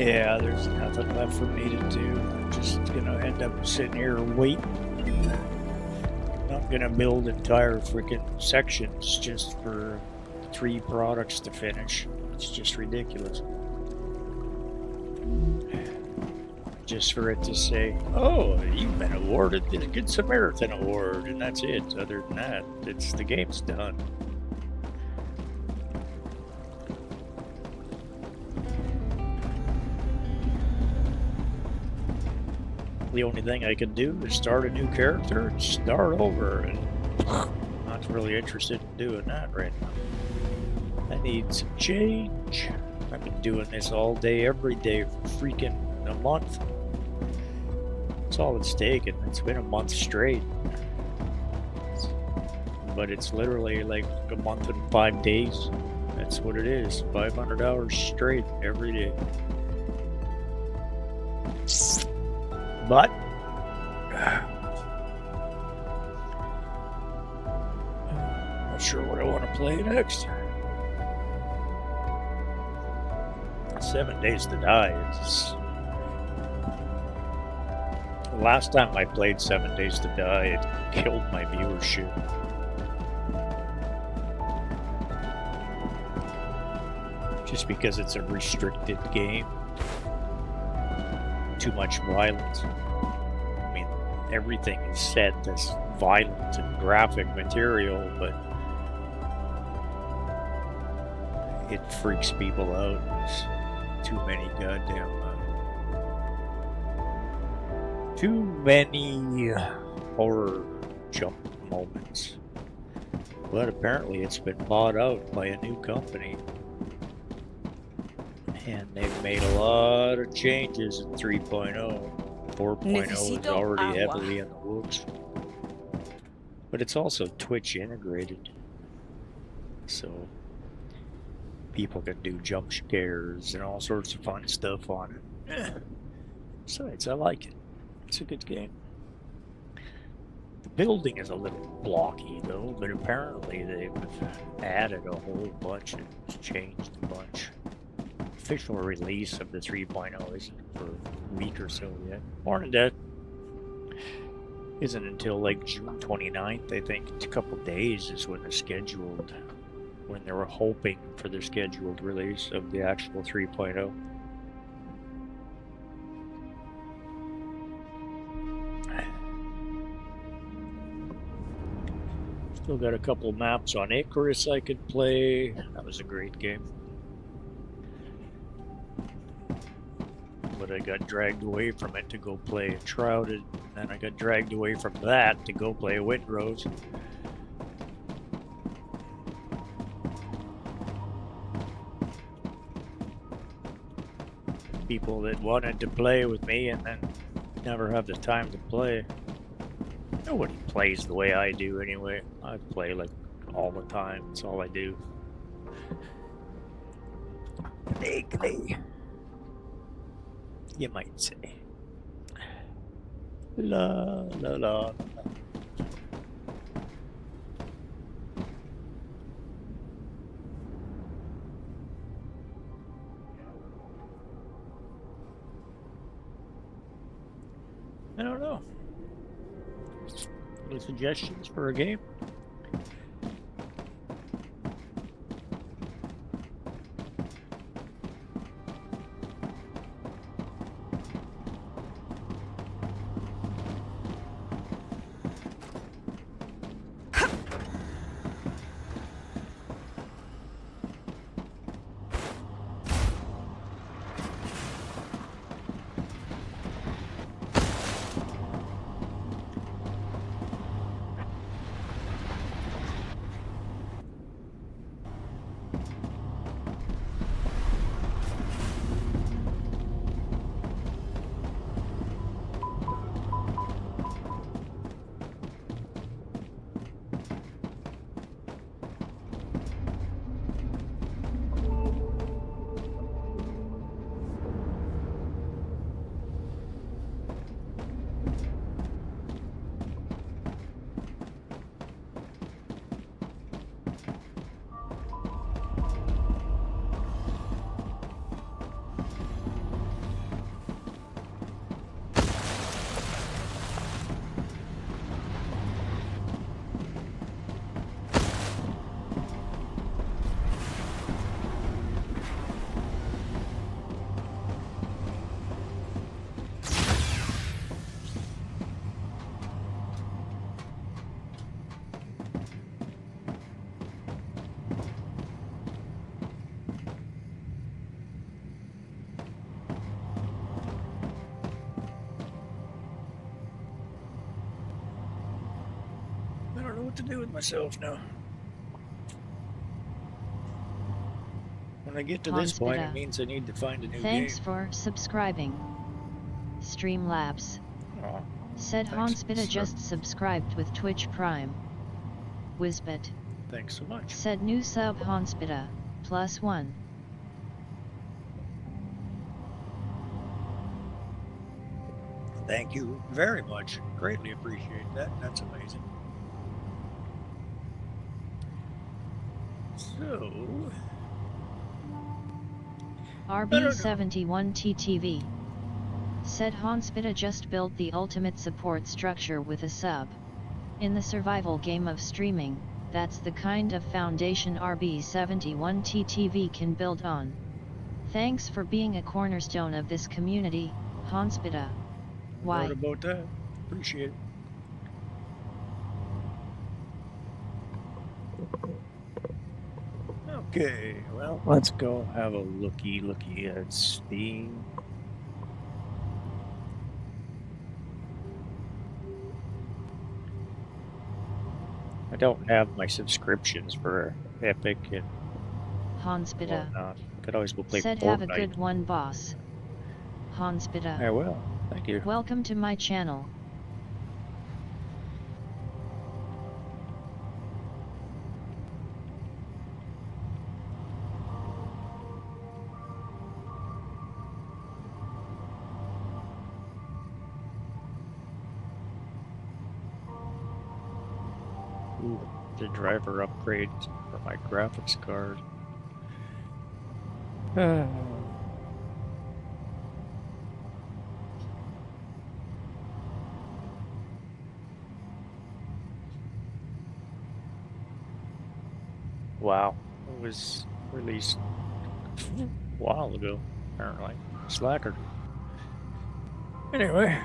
Yeah, there's nothing left for me to do. I'm just gonna end up sitting here waiting. Not gonna build entire freaking sections just for 3 products to finish. It's just ridiculous. Just for it to say, oh, you've been awarded the Good Samaritan Award, and that's it. Other than that, the game's done. The only thing I can do is start a new character and start over, and I'm not really interested in doing that right now. I need some change. I've been doing this all day, every day for freaking a month. That's all it's taken. It's been a month straight. But it's literally like a month and 5 days. That's what it is. 500 hours straight every day. But I'm not sure what I want to play next. 7 Days to Die is... Last time I played 7 Days to Die, it killed my viewership. Just because it's a restricted game. Too much violence. I mean, everything is said as violent and graphic material, but it freaks people out. There's too many goddamn too many horror jump moments. But apparently it's been bought out by a new company. And they've made a lot of changes in 3.0. 4.0 is already heavily in the works. But it's also Twitch integrated. So people can do jump scares and all sorts of fun stuff on it. Besides, I like it. It's a good game. The building is a little blocky though, but apparently they've added a whole bunch and changed a bunch. Official release of the 3.0 isn't for a week or so yet. Morning, Dad. Isn't until like June 29th, I think. It's a couple days is when when they were hoping for the scheduled release of the actual 3.0. Still got a couple maps on Icarus I could play. That was a great game. But I got dragged away from it to go play Shrouded, and then I got dragged away from that to go play Windrose. People that wanted to play with me and then never have the time to play. Nobody plays the way I do anyway. I play like all the time. That's all I do. Vaguely, you might say. La la la. I don't know. Any suggestions for a game? what to do with myself now. When I get to this point, it Honspita. means I need to find a new Thanks game. for subscribing. Streamlabs. Aw, Said Thanks, Honspita sir. just subscribed with Twitch Prime. Wisbit. thanks so much. Said new sub Honspita. +1. Thank you very much. Greatly appreciate that. That's amazing. So, RB71TTV. Said Honspita just built the ultimate support structure with a sub. In the survival game of streaming, that's the kind of foundation RB71TTV can build on. Thanks for being a cornerstone of this community, Honspita. Why? what about that? Appreciate it. Okay, well, let's go have a looky at Steam. I don't have my subscriptions for Epic and Honspita. whatnot. Could always go play Said Fortnite. have a good one, boss. Honspita. I will. Thank you. Welcome to my channel. Ooh, the driver upgrade for my graphics card. Wow, it was released a while ago, apparently. Slacker. Anyway.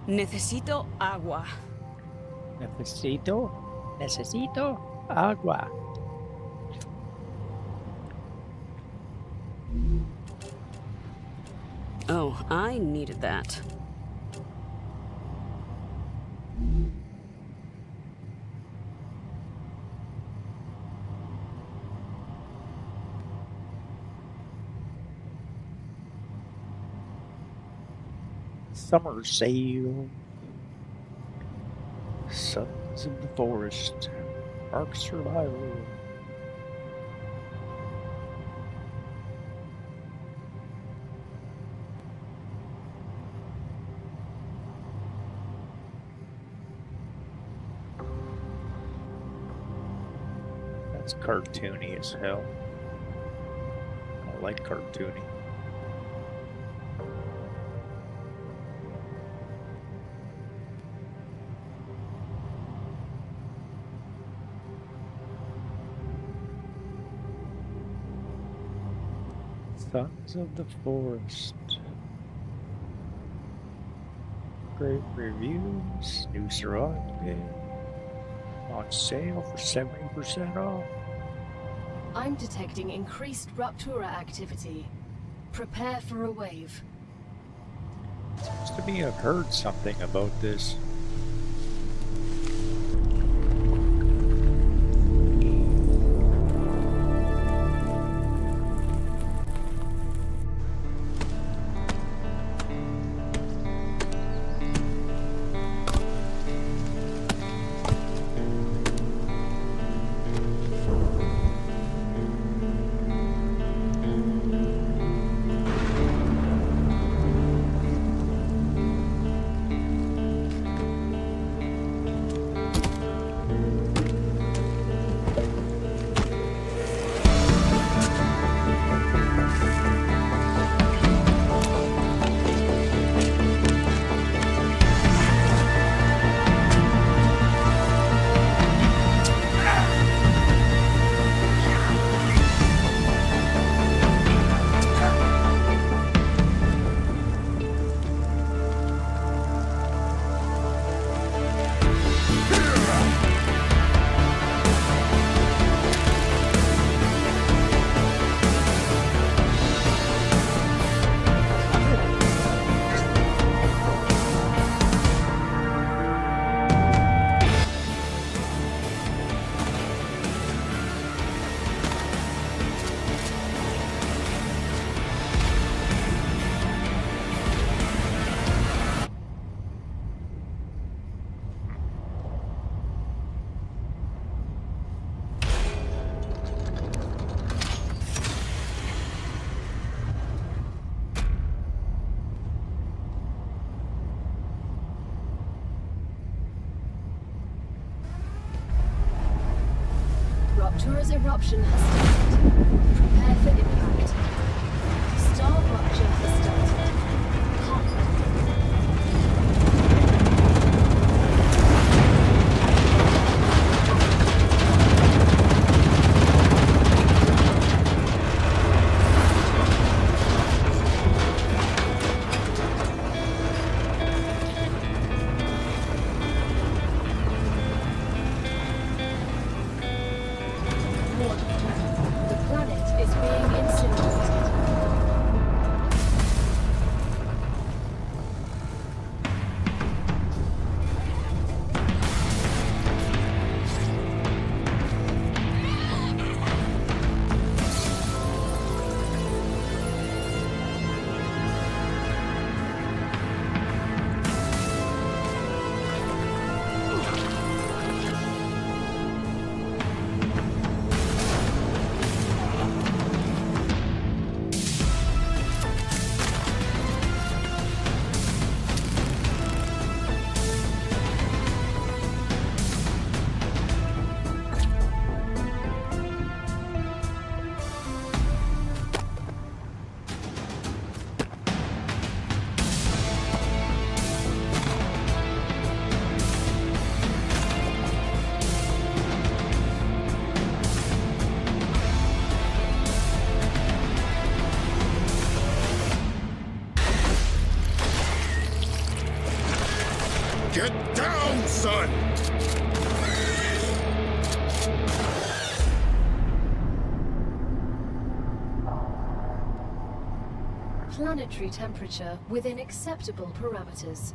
Necesito agua. Necesito agua. Oh, I needed that. Summer sale. Sons of the Forest. Ark Survival. That's cartoony as hell. I like cartoony. Sons of the Forest. Great reviews. New survival game. On sale for 70% off. I'm detecting increased Ruptura activity. Prepare for a wave. Seems to me I've heard something about this. Noctura's eruption has started. Prepare for impact. Star rupture has started. The planet is being incinerated. Get down, son! Planetary temperature within acceptable parameters.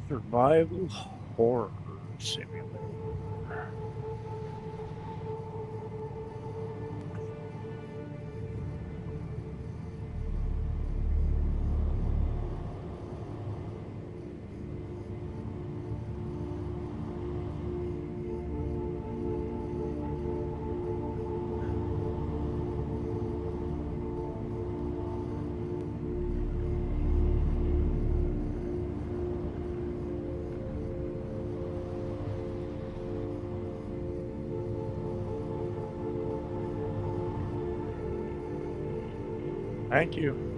Survival horror simulator. Thank you.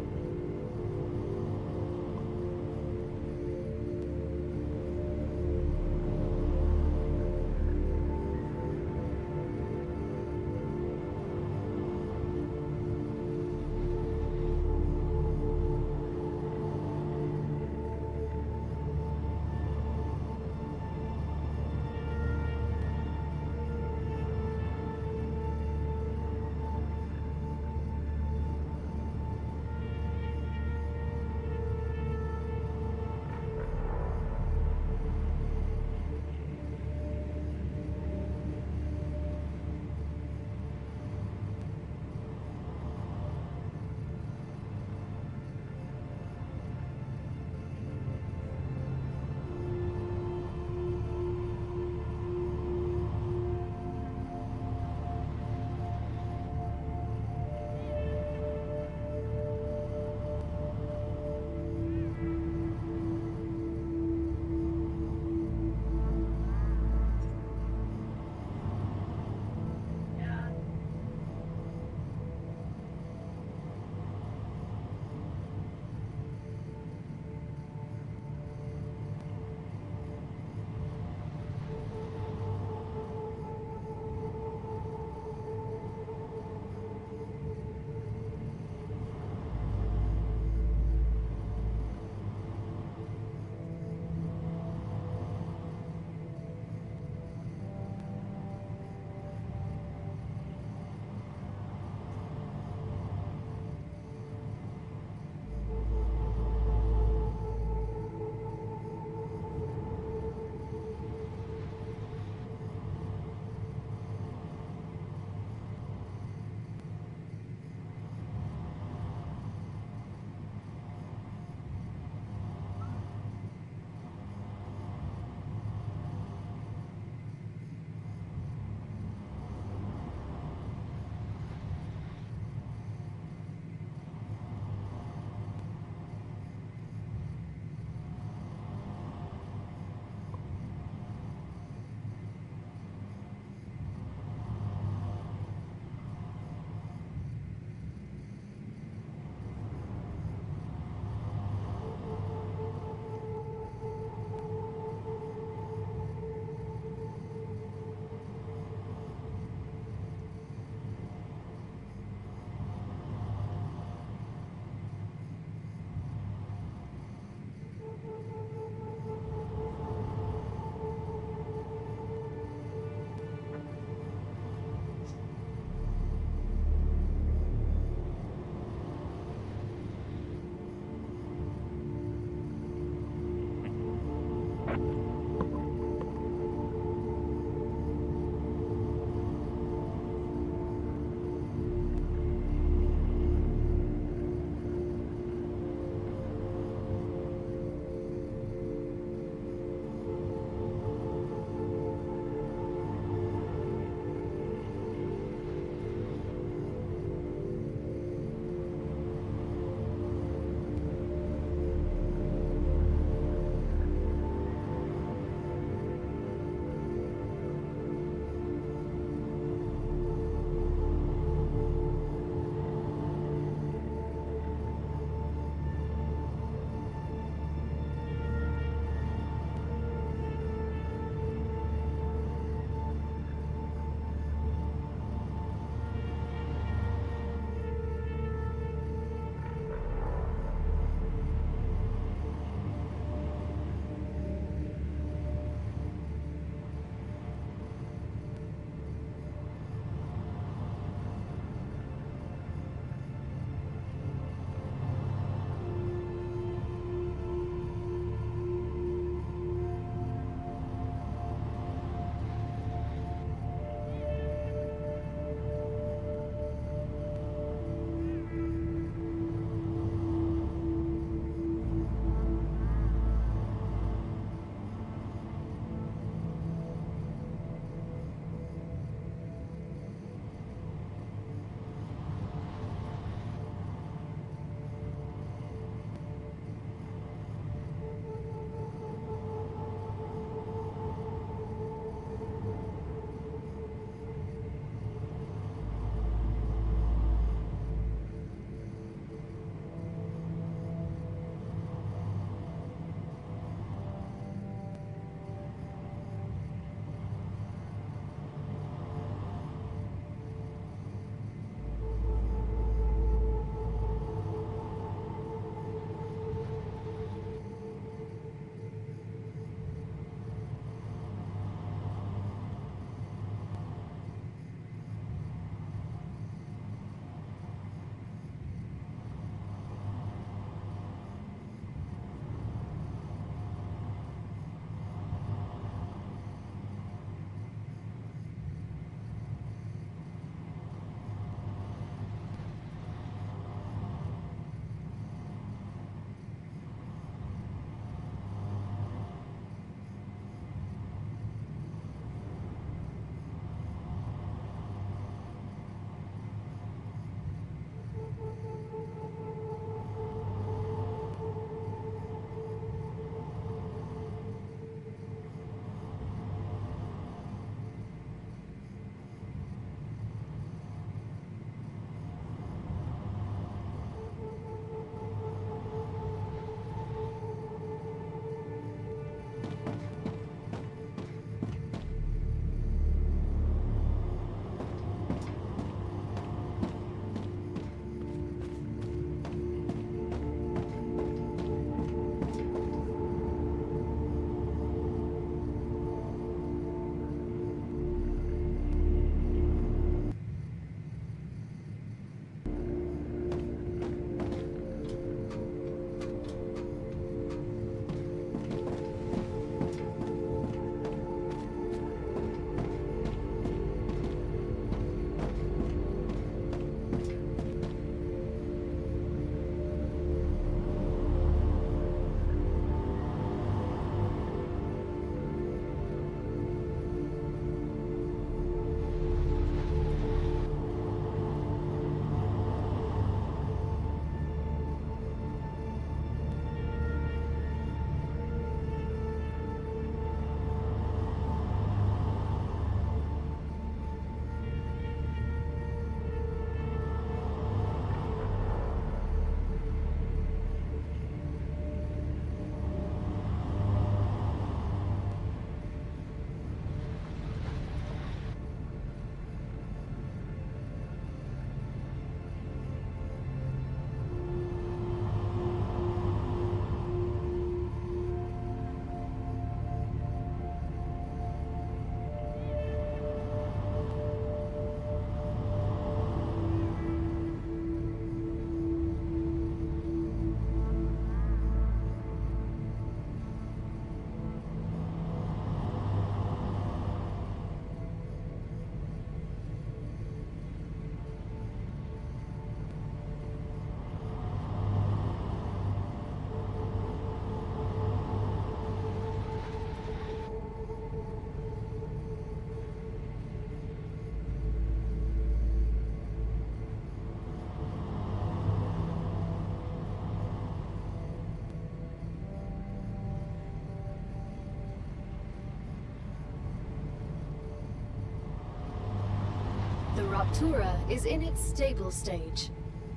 Raptura is in its stable stage.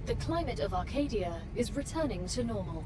The climate of Arcadia is returning to normal.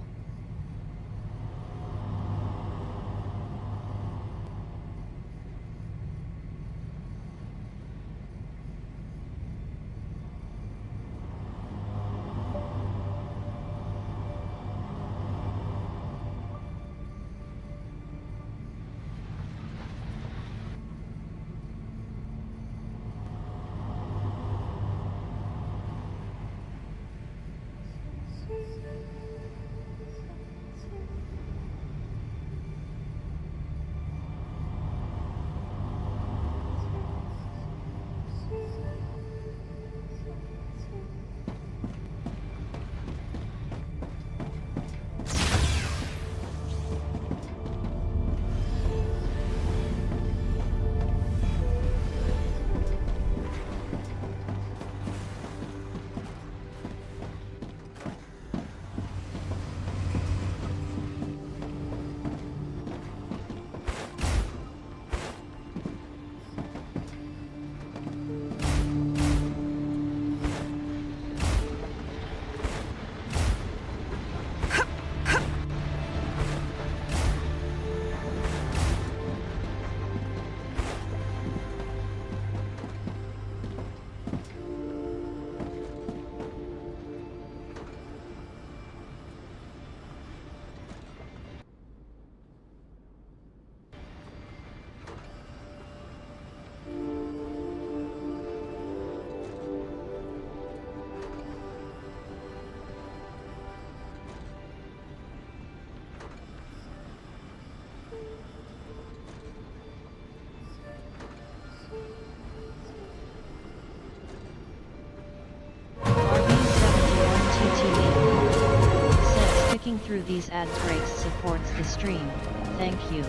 Said sticking through these ad breaks supports the stream, thank you.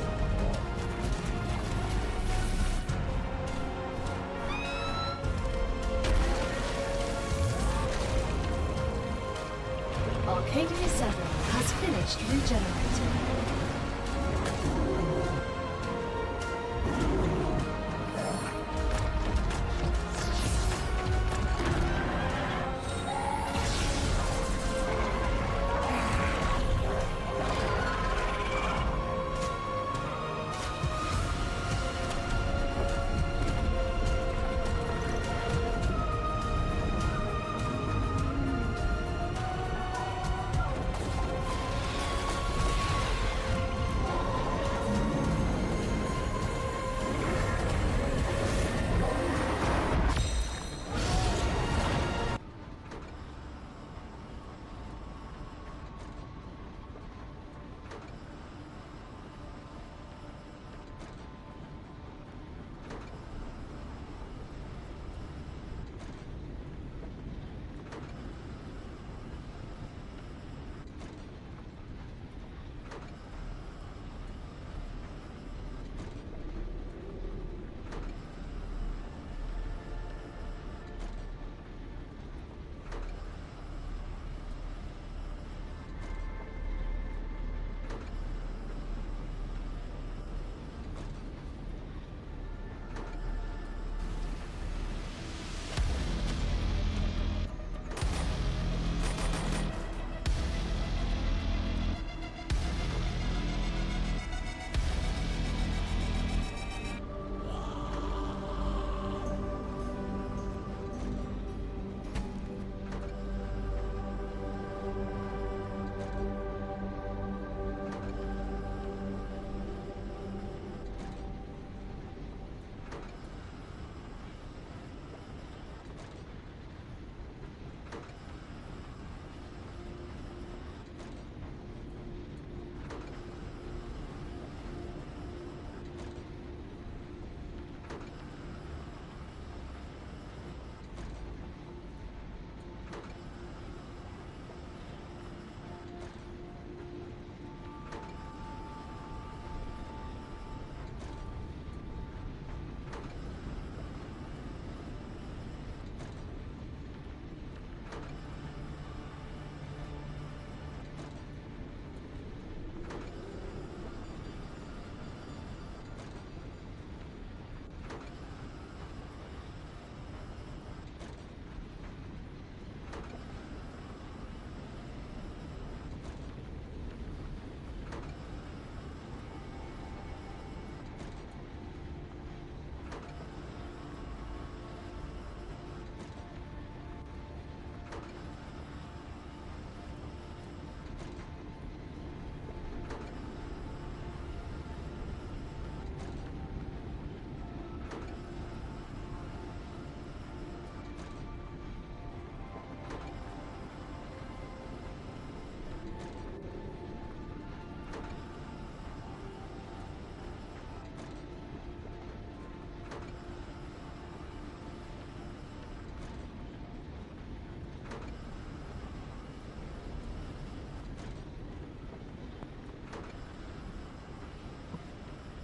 Arcadia 7 has finished regenerating.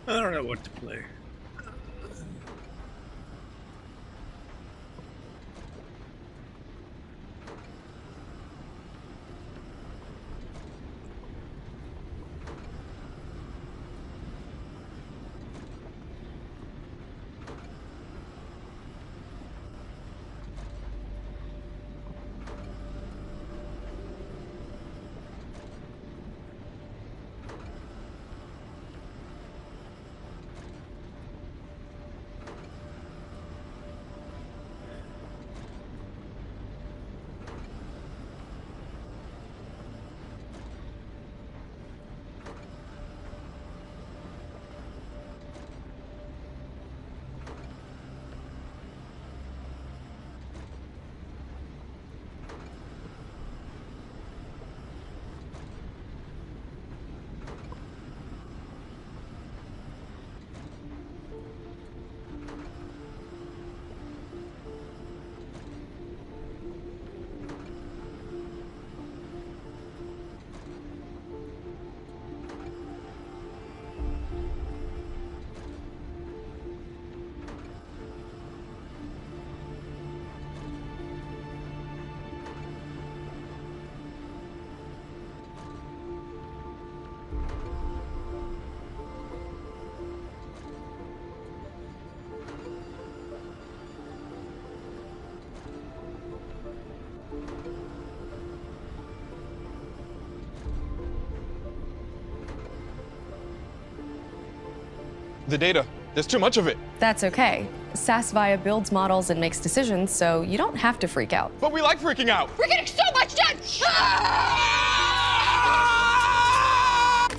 I don't know what to play. The data. There's too much of it. That's okay. SaaSVIA builds models and makes decisions, so you don't have to freak out. But we like freaking out. We're getting so much done!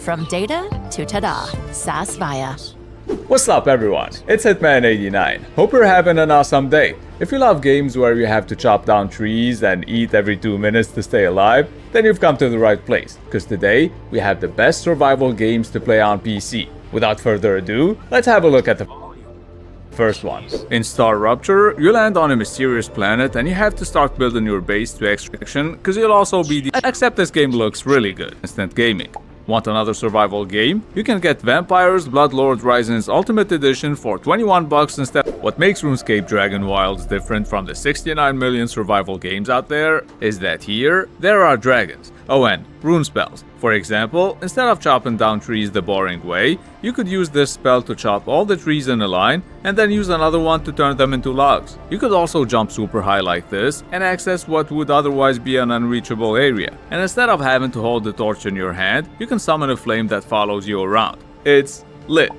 From data to ta-da, SaaSVIA. What's up everyone, it's Hitman89. Hope you're having an awesome day. If you love games where you have to chop down trees and eat every 2 minutes to stay alive, then you've come to the right place, because today we have the best survival games to play on PC. Without further ado, let's have a look at the first one. In Star Rupture, you land on a mysterious planet and you have to start building your base to extraction, because you'll also be except this game looks really good. Instant gaming. Want another survival game? You can get Vampires Bloodlords Rising's Ultimate Edition for $21 instead. What makes RuneScape Dragon Wilds different from the 69 million survival games out there is that here, there are dragons. Oh, and rune spells. For example, instead of chopping down trees the boring way, you could use this spell to chop all the trees in a line and then use another one to turn them into logs. You could also jump super high like this and access what would otherwise be an unreachable area. And instead of having to hold the torch in your hand, you can summon a flame that follows you around. It's lit.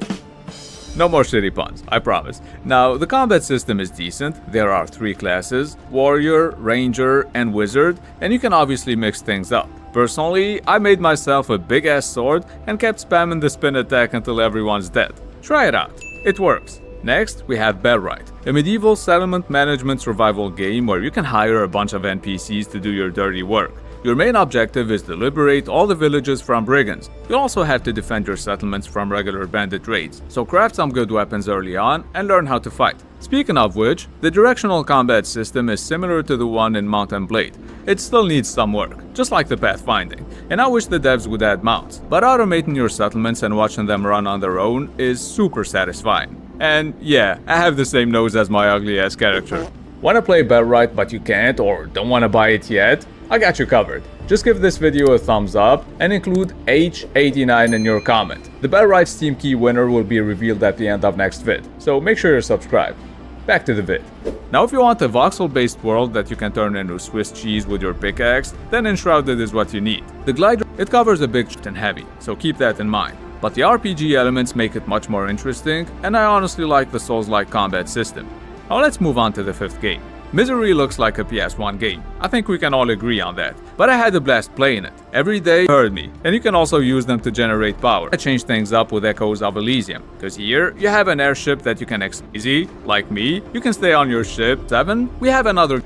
No more shitty puns, I promise. Now, the combat system is decent. There are 3 classes, Warrior, Ranger, and Wizard, and you can obviously mix things up. Personally, I made myself a big ass sword and kept spamming the spin attack until everyone's dead. Try it out, it works. Next, we have Bellwright, a medieval settlement management survival game where you can hire a bunch of NPCs to do your dirty work. Your main objective is to liberate all the villages from brigands. You also have to defend your settlements from regular bandit raids, so craft some good weapons early on and learn how to fight. Speaking of which, the directional combat system is similar to the one in Mount & Blade. It still needs some work, just like the pathfinding, and I wish the devs would add mounts, but automating your settlements and watching them run on their own is super satisfying. And yeah, I have the same nose as my ugly ass character. Wanna play Bellwright but you can't or don't wanna buy it yet? I got you covered. Just give this video a thumbs up and include H89 in your comment. The Bellwright Steam Key winner will be revealed at the end of next vid, so make sure you're subscribed. Back to the vid. Now if you want a voxel-based world that you can turn into Swiss cheese with your pickaxe, then Enshrouded is what you need. The glide, it covers a big shit and heavy, so keep that in mind. But the RPG elements make it much more interesting, and I honestly like the Souls-like combat system. Now let's move on to the 5th game. Misery looks like a PS1 game. I think we can all agree on that. But I had a blast playing it. Every day heard me. And you can also use them to generate power. I changed things up with Echoes of Elysium. Cause here, you have an airship that you can easy, like me. You can stay on your ship. 7, we have another.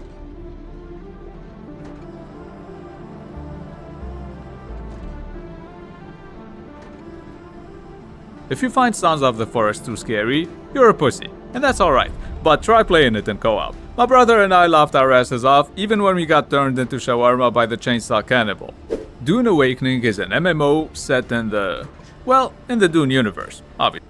If you find Sons of the Forest too scary, you're a pussy. And that's alright. But try playing it in co-op. My brother and I laughed our asses off even when we got turned into shawarma by the Chainsaw Cannibal. Dune Awakening is an MMO set in the... well, in the Dune universe, obviously.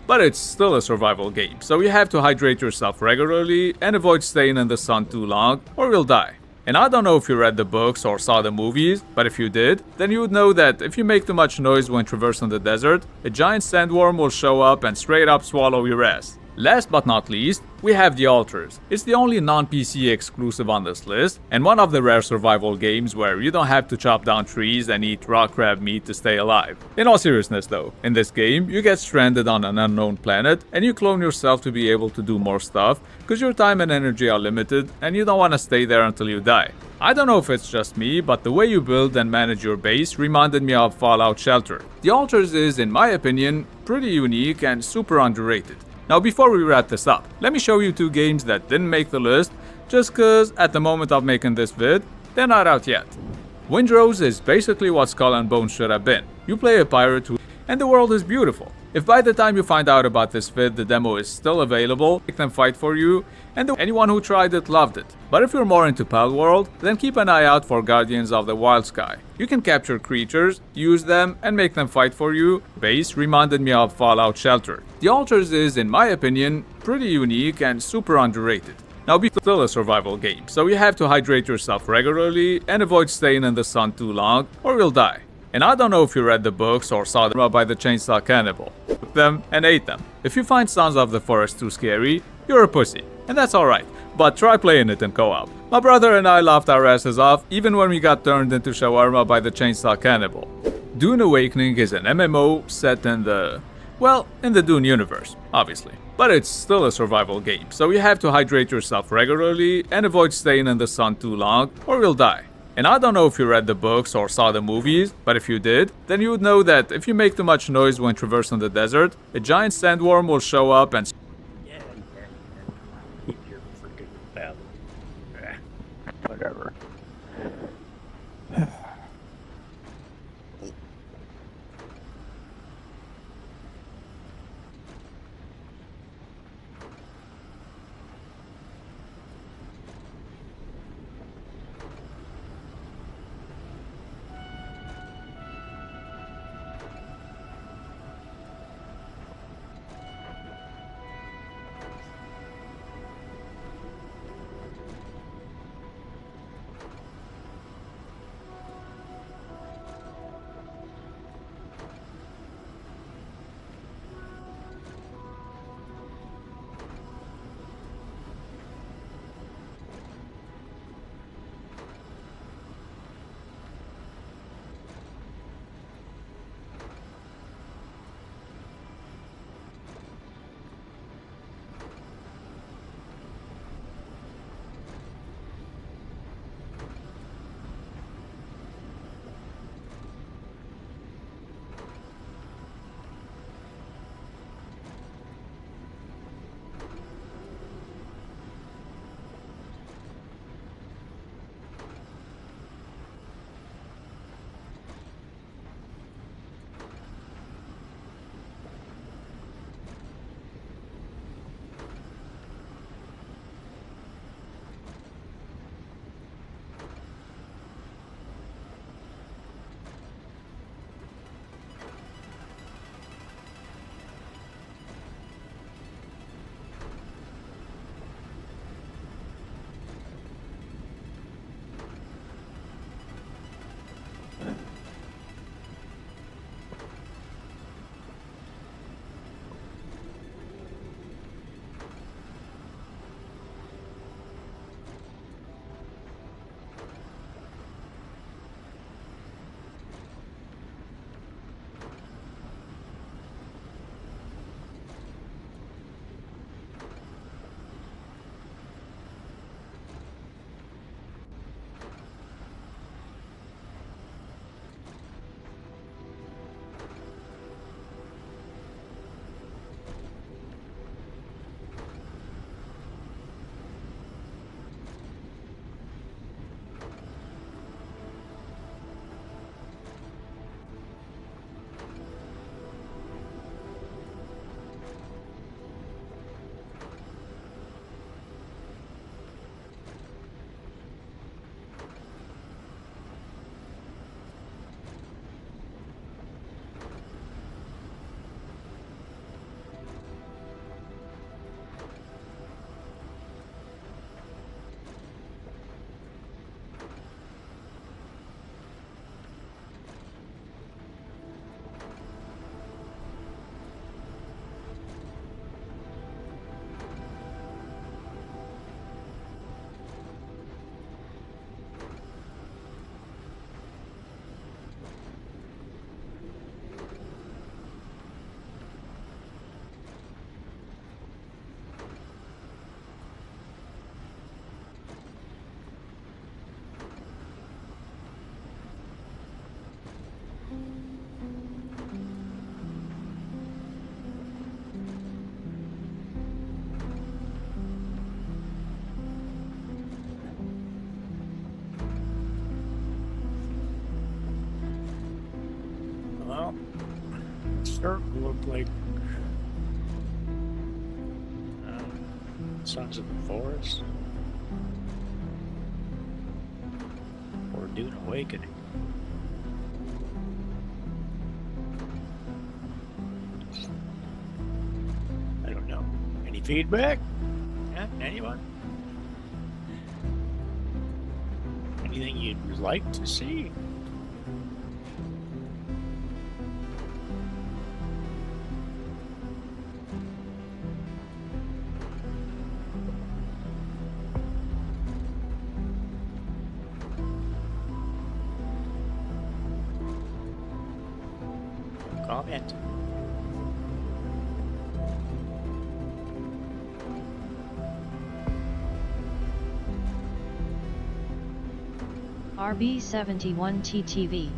But it's still a survival game, so you have to hydrate yourself regularly and avoid staying in the sun too long or you'll die. And I don't know if you read the books or saw the movies, but if you did, then you would know that if you make too much noise when traversing the desert, a giant sandworm will show up and straight up swallow your ass. Last but not least, we have The Alters. It's the only non-PC exclusive on this list, and one of the rare survival games where you don't have to chop down trees and eat raw crab meat to stay alive. In all seriousness though, in this game, you get stranded on an unknown planet, and you clone yourself to be able to do more stuff, because your time and energy are limited, and you don't want to stay there until you die. I don't know if it's just me, but the way you build and manage your base reminded me of Fallout Shelter. The Alters is, in my opinion, pretty unique and super underrated. Now before we wrap this up, let me show you two games that didn't make the list, just cause at the moment of making this vid, they're not out yet. Windrose is basically what Skull and Bones should have been. You play a pirate and the world is beautiful. If by the time you find out about this vid the demo is still available, make them fight for you, and anyone who tried it loved it. But if you're more into Palworld, then keep an eye out for Guardians of the Wild Sky. You can capture creatures, use them, and make them fight for you. Base reminded me of Fallout Shelter. The Alters is, in my opinion, pretty unique and super underrated. Now be still a survival game, so you have to hydrate yourself regularly and avoid staying in the sun too long or you'll die. And I don't know if you read the books or saw them by the Chainsaw Cannibal. Took them and ate them. If you find Sons of the Forest too scary, you're a pussy. And that's alright, but try playing it in co-op. My brother and I laughed our asses off even when we got turned into shawarma by the Chainsaw Cannibal. Dune Awakening is an MMO set in the Dune universe, obviously. But it's still a survival game, so you have to hydrate yourself regularly and avoid staying in the sun too long or you'll die. And I don't know if you read the books or saw the movies, but if you did, then you would know that if you make too much noise when traversing the desert, a giant sandworm will show up and Keep your freaking battle. Whatever. look like Sons of the Forest or Dune Awakening. I don't know. Any feedback? Yeah, anyone? Anything you'd like to see? Comment. RB71TTV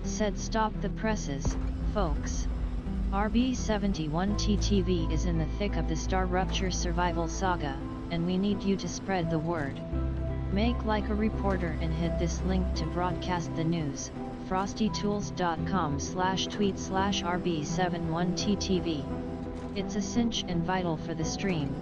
said stop the presses, folks. RB71TTV is in the thick of the Star Rupture survival saga, and we need you to spread the word. Make like a reporter and hit this link to broadcast the news, frostytools.com/tweet/RB71TTV. It's a cinch and vital for the stream.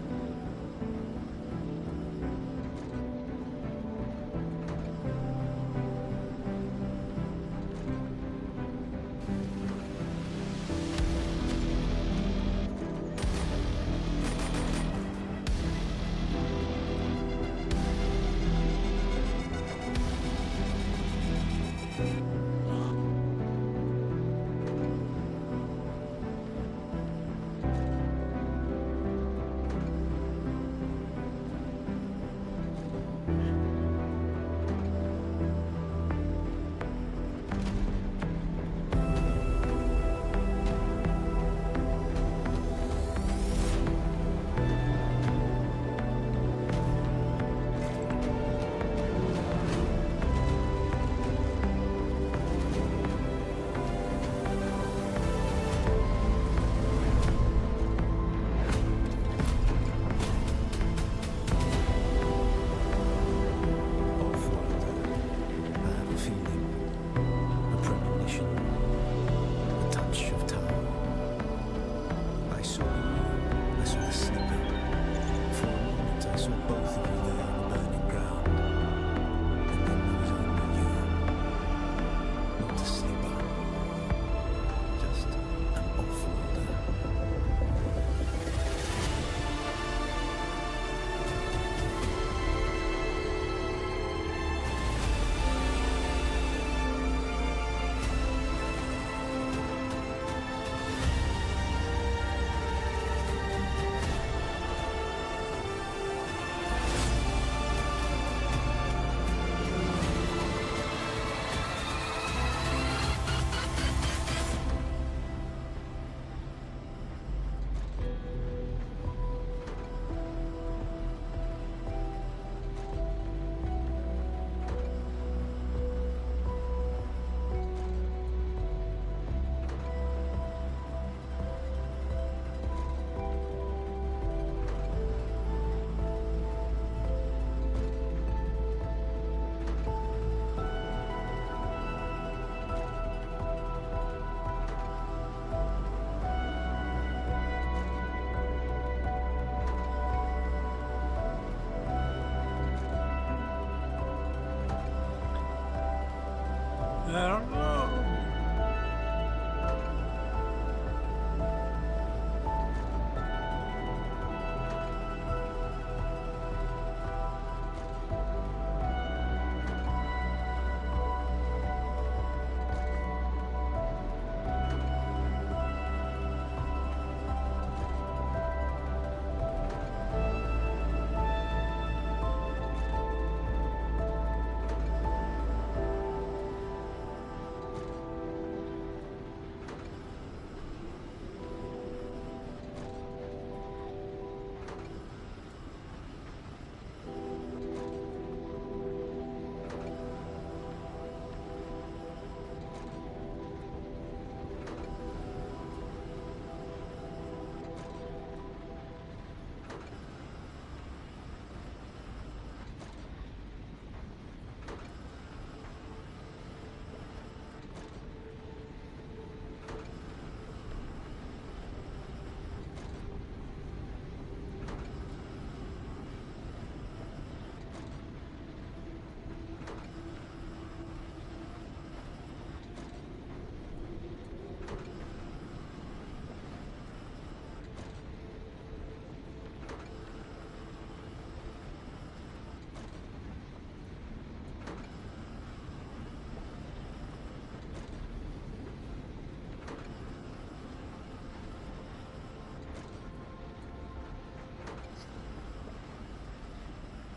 I don't know.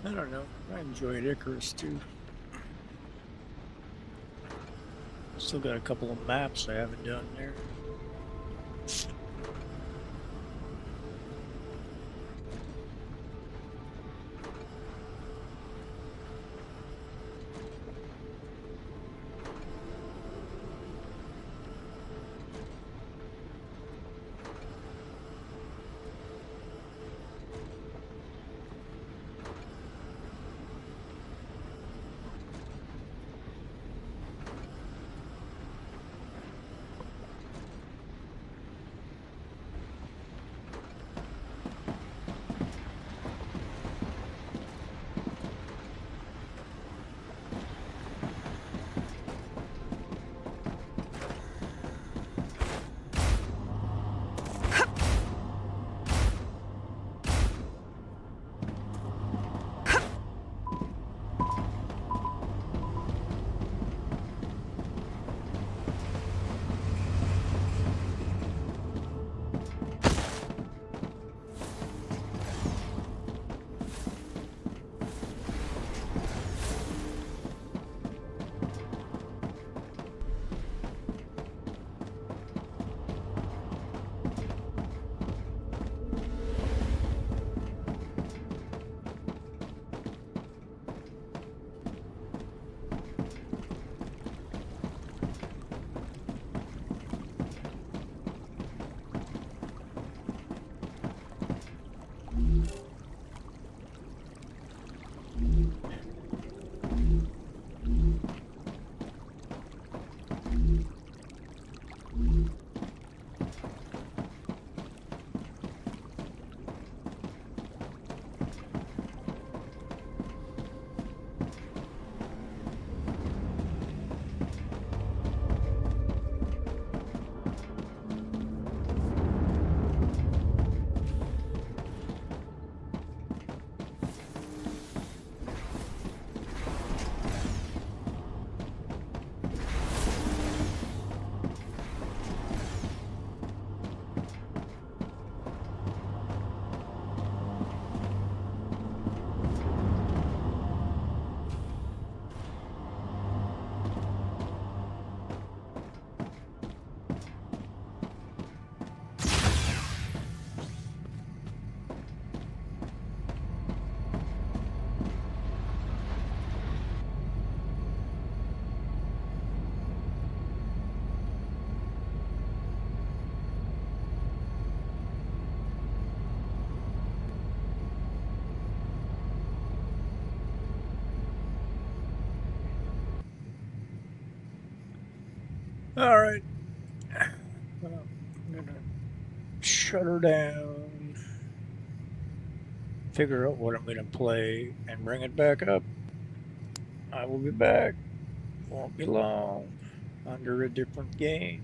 I don't know. I enjoyed Icarus too. Still got a couple of maps I haven't done there. All right. Well, I'm gonna shut her down, figure out what I'm gonna play, and bring it back up. I will be back. Won't be long. Under a different game.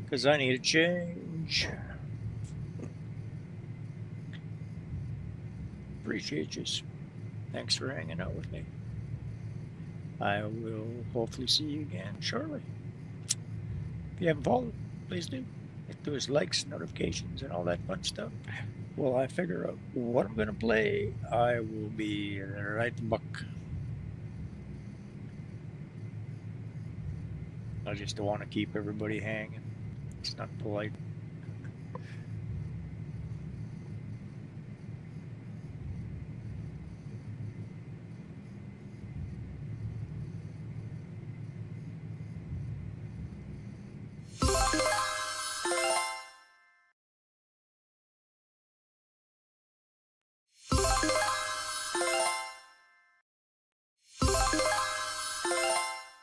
Because I need a change. Appreciate you. Thanks for hanging out with me. I will hopefully see you again shortly. If you haven't followed, please do. Hit those likes, notifications, and all that fun stuff. While I figure out what I'm going to play, I will be right back. I just don't want to keep everybody hanging. It's not polite.